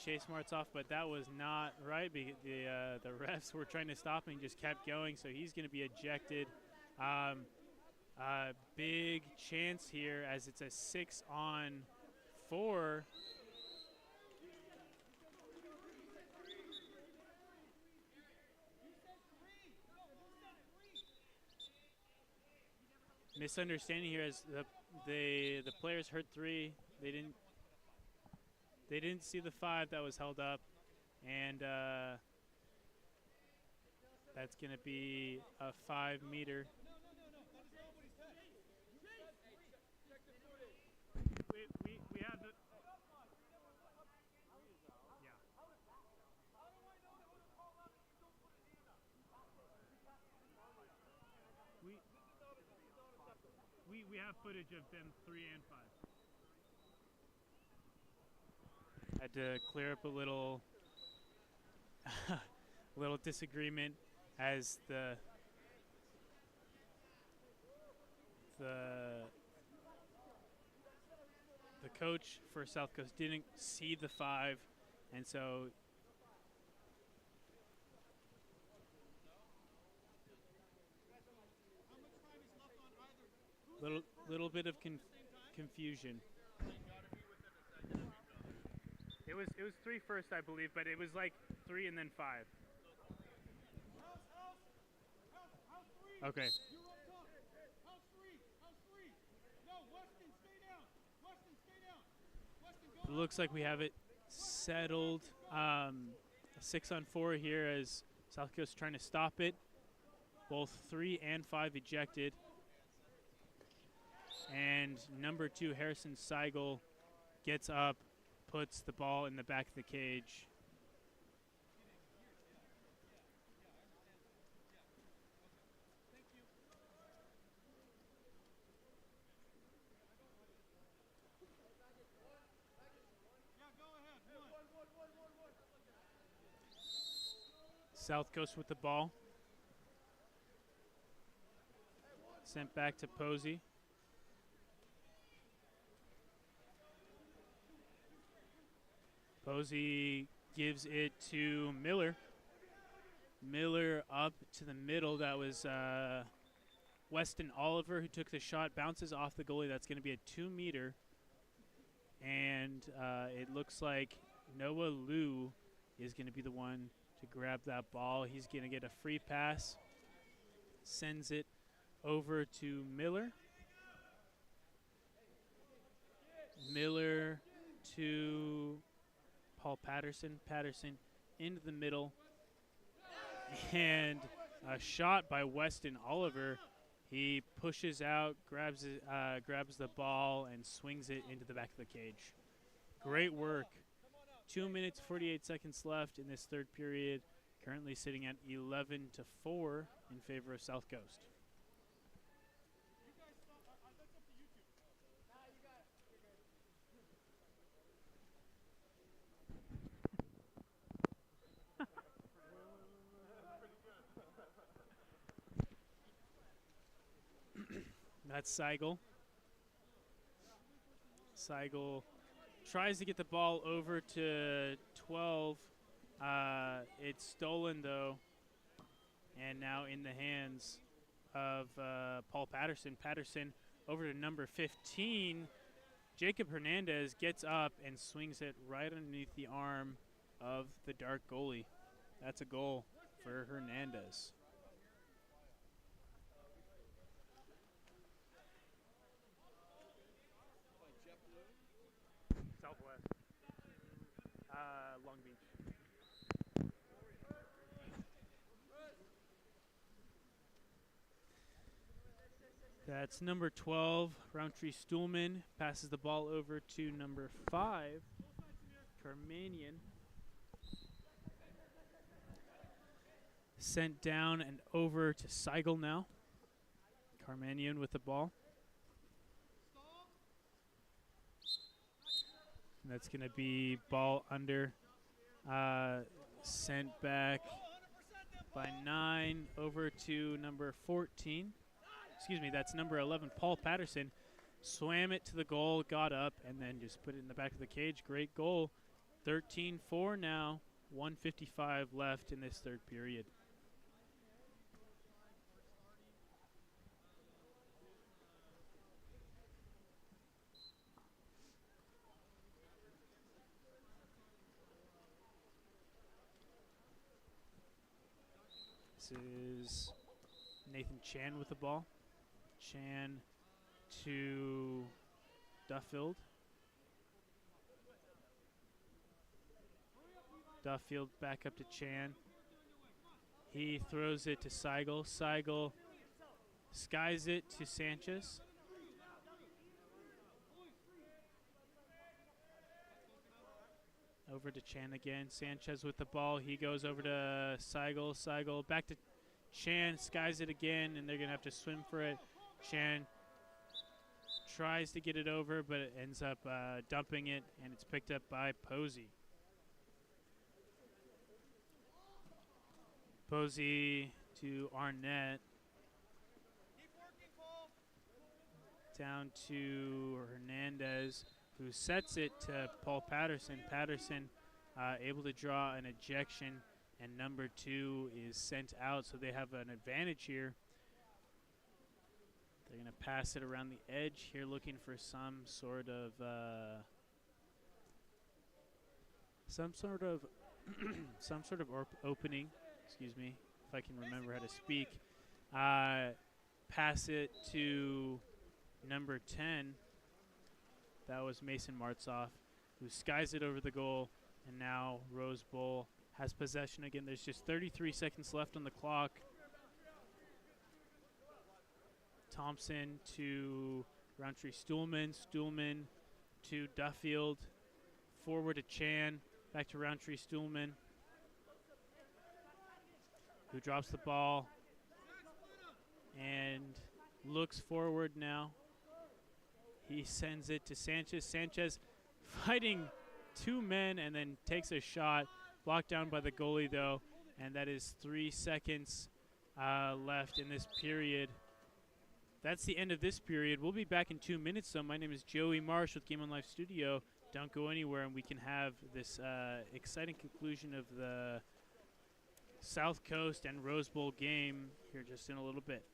Chase Martzoff, but that was not right. The refs were trying to stop him and just kept going, so he's going to be ejected. Big chance here as it's a 6-on-4. Misunderstanding here as the players heard 3. They didn't see the 5 that was held up, and that's going to be a 5-meter. We have the we have footage of them 3 and 5. Had to clear up a little little disagreement as the coach for South Coast didn't see the 5, and so little bit of confusion. It was 3 first, I believe, but it was like 3 and then 5. Okay. It looks like we have it settled. A 6-on-4 here as South Coast trying to stop it. Both 3 and 5 ejected. And number 2, Harrison Seigel, gets up, puts the ball in the back of the cage. South Coast with the ball. Sent back to Posey. Posey gives it to Miller. Miller up to the middle. That was Weston Oliver who took the shot. Bounces off the goalie. That's going to be a 2-meter. And it looks like Noah Liu is going to be the one to grab that ball. He's going to get a free pass. Sends it over to Miller. Miller to Paul Patterson. Patterson into the middle. And a shot by Weston Oliver. He pushes out, grabs the ball, and swings it into the back of the cage. Great work. 2 minutes, 48 seconds left in this third period. Currently sitting at 11-4 in favor of South Coast. That's Seigel. Seigel tries to get the ball over to 12. It's stolen, though, and now in the hands of Paul Patterson. Patterson over to number 15. Jacob Hernandez gets up and swings it right underneath the arm of the dark goalie. That's a goal for Hernandez. Southwest. Long Beach. That's number 12, Roundtree Stuhlman, passes the ball over to number 5, Carmanian. Sent down and over to Seigel now. Carmanian with the ball. And that's going to be ball under. Sent back by 9 over to number 14. Excuse me, that's number 11, Paul Patterson. Swam it to the goal, got up, and then just put it in the back of the cage. Great goal. 13-4 now. 1:55 left in this third period. This is Nathan Chan with the ball. Chan to Duffield. Duffield back up to Chan. He throws it to Seigel. Seigel skies it to Sanchez. Over to Chan again. Sanchez with the ball. He goes over to Seigel. Seigel back to Chan, skies it again, and they're going to have to swim for it. Chan tries to get it over, but it ends up dumping it, and it's picked up by Posey. Posey to Arnett. Down to Hernandez, who sets it to Paul Patterson. Patterson able to draw an ejection, and number 2 is sent out, so they have an advantage here. They're going to pass it around the edge here, looking for some sort of opening. Excuse me, if I can remember how to speak. Pass it to number 10. That was Mason Martzoff, who skies it over the goal, and now Rose Bowl has possession again. There's just 33 seconds left on the clock. Thompson to Roundtree Stuhlman. Stuhlman to Duffield. Forward to Chan. Back to Roundtree Stuhlman, who drops the ball and looks forward now. He sends it to Sanchez. Sanchez fighting 2 men and then takes a shot. Blocked down by the goalie, though, and that is 3 seconds left in this period. That's the end of this period. We'll be back in 2 minutes, though. My name is Joey Marsh with Game On Life Studio. Don't go anywhere, and we can have this exciting conclusion of the South Coast and Rose Bowl game here just in a little bit.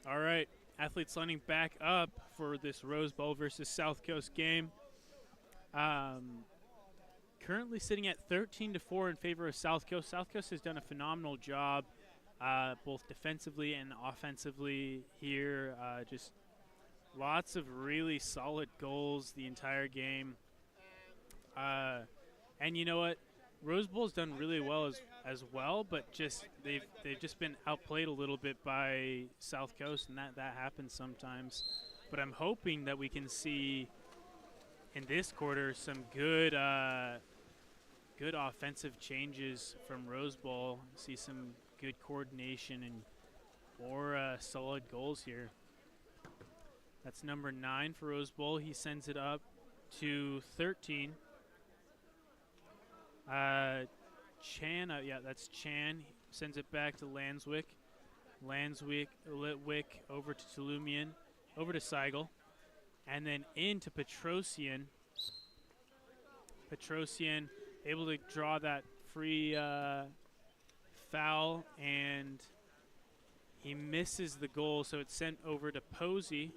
All right, athletes lining back up for this Rose Bowl versus South Coast game. Currently sitting at 13-4 in favor of South Coast. South Coast has done a phenomenal job, both defensively and offensively here. Just lots of really solid goals the entire game. And you know what? Rose Bowl's done really well as well, but just they've just been outplayed a little bit by South Coast, and that happens sometimes. But I'm hoping that we can see in this quarter some good good offensive changes from Rose Bowl. See some good coordination and more solid goals here. That's number 9 for Rose Bowl. He sends it up to 13. Chan, yeah, that's Chan. He sends it back to Lanswick. Litwick over to Tulumian, over to Seigel, and then into Petrosian. Petrosian able to draw that free foul, and he misses the goal, so it's sent over to Posey.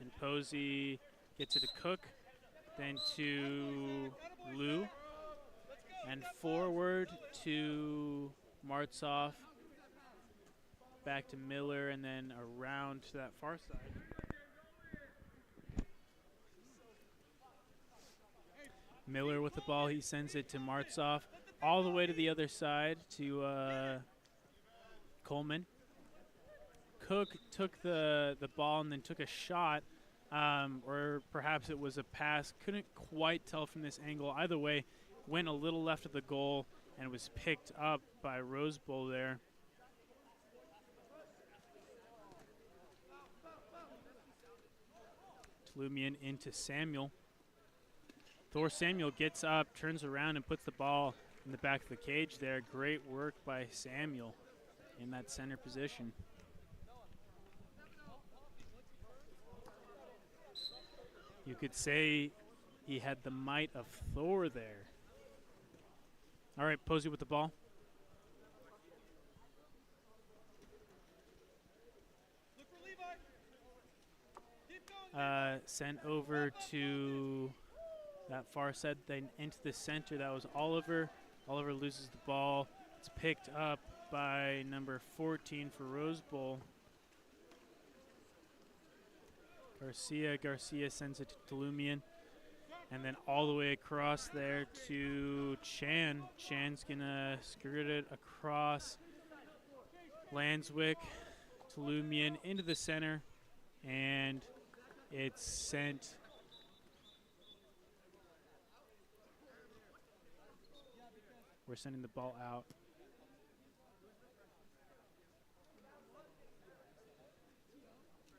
And Posey gets it to Cook, then to Lou, and forward to Martsoff, back to Miller, and then around to that far side. Miller with the ball, he sends it to Martsoff, all the way to the other side to Coleman. Cook took the ball and then took a shot, or perhaps it was a pass. Couldn't quite tell from this angle. Either way, went a little left of the goal and was picked up by Rose Bowl there. Tulumian into Samuel. Thor Samuel gets up, turns around, and puts the ball in the back of the cage there. Great work by Samuel in that center position. You could say he had the might of Thor there. All right, Posey with the ball. Sent over to that far side, then into the center. That was Oliver. Oliver loses the ball. It's picked up by number 14 for Rose Bowl. Garcia sends it to Tulumian. And then all the way across there to Chan. Chan's going to skirt it across Lanswick, Tulumian into the center. And it's sent we're sending the ball out.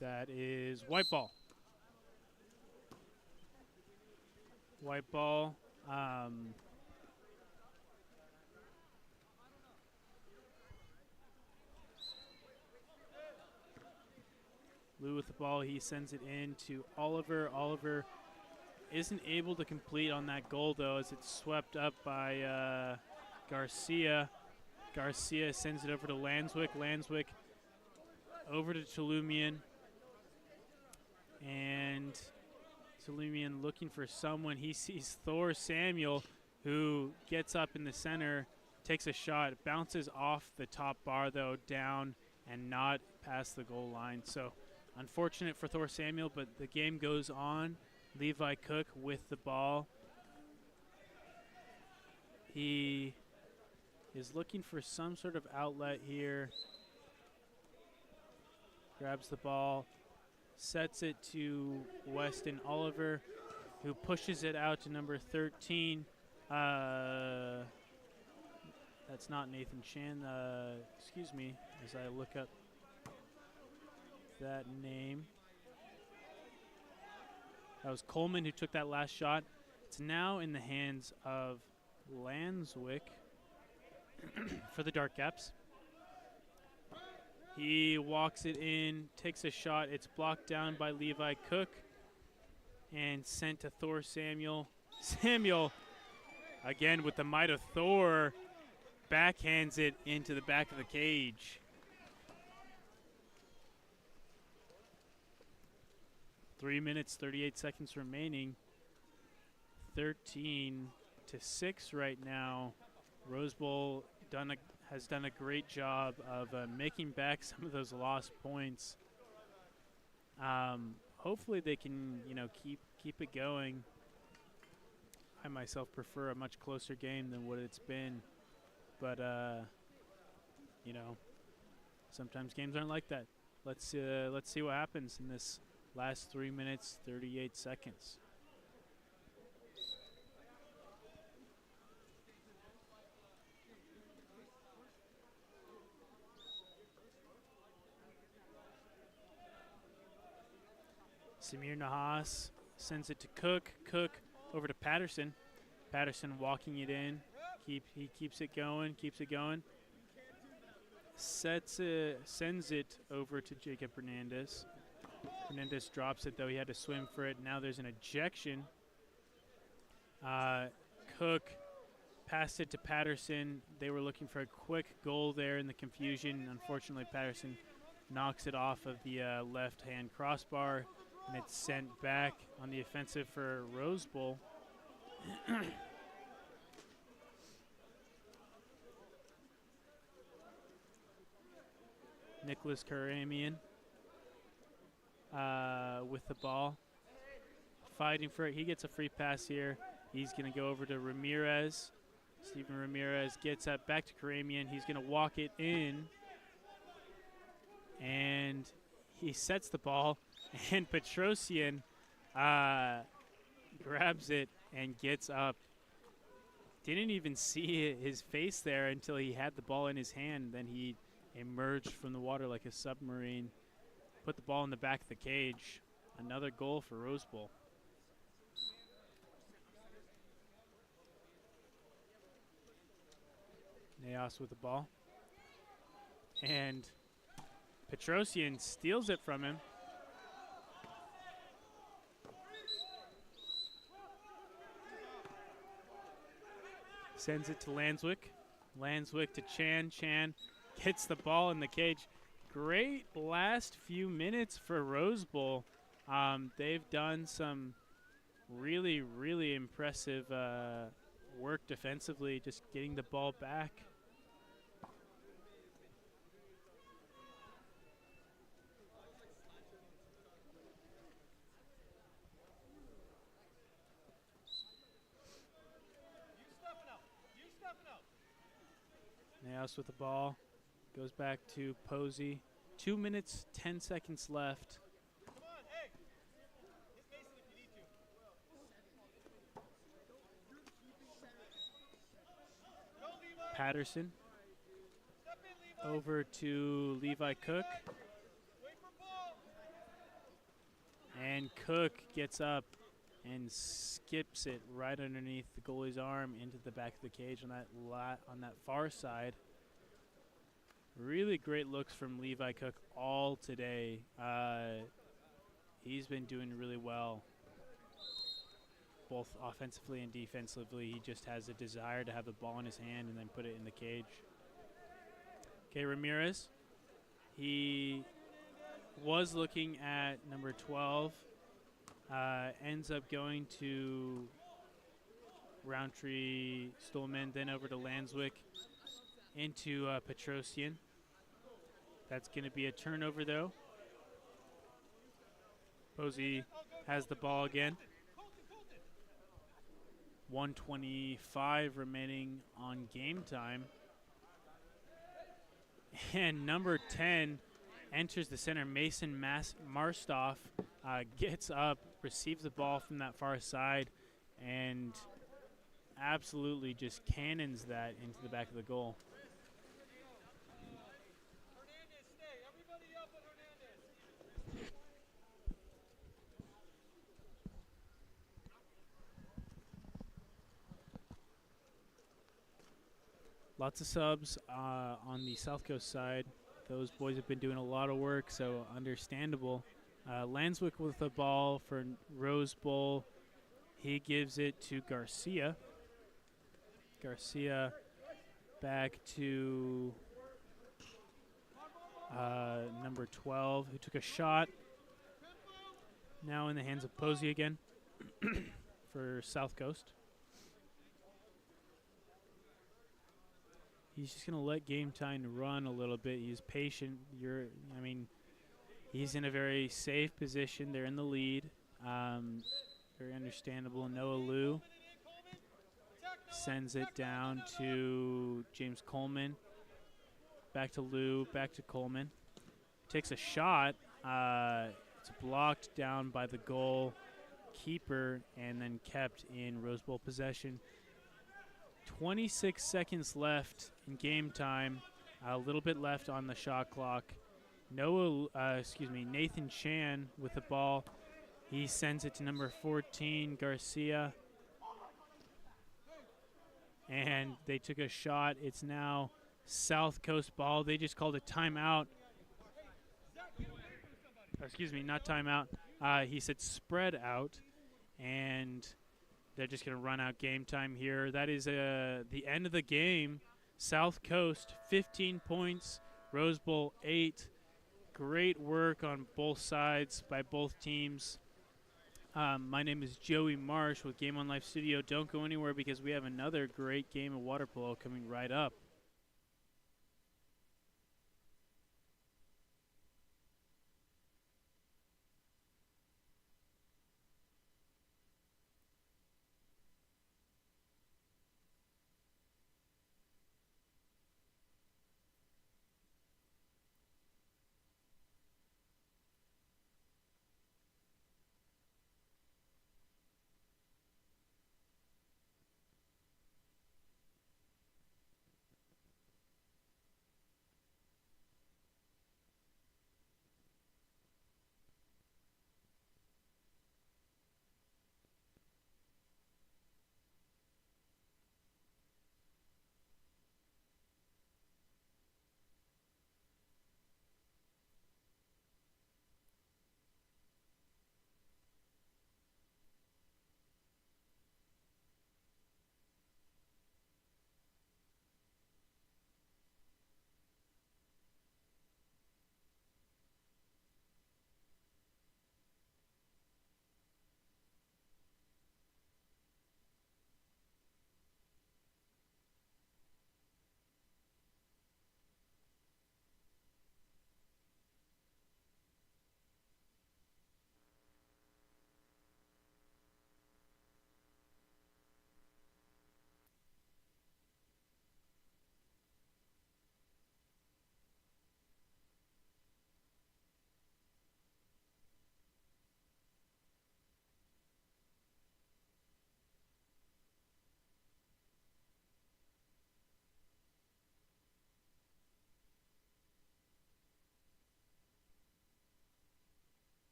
That is white ball. White ball. Lou with the ball. He sends it in to Oliver. Oliver isn't able to complete on that goal, though, as it's swept up by Garcia. Garcia sends it over to Lanswick. Lanswick over to Tulumian. And Tulumian looking for someone. He sees Thor Samuel, who gets up in the center, takes a shot, bounces off the top bar, though, down and not past the goal line. So unfortunate for Thor Samuel, but the game goes on. Levi Cook with the ball. He is looking for some sort of outlet here. Grabs the ball, sets it to Weston Oliver, who pushes it out to number 13. That's not Nathan Chan. Excuse me as I look up that name. That was Coleman who took that last shot. It's now in the hands of Lanswick for the Dark Caps. He walks it in, takes a shot. It's blocked down by Levi Cook and sent to Thor Samuel. Samuel, again with the might of Thor, backhands it into the back of the cage. 3 minutes, 38 seconds remaining. 13-6 right now. Rose Bowl has done a great job of making back some of those lost points. Hopefully they can, keep it going. I myself prefer a much closer game than what it's been, but sometimes games aren't like that. Let's see what happens in this last 3 minutes, 38 seconds. Samir Nahas sends it to Cook. Cook over to Patterson. Patterson walking it in. He keeps it going. Sends it over to Jacob Hernandez. Hernandez drops it, though. He had to swim for it. Now there's an ejection. Cook passed it to Patterson. They were looking for a quick goal there in the confusion. Unfortunately, Patterson knocks it off of the left-hand crossbar, and it's sent back on the offensive for Rose Bowl. Nicholas Karamian with the ball, fighting for it. He gets a free pass here. He's going to go over to Ramirez. Steven Ramirez gets up back to Karamian. He's going to walk it in, and he sets the ball, and Petrosian grabs it and gets up. Didn't even see his face there until he had the ball in his hand. Then he emerged from the water like a submarine, put the ball in the back of the cage. Another goal for Rose Bowl. Neos with the ball. And Petrosian steals it from him. Sends it to Lanswick. Lanswick to Chan. Chan gets the ball in the cage. Great last few minutes for Rose Bowl. They've done some really, really impressive work defensively, just getting the ball back. Naos with the ball. Goes back to Posey. 2 minutes, 10 seconds left. Patterson over to Levi Cook. And Cook gets up and skips it right underneath the goalie's arm into the back of the cage on that far side. Really great looks from Levi Cook all today. He's been doing really well, both offensively and defensively. He just has a desire to have the ball in his hand and then put it in the cage. Okay, Ramirez. He was looking at number 12. Ends up going to Roundtree Stolman, then over to Lanswick, into Petrosian. That's going to be a turnover, though. Posey has the ball again. 1:25 remaining on game time. And number 10 enters the center. Mason Marstoff gets up, receives the ball from that far side, and absolutely just cannons that into the back of the goal. Hernandez, stay. Everybody up on Hernandez. Lots of subs on the South Coast side. Those boys have been doing a lot of work, so understandable. Lanswick with the ball for Rose Bowl. He gives it to Garcia. Garcia back to number 12, who took a shot. Now in the hands of Posey again for South Coast. He's just going to let game time run a little bit. He's patient. He's in a very safe position. They're in the lead. Very understandable. Noah Liu sends it down to James Coleman. Back to Liu, back to Coleman. Takes a shot. It's blocked down by the goal keeper and then kept in Rose Bowl possession. 26 seconds left in game time. A little bit left on the shot clock. Nathan Chan with the ball. He sends it to number 14, Garcia. And they took a shot. It's now South Coast ball. They just called a timeout. Not timeout. He said spread out. And they're just going to run out game time here. That is the end of the game. South Coast, 15 points. Rose Bowl, 8. Great work on both sides by both teams. My name is Joey Marsh with Game on Life Studio. Don't go anywhere because we have another great game of water polo coming right up.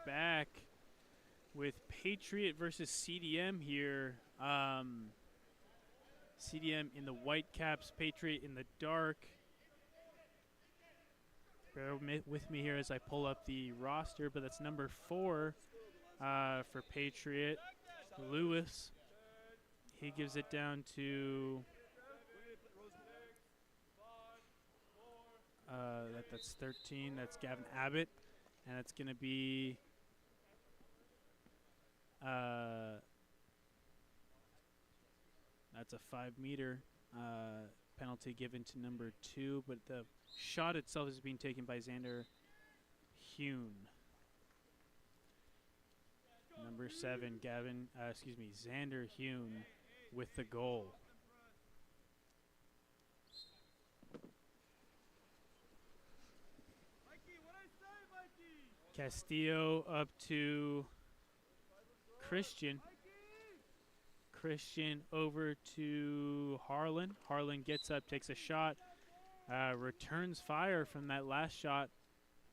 back with Patriot versus CDM here. CDM in the white caps, Patriot in the dark. Bear with me here as I pull up the roster, but that's number 4 for Patriot, Lewis. He gives it down to that's 13. That's Gavin Abbott, and it's going to be that's a 5-meter penalty given to number 2, but the shot itself is being taken by Xander Hune. Number 7, Xander Hune with the goal. Castillo up to Christian. Christian over to Harlan. Harlan gets up, takes a shot, returns fire from that last shot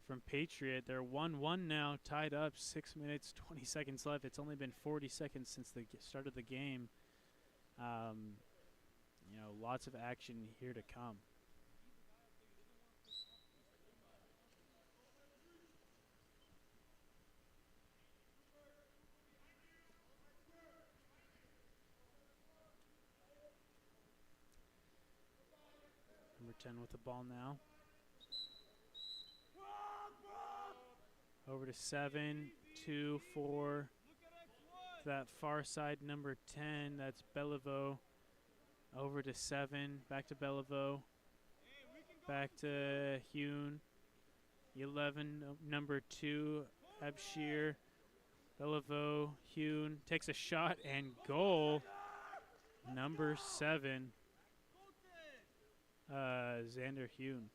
from Patriot. They're 1-1 now, tied up, 6 minutes, 20 seconds left. It's only been 40 seconds since the start of the game. You know, lots of action here to come. Number 10 with the ball now. Over to 7, 2, 4. To that far side, number 10, that's Beliveau. Over to 7, back to Beliveau. Back to Hune. 11, number 2, Abshir. Beliveau, Hune takes a shot and goal. Number 7, Xander Hune.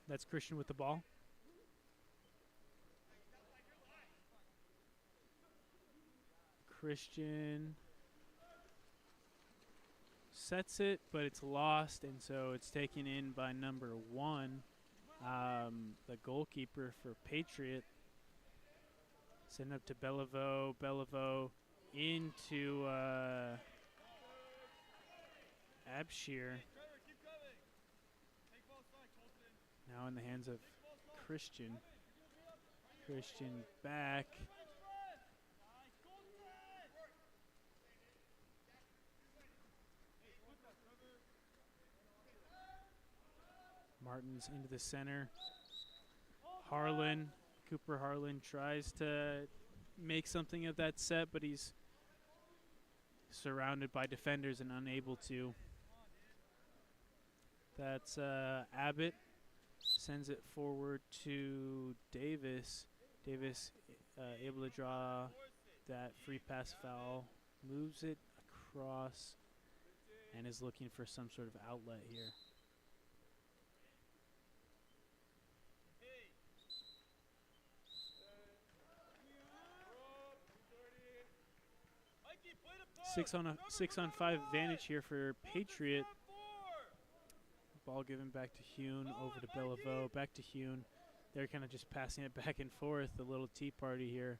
That's Christian with the ball. Christian sets it, but it's lost, and so it's taken in by number 1, the goalkeeper for Patriot. Send up to Beliveau. Beliveau into Abshir. Now in the hands of Christian. Christian back. Martin's into the center. Harlan, Cooper Harlan tries to make something of that set, but he's surrounded by defenders and unable to. That's Abbott. Sends it forward to Davis. Davis able to draw that free pass foul. Moves it across and is looking for some sort of outlet here. Six on 5 advantage here for Patriot. Ball given back to Hune, over to Beliveau, back to Hune. They're kind of just passing it back and forth, a little tea party here.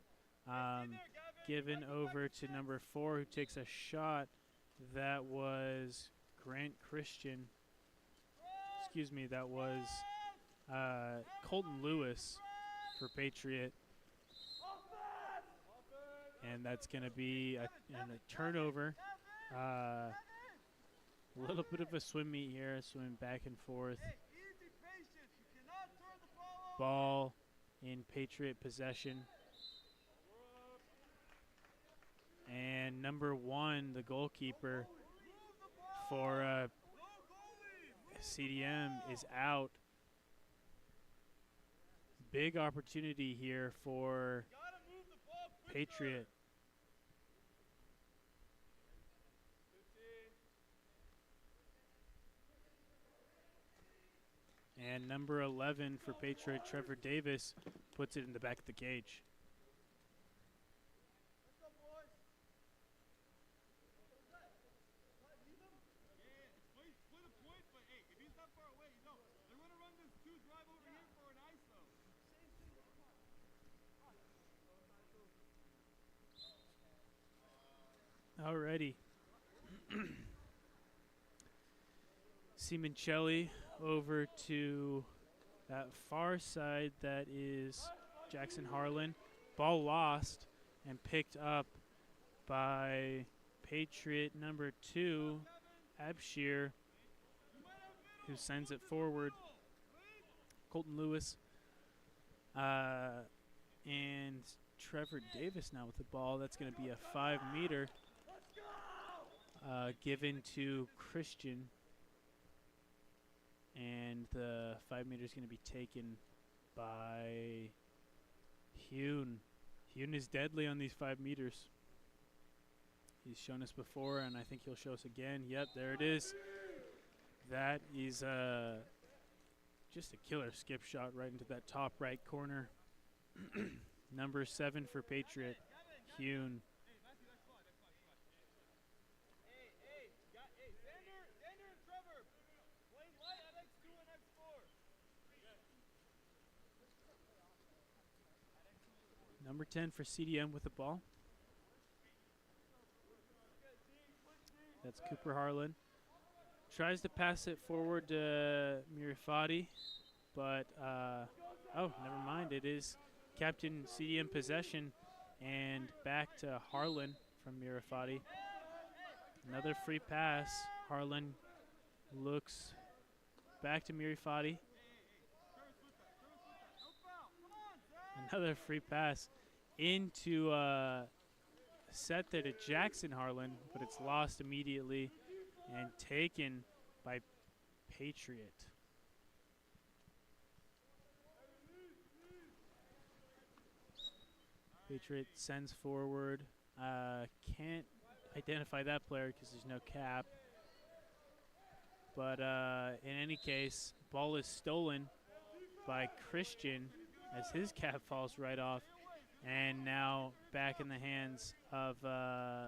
Given over to number 4, who takes a shot. That was Grant Christian. Excuse me, that was Colton Lewis for Patriot. And that's going to be a turnover. A little bit of a swim meet here, swimming back and forth. Ball in Patriot possession. And number 1, the goalkeeper for CDM is out. Big opportunity here for Patriot. And number 11 for Patriot, Trevor Davis, puts it in the back of the cage. Alrighty. Simoncelli over to that far side. That is Jackson Harlan. Ball lost and picked up by Patriot number 2, Abshir, who sends it forward. Colton Lewis. And Trevor Davis now with the ball. That's going to be a 5-meter given to Christian. And the 5 meter is going to be taken by Hune. Hune is deadly on these 5 meters. He's shown us before, and I think he'll show us again. Yep, there it is. That is just a killer skip shot right into that top right corner. Number 7 for Patriot, Hune. Number 10 for CDM with the ball. That's Cooper Harlan. Tries to pass it forward to Mirifati, but, oh, never mind. It is Captain CDM possession, and back to Harlan from Mirifati. Another free pass. Harlan looks back to Mirifati. Another free pass into set there to Jackson Harlan, but it's lost immediately and taken by Patriot. Patriot sends forward. Can't identify that player because there's no cap. But in any case, ball is stolen by Christian as his cap falls right off. And now back in the hands of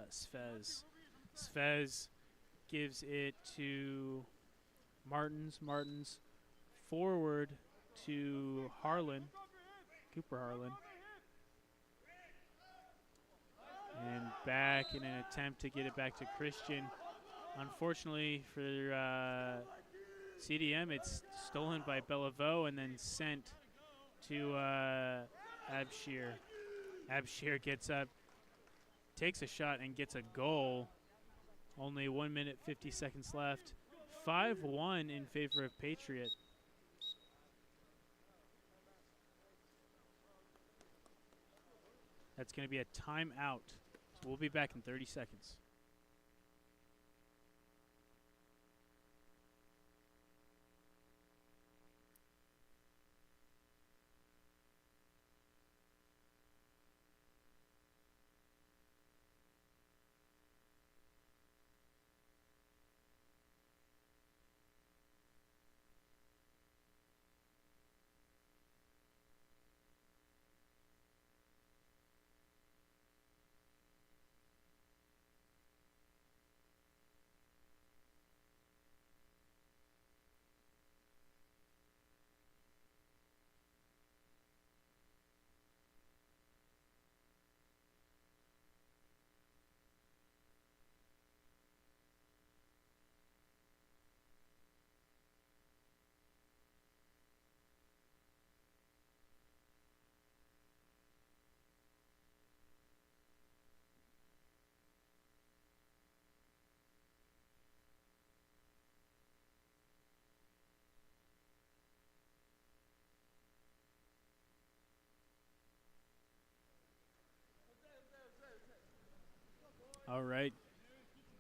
Svez. Svez gives it to Martins. Martins forward to Harlan, Cooper Harlan. And back in an attempt to get it back to Christian. Unfortunately for CDM, it's stolen by Bellevaux and then sent to Abshir. Abshir gets up, takes a shot, and gets a goal. Only 1 minute, 50 seconds left. 5-1 in favor of Patriot. That's going to be a timeout. So we'll be back in 30 seconds. All right.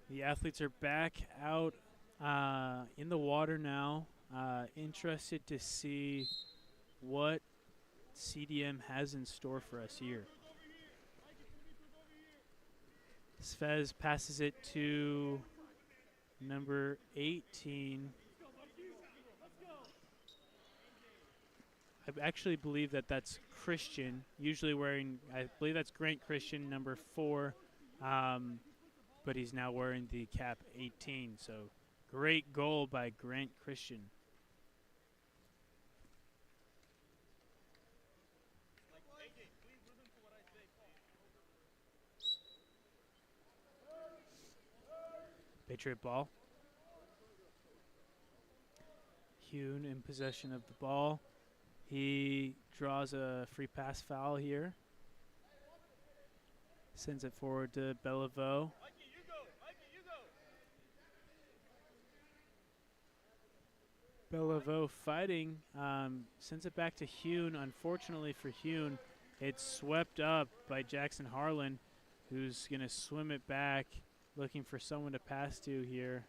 The athletes are back out in the water now. Interested to see what CDM has in store for us here. Svez passes it to number 18. I actually believe that that's Christian, usually wearing, I believe that's Grant Christian, number 4, but he's now wearing the cap 18. So great goal by Grant Christian. Patriot ball. Hune in possession of the ball. He draws a free pass foul here. Sends it forward to Bellevaux. Bellevaux fighting. Sends it back to Hune. Unfortunately for Hune, it's swept up by Jackson Harlan, who's going to swim it back, looking for someone to pass to here.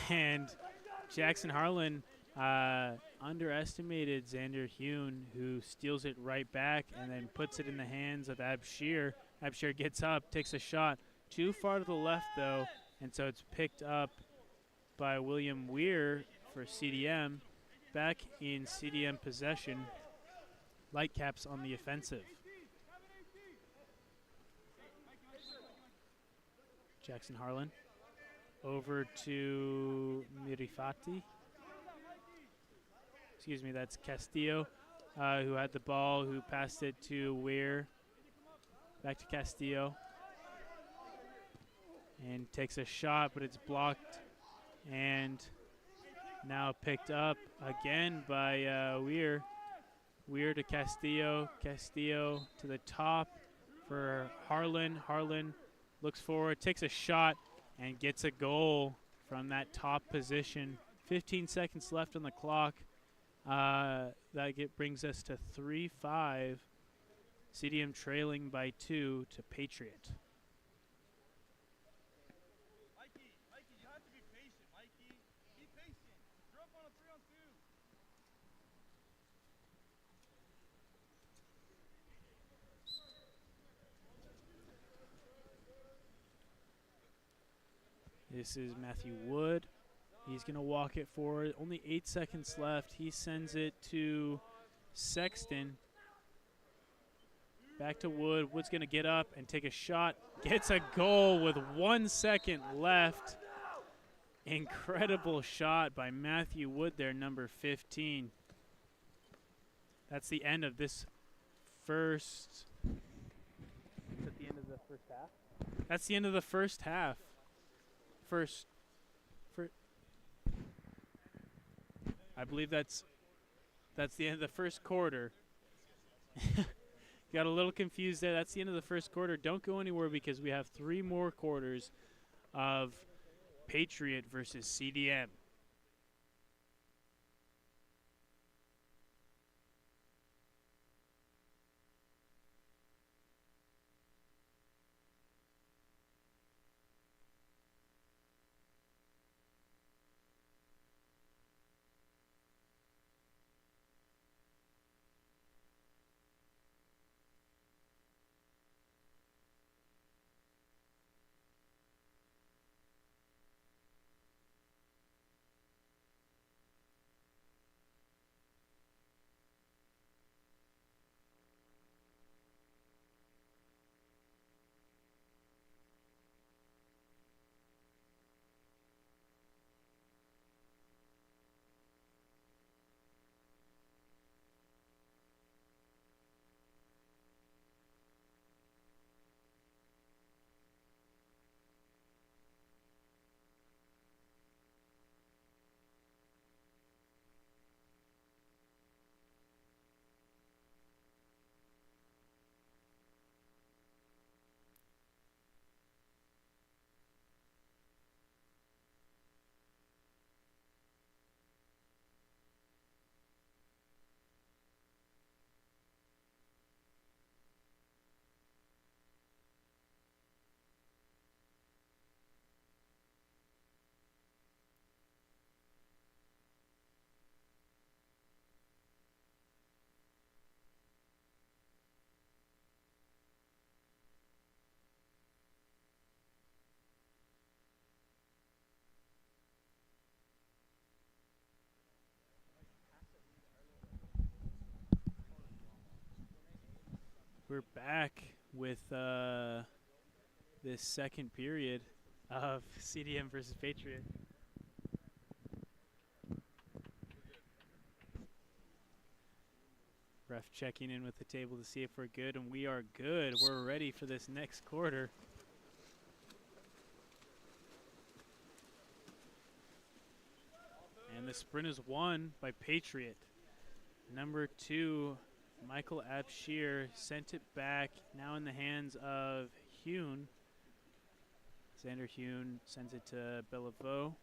And Jackson Harlan underestimated Xander Hune, who steals it right back and then puts it in the hands of Abshir. Abshir gets up, takes a shot. Too far to the left, though, and so it's picked up by William Weir for CDM. Back in CDM possession. Lightcaps on the offensive. Jackson Harlan over to Mirifati. Excuse me, that's Castillo, who had the ball, who passed it to Weir. Back to Castillo. And takes a shot, but it's blocked. And now picked up again by Weir. Weir to Castillo. Castillo to the top for Harlan. Harlan looks forward, takes a shot, and gets a goal from that top position. 15 seconds left on the clock. Brings us to 3-5. CDM trailing by 2 to Patriot. Mikey, you have to be patient, Mikey. Be patient. You're up on a 3-on-2. This is Matthew Wood. He's going to walk it forward. Only 8 seconds left. He sends it to Sexton. Back to Wood. Wood's going to get up and take a shot. Gets a goal with 1 second left. Incredible shot by Matthew Wood there, number 15. That's the end of this first. Is that the end of the first half? That's the end of the first half. I believe that's the end of the first quarter. Got a little confused there. That's the end of the first quarter. Don't go anywhere because we have 3 more quarters of Patriot versus CDM. We're back with this second period of CDM versus Patriot. Ref checking in with the table to see if we're good, and we are good. We're ready for this next quarter. And the sprint is won by Patriot. Number 2, Michael Abshir sent it back, now in the hands of Hune. Xander Hune sends it to Beliveau.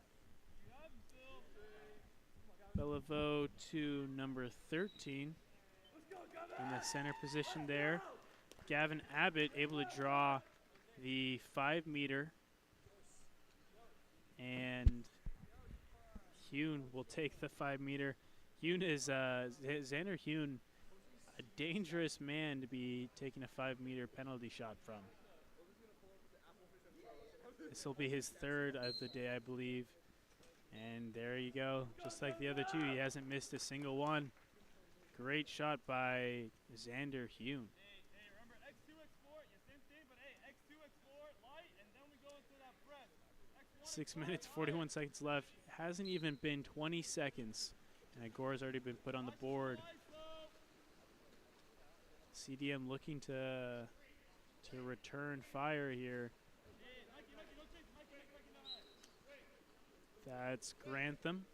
Beliveau to number 13 in the center position there. Gavin Abbott able to draw the 5 meter, and Hune will take the 5 meter. Hune is Xander Hune, a dangerous man to be taking a 5 meter penalty shot from. This will be his third of the day, I believe. And there you go. Just like the other two, he hasn't missed a single one. Great shot by Xander Hune. Hey, remember X2, X4, yeah, same thing, but hey, X2, X4, light, and then we go into that press. X1, 6 minutes, 41 seconds left. Hasn't even been 20 seconds. And Agora's already been put on the board. CDM looking to return fire here. That's Grantham.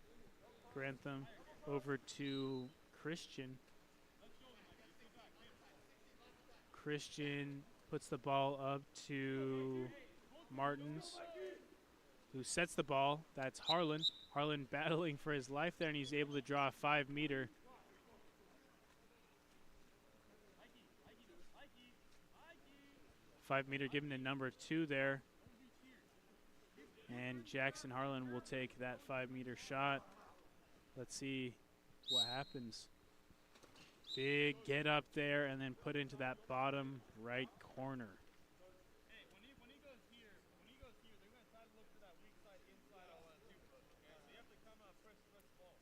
Grantham over to Christian. Christian puts the ball up to Martins, who sets the ball. That's Harlan. Harlan battling for his life there, and he's able to draw a 5 meter. Five meter given to number 2 there. And Jackson Harlan will take that 5 meter shot. Let's see what happens. Big get up there and then put into that bottom right corner. Hey, when he goes here, they're going to try to look for that weak side, inside, all that too. Okay, so you have to come out, press ball.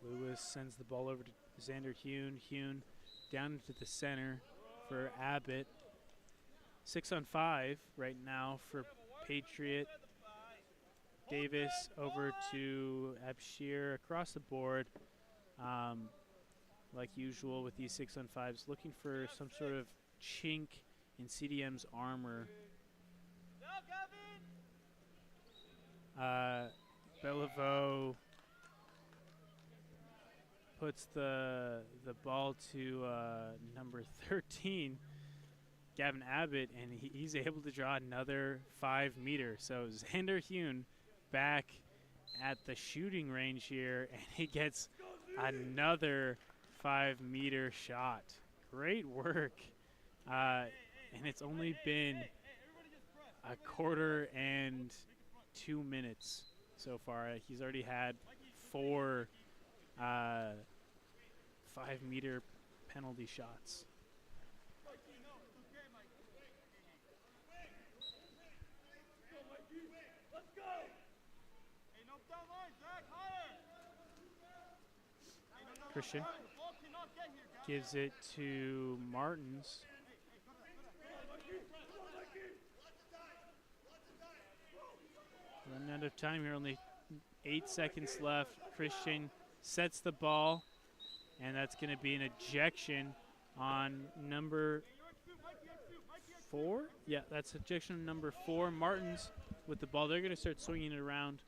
Lewis sends the ball over to Xander Hune. Hune down into the center for Abbott. 6 on 5 right now for Patriot. Davis over to Abshir across the board. Like usual with these 6 on 5s, looking for some sort of chink in CDM's armor. Beliveau puts the ball to number 13, Gavin Abbott, and he's able to draw another 5 meter. So Xander Hune back at the shooting range here, and he gets another 5 meter shot. Great work. And it's only been a quarter and 2 minutes so far. He's already had 4 5 meter penalty shots. Christian gives it to Martins. Running out of time here, only 8 seconds left. Christian sets the ball, and that's going to be an ejection on number 4. Yeah, that's ejection number 4. Martins with the ball. They're going to start swinging it around.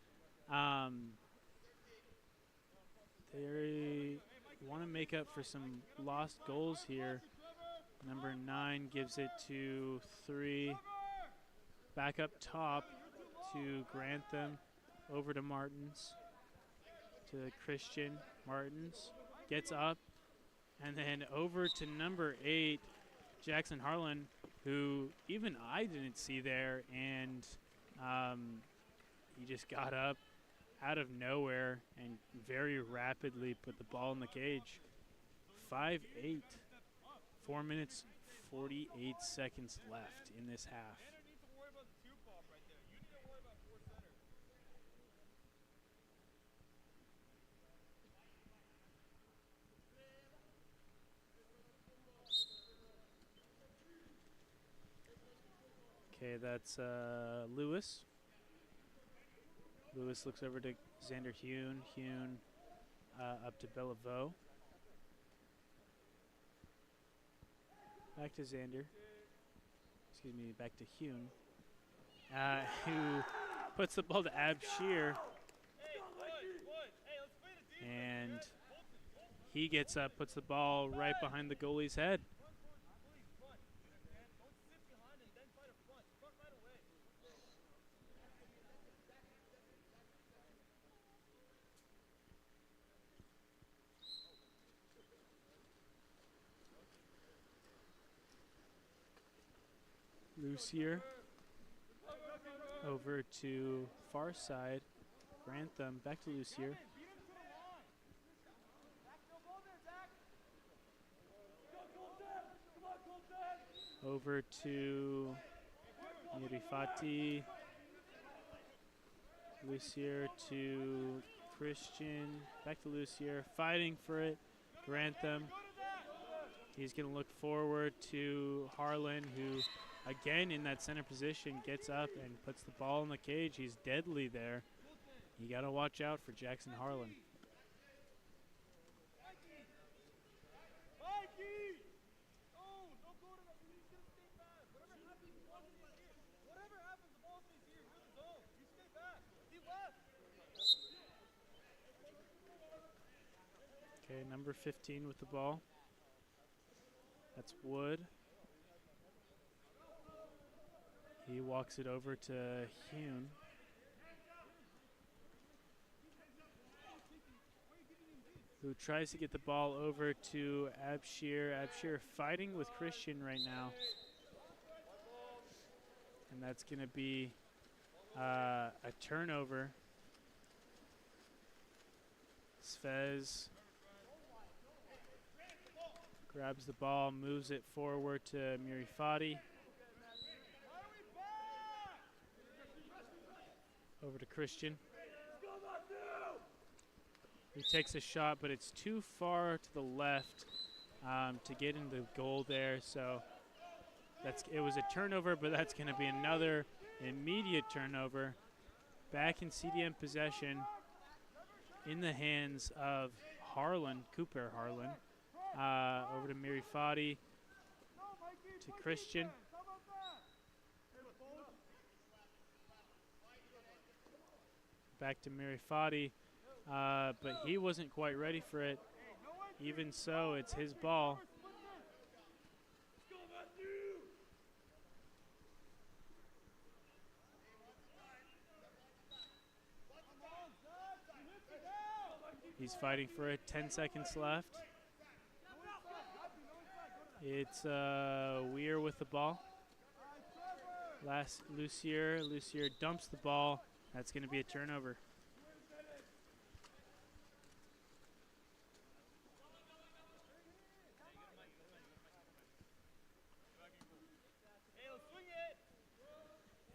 They want to make up for some lost goals here. Number 9 gives it to 3. Back up top to Grantham. Over to Martins. To Christian. Martins gets up. And then over to number 8, Jackson Harlan, who even I didn't see there. And he just got up out of nowhere and very rapidly put the ball in the cage. 5-8. 4 minutes, 48 seconds left in this half. Okay, that's Lewis. Lewis looks over to Xander Hune. Hune up to Bellevaux. Back to Xander. Excuse me, back to Hune. Who puts the ball to Abshir. And he gets up, puts the ball right behind the goalie's head. Lucier over to far side. Grantham back to Lucier. Over to Mirifati. Lucier to Christian. Back to Lucier. Fighting for it. Grantham. He's going to look forward to Harlan, who, again, in that center position, gets up and puts the ball in the cage. He's deadly there. You got to watch out for Jackson Harlan. Okay, number 15 with the ball. That's Wood. He walks it over to Hune. Who tries to get the ball over to Abshir. Abshir fighting with Christian right now. And that's going to be a turnover. Svez grabs the ball, moves it forward to Mirifati. Over to Christian. He takes a shot, but it's too far to the left to get into the goal there. So it was a turnover, but that's going to be another immediate turnover. Back in CDM possession in the hands of Harlan, Cooper Harlan. Over to Mirifati, to Christian. Back to Mirifati, but he wasn't quite ready for it. Even so, it's his ball. He's fighting for it, 10 seconds left. It's Weir with the ball. Last Lucier dumps the ball. That's going to be a turnover.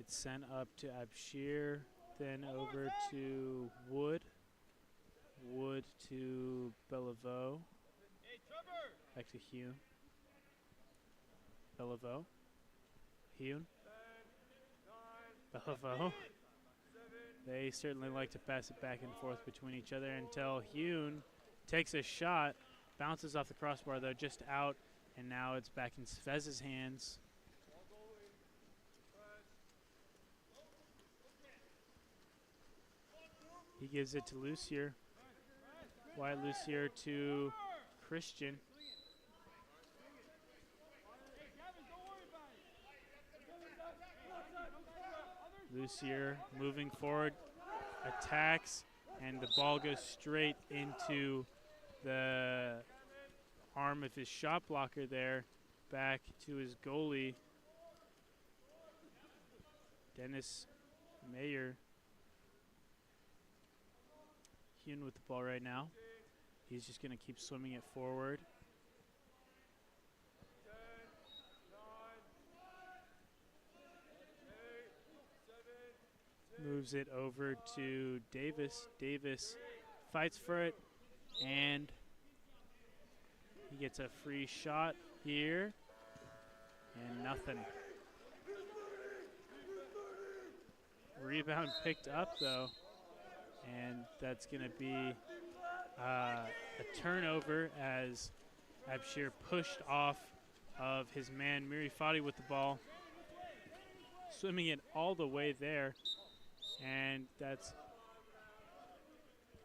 It's sent up to Abshir, then over to Wood. Wood to Bellevaux. Back to Hune. Bellevaux. Hune. Bellevaux. They certainly like to pass it back and forth between each other until Hune takes a shot, bounces off the crossbar though, just out, and now it's back in Svez's hands. He gives it to Lucier. Wyatt Lucier to Christian. Lucier moving forward, attacks, and the ball goes straight into the arm of his shot blocker there, back to his goalie, Dennis Mayer. Hune with the ball right now. He's just going to keep swimming it forward. Moves it over to Davis. Davis fights for it, and he gets a free shot here, and nothing. Rebound picked up, though. And that's going to be a turnover as Abshir pushed off of his man Miri Fadi with the ball, swimming it all the way there, and that's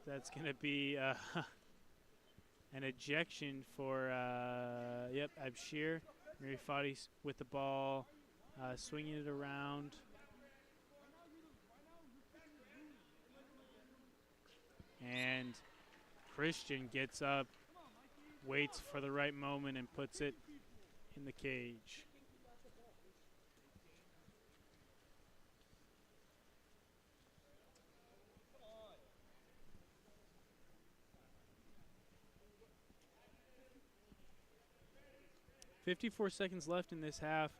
going to be an ejection for Abshir. Miri Fadi with the ball, swinging it around. And Christian gets up, waits for the right moment, and puts it in the cage. .54 seconds left in this half.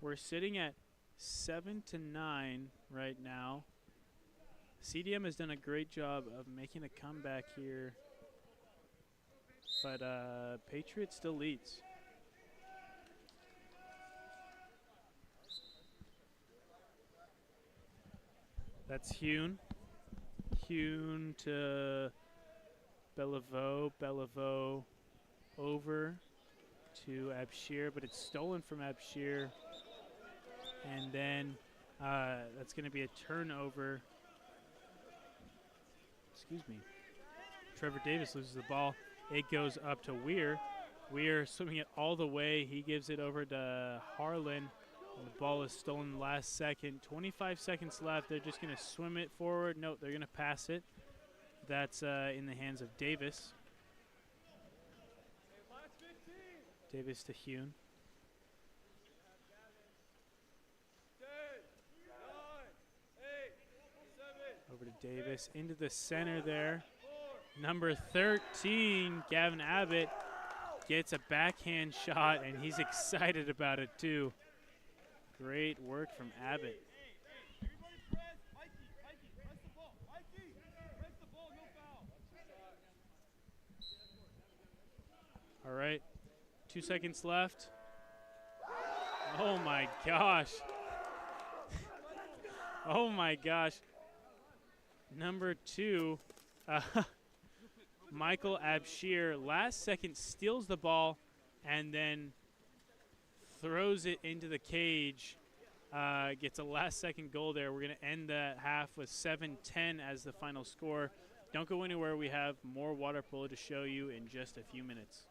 We're sitting at 7-9 right now. CDM has done a great job of making a comeback here, but Patriot still leads. That's Hune. Hune to Bellevaux. Bellevaux over to Abshir, but it's stolen from Abshir. And then that's going to be a turnover. Excuse me. Trevor Davis loses the ball. It goes up to Weir. Weir swimming it all the way. He gives it over to Harlan. And the ball is stolen last second. 25 seconds left. They're just going to swim it forward. No, they're going to pass it. That's in the hands of Davis. Davis to Hune. Over to Davis, into the center there. Number 13, Gavin Abbott, gets a backhand shot, and he's excited about it too. Great work from Abbott. All right, 2 seconds left. Oh my gosh. Oh my gosh. Number 2, Michael Abshir, last second steals the ball and then throws it into the cage. Gets a last second goal there. We're going to end the half with 7-10 as the final score. Don't go anywhere. We have more water polo to show you in just a few minutes.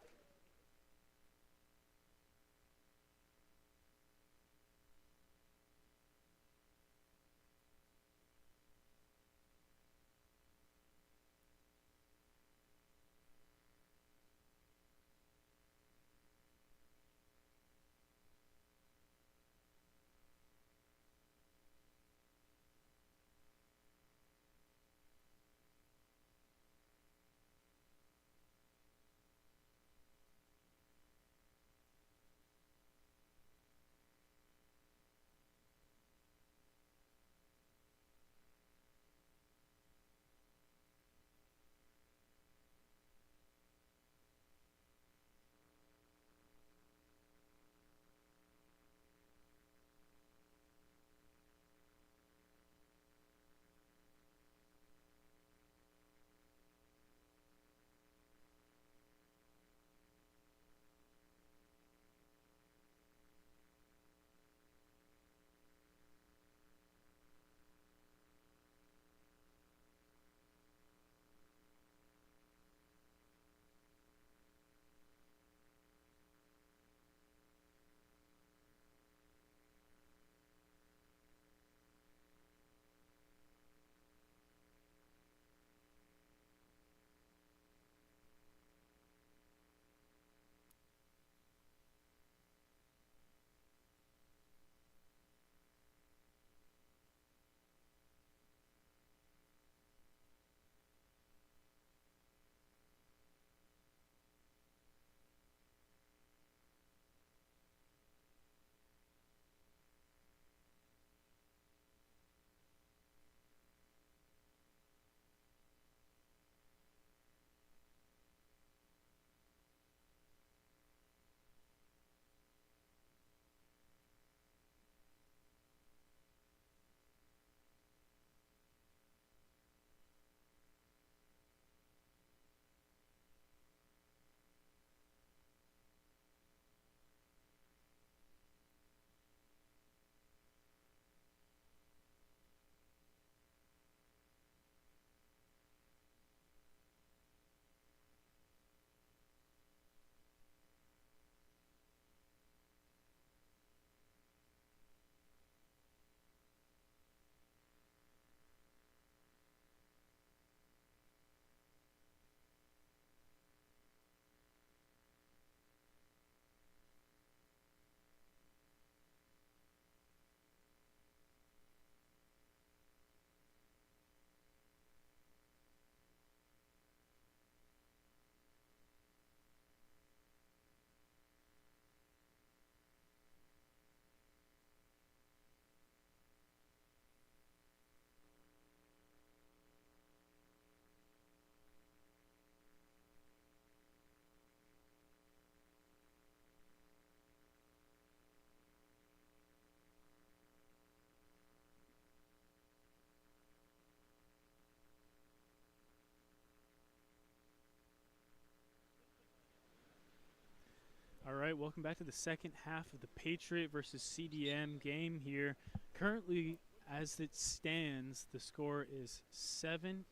right, welcome back to the second half of the Patriot versus CDM game here. Currently, as it stands, the score is 7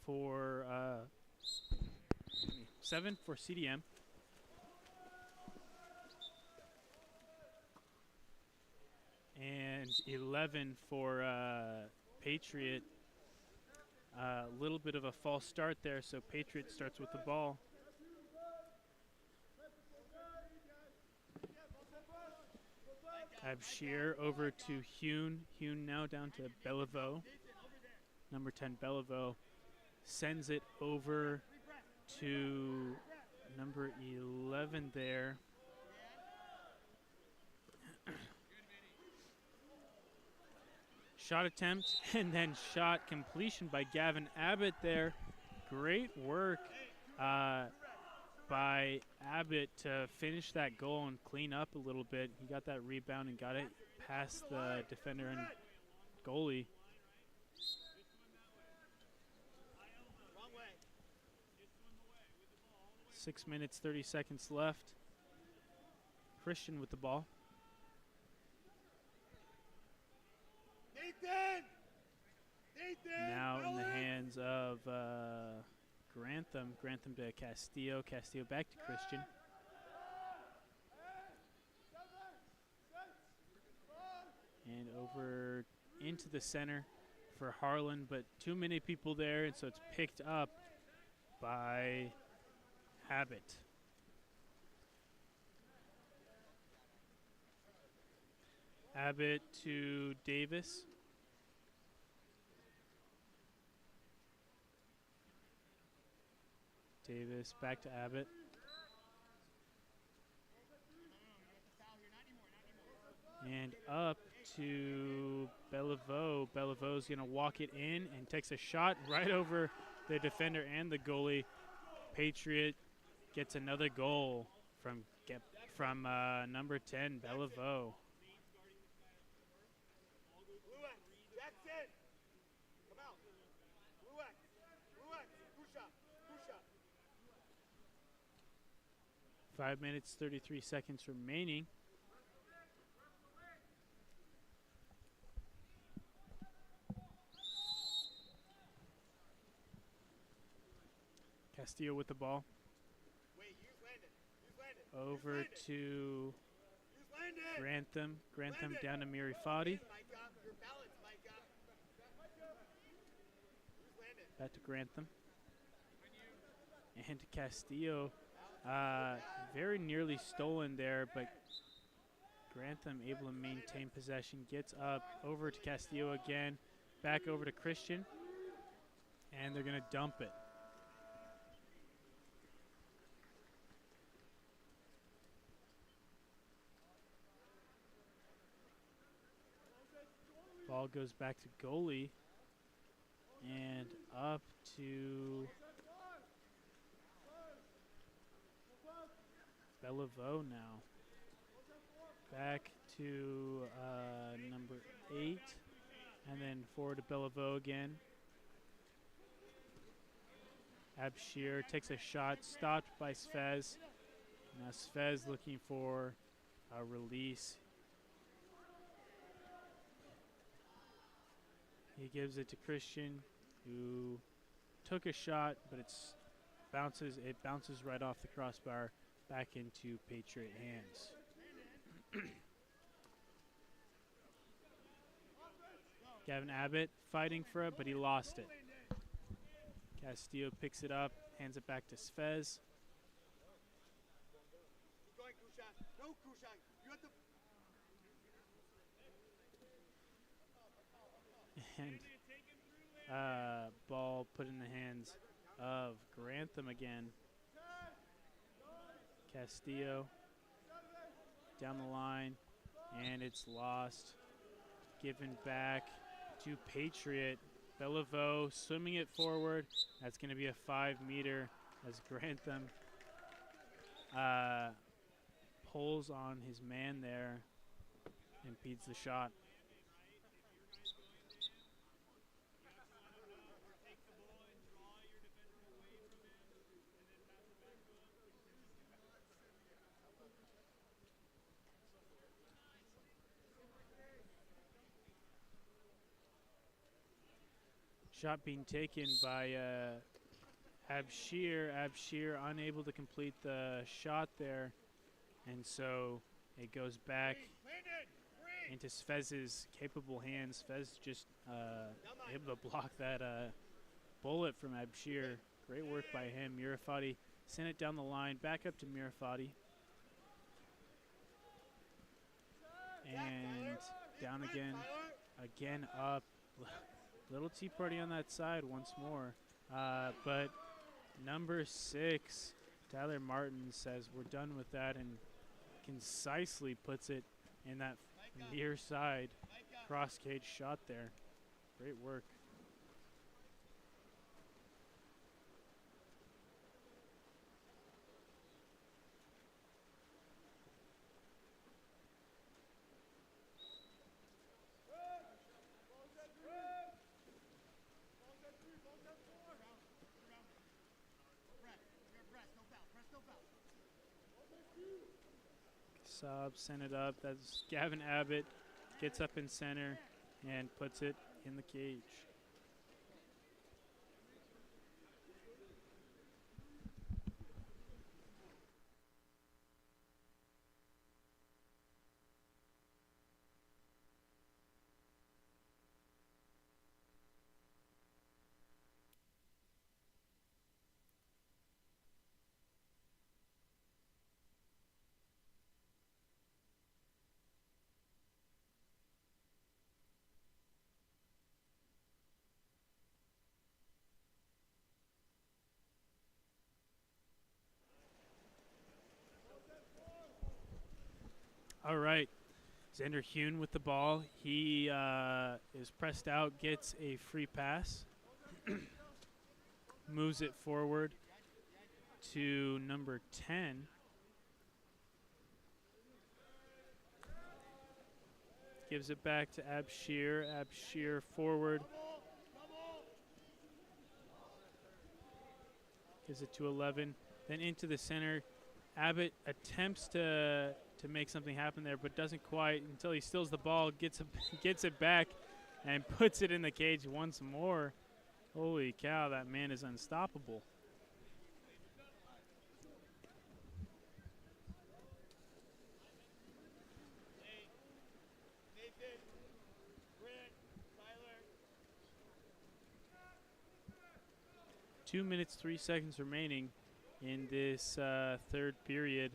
for 7 for CDM. And 11 for Patriot. A little bit of a false start there, so Patriot starts with the ball. Abshir over to Hune. Hune now down to Beliveau. Number 10, Beliveau sends it over to number 11 there. Shot attempt and then shot completion by Gavin Abbott there. Great work by Abbott to finish that goal and clean up a little bit. He got that rebound and got it past the defender and goalie. 6 minutes, 30 seconds left. Christian with the ball. Now in the hands of Grantham. Grantham to Castillo. Castillo back to Christian. And over into the center for Harlan, but too many people there, and so it's picked up by Abbott. Abbott to Davis. Davis back to Abbott. And up to Beliveau. Beliveau's going to walk it in and takes a shot right over the defender and the goalie. Patriot gets another goal from number 10, Beliveau. Come out. Blue X. Blue shot. 5 minutes, 33 seconds remaining. Castillo with the ball. Over to Grantham. Grantham down to Mirifati. Back to Grantham. And Castillo. Very nearly stolen there, but Grantham able to maintain possession. Gets up over to Castillo again. Back over to Christian. And they're going to dump it. Ball goes back to goalie and up to Beliveau now. Back to number 8 and then forward to Beliveau again. Abshir takes a shot, stopped by Sfez. Now Sfez looking for a release. He gives it to Christian, who took a shot, but it bounces right off the crossbar back into Patriot hands. Gavin Abbott fighting for it, but he lost it. Castillo picks it up, hands it back to Sfez. And ball put in the hands of Grantham again. Castillo down the line, and it's lost. Given back to Patriot. Beliveau swimming it forward. That's going to be a 5-meter as Grantham pulls on his man there, impedes the shot. Shot being taken by Abshir. Abshir unable to complete the shot there. And so it goes back into Svez's capable hands. Svez just able to block that bullet from Abshir. Great work by him. Mirafati sent it down the line, back up to Mirafati. And down again. Again up. Little tea party on that side once more. But number 6, Tyler Martin says we're done with that and concisely puts it in that near side cross cage shot there. Great work. Sub sent it up. That's Gavin Abbott gets up in center and puts it in the cage. All right, Xander Hune with the ball. He is pressed out, gets a free pass, moves it forward to number 10. Gives it back to Abshir. Abshir forward. Gives it to 11. Then into the center. Abbott attempts to make something happen there, but doesn't quite until he steals the ball, gets it back, and puts it in the cage once more. Holy cow, that man is unstoppable. Nathan, Britt, Tyler. 2 minutes, 3 seconds remaining in this third period.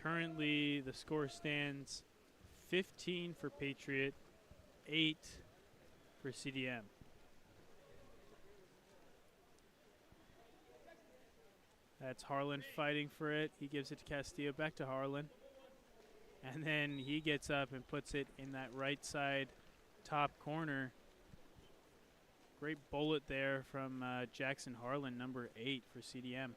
Currently, the score stands 15 for Patriot, 8 for CDM. That's Harlan fighting for it. He gives it to Castillo, back to Harlan. And then he gets up and puts it in that right side top corner. Great bullet there from Jackson Harlan, number 8 for CDM.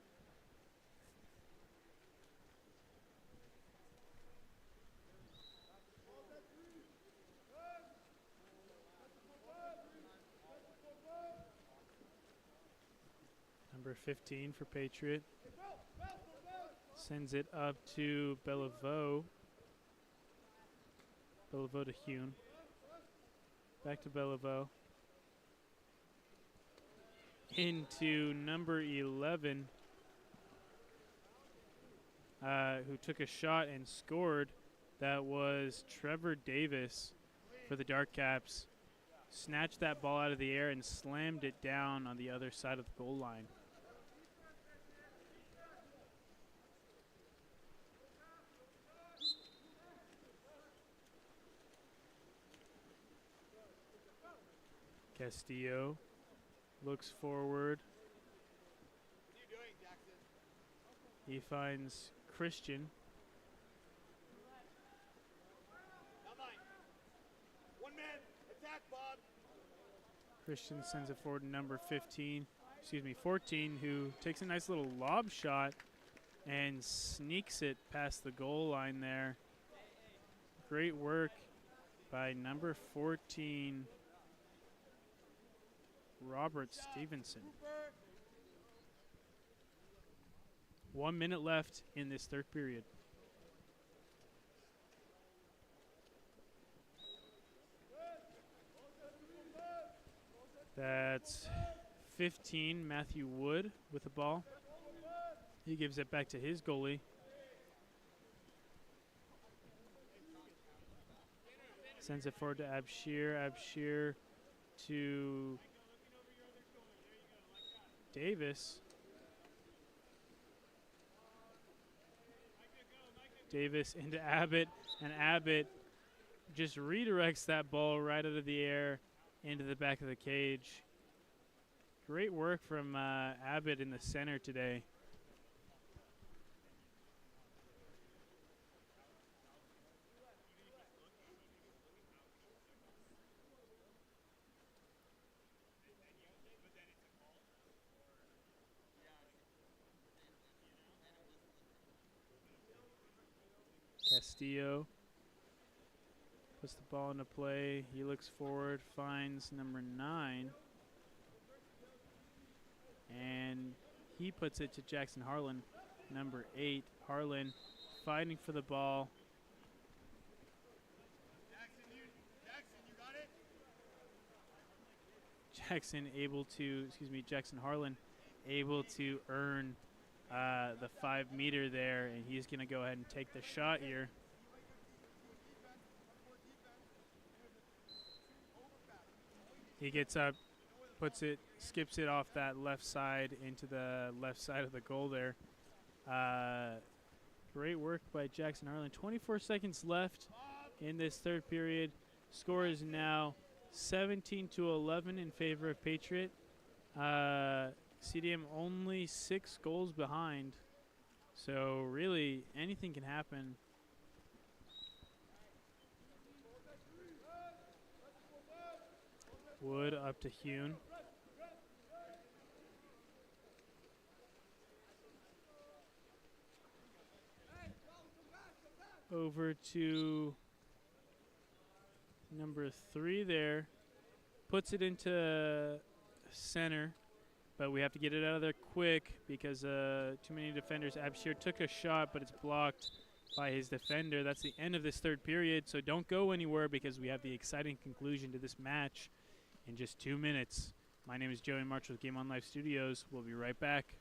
Number 15 for Patriot. Sends it up to Bellevaux. Bellevaux to Hune. Back to Bellevaux. Into number 11, who took a shot and scored. That was Trevor Davis for the Dark Caps. Snatched that ball out of the air and slammed it down on the other side of the goal line. Castillo looks forward. What are you doing, Jackson? He finds Christian. Not mine. One man, attack, Bob. Christian sends it forward to number 14, who takes a nice little lob shot and sneaks it past the goal line there. Great work by number 14, Robert Stevenson. 1 minute left in this third period. That's 15, Matthew Wood with the ball. He gives it back to his goalie. Sends it forward to Abshir. Abshir to Davis. Davis into Abbott, and Abbott just redirects that ball right out of the air into the back of the cage. Great work from Abbott in the center today. Castillo puts the ball into play. He looks forward, finds number 9. And he puts it to Jackson Harlan, number 8. Harlan fighting for the ball. Jackson Harlan able to earn the 5 meter there, and he's going to go ahead and take the shot here. He gets up, puts it, skips it off that left side into the left side of the goal there. Great work by Jackson Harlan. 24 seconds left in this third period. Score is now 17-11 in favor of Patriot. CDM only 6 goals behind. So really anything can happen. Wood up to Hune. Over to number 3 there. Puts it into center, but we have to get it out of there quick because too many defenders. Abshir took a shot, but it's blocked by his defender. That's the end of this third period, so don't go anywhere because we have the exciting conclusion to this match in just 2 minutes. My name is Joey March with Game On Live Studios. We'll be right back.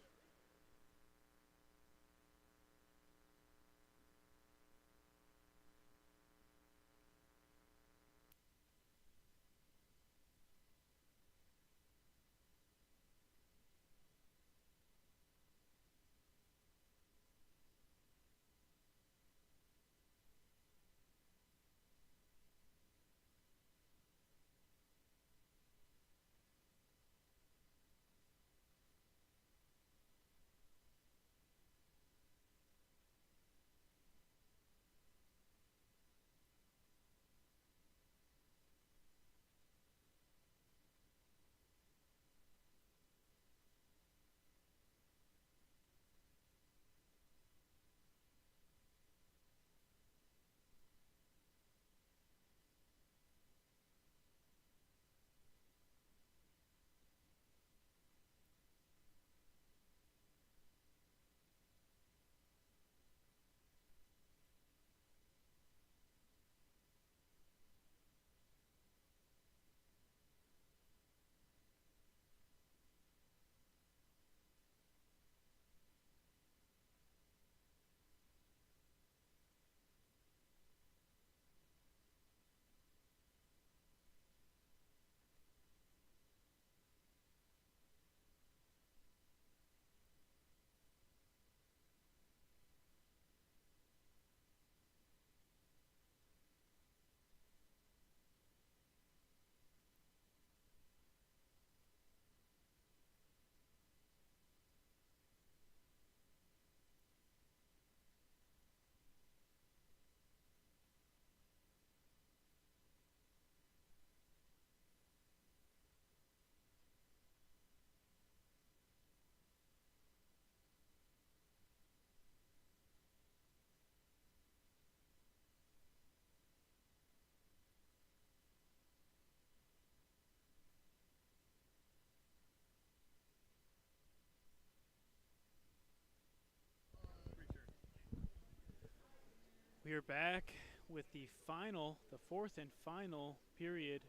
We are back with the 4th and final period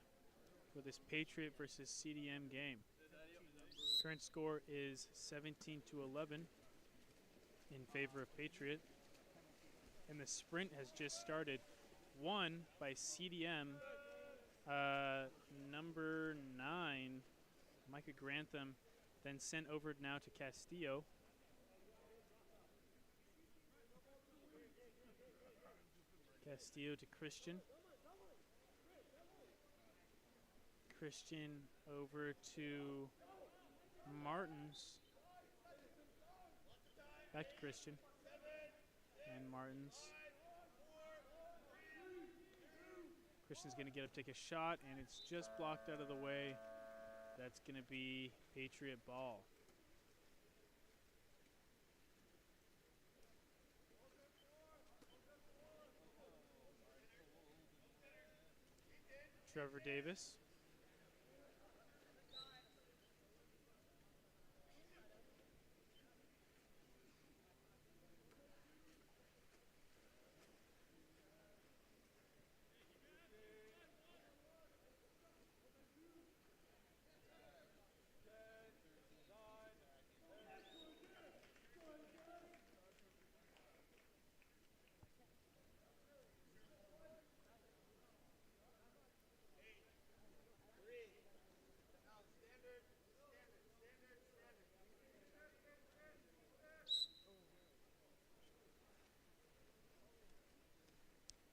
for this Patriot versus CDM game. Current score is 17-11 in favor of Patriot. And the sprint has just started. Won by CDM, number 9, Micah Grantham, then sent over now to Castillo. Castillo to Christian. Christian over to Martins. Back to Christian. And Martins. Christian's going to get up, take a shot, and it's just blocked out of the way. That's going to be Patriot ball. Trevor Davis.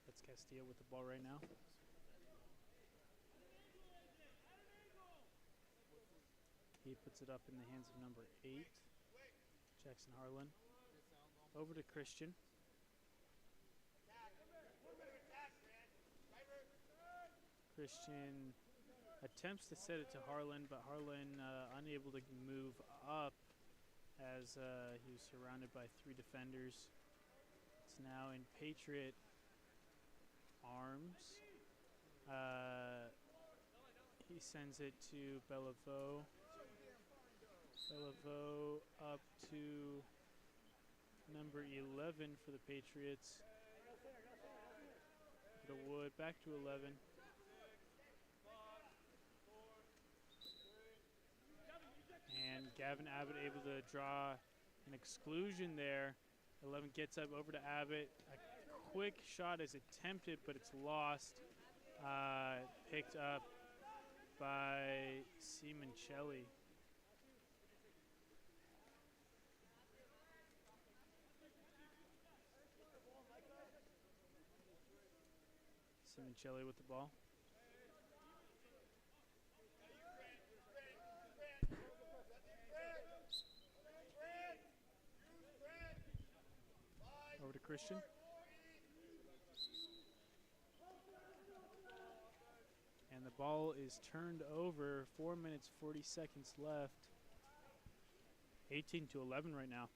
That's Castillo with the ball right now. He puts it up in the hands of number 8, Jackson Harlan. Over to Christian. Christian attempts to set it to Harlan, but Harlan unable to move up as he was surrounded by 3 defenders. It's now in Patriot arms. He sends it to Bellevaux. Bellevaux up to number 11 for the Patriots. The Wood back to 11. And Gavin Abbott able to draw an exclusion there. 11 gets up over to Abbott. A quick shot is attempted, but it's lost. Picked up by Simoncelli. Simoncelli with the ball. Over to Christian. And the ball is turned over. 4 minutes, 40 seconds left. 18-11 right now.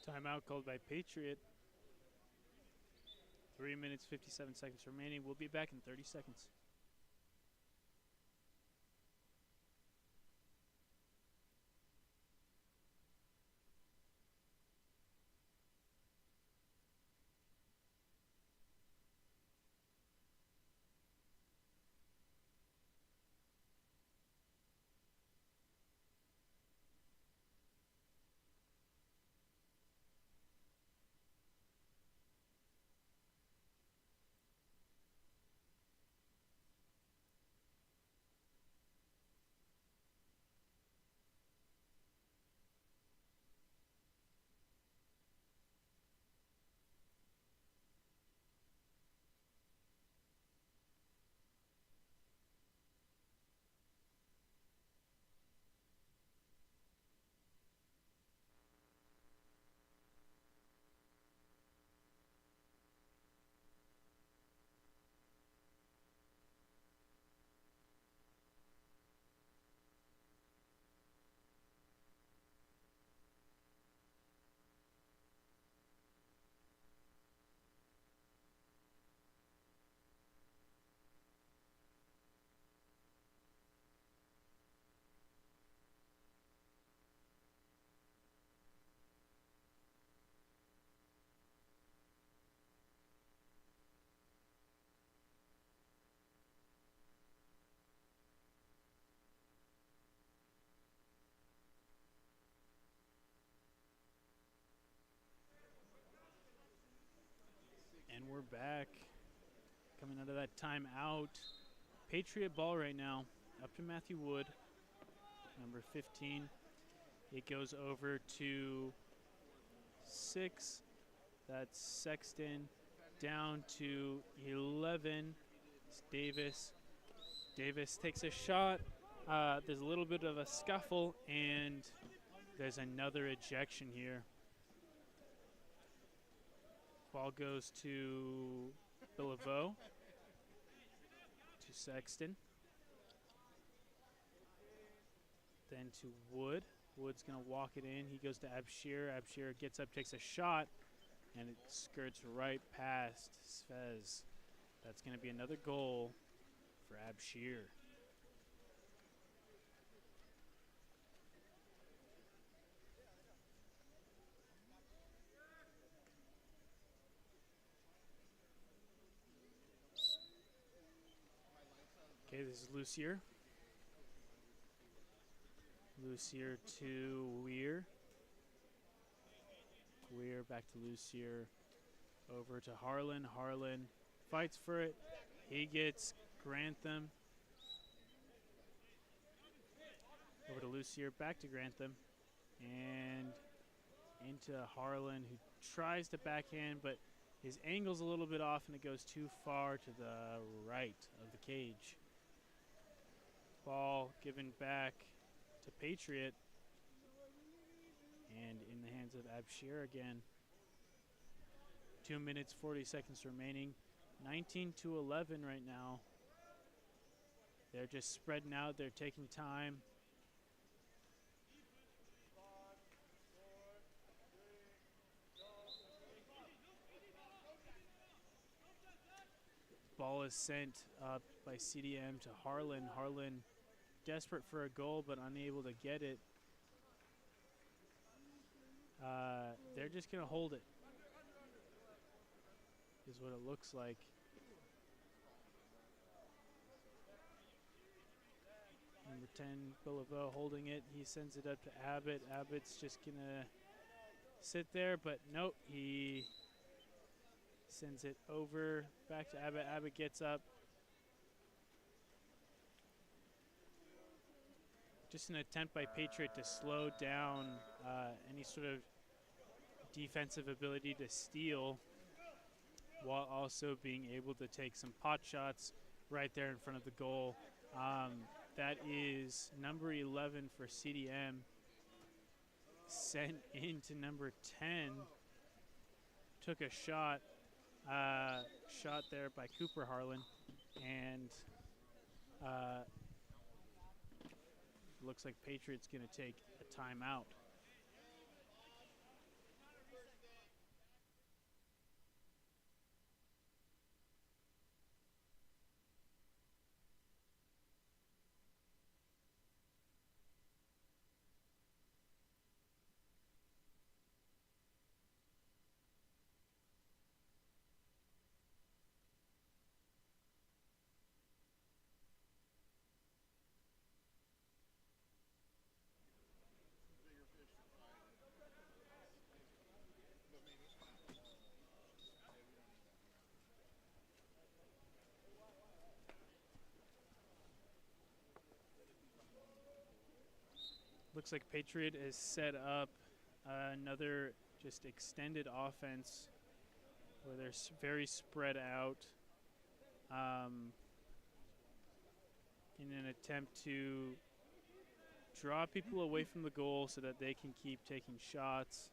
Timeout called by Patriot. 3 minutes, 57 seconds remaining. We'll be back in 30 seconds. we're back. Coming out of that timeout. Patriot ball right now. Up to Matthew Wood, number 15. It goes over to 6. That's Sexton. Down to 11. It's Davis. Davis takes a shot. There's a little bit of a scuffle, and there's another ejection here. Ball goes to Billavo, to Sexton, then to Wood. Wood's going to walk it in. He goes to Abshir. Abshir gets up, takes a shot, and it skirts right past Svez. That's going to be another goal for Abshir. Okay, this is Lucier. Lucier to Weir. Weir back to Lucier. Over to Harlan. Harlan fights for it. He gets Grantham. Over to Lucier, back to Grantham. And into Harlan, who tries to backhand, but his angle's a little bit off and it goes too far to the right of the cage. Ball given back to Patriot. And in the hands of Abshir again. 2 minutes, 40 seconds remaining. 19-11 right now. They're just spreading out. They're taking time. Ball is sent up by CDM to Harlan. Harlan desperate for a goal but unable to get it. They're just going to hold it, is what it looks like. Number 10, Billavo, holding it. He sends it up to Abbott. Abbott's just going to sit there, but nope, he sends it over back to Abbott. Abbott gets up. Just an attempt by Patriot to slow down any sort of defensive ability to steal, while also being able to take some pot shots right there in front of the goal. That is number 11 for CDM, sent into number 10. Took a shot there by Cooper Harlan, and looks like Patriot's going to take a timeout. Looks like Patriot has set up another just extended offense where they're very spread out in an attempt to draw people away from the goal so that they can keep taking shots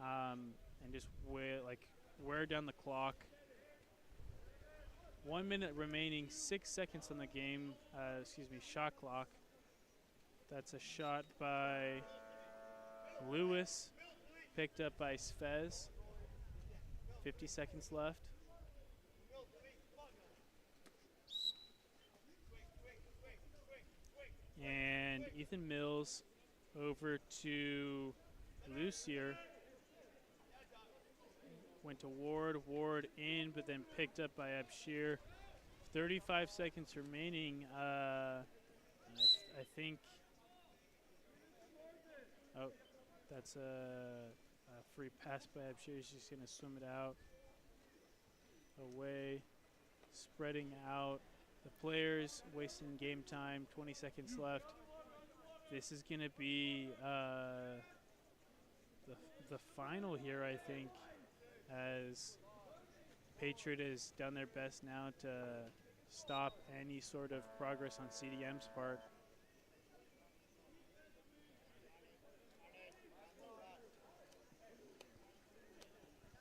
and just wear down the clock. 1 minute remaining, 6 seconds on the game, shot clock. That's a shot by Lewis, picked up by Svez. 50 seconds left. And Ethan Mills over to Lucier. Went to Ward, Ward in, but then picked up by Abshir. 35 seconds remaining. I think. Oh, that's a free pass by Abshir. He's just going to swim it out. away, spreading out the players, wasting game time, 20 seconds left. This is going to be the final here, I think, as Patriot has done their best now to stop any sort of progress on CDM's part.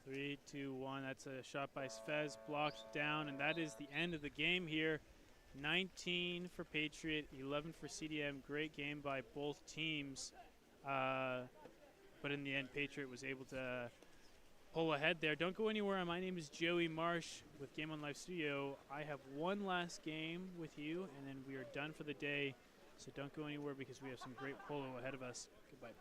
Three, two, one. That's a shot by Sfez, blocked down, and that is the end of the game here. 19 for Patriot, 11 for CDM. Great game by both teams, but in the end, Patriot was able to pull ahead there. Don't go anywhere. My name is Joey Marsh with Game On Live Studio. I have one last game with you, and then we are done for the day. So don't go anywhere because we have some great polo ahead of us. Goodbye.